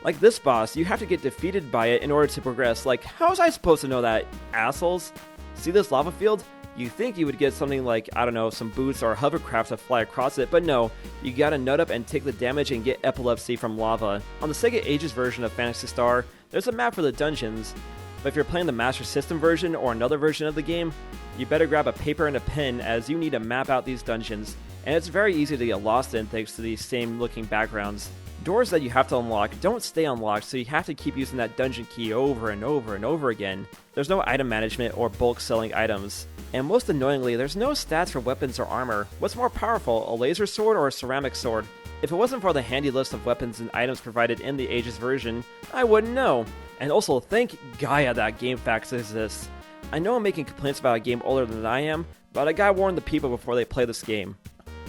Like this boss, you have to get defeated by it in order to progress. Like, how was I supposed to know that, assholes? See this lava field? You think you would get something like, I don't know, some boots or a hovercraft to fly across it, but no, you gotta nut up and take the damage and get epilepsy from lava. On the Sega Ages version of Phantasy Star, there's a map for the dungeons, but if you're playing the Master System version or another version of the game, you better grab a paper and a pen, as you need to map out these dungeons, and it's very easy to get lost in thanks to these same looking backgrounds. Doors that you have to unlock don't stay unlocked, so you have to keep using that dungeon key over and over and over again. There's no item management or bulk selling items. And most annoyingly, there's no stats for weapons or armor. What's more powerful, a laser sword or a ceramic sword? If it wasn't for the handy list of weapons and items provided in the Ages version, I wouldn't know. And also, thank Gaia that GameFAQs exists. I know I'm making complaints about a game older than I am, but I gotta warn the people before they play this game.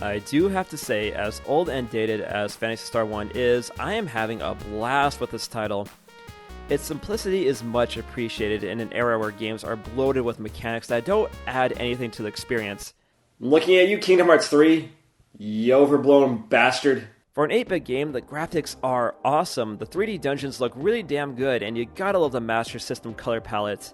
I do have to say, as old and dated as Phantasy Star 1 is, I am having a blast with this title. Its simplicity is much appreciated in an era where games are bloated with mechanics that don't add anything to the experience. I'm looking at you, Kingdom Hearts 3, you overblown bastard. For an 8-bit game, the graphics are awesome, the 3D dungeons look really damn good, and you gotta love the Master System color palette.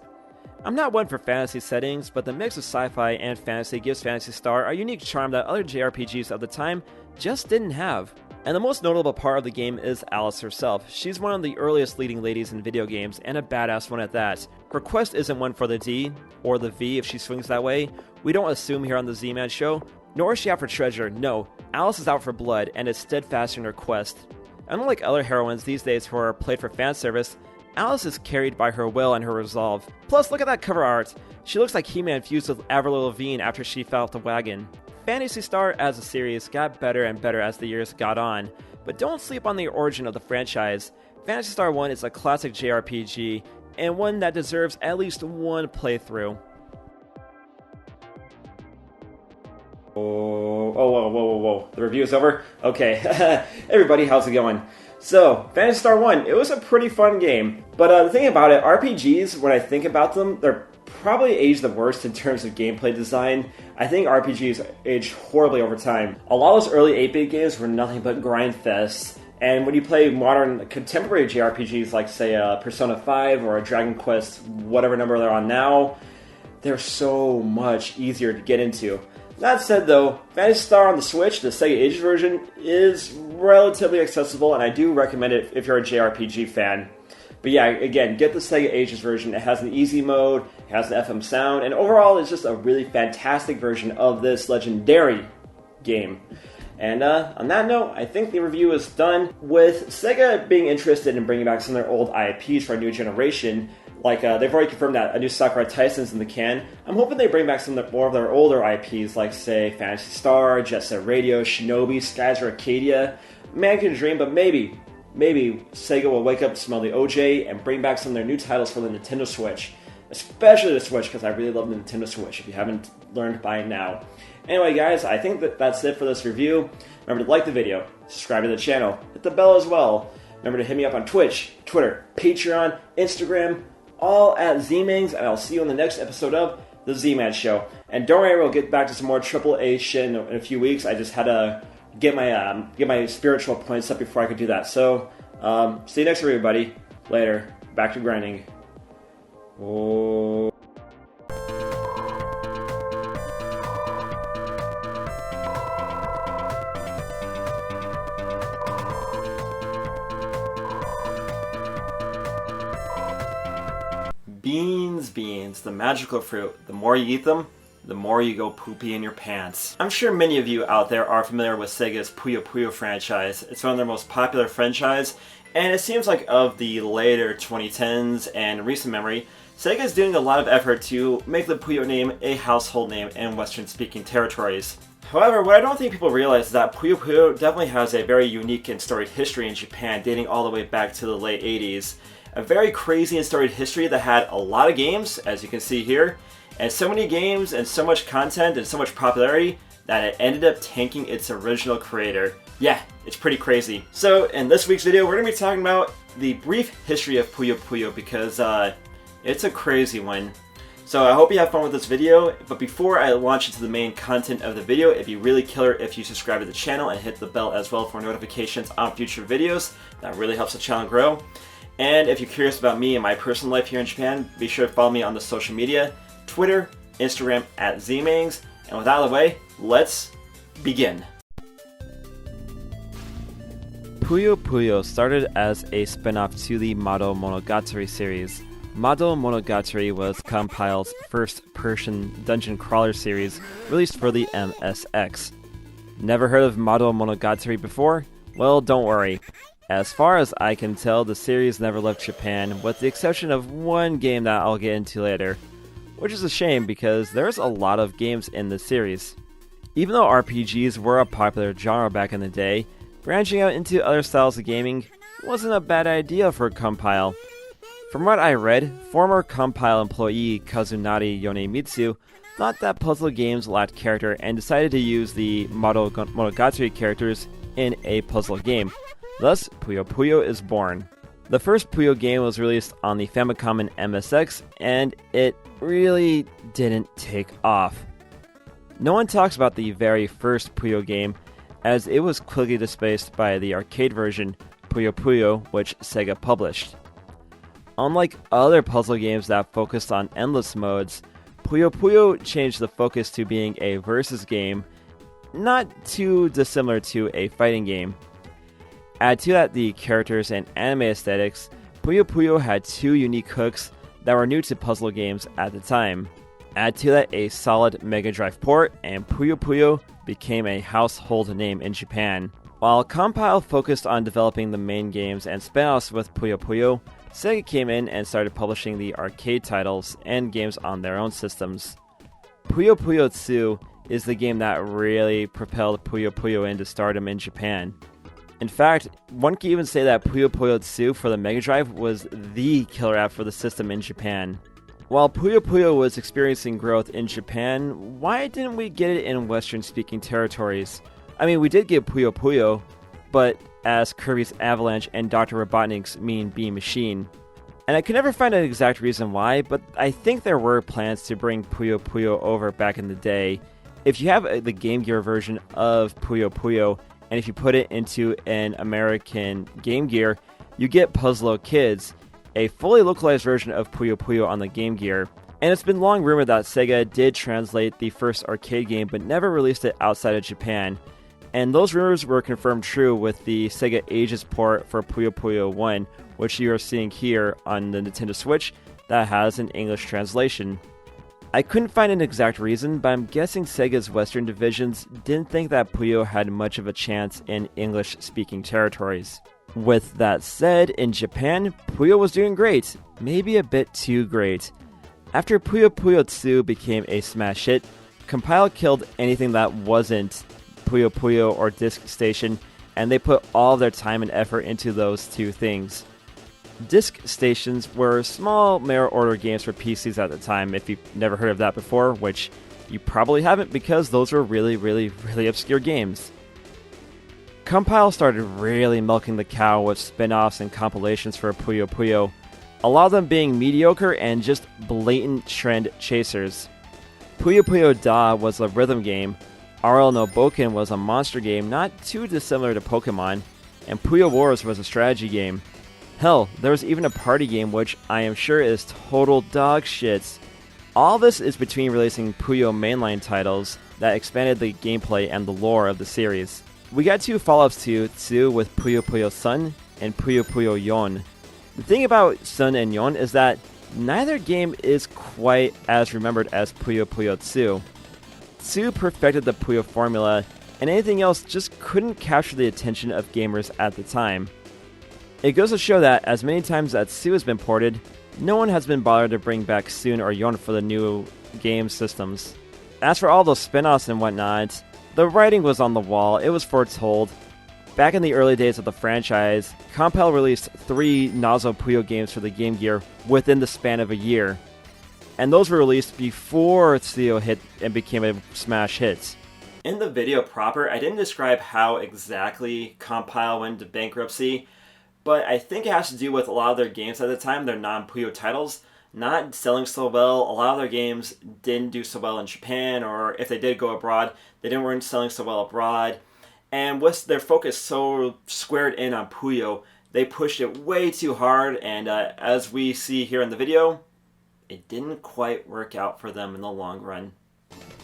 I'm not one for fantasy settings, but the mix of sci-fi and fantasy gives Phantasy Star a unique charm that other JRPGs of the time just didn't have. And the most notable part of the game is Alice herself. She's one of the earliest leading ladies in video games, and a badass one at that. Her quest isn't one for the D, or the V if she swings that way. We don't assume here on the Z-Man show, nor is she out for treasure. No, Alice is out for blood, and is steadfast in her quest. Unlike other heroines these days who are played for fan service, Alice is carried by her will and her resolve. Plus, look at that cover art. She looks like He-Man fused with Avril Lavigne after she fell off the wagon. Phantasy Star as a series got better and better as the years got on, but don't sleep on the origin of the franchise. Phantasy Star 1 is a classic JRPG, and one that deserves at least one playthrough. Whoa. The review is over? Okay. Hey everybody, how's it going? So, Phantasy Star 1, it was a pretty fun game. But the thing about it, RPGs, when I think about them, they're probably aged the worst in terms of gameplay design. I think RPGs aged horribly over time. A lot of those early 8-bit games were nothing but grind fests. And when you play modern, contemporary JRPGs like, say, Persona 5 or a Dragon Quest, whatever number they're on now, they're so much easier to get into. That said, though, Phantasy Star on the Switch, the Sega Ages version, is relatively accessible, and I do recommend it if you're a JRPG fan. But yeah, again, get the Sega Ages version. It has an easy mode, it has an FM sound, and overall, it's just a really fantastic version of this legendary game. And on that note, I think the review is done. With Sega being interested in bringing back some of their old IPs for a new generation, like they've already confirmed that a new Sakura Tyson's in the can. I'm hoping they bring back some more of their older IPs, like say Phantasy Star, Jet Set Radio, Shinobi, Skies of Arcadia. Man can dream, but maybe Sega will wake up to smell the OJ and bring back some of their new titles for the Nintendo Switch. Especially the Switch, because I really love the Nintendo Switch, if you haven't learned by now. Anyway guys, I think that's it for this review. Remember to like the video, subscribe to the channel, hit the bell as well. Remember to hit me up on Twitch, Twitter, Patreon, Instagram, all at ZMangs, and I'll see you on the next episode of The Z-Man Show. And don't worry, we'll get back to some more AAA shit in a few weeks. I just had to get my spiritual points up before I could do that. So, see you next week, everybody. Later. Back to grinding. Oh. Beans, the magical fruit. The more you eat them, the more you go poopy in your pants. I'm sure many of you out there are familiar with Sega's Puyo franchise. It's one of their most popular franchise, and it seems like of the later 2010s and recent memory, Sega is doing a lot of effort to make the Puyo name a household name in Western-speaking territories. However, what I don't think people realize is that Puyo definitely has a very unique and storied history in Japan, dating all the way back to the late 80s. A very crazy and storied history that had a lot of games, as you can see here, and so many games and so much content and so much popularity that it ended up tanking its original creator. Yeah, it's pretty crazy. So in this week's video, we're going to be talking about the brief history of Puyo because it's a crazy one. So I hope you have fun with this video, but before I launch into the main content of the video, it'd be really killer if you subscribe to the channel and hit the bell as well for notifications on future videos. That really helps the channel grow. And if you're curious about me and my personal life here in Japan, be sure to follow me on the social media, Twitter, Instagram at ZMangs. And with that out of the way, let's begin. Puyo started as a spin-off to the Mado Monogatari series. Mado Monogatari was Compile's first-person dungeon crawler series released for the MSX. Never heard of Mado Monogatari before? Well, don't worry. As far as I can tell, the series never left Japan, with the exception of one game that I'll get into later. Which is a shame because there's a lot of games in the series. Even though RPGs were a popular genre back in the day, branching out into other styles of gaming wasn't a bad idea for Compile. From what I read, former Compile employee Kazunari Yonemitsu thought that puzzle games lacked character and decided to use the Mado Monogatari characters in a puzzle game. Thus, Puyo is born. The first Puyo game was released on the Famicom and MSX, and it really didn't take off. No one talks about the very first Puyo game, as it was quickly displaced by the arcade version, Puyo, which Sega published. Unlike other puzzle games that focused on endless modes, Puyo changed the focus to being a versus game, not too dissimilar to a fighting game. Add to that the characters and anime aesthetics, Puyo had two unique hooks that were new to puzzle games at the time. Add to that a solid Mega Drive port, and Puyo became a household name in Japan. While Compile focused on developing the main games and spin-offs with Puyo, Sega came in and started publishing the arcade titles and games on their own systems. Puyo 2 is the game that really propelled Puyo into stardom in Japan. In fact, one can even say that Puyo Puyo 2 for the Mega Drive was the killer app for the system in Japan. While Puyo Puyo was experiencing growth in Japan, why didn't we get it in Western-speaking territories? I mean, we did get Puyo Puyo, but as Kirby's Avalanche and Dr. Robotnik's Mean Bean Machine. And I could never find an exact reason why, but I think there were plans to bring Puyo Puyo over back in the day. If you have the Game Gear version of Puyo Puyo, and if you put it into an American Game Gear, you get Puzzlo Kids, a fully localized version of Puyo Puyo on the Game Gear. And it's been long rumored that Sega did translate the first arcade game but never released it outside of Japan. And those rumors were confirmed true with the Sega Ages port for Puyo Puyo 1, which you are seeing here on the Nintendo Switch that has an English translation. I couldn't find an exact reason, but I'm guessing Sega's Western divisions didn't think that Puyo had much of a chance in English-speaking territories. With that said, in Japan, Puyo was doing great, maybe a bit too great. After Puyo Puyo 2 became a smash hit, Compile killed anything that wasn't Puyo Puyo or Disk Station, and they put all their time and effort into those two things. Disk stations were small mail-order games for PCs at the time, if you've never heard of that before, which you probably haven't because those were really obscure games. Compile started really milking the cow with spin-offs and compilations for Puyo Puyo, a lot of them being mediocre and just blatant trend chasers. Puyo Puyo Da was a rhythm game, RL no Boken was a monster game not too dissimilar to Pokemon, and Puyo Wars was a strategy game. Hell, there was even a party game which I am sure is total dog shit. All this is between releasing Puyo mainline titles that expanded the gameplay and the lore of the series. We got two follow-ups to 2 with Puyo Puyo Sun and Puyo Puyo Yon. The thing about Sun and Yon is that neither game is quite as remembered as Puyo Puyo 2. 2 perfected the Puyo formula, and anything else just couldn't capture the attention of gamers at the time. It goes to show that as many times as 2 has been ported, no one has been bothered to bring back Sun or Yon for the new game systems. As for all those spin-offs and whatnot, the writing was on the wall, it was foretold. Back in the early days of the franchise, Compile released 3 Nazo Puyo games for the Game Gear within the span of a year. And those were released before Tsuyo hit and became a smash hit. In the video proper, I didn't describe how exactly Compile went into bankruptcy, but I think it has to do with a lot of their games at the time, their non-Puyo titles, not selling so well. A lot of their games didn't do so well in Japan, or if they did go abroad, they weren't selling so well abroad. And with their focus so squared in on Puyo, they pushed it way too hard, and as we see here in the video, it didn't quite work out for them in the long run.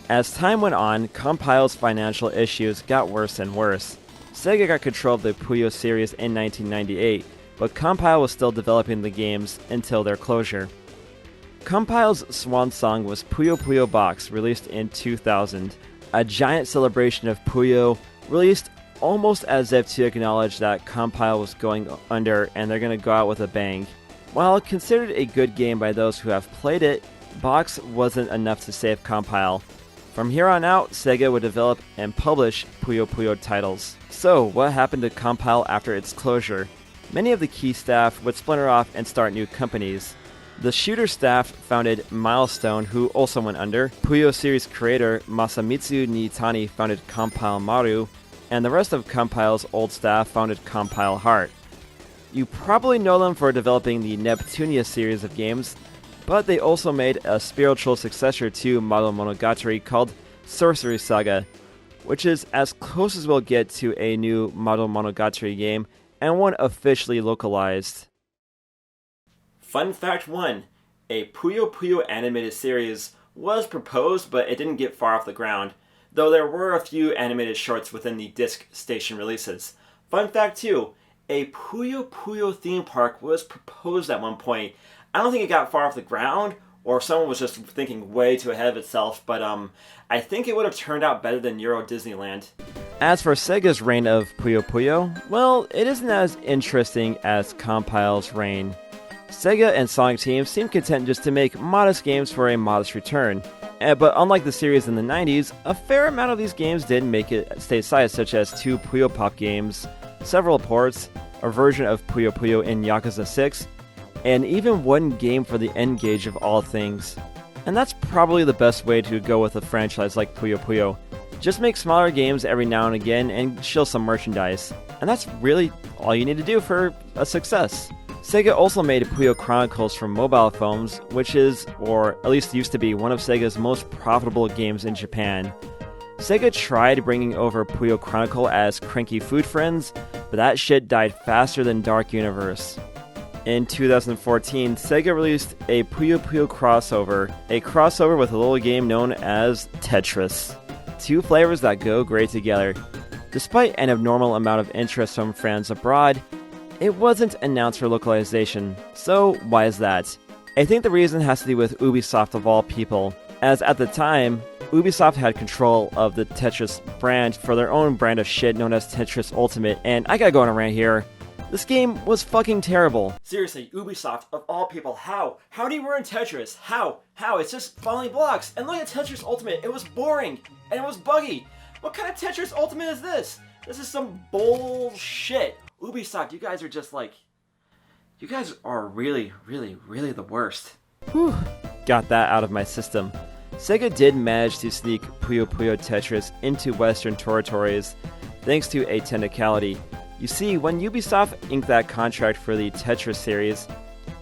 As time went on, Compile's financial issues got worse and worse. Sega got control of the Puyo series in 1998, but Compile was still developing the games until their closure. Compile's swan song was Puyo Puyo Box, released in 2000, a giant celebration of Puyo, released almost as if to acknowledge that Compile was going under and they're going to go out with a bang. While considered a good game by those who have played it, Box wasn't enough to save Compile. From here on out, Sega would develop and publish Puyo Puyo titles. So, what happened to Compile after its closure? Many of the key staff would splinter off and start new companies. The shooter staff founded Milestone, who also went under. Puyo series creator Masamitsu Nitani founded Compile Maru, and the rest of Compile's old staff founded Compile Heart. You probably know them for developing the Neptunia series of games, but they also made a spiritual successor to Model Monogatari called Sorcery Saga, which is as close as we'll get to a new Model Monogatari game, and one officially localized. Fun fact 1. A Puyo Puyo animated series was proposed, but it didn't get far off the ground, though there were a few animated shorts within the Disk Station releases. Fun fact 2. A Puyo Puyo theme park was proposed at one point. I don't think it got far off the ground, or someone was just thinking way too ahead of itself, but I think it would have turned out better than Euro Disneyland. As for Sega's reign of Puyo Puyo, well, it isn't as interesting as Compile's reign. Sega and Sonic Team seemed content just to make modest games for a modest return. But unlike the series in the 90s, a fair amount of these games did make it stateside, such as 2 Puyo Pop games, several ports, a version of Puyo Puyo in Yakuza 6, and even one game for the N-Gage of all things. And that's probably the best way to go with a franchise like Puyo Puyo. Just make smaller games every now and again and show some merchandise. And that's really all you need to do for a success. Sega also made Puyo Chronicles for mobile phones, which is, or at least used to be, one of Sega's most profitable games in Japan. Sega tried bringing over Puyo Chronicle as Cranky Food Friends, but that shit died faster than Dark Universe. In 2014, Sega released a Puyo Puyo crossover, a crossover with a little game known as Tetris. Two flavors that go great together. Despite an abnormal amount of interest from fans abroad, it wasn't announced for localization, so why is that? I think the reason has to do with Ubisoft of all people, as at the time, Ubisoft had control of the Tetris brand for their own brand of shit known as Tetris Ultimate, and I gotta go on a rant here. This game was fucking terrible. Seriously, Ubisoft of all people, how? How do you run Tetris? How? It's just following blocks. And look at Tetris Ultimate, it was boring, and it was buggy. What kind of Tetris Ultimate is this? This is some bullshit. Ubisoft, you guys are just like... You guys are really, really, really the worst. Whew. Got that out of my system. Sega did manage to sneak Puyo Puyo Tetris into Western territories, thanks to a technicality. You see, when Ubisoft inked that contract for the Tetris series,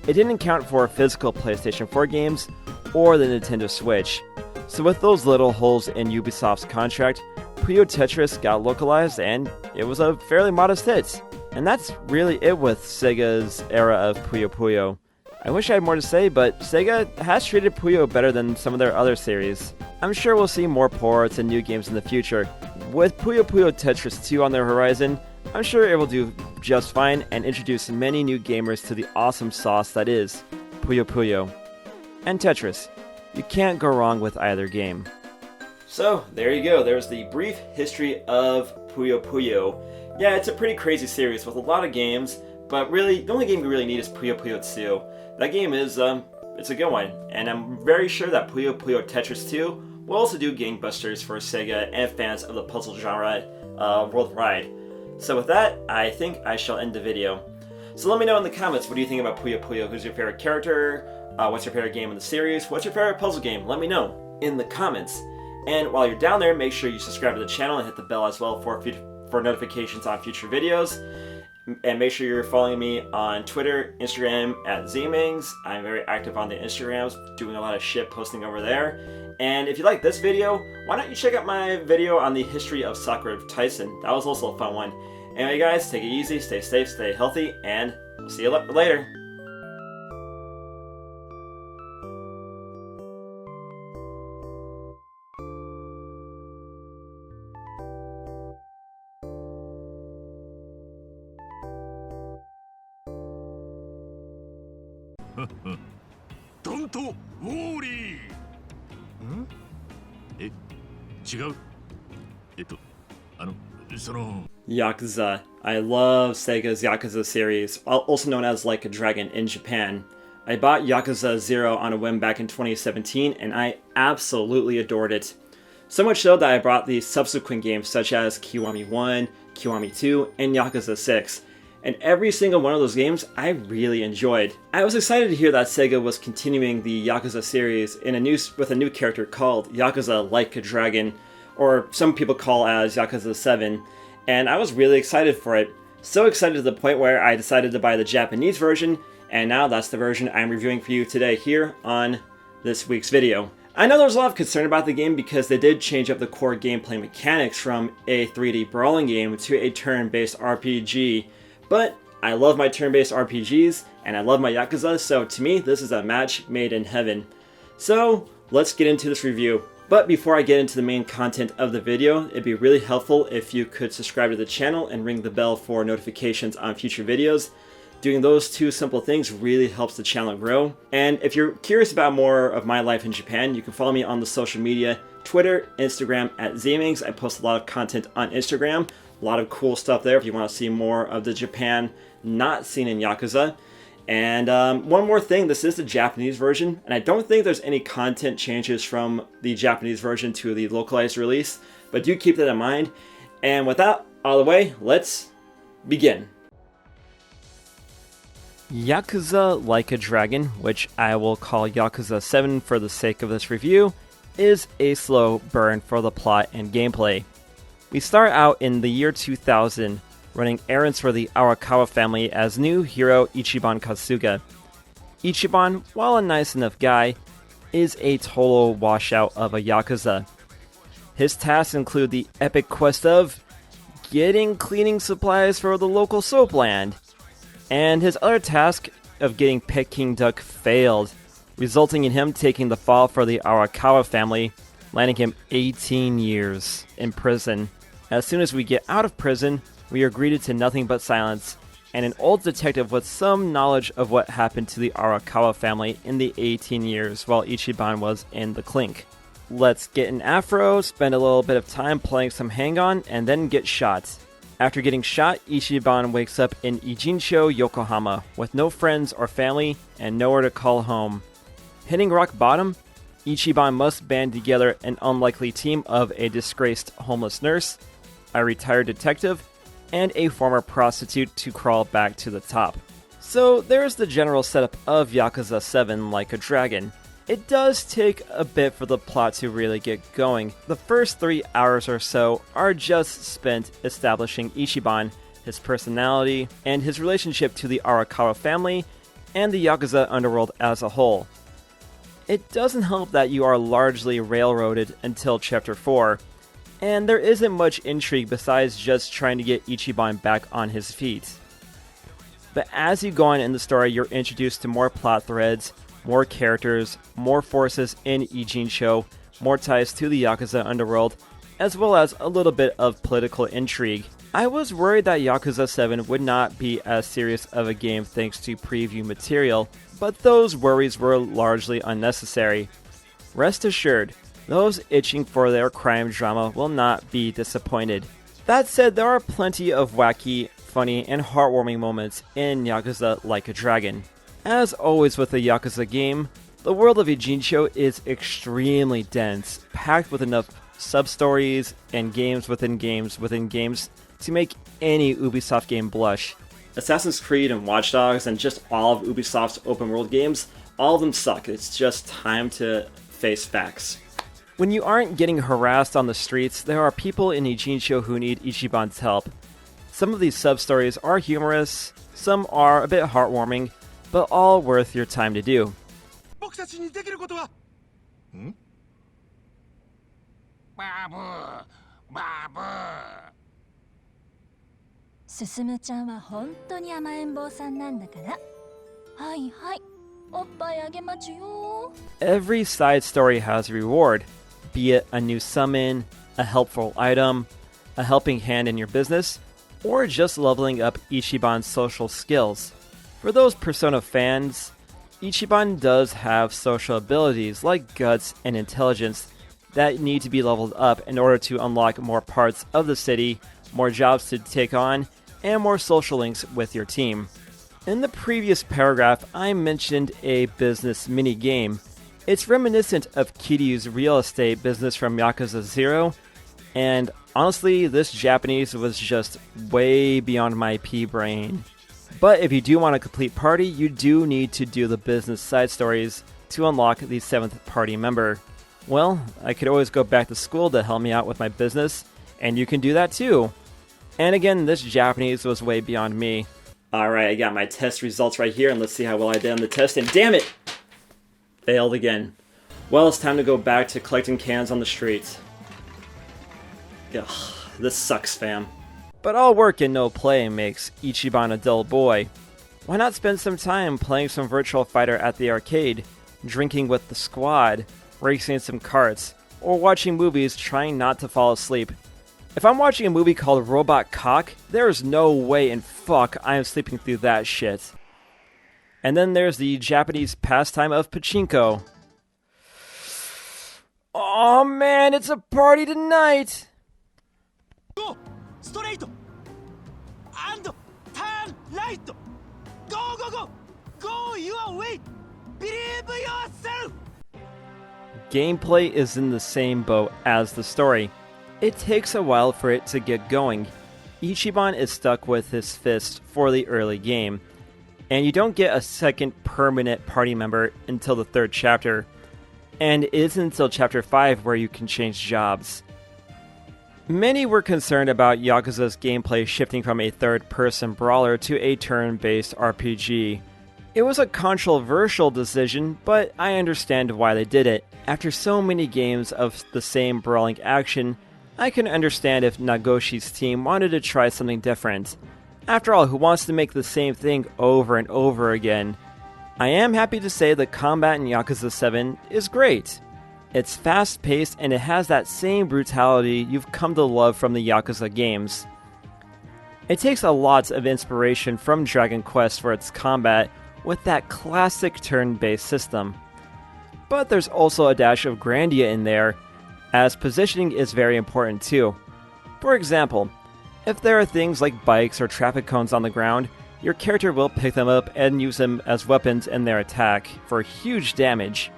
it didn't account for physical PlayStation 4 games or the Nintendo Switch. So with those little holes in Ubisoft's contract, Puyo Tetris got localized and it was a fairly modest hit. And that's really it with Sega's era of Puyo Puyo. I wish I had more to say, but Sega has treated Puyo better than some of their other series. I'm sure we'll see more ports and new games in the future. With Puyo Puyo Tetris 2 on the horizon, I'm sure it will do just fine and introduce many new gamers to the awesome sauce that is Puyo Puyo and Tetris. You can't go wrong with either game. So, there you go. There's the brief history of Puyo Puyo. Yeah, it's a pretty crazy series with a lot of games, but really, the only game we really need is Puyo Puyo 2. That game is, it's a good one, and I'm very sure that Puyo Puyo Tetris 2 will also do gangbusters for Sega and fans of the puzzle genre worldwide. So with that, I think I shall end the video. So let me know in the comments, what do you think about Puyo Puyo? Who's your favorite character? What's your favorite game in the series? What's your favorite puzzle game? Let me know in the comments. And while you're down there, make sure you subscribe to the channel and hit the bell as well for notifications on future videos. And make sure you're following me on Twitter, Instagram at Zmings. I'm very active on the Instagrams, doing a lot of shit posting over there. And if you like this video, why don't you check out my video on the history of Sakura Tyson? That was also a fun one. Anyway guys, take it easy, stay safe, stay healthy, and we'll see you later. Don't worry. え、違う。Yakuza. I love Sega's Yakuza series, also known as Like a Dragon in Japan. I bought Yakuza 0 on a whim back in 2017, and I absolutely adored it. So much so that I bought the subsequent games such as Kiwami 1, Kiwami 2, and Yakuza 6. And every single one of those games I really enjoyed. I was excited to hear that Sega was continuing the Yakuza series with a new character called Yakuza Like a Dragon, or some people call as Yakuza 7, and I was really excited for it. So excited to the point where I decided to buy the Japanese version, and now that's the version I'm reviewing for you today here on this week's video. I know there's a lot of concern about the game because they did change up the core gameplay mechanics from a 3D brawling game to a turn-based RPG, but I love my turn-based RPGs, and I love my Yakuza, so to me, this is a match made in heaven. So, let's get into this review. But before I get into the main content of the video, it'd be really helpful if you could subscribe to the channel and ring the bell for notifications on future videos. Doing those two simple things really helps the channel grow. And if you're curious about more of my life in Japan, you can follow me on the social media, Twitter, Instagram at Zmings. I post a lot of content on Instagram. A lot of cool stuff there if you want to see more of the Japan not seen in Yakuza. And one more thing, this is the Japanese version, and I don't think there's any content changes from the Japanese version to the localized release, but do keep that in mind. And with that out of the way, let's begin. Yakuza Like a Dragon, which I will call Yakuza 7 for the sake of this review, is a slow burn for the plot and gameplay. We start out in the year 2000, running errands for the Arakawa family as new hero Ichiban Kasuga. Ichiban, while a nice enough guy, is a total washout of a Yakuza. His tasks include the epic quest of getting cleaning supplies for the local soap land, and his other task of getting Peking Duck failed, resulting in him taking the fall for the Arakawa family, landing him 18 years in prison. As soon as we get out of prison, we are greeted to nothing but silence, and an old detective with some knowledge of what happened to the Arakawa family in the 18 years while Ichiban was in the clink. Let's get an afro, spend a little bit of time playing some hang-on, and then get shot. After getting shot, Ichiban wakes up in Ijincho, Yokohama, with no friends or family and nowhere to call home. Hitting rock bottom, Ichiban must band together an unlikely team of a disgraced homeless nurse, a retired detective, and a former prostitute to crawl back to the top. So there's the general setup of Yakuza 7 Like a Dragon. It does take a bit for the plot to really get going. The first 3 hours or so are just spent establishing Ichiban, his personality, and his relationship to the Arakawa family, and the Yakuza underworld as a whole. It doesn't help that you are largely railroaded until Chapter 4, and there isn't much intrigue besides just trying to get Ichiban back on his feet. But as you go on in the story, you're introduced to more plot threads, more characters, more forces in Ijincho, more ties to the Yakuza underworld, as well as a little bit of political intrigue. I was worried that Yakuza 7 would not be as serious of a game thanks to preview material, but those worries were largely unnecessary. Rest assured, those itching for their crime drama will not be disappointed. That said, there are plenty of wacky, funny, and heartwarming moments in Yakuza Like a Dragon. As always with a Yakuza game, the world of Ijincho is extremely dense, packed with enough sub-stories and games within games within games to make any Ubisoft game blush. Assassin's Creed and Watch Dogs and just all of Ubisoft's open world games, all of them suck. It's just time to face facts. When you aren't getting harassed on the streets, there are people in Ijincho who need Ichiban's help. Some of these sub-stories are humorous, some are a bit heartwarming, but all worth your time to do. Every side story has a reward, be it a new summon, a helpful item, a helping hand in your business, or just leveling up Ichiban's social skills. For those Persona fans, Ichiban does have social abilities like guts and intelligence that need to be leveled up in order to unlock more parts of the city, more jobs to take on, and more social links with your team. In the previous paragraph, I mentioned a business mini-game. It's reminiscent of Kiryu's real estate business from Yakuza 0, and honestly, this Japanese was just way beyond my pea-brain. But if you do want a complete party, you do need to do the business side stories to unlock the 7th party member. Well, I could always go back to school to help me out with my business, and you can do that too. And again, this Japanese was way beyond me. Alright, I got my test results right here, and let's see how well I did on the test, and damn it! Failed again. Well, it's time to go back to collecting cans on the streets. Ugh, this sucks, fam. But all work and no play makes Ichiban a dull boy. Why not spend some time playing some Virtua Fighter at the arcade, drinking with the squad, racing some karts, or watching movies trying not to fall asleep? If I'm watching a movie called Robot Cock, there is no way in fuck I am sleeping through that shit. And then there's the Japanese pastime of pachinko. Oh man, it's a party tonight! Go! Straight! And turn right! Go, go, go! Go your way! Believe yourself! Gameplay is in the same boat as the story. It takes a while for it to get going. Ichiban is stuck with his fist for the early game, and you don't get a second permanent party member until the 3rd chapter, and it isn't until chapter 5 where you can change jobs. Many were concerned about Yakuza's gameplay shifting from a third-person brawler to a turn-based RPG. It was a controversial decision, but I understand why they did it. After so many games of the same brawling action, I can understand if Nagoshi's team wanted to try something different. After all, who wants to make the same thing over and over again? I am happy to say the combat in Yakuza 7 is great. It's fast-paced and it has that same brutality you've come to love from the Yakuza games. It takes a lot of inspiration from Dragon Quest for its combat with that classic turn-based system. But there's also a dash of Grandia in there, as positioning is very important too. For example, if there are things like bikes or traffic cones on the ground, your character will pick them up and use them as weapons in their attack for huge damage.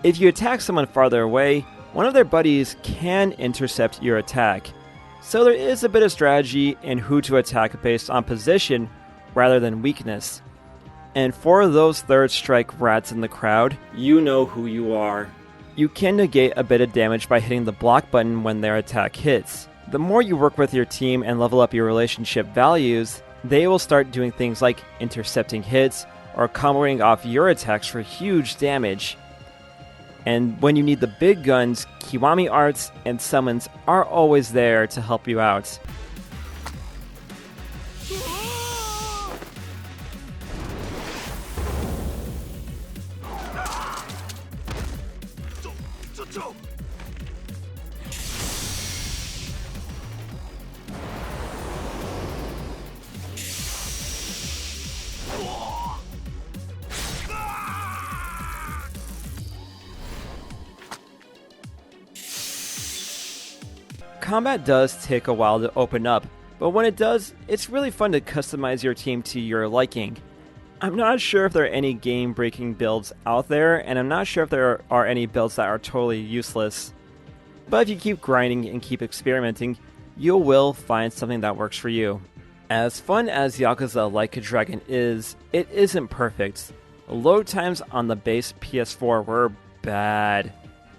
If you attack someone farther away, one of their buddies can intercept your attack, so there is a bit of strategy in who to attack based on position rather than weakness. And for those third strike rats in the crowd, you know who you are. You can negate a bit of damage by hitting the block button when their attack hits. The more you work with your team and level up your relationship values, they will start doing things like intercepting hits or comboing off your attacks for huge damage. And when you need the big guns, Kiwami arts and summons are always there to help you out. Combat does take a while to open up, but when it does, it's really fun to customize your team to your liking. I'm not sure if there are any game-breaking builds out there, and I'm not sure if there are any builds that are totally useless. But if you keep grinding and keep experimenting, you will find something that works for you. As fun as Yakuza Like a Dragon is, it isn't perfect. Load times on the base PS4 were bad.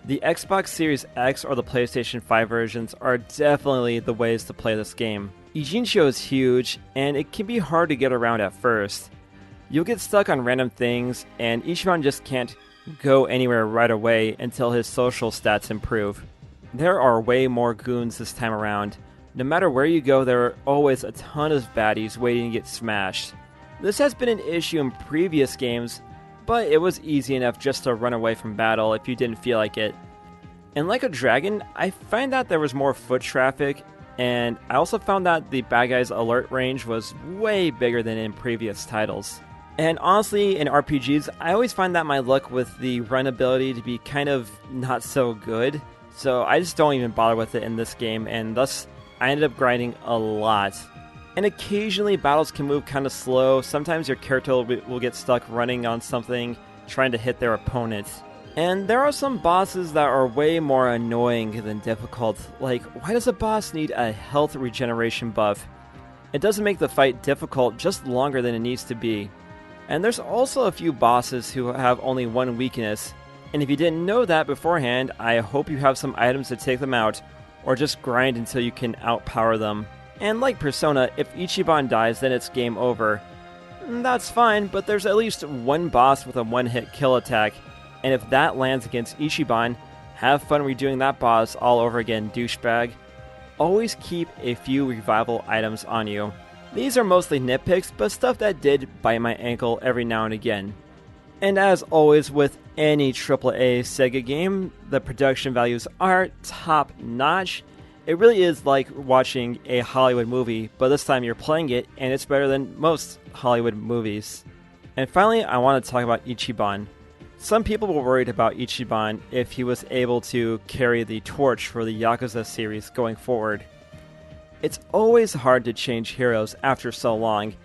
The Xbox Series X or the PlayStation 5 versions are definitely the ways to play this game. Ijincho is huge, and it can be hard to get around at first. You'll get stuck on random things, and Ichiban just can't go anywhere right away until his social stats improve. There are way more goons this time around. No matter where you go, there are always a ton of baddies waiting to get smashed. This has been an issue in previous games, but it was easy enough just to run away from battle if you didn't feel like it. And like a dragon, I find that there was more foot traffic, and I also found that the bad guys' alert range was way bigger than in previous titles. And honestly, in RPGs, I always find that my luck with the run ability to be kind of not so good, so I just don't even bother with it in this game, and thus I ended up grinding a lot. And occasionally battles can move kind of slow. Sometimes your character will get stuck running on something, trying to hit their opponent. And there are some bosses that are way more annoying than difficult. Like, why does a boss need a health regeneration buff? It doesn't make the fight difficult, just longer than it needs to be. And there's also a few bosses who have only one weakness. And if you didn't know that beforehand, I hope you have some items to take them out, or just grind until you can outpower them. And like Persona, if Ichiban dies, then it's game over. That's fine, but there's at least one boss with a one-hit kill attack, and if that lands against Ichiban, have fun redoing that boss all over again, douchebag. Always keep a few revival items on you. These are mostly nitpicks, but stuff that did bite my ankle every now and again. And as always with any AAA Sega game, the production values are top-notch. It really is like watching a Hollywood movie, but this time you're playing it, and it's better than most Hollywood movies. And finally, I want to talk about Ichiban. Some people were worried about Ichiban if he was able to carry the torch for the Yakuza series going forward. It's always hard to change heroes after so long,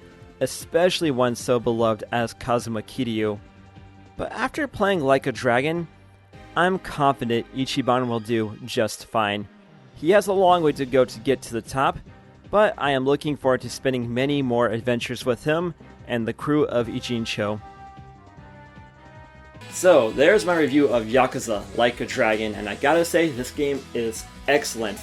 especially one so beloved as Kazuma Kiryu. But after playing Like a Dragon, I'm confident Ichiban will do just fine. He has a long way to go to get to the top, but I am looking forward to spending many more adventures with him and the crew of Ichincho. So, there's my review of Yakuza Like a Dragon, and I gotta say, this game is excellent.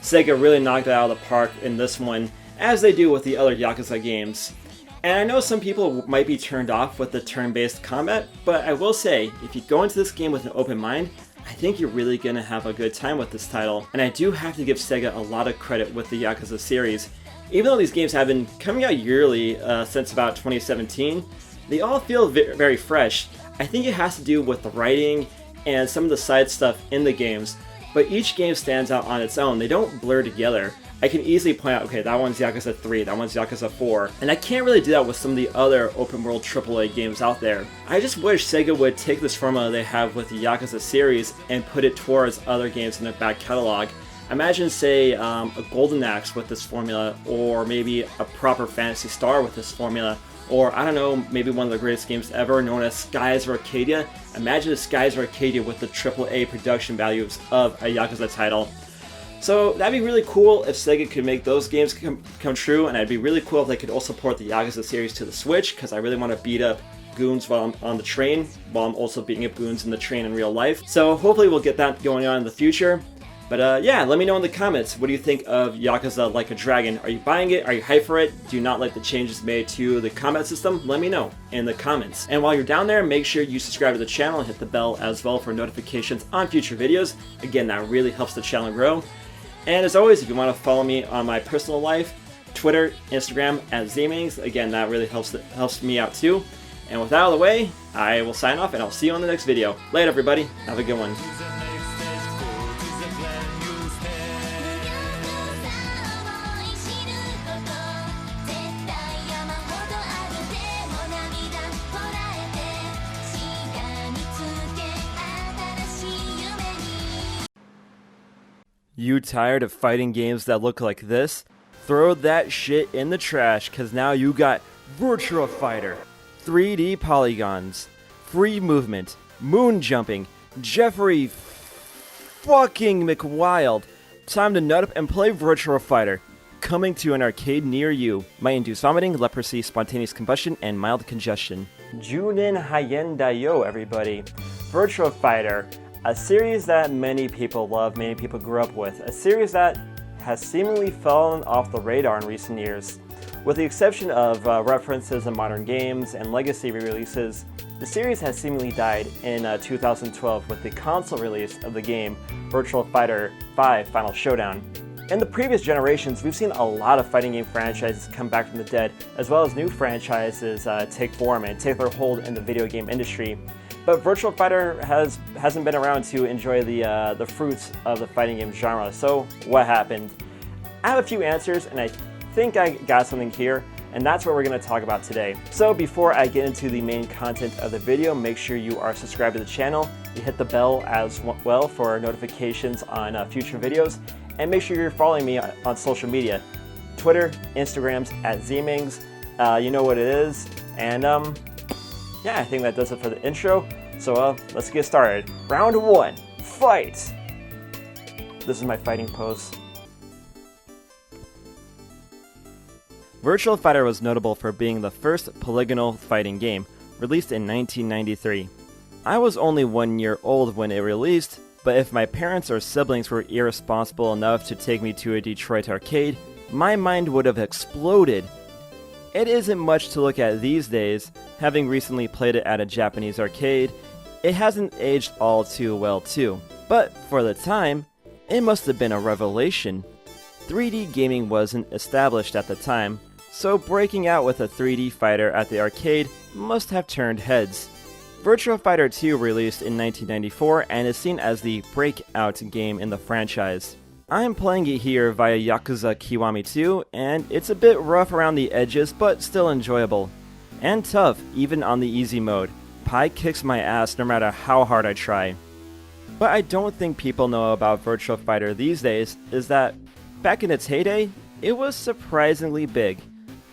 Sega really knocked it out of the park in this one, as they do with the other Yakuza games. And I know some people might be turned off with the turn-based combat, but I will say, if you go into this game with an open mind, I think you're really gonna have a good time with this title. And I do have to give Sega a lot of credit with the Yakuza series. Even though these games have been coming out yearly since about 2017, they all feel very fresh. I think it has to do with the writing and some of the side stuff in the games, but each game stands out on its own. They don't blur together. I can easily point out, okay, that one's Yakuza 3, that one's Yakuza 4, and I can't really do that with some of the other open world AAA games out there. I just wish Sega would take this formula they have with the Yakuza series and put it towards other games in their back catalog. Imagine, say, a Golden Axe with this formula, or maybe a proper Phantasy Star with this formula, or, I don't know, maybe one of the greatest games ever known as Skies of Arcadia. Imagine the Skies of Arcadia with the AAA production values of a Yakuza title. So that'd be really cool if Sega could make those games come true, and it'd be really cool if they could also port the Yakuza series to the Switch, because I really want to beat up goons while I'm on the train, while I'm also beating up goons in the train in real life. So hopefully we'll get that going on in the future. But yeah, let me know in the comments, what do you think of Yakuza Like a Dragon? Are you buying it? Are you hyped for it? Do you not like the changes made to the combat system? Let me know in the comments. And while you're down there, make sure you subscribe to the channel and hit the bell as well for notifications on future videos. Again, that really helps the channel grow. And as always, if you want to follow me on my personal life, Twitter, Instagram, @Zmings, again, that really helps me out too. And with that out of the way, I will sign off and I'll see you on the next video. Later, everybody. Have a good one. You tired of fighting games that look like this? Throw that shit in the trash, cause now you got Virtua Fighter. 3D polygons, free movement, moon jumping, Jeffrey fucking McWild. Time to nut up and play Virtua Fighter. Coming to an arcade near you. Might induce vomiting, leprosy, spontaneous combustion, and mild congestion. Junin Hayen Dayo, everybody. Virtua Fighter. A series that many people love, many people grew up with. A series that has seemingly fallen off the radar in recent years. With the exception of references in modern games and legacy re-releases, the series has seemingly died in 2012 with the console release of the game Virtua Fighter 5 Final Showdown. In the previous generations, we've seen a lot of fighting game franchises come back from the dead, as well as new franchises take form and take their hold in the video game industry. But Virtua Fighter hasn't been around to enjoy the fruits of the fighting game genre, so what happened? I have a few answers, and I think I got something here, and that's what we're going to talk about today. So before I get into the main content of the video, make sure you are subscribed to the channel, you hit the bell as well for notifications on future videos, and make sure you're following me on social media. Twitter, Instagrams, @Zmings, you know what it is, and yeah, I think that does it for the intro, so let's get started. Round 1, fight! This is my fighting pose. Virtua Fighter was notable for being the first polygonal fighting game, released in 1993. I was only 1 year old when it released, but if my parents or siblings were irresponsible enough to take me to a Detroit arcade, my mind would have exploded. It isn't much to look at these days, having recently played it at a Japanese arcade. It hasn't aged all too well too, but for the time, it must have been a revelation. 3D gaming wasn't established at the time, so breaking out with a 3D fighter at the arcade must have turned heads. Virtua Fighter 2 released in 1994 and is seen as the breakout game in the franchise. I'm playing it here via Yakuza Kiwami 2, and it's a bit rough around the edges, but still enjoyable. And tough, even on the easy mode. Pi kicks my ass no matter how hard I try. What I don't think people know about Virtua Fighter these days is that, back in its heyday, it was surprisingly big.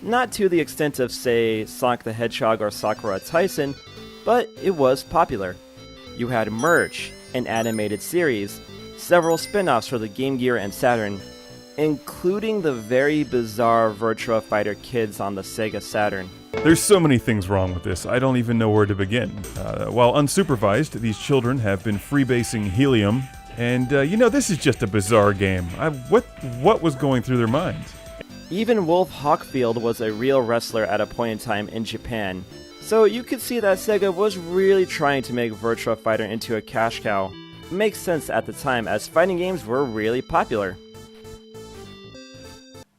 Not to the extent of, say, Sonic the Hedgehog or Sakura Tyson, but it was popular. You had merch, an animated series, several spin-offs for the Game Gear and Saturn. including the very bizarre Virtua Fighter kids on the Sega Saturn. There's so many things wrong with this, I don't even know where to begin. While unsupervised, these children have been freebasing helium, and this is just a bizarre game. What was going through their minds? Even Wolf Hawkfield was a real wrestler at a point in time in Japan, so you could see that Sega was really trying to make Virtua Fighter into a cash cow. Makes sense at the time, as fighting games were really popular.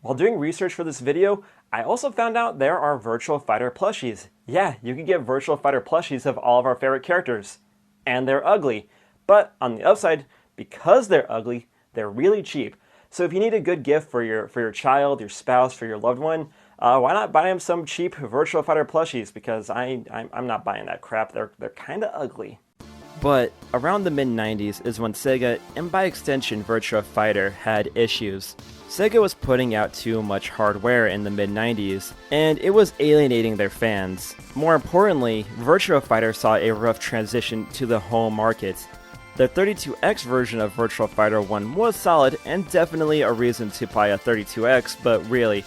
While doing research for this video, I also found out there are Virtua Fighter plushies. Yeah, you can get Virtua Fighter plushies of all of our favorite characters. And they're ugly. But on the upside, because they're ugly, they're really cheap. So if you need a good gift for your child, your spouse, for your loved one, why not buy them some cheap Virtua Fighter plushies? Because I'm not buying that crap. They're kind of ugly. But around the mid-90s is when Sega, and by extension Virtua Fighter, had issues. Sega was putting out too much hardware in the mid-90s, and it was alienating their fans. More importantly, Virtua Fighter saw a rough transition to the home market. The 32X version of Virtua Fighter 1 was solid, and definitely a reason to buy a 32X, but really,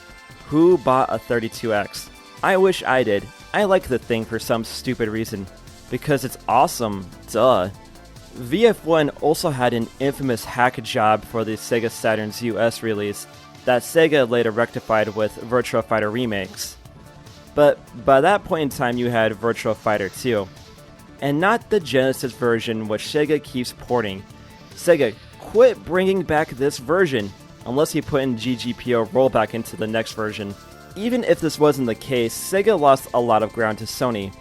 who bought a 32X? I wish I did. I like the thing for some stupid reason. Because it's awesome, duh. VF1 also had an infamous hack job for the Sega Saturn's US release that Sega later rectified with Virtua Fighter remakes. But by that point in time you had Virtua Fighter 2. And not the Genesis version, which Sega keeps porting. Sega, quit bringing back this version, unless you put in GGPO rollback into the next version. Even if this wasn't the case, Sega lost a lot of ground to Sony.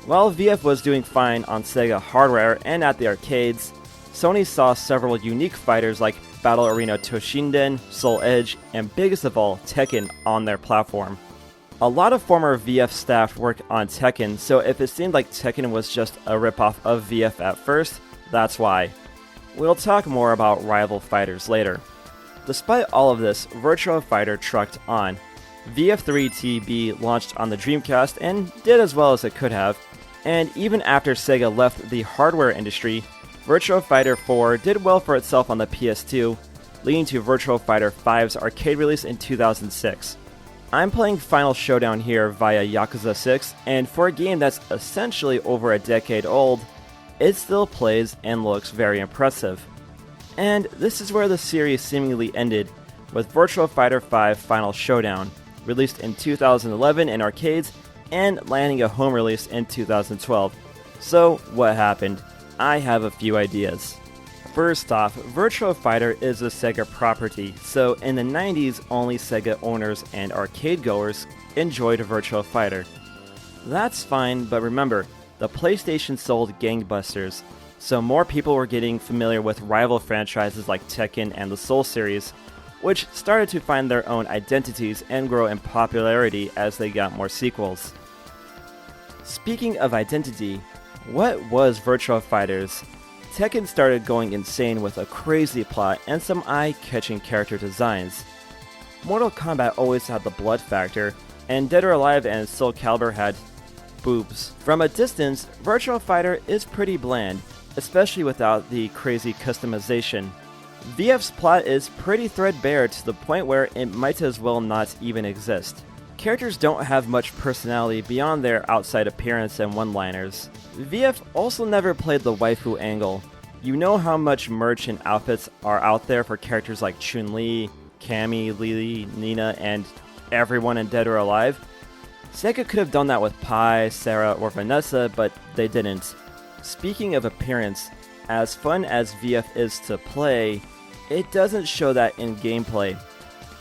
While VF was doing fine on Sega hardware and at the arcades, Sony saw several unique fighters like Battle Arena Toshinden, Soul Edge, and biggest of all, Tekken on their platform. A lot of former VF staff worked on Tekken, so if it seemed like Tekken was just a ripoff of VF at first, that's why. We'll talk more about rival fighters later. Despite all of this, Virtua Fighter trucked on. VF3TB launched on the Dreamcast and did as well as it could have, and even after Sega left the hardware industry, Virtua Fighter 4 did well for itself on the PS2, leading to Virtua Fighter 5's arcade release in 2006. I'm playing Final Showdown here via Yakuza 6, and for a game that's essentially over a decade old, it still plays and looks very impressive. And this is where the series seemingly ended, with Virtua Fighter 5 Final Showdown, released in 2011 in arcades, and landing a home release in 2012. So, what happened? I have a few ideas. First off, Virtua Fighter is a Sega property, so in the 90s only Sega owners and arcade goers enjoyed Virtua Fighter. That's fine, but remember, the PlayStation sold gangbusters, so more people were getting familiar with rival franchises like Tekken and the Soul series, which started to find their own identities and grow in popularity as they got more sequels. Speaking of identity, what was Virtua Fighters? Tekken started going insane with a crazy plot and some eye-catching character designs. Mortal Kombat always had the blood factor, and Dead or Alive and Soul Calibur had boobs. From a distance, Virtua Fighter is pretty bland, especially without the crazy customization. VF's plot is pretty threadbare to the point where it might as well not even exist. Characters don't have much personality beyond their outside appearance and one-liners. VF also never played the waifu angle. You know how much merch and outfits are out there for characters like Chun-Li, Cammy, Lily, Nina, and everyone in Dead or Alive? Sega could have done that with Pi, Sarah, or Vanessa, but they didn't. Speaking of appearance, as fun as VF is to play, it doesn't show that in gameplay.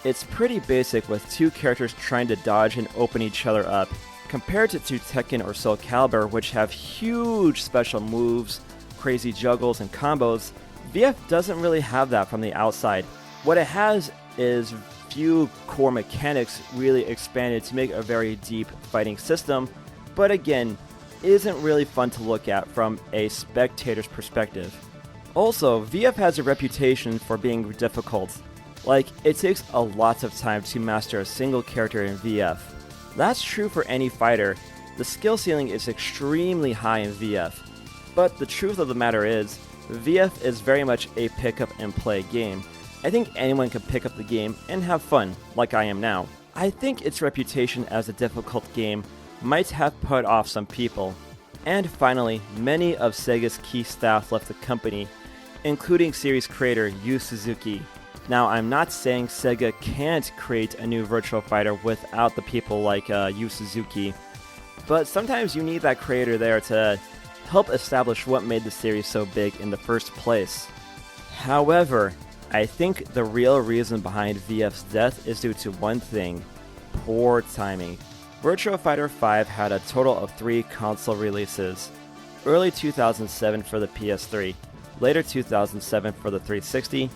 It's pretty basic with two characters trying to dodge and open each other up. Compared it to Tekken or Soul Calibur, which have huge special moves, crazy juggles, and combos, VF doesn't really have that from the outside. What it has is few core mechanics really expanded to make a very deep fighting system, but again, isn't really fun to look at from a spectator's perspective. Also, VF has a reputation for being difficult. Like, it takes a lot of time to master a single character in VF. That's true for any fighter. The skill ceiling is extremely high in VF. But the truth of the matter is, VF is very much a pick up and play game. I think anyone can pick up the game and have fun, like I am now. I think its reputation as a difficult game might have put off some people. And finally, many of Sega's key staff left the company, including series creator Yu Suzuki. Now, I'm not saying Sega can't create a new Virtua Fighter without the people like Yu Suzuki, but sometimes you need that creator there to help establish what made the series so big in the first place. However, I think the real reason behind VF's death is due to one thing: poor timing. Virtua Fighter 5 had a total of 3 console releases. Early 2007 for the PS3, later 2007 for the 360,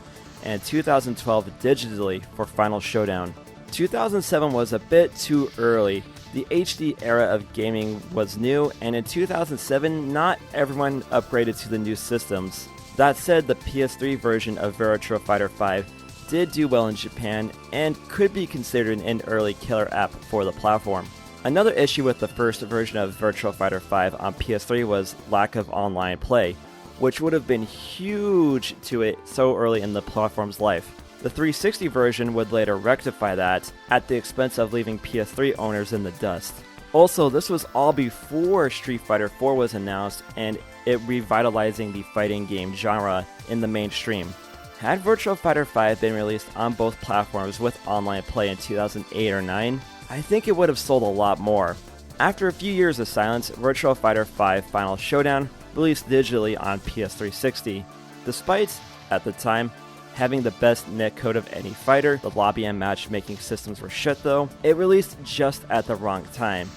and 2012 digitally for Final Showdown. 2007 was a bit too early. The HD era of gaming was new, and in 2007, not everyone upgraded to the new systems. That said, the PS3 version of Virtua Fighter 5 did do well in Japan and could be considered an early killer app for the platform. Another issue with the first version of Virtua Fighter 5 on PS3 was lack of online play, which would have been huge to it so early in the platform's life. The 360 version would later rectify that, at the expense of leaving PS3 owners in the dust. Also, this was all before Street Fighter 4 was announced and it revitalizing the fighting game genre in the mainstream. Had Virtua Fighter 5 been released on both platforms with online play in 2008 or 9, I think it would have sold a lot more. After a few years of silence, Virtua Fighter 5 Final Showdown released digitally on PS360. Despite, at the time, having the best netcode of any fighter, the lobby and matchmaking systems were shit though, it released just at the wrong time.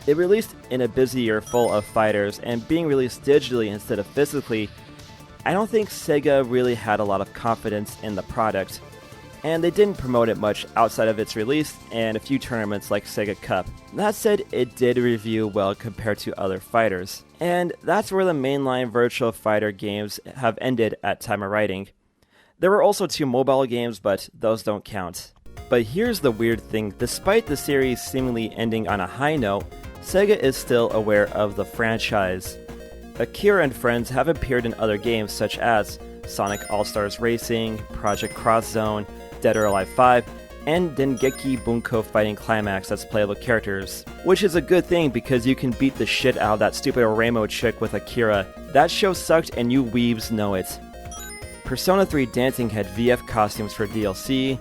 It released in a busy year full of fighters, and being released digitally instead of physically, I don't think Sega really had a lot of confidence in the product, and they didn't promote it much outside of its release and a few tournaments like Sega Cup. That said, it did review well compared to other fighters, and that's where the mainline Virtua Fighter games have ended at time of writing. There were also 2 mobile games, but those don't count. But here's the weird thing: despite the series seemingly ending on a high note, Sega is still aware of the franchise. Akira and friends have appeared in other games such as Sonic All-Stars Racing, Project Cross Zone, Dead or Alive 5, and Dengeki Bunko Fighting Climax as playable characters. Which is a good thing because you can beat the shit out of that stupid Ramo chick with Akira. That show sucked and you weebs know it. Persona 3 Dancing had VF costumes for DLC,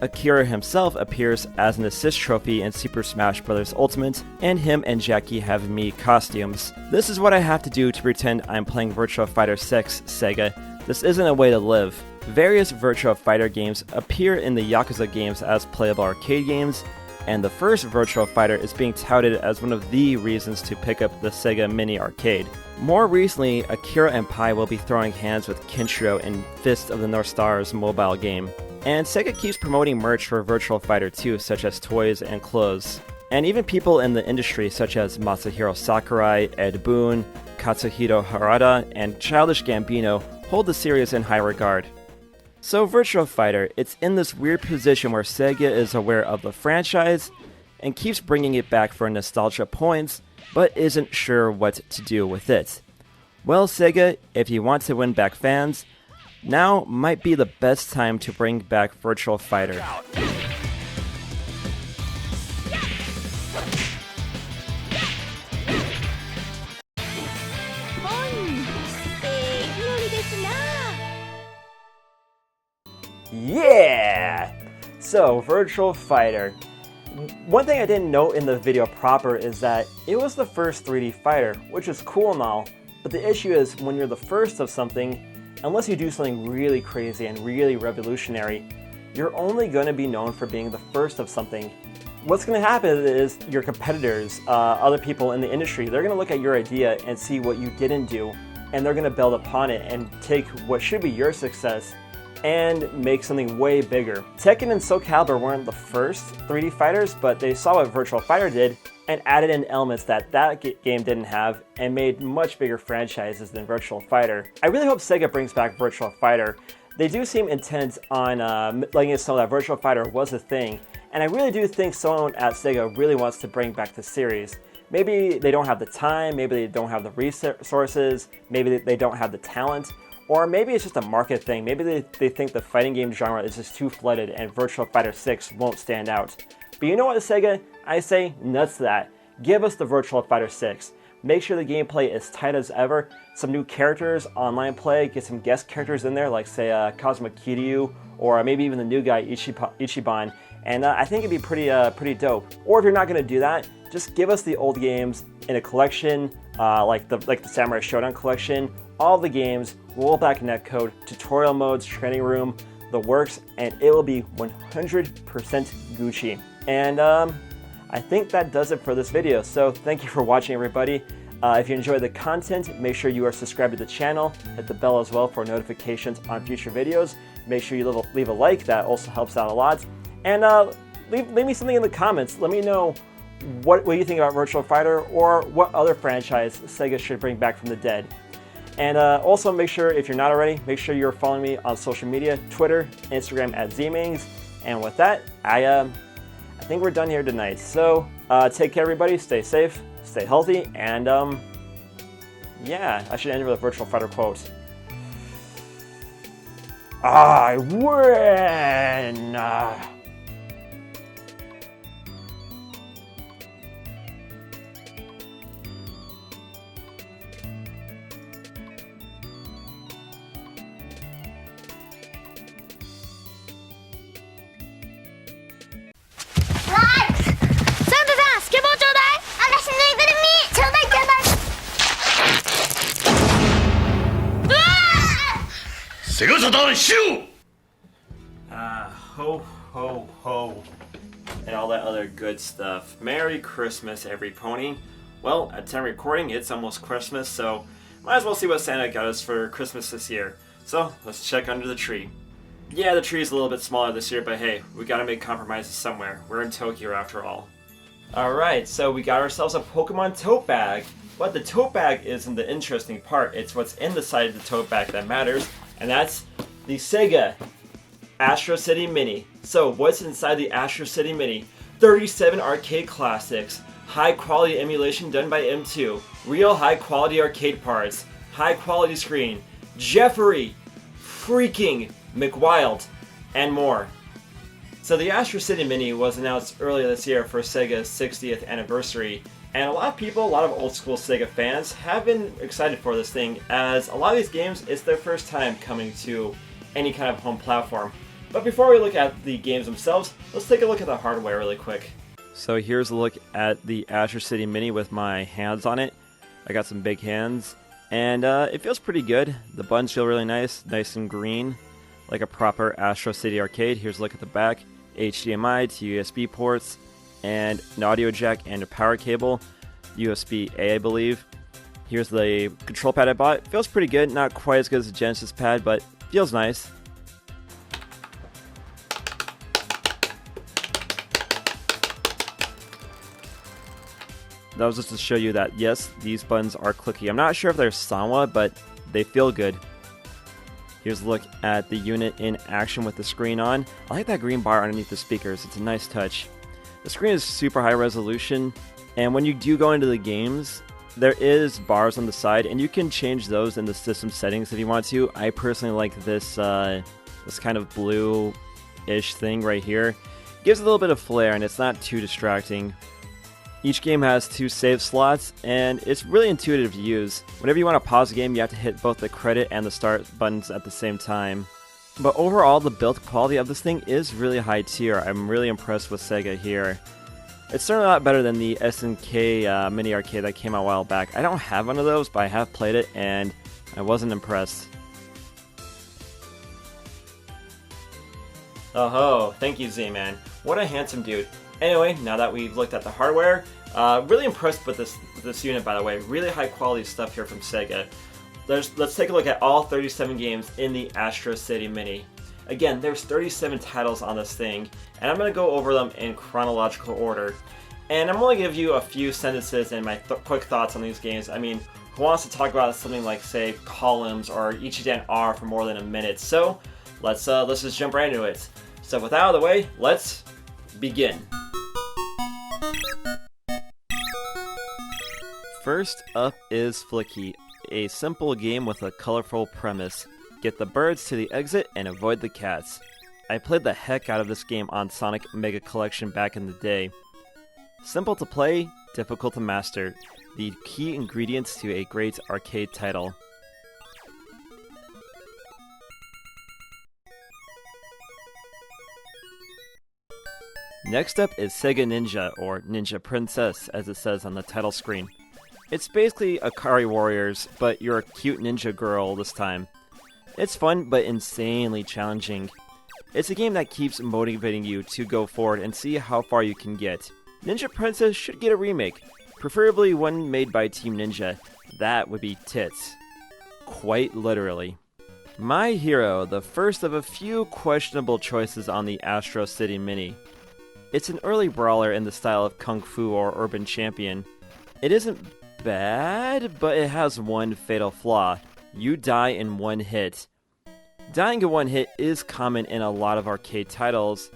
Akira himself appears as an assist trophy in Super Smash Bros. Ultimate, and him and Jackie have Mii costumes. This is what I have to do to pretend I'm playing Virtua Fighter 6, Sega. This isn't a way to live. Various Virtua Fighter games appear in the Yakuza games as playable arcade games, and the first Virtua Fighter is being touted as one of the reasons to pick up the Sega Mini Arcade. More recently, Akira and Pai will be throwing hands with Kenshiro in Fist of the North Stars mobile game. And Sega keeps promoting merch for Virtua Fighter 2, such as toys and clothes. And even people in the industry such as Masahiro Sakurai, Ed Boon, Katsuhiro Harada, and Childish Gambino hold the series in high regard. So Virtua Fighter, it's in this weird position where Sega is aware of the franchise and keeps bringing it back for nostalgia points, but isn't sure what to do with it. Well, Sega, if you want to win back fans, now might be the best time to bring back Virtua Fighter. Yeah! So, Virtua Fighter. One thing I didn't note in the video proper is that it was the first 3D fighter, which is cool and all, but the issue is when you're the first of something, unless you do something really crazy and really revolutionary, you're only going to be known for being the first of something. What's going to happen is your competitors, other people in the industry, they're going to look at your idea and see what you didn't do, and they're going to build upon it and take what should be your success and make something way bigger. Tekken and Soul Calibur weren't the first 3D fighters, but they saw what Virtua Fighter did and added in elements that game didn't have and made much bigger franchises than Virtua Fighter. I really hope Sega brings back Virtua Fighter. They do seem intent on letting us know that Virtua Fighter was a thing, and I really do think someone at Sega really wants to bring back the series. Maybe they don't have the time, maybe they don't have the resources, maybe they don't have the talent, Or maybe it's just a market thing. Maybe they think the fighting game genre is just too flooded and Virtua Fighter 6 won't stand out. But you know what, Sega? I say nuts to that. Give us the Virtua Fighter 6. Make sure the gameplay is tight as ever. Some new characters, online play, get some guest characters in there like say Kazuma Kiryu, or maybe even the new guy Ichiban. And I think it'd be pretty dope. Or if you're not gonna do that, just give us the old games in a collection, like the Samurai Shodown collection, all the games, rollback netcode, tutorial modes, training room, the works, and it will be 100% Gucci. And I think that does it for this video. So thank you for watching, everybody. If you enjoyed the content, make sure you are subscribed to the channel. Hit the bell as well for notifications on future videos. Make sure you leave a like. That also helps out a lot. And leave me something in the comments. Let me know what you think about Virtua Fighter, or what other franchise Sega should bring back from the dead. And also make sure, if you're not already, make sure you're following me on social media, Twitter, Instagram @ZMangs. And with that, I think we're done here tonight. So take care, everybody. Stay safe, stay healthy, and yeah, I should end with a Virtua Fighter quote. I win! Ho, ho, ho, and all that other good stuff. Merry Christmas, every pony. Well, at time recording, it's almost Christmas, so might as well see what Santa got us for Christmas this year. So, let's check under the tree. Yeah, the tree is a little bit smaller this year, but hey, we gotta make compromises somewhere. We're in Tokyo after all. Alright, so we got ourselves a Pokemon tote bag. But the tote bag isn't the interesting part, it's what's in the side of the tote bag that matters, and that's the Sega Astro City Mini. So what's inside the Astro City Mini? 37 arcade classics, high quality emulation done by M2, real high quality arcade parts, high quality screen, Jeffrey freaking McWild, and more. So the Astro City Mini was announced earlier this year for Sega's 60th anniversary, and a lot of people, a lot of old school Sega fans have been excited for this thing, as a lot of these games, it's their first time coming to any kind of home platform. But before we look at the games themselves, let's take a look at the hardware really quick. So here's a look at the Astro City Mini with my hands on it. I got some big hands, and it feels pretty good. The buttons feel really nice and green, like a proper Astro City arcade. Here's a look at the back. HDMI to USB ports, and an audio jack and a power cable. USB-A, I believe. Here's the control pad I bought. It feels pretty good, not quite as good as the Genesis pad, but feels nice. That was just to show you that, yes, these buttons are clicky. I'm not sure if they're Sanwa, but they feel good. Here's a look at the unit in action with the screen on. I like that green bar underneath the speakers. It's a nice touch. The screen is super high resolution, and when you do go into the games, there is bars on the side, and you can change those in the system settings if you want to. I personally like this this kind of blue-ish thing right here. It gives a little bit of flair, and it's not too distracting. Each game has 2 save slots, and it's really intuitive to use. Whenever you want to pause a game, you have to hit both the credit and the start buttons at the same time. But overall, the build quality of this thing is really high tier. I'm really impressed with Sega here. It's certainly a lot better than the SNK mini arcade that came out a while back. I don't have one of those, but I have played it, and I wasn't impressed. Oh ho, thank you Z-Man. What a handsome dude. Anyway, now that we've looked at the hardware, really impressed with this unit, by the way. Really high quality stuff here from Sega. Let's take a look at all 37 games in the Astro City Mini. Again, there's 37 titles on this thing, and I'm going to go over them in chronological order. And I'm only going to give you a few sentences and my quick thoughts on these games. I mean, who wants to talk about something like, say, Columns or Ichidan R for more than a minute? So, let's just jump right into it. So with that out of the way, let's begin. First up is Flicky. a simple game with a colorful premise. Get the birds to the exit and avoid the cats. I played the heck out of this game on Sonic Mega Collection back in the day. Simple to play, difficult to master. The key ingredients to a great arcade title. Next up is Sega Ninja, or Ninja Princess, as it says on the title screen. It's basically Akari Warriors, but you're a cute ninja girl this time. It's fun, but insanely challenging. It's a game that keeps motivating you to go forward and see how far you can get. Ninja Princess should get a remake, preferably one made by Team Ninja. That would be tits. Quite literally. My Hero, the first of a few questionable choices on the Astro City Mini. It's an early brawler in the style of Kung Fu or Urban Champion. It isn't bad, but it has one fatal flaw. You die in one hit. Dying in one hit is common in a lot of arcade titles,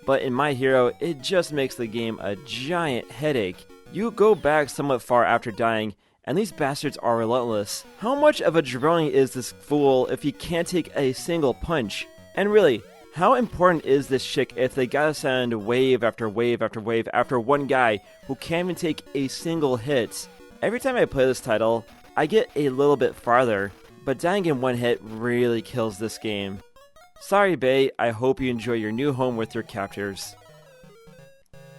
but in My Hero, it just makes the game a giant headache. You go back somewhat far after dying, and these bastards are relentless. How much of a jabroni is this fool if he can't take a single punch? And really, how important is this chick if they gotta send wave after wave after wave after one guy who can't even take a single hit? Every time I play this title, I get a little bit farther, but dying in one hit really kills this game. Sorry, Bae, I hope you enjoy your new home with your captors.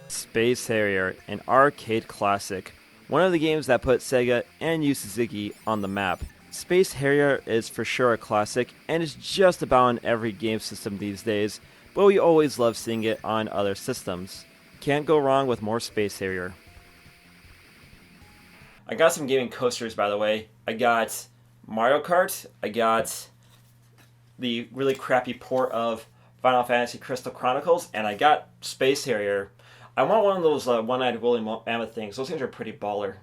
Space Harrier, an arcade classic. One of the games that put Sega and Yu Suzuki on the map. Space Harrier is for sure a classic, and is just about on every game system these days, but we always love seeing it on other systems. Can't go wrong with more Space Harrier. I got some gaming coasters, by the way. I got Mario Kart, I got the really crappy port of Final Fantasy Crystal Chronicles, and I got Space Harrier. I want one of those one-eyed woolly mammoth things. Those things are pretty baller.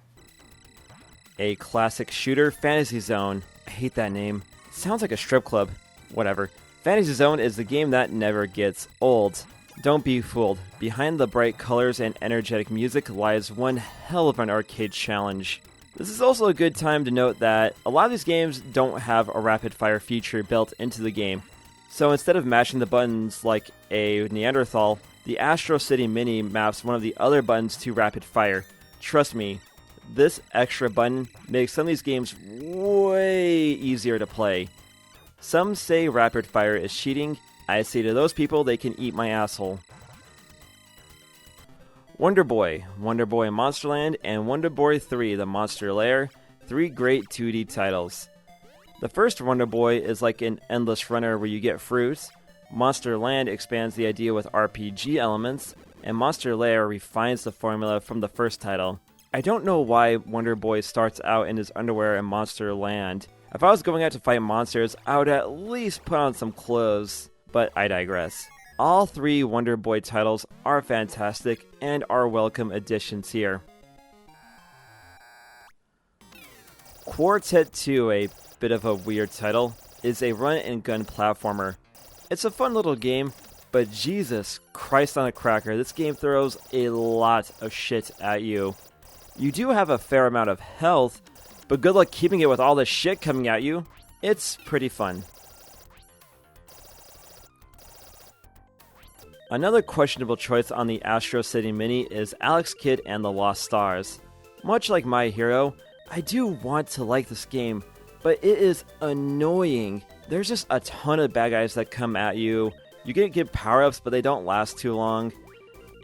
A classic shooter, Fantasy Zone. I hate that name. Sounds like a strip club. Whatever. Fantasy Zone is the game that never gets old. Don't be fooled. Behind the bright colors and energetic music lies one hell of an arcade challenge. This is also a good time to note that a lot of these games don't have a rapid fire feature built into the game. So instead of mashing the buttons like a Neanderthal, the Astro City Mini maps one of the other buttons to rapid fire. Trust me, this extra button makes some of these games way easier to play. Some say rapid fire is cheating. I say to those people they can eat my asshole. Wonder Boy, Wonder Boy Monsterland, and Wonder Boy 3 The Monster Lair, 3 great 2D titles. The first Wonder Boy is like an endless runner where you get fruits. Monster Land expands the idea with RPG elements, and Monster Lair refines the formula from the first title. I don't know why Wonder Boy starts out in his underwear in Monster Land. If I was going out to fight monsters, I would at least put on some clothes, but I digress. All 3 Wonder Boy titles are fantastic and are welcome additions here. Quartet 2, a bit of a weird title, is a run-and-gun platformer. It's a fun little game, but Jesus Christ on a cracker, this game throws a lot of shit at you. You do have a fair amount of health, but good luck keeping it with all the shit coming at you. It's pretty fun. Another questionable choice on the Astro City Mini is Alex Kidd and the Lost Stars. Much like My Hero, I do want to like this game, but it is annoying. There's just a ton of bad guys that come at you. You get good power-ups, but they don't last too long.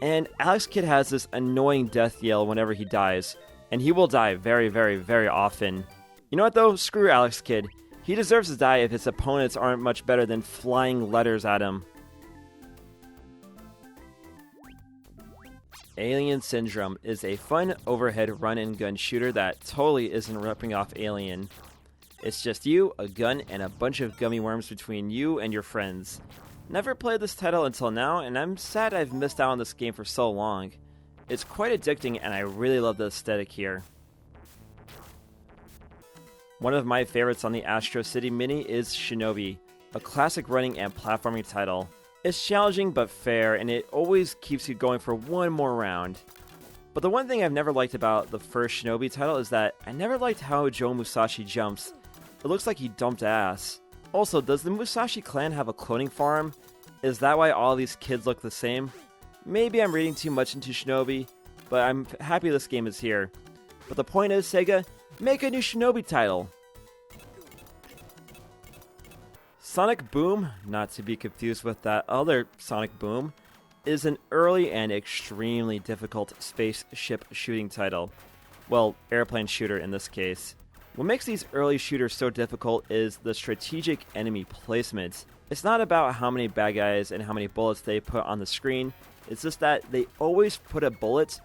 And Alex Kidd has this annoying death yell whenever he dies. And he will die very, very, very often. You know what though? Screw Alex Kidd. He deserves to die if his opponents aren't much better than flying letters at him. Alien Syndrome is a fun overhead run-and-gun shooter that totally isn't ripping off Alien. It's just you, a gun, and a bunch of gummy worms between you and your friends. Never played this title until now, and I'm sad I've missed out on this game for so long. It's quite addicting, and I really love the aesthetic here. One of my favorites on the Astro City Mini is Shinobi, a classic running and platforming title. It's challenging but fair, and it always keeps you going for one more round. But the one thing I've never liked about the first Shinobi title is that I never liked how Joe Musashi jumps. It looks like he dumped ass. Also, does the Musashi clan have a cloning farm? Is that why all these kids look the same? Maybe I'm reading too much into Shinobi, but I'm happy this game is here. But the point is, Sega, make a new Shinobi title! Sonic Boom, not to be confused with that other Sonic Boom, is an early and extremely difficult spaceship shooting title. Well, airplane shooter in this case. What makes these early shooters so difficult is the strategic enemy placement. It's not about how many bad guys and how many bullets they put on the screen, it's just that they always put a bullet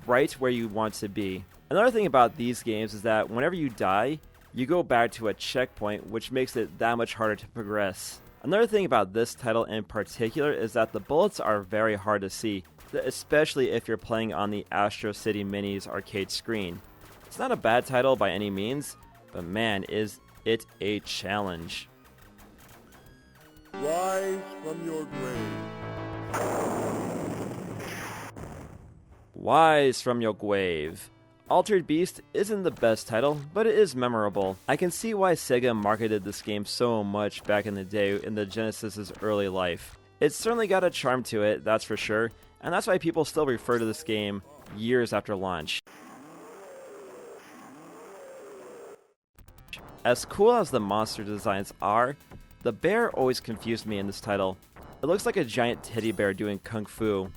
right where you want to be. Another thing about these games is that whenever you die, you go back to a checkpoint, which makes it that much harder to progress. Another thing about this title in particular is that the bullets are very hard to see, especially if you're playing on the Astro City Mini's arcade screen. It's not a bad title by any means, but man, is it a challenge. Rise from your grave. Wise from your grave. Altered Beast isn't the best title, but it is memorable. I can see why Sega marketed this game so much back in the day in the Genesis's early life. It's certainly got a charm to it, that's for sure, and that's why people still refer to this game years after launch. As cool as the monster designs are, the bear always confused me in this title. It looks like a giant teddy bear doing kung fu.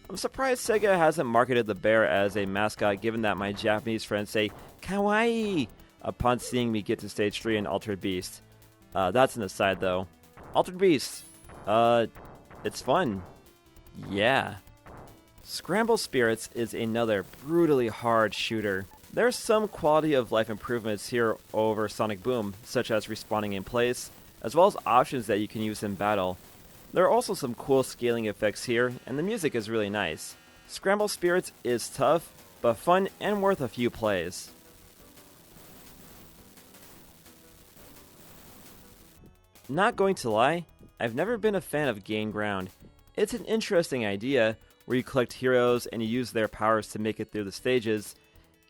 I'm surprised Sega hasn't marketed the bear as a mascot, given that my Japanese friends say kawaii upon seeing me get to stage 3 in Altered Beast. That's an aside though. Altered Beast, it's fun. Yeah. Scramble Spirits is another brutally hard shooter. There's some quality of life improvements here over Sonic Boom, such as respawning in place, as well as options that you can use in battle. There are also some cool scaling effects here, and the music is really nice. Scramble Spirits is tough, but fun and worth a few plays. Not going to lie, I've never been a fan of Gain Ground. It's an interesting idea, where you collect heroes and you use their powers to make it through the stages.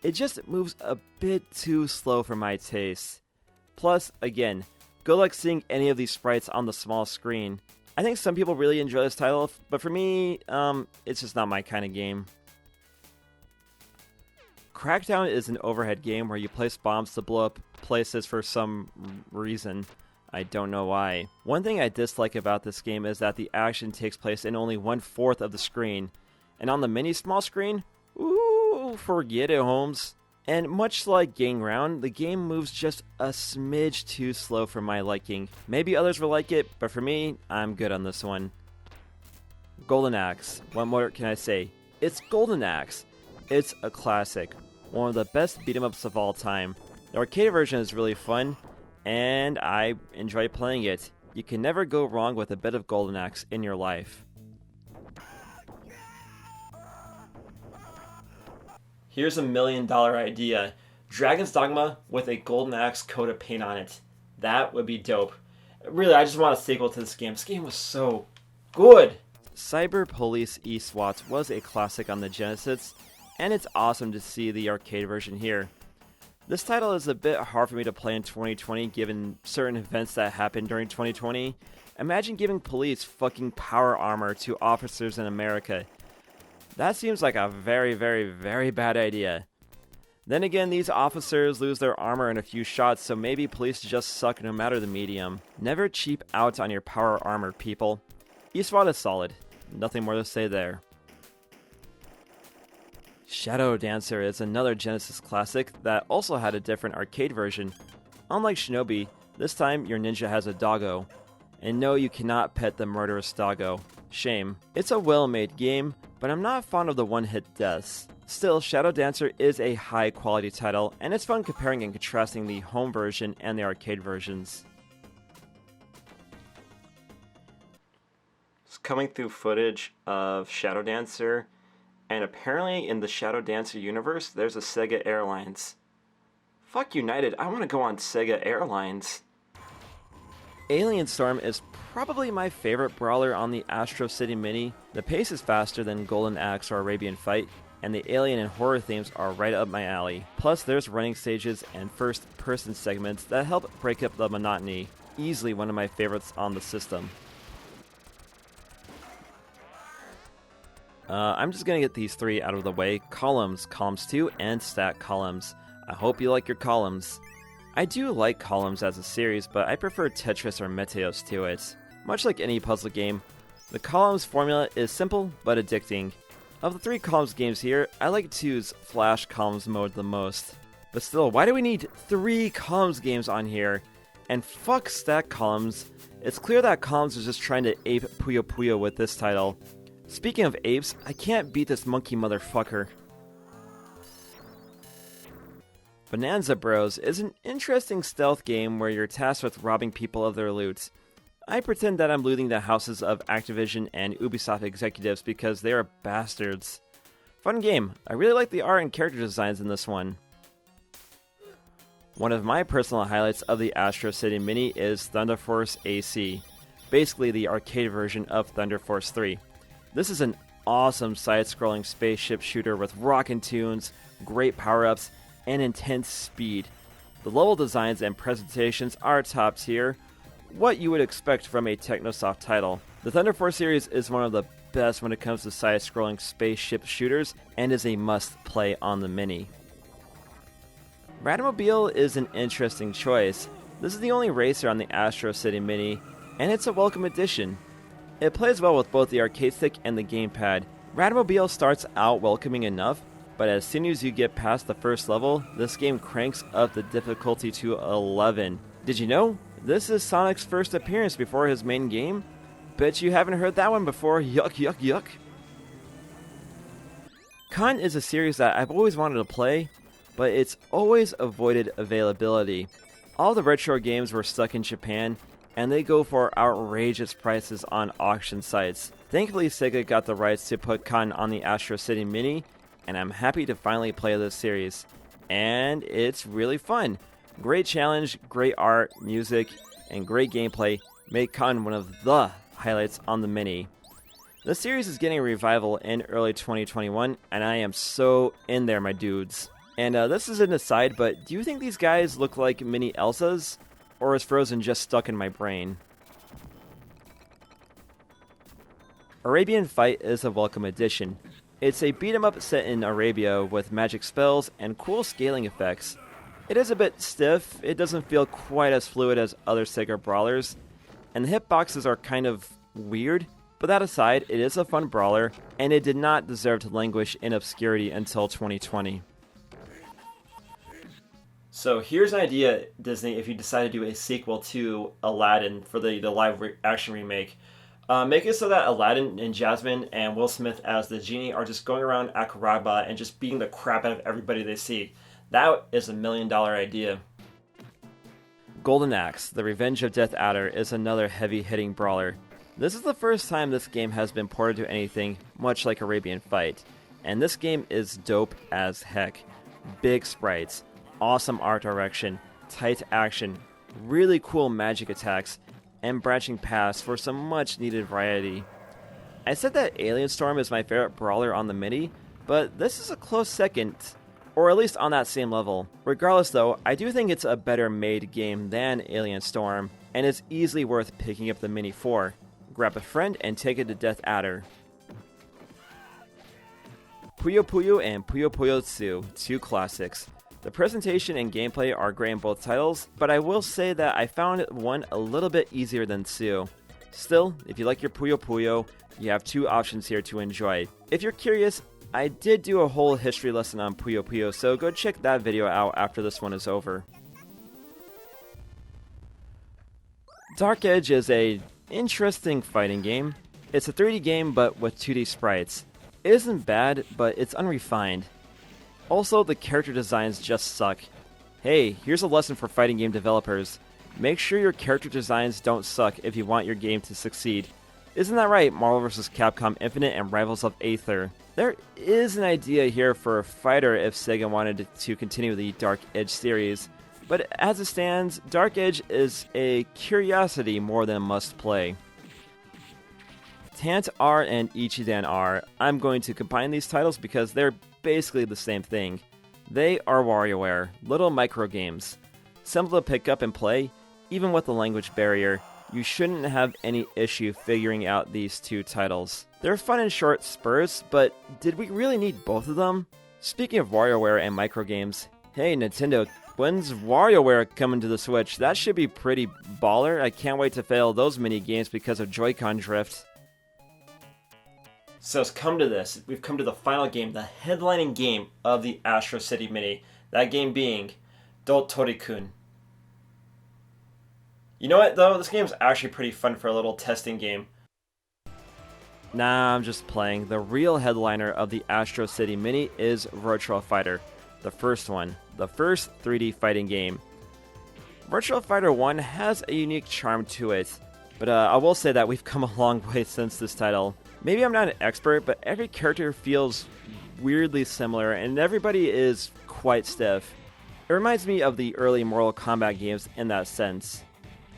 It just moves a bit too slow for my taste. Plus, again, good luck seeing any of these sprites on the small screen. I think some people really enjoy this title, but for me, it's just not my kind of game. Crackdown is an overhead game where you place bombs to blow up places for some reason. I don't know why. One thing I dislike about this game is that the action takes place in only 1/4 of the screen. And on the mini small screen, ooh, forget it, Holmes. And much like Gain Ground, the game moves just a smidge too slow for my liking. Maybe others will like it, but for me, I'm good on this one. Golden Axe. What more can I say? It's Golden Axe. It's a classic. One of the best beat-em-ups of all time. The arcade version is really fun, and I enjoy playing it. You can never go wrong with a bit of Golden Axe in your life. Here's a $1 million idea. Dragon's Dogma with a Golden Axe coat of paint on it. That would be dope. Really, I just want a sequel to this game. This game was so good. Cyber Police E-SWAT was a classic on the Genesis, and it's awesome to see the arcade version here. This title is a bit hard for me to play in 2020 given certain events that happened during 2020. Imagine giving police fucking power armor to officers in America. That seems like a very, very, very bad idea. Then again, these officers lose their armor in a few shots, so maybe police just suck no matter the medium. Never cheap out on your power armor, people. E-SWAT is solid. Nothing more to say there. Shadow Dancer is another Genesis classic that also had a different arcade version. Unlike Shinobi, this time your ninja has a doggo. And no, you cannot pet the murderous doggo. Shame. It's a well-made game, but I'm not fond of the one-hit deaths. Still, Shadow Dancer is a high-quality title, and it's fun comparing and contrasting the home version and the arcade versions. It's coming through footage of Shadow Dancer, and apparently in the Shadow Dancer universe, there's a Sega Airlines. Fuck United, I want to go on Sega Airlines. Alien Storm is probably my favorite brawler on the Astro City Mini. The pace is faster than Golden Axe or Arabian Fight, and the alien and horror themes are right up my alley. Plus, there's running stages and first-person segments that help break up the monotony. Easily one of my favorites on the system. I'm just gonna get these three out of the way. Columns 2, and stat columns. I hope you like your columns. I do like columns as a series, but I prefer Tetris or Meteos to it. Much like any puzzle game, the columns formula is simple but addicting. Of the 3 columns games here, I like 2's Flash columns mode the most. But still, why do we need 3 columns games on here? And fuck stat columns. It's clear that columns is just trying to ape Puyo Puyo with this title. Speaking of apes, I can't beat this monkey motherfucker. Bonanza Bros is an interesting stealth game where you're tasked with robbing people of their loot. I pretend that I'm looting the houses of Activision and Ubisoft executives because they are bastards. Fun game. I really like the art and character designs in this one. One of my personal highlights of the Astro City Mini is Thunder Force AC, basically the arcade version of Thunder Force 3. This is an awesome side-scrolling spaceship shooter with rockin' tunes, great power-ups, and intense speed. The level designs and presentations are top tier, what you would expect from a Technosoft title. The Thunder Force series is one of the best when it comes to side-scrolling spaceship shooters and is a must-play on the Mini. Radmobile is an interesting choice. This is the only racer on the Astro City Mini, and it's a welcome addition. It plays well with both the arcade stick and the gamepad. Radmobile starts out welcoming enough, but as soon as you get past the first level, this game cranks up the difficulty to 11. Did you know? This is Sonic's first appearance before his main game? Bet you haven't heard that one before, yuck yuck yuck. Con is a series that I've always wanted to play, but it's always avoided availability. All the retro games were stuck in Japan, and they go for outrageous prices on auction sites. Thankfully, Sega got the rights to put Con on the Astro City Mini, and I'm happy to finally play this series. And it's really fun. Great challenge, great art, music, and great gameplay make Con one of the highlights on the Mini. The series is getting a revival in early 2021, and I am so in there, my dudes. And this is an aside, but do you think these guys look like mini Elsas? Or is Frozen just stuck in my brain? Arabian Fight is a welcome addition. It's a beat-em-up set in Arabia with magic spells and cool scaling effects. It is a bit stiff, it doesn't feel quite as fluid as other Sega brawlers, and the hitboxes are kind of weird, but that aside, it is a fun brawler, and it did not deserve to languish in obscurity until 2020. So here's an idea, Disney, if you decide to do a sequel to Aladdin for the live-action remake. Make it so that Aladdin and Jasmine and Will Smith as the genie are just going around Aqraba and just beating the crap out of everybody they see. That is $1 million idea. Golden Axe, The Revenge of Death Adder, is another heavy-hitting brawler. This is the first time this game has been ported to anything, much like Arabian Fight. And this game is dope as heck. Big sprites, awesome art direction, tight action, really cool magic attacks, and branching paths for some much needed variety. I said that Alien Storm is my favorite brawler on the Mini, but this is a close second, or at least on that same level. Regardless though, I do think it's a better made game than Alien Storm, and it's easily worth picking up the Mini for. Grab a friend and take it to Death Adder. Puyo Puyo and Puyo Puyo 2, 2 classics. The presentation and gameplay are great in both titles, but I will say that I found one a little bit easier than 2. Still, if you like your Puyo Puyo, you have 2 options here to enjoy. If you're curious, I did do a whole history lesson on Puyo Puyo, so go check that video out after this one is over. Dark Edge is a interesting fighting game. It's a 3D game but with 2D sprites. It isn't bad, but it's unrefined. Also, the character designs just suck. Hey, here's a lesson for fighting game developers. Make sure your character designs don't suck if you want your game to succeed. Isn't that right, Marvel vs. Capcom Infinite and Rivals of Aether? There is an idea here for a fighter if Sega wanted to continue the Dark Edge series, but as it stands, Dark Edge is a curiosity more than a must-play. Tant R and Ichidan R, I'm going to combine these titles because they're basically the same thing. They are WarioWare, little micro games. Simple to pick up and play, even with the language barrier. You shouldn't have any issue figuring out these two titles. They're fun in short spurts, but did we really need both of them? Speaking of WarioWare and micro games, hey Nintendo, when's WarioWare coming to the Switch? That should be pretty baller. I can't wait to fail those mini games because of Joy-Con drift. So it's come to this. We've come to the final game, the headlining game of the Astro City Mini. That game being Dotori-kun. You know what though? This game's actually pretty fun for a little testing game. Nah, I'm just playing. The real headliner of the Astro City Mini is Virtua Fighter. The first one. The first 3D fighting game. Virtua Fighter 1 has a unique charm to it. But I will say that we've come a long way since this title. Maybe I'm not an expert, but every character feels weirdly similar and everybody is quite stiff. It reminds me of the early Mortal Kombat games in that sense.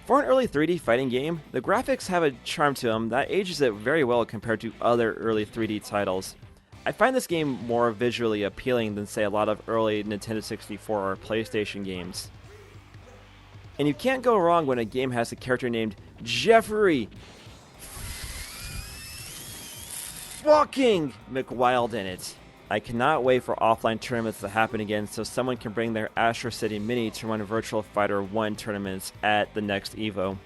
For an early 3D fighting game, the graphics have a charm to them that ages it very well compared to other early 3D titles. I find this game more visually appealing than say a lot of early Nintendo 64 or PlayStation games. And you can't go wrong when a game has a character named Jeffrey fucking McWild in it. I cannot wait for offline tournaments to happen again so someone can bring their Astro City Mini to run Virtua Fighter 1 tournaments at the next EVO.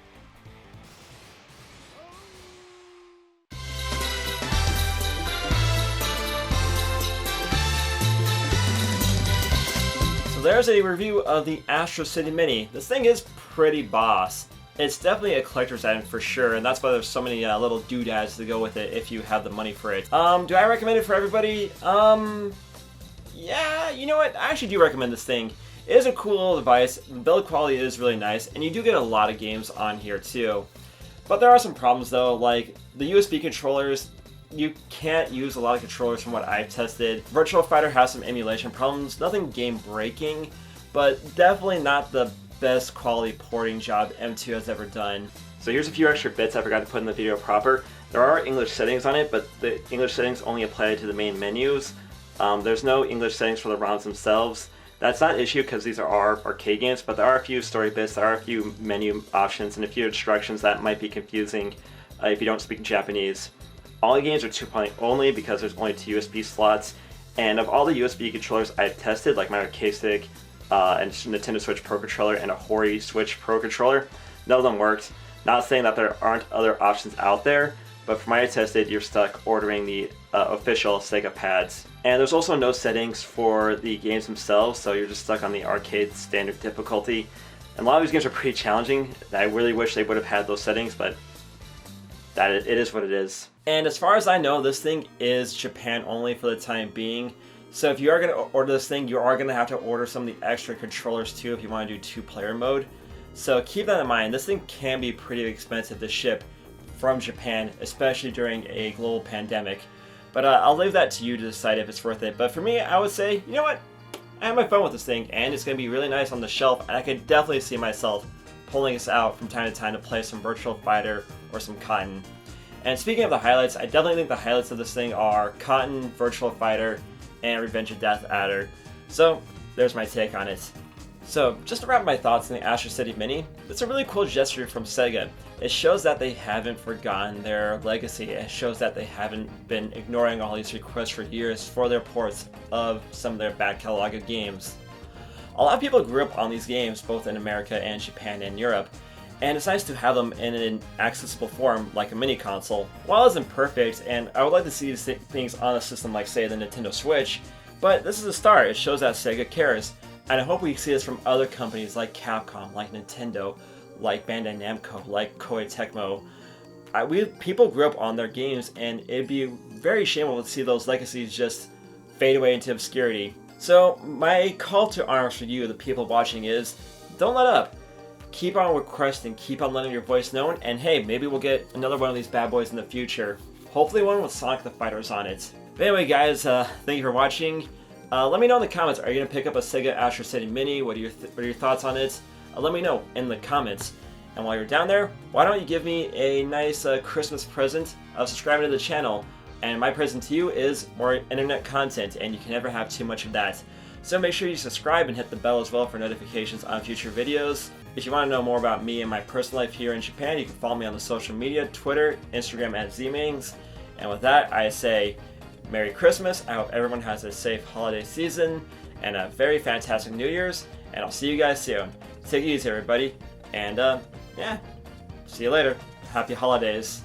So there's a review of the Astro City Mini. This thing is pretty boss. It's definitely a collector's item for sure, and that's why there's so many little doodads to go with it if you have the money for it. Do I recommend it for everybody? Yeah, you know what? I actually do recommend this thing. It is a cool little device, the build quality is really nice, and you do get a lot of games on here too. But there are some problems though, like the USB controllers. You can't use a lot of controllers from what I've tested. Virtua Fighter has some emulation problems, nothing game breaking, but definitely not the best quality porting job M2 has ever done. So here's a few extra bits I forgot to put in the video proper. There are English settings on it, but the English settings only apply to the main menus. There's no English settings for the rounds themselves. That's not an issue because these are arcade games, but there are a few story bits, there are a few menu options, and a few instructions that might be confusing if you don't speak Japanese. All the games are 2.0 only because there's only 2 USB slots, and of all the USB controllers I've tested, like my arcade stick, and Nintendo Switch Pro Controller and a Hori Switch Pro Controller, none of them worked. Not saying that there aren't other options out there, but from what I tested, you're stuck ordering the official Sega pads. And there's also no settings for the games themselves, so you're just stuck on the arcade standard difficulty. And a lot of these games are pretty challenging. I really wish they would have had those settings, but it is what it is. And as far as I know, this thing is Japan only for the time being. So if you are going to order this thing, you are going to have to order some of the extra controllers too if you want to do 2-player mode. So keep that in mind. This thing can be pretty expensive to ship from Japan, especially during a global pandemic. But I'll leave that to you to decide if it's worth it. But for me, I would say, you know what? I have my fun with this thing, and it's going to be really nice on the shelf, and I could definitely see myself pulling this out from time to time to play some Virtua Fighter or some Cotton. And speaking of the highlights, I definitely think the highlights of this thing are Cotton, Virtua Fighter, and Revenge of Death Adder. So there's my take on it. So just to wrap my thoughts on the Astro City Mini, it's a really cool gesture from Sega. It shows that they haven't forgotten their legacy. It shows that they haven't been ignoring all these requests for years for their ports of some of their back catalog of games. A lot of people grew up on these games both in America and Japan and Europe, and it's nice to have them in an accessible form like a mini console. While it isn't perfect, and I would like to see these things on a system like, say, the Nintendo Switch, but this is a start. It shows that Sega cares, and I hope we see this from other companies like Capcom, like Nintendo, like Bandai Namco, like Koei Tecmo. People grew up on their games, and it'd be very shameful to see those legacies just fade away into obscurity. So my call to arms for you, the people watching, is don't let up. Keep on requesting, keep on letting your voice known, and hey, maybe we'll get another one of these bad boys in the future. Hopefully one with Sonic the Fighters on it. But anyway guys, thank you for watching. Let me know in the comments, are you going to pick up a Sega Astro City Mini? What are your thoughts on it? Let me know in the comments. And while you're down there, why don't you give me a nice Christmas present of subscribing to the channel And my present to you is more internet content, and you can never have too much of that. So make sure you subscribe and hit the bell as well for notifications on future videos. If you want to know more about me and my personal life here in Japan, you can follow me on the social media, Twitter, Instagram at Zmings. And with that, I say Merry Christmas. I hope everyone has a safe holiday season and a very fantastic New Year's. And I'll see you guys soon. Take it easy, everybody. And yeah, see you later. Happy holidays.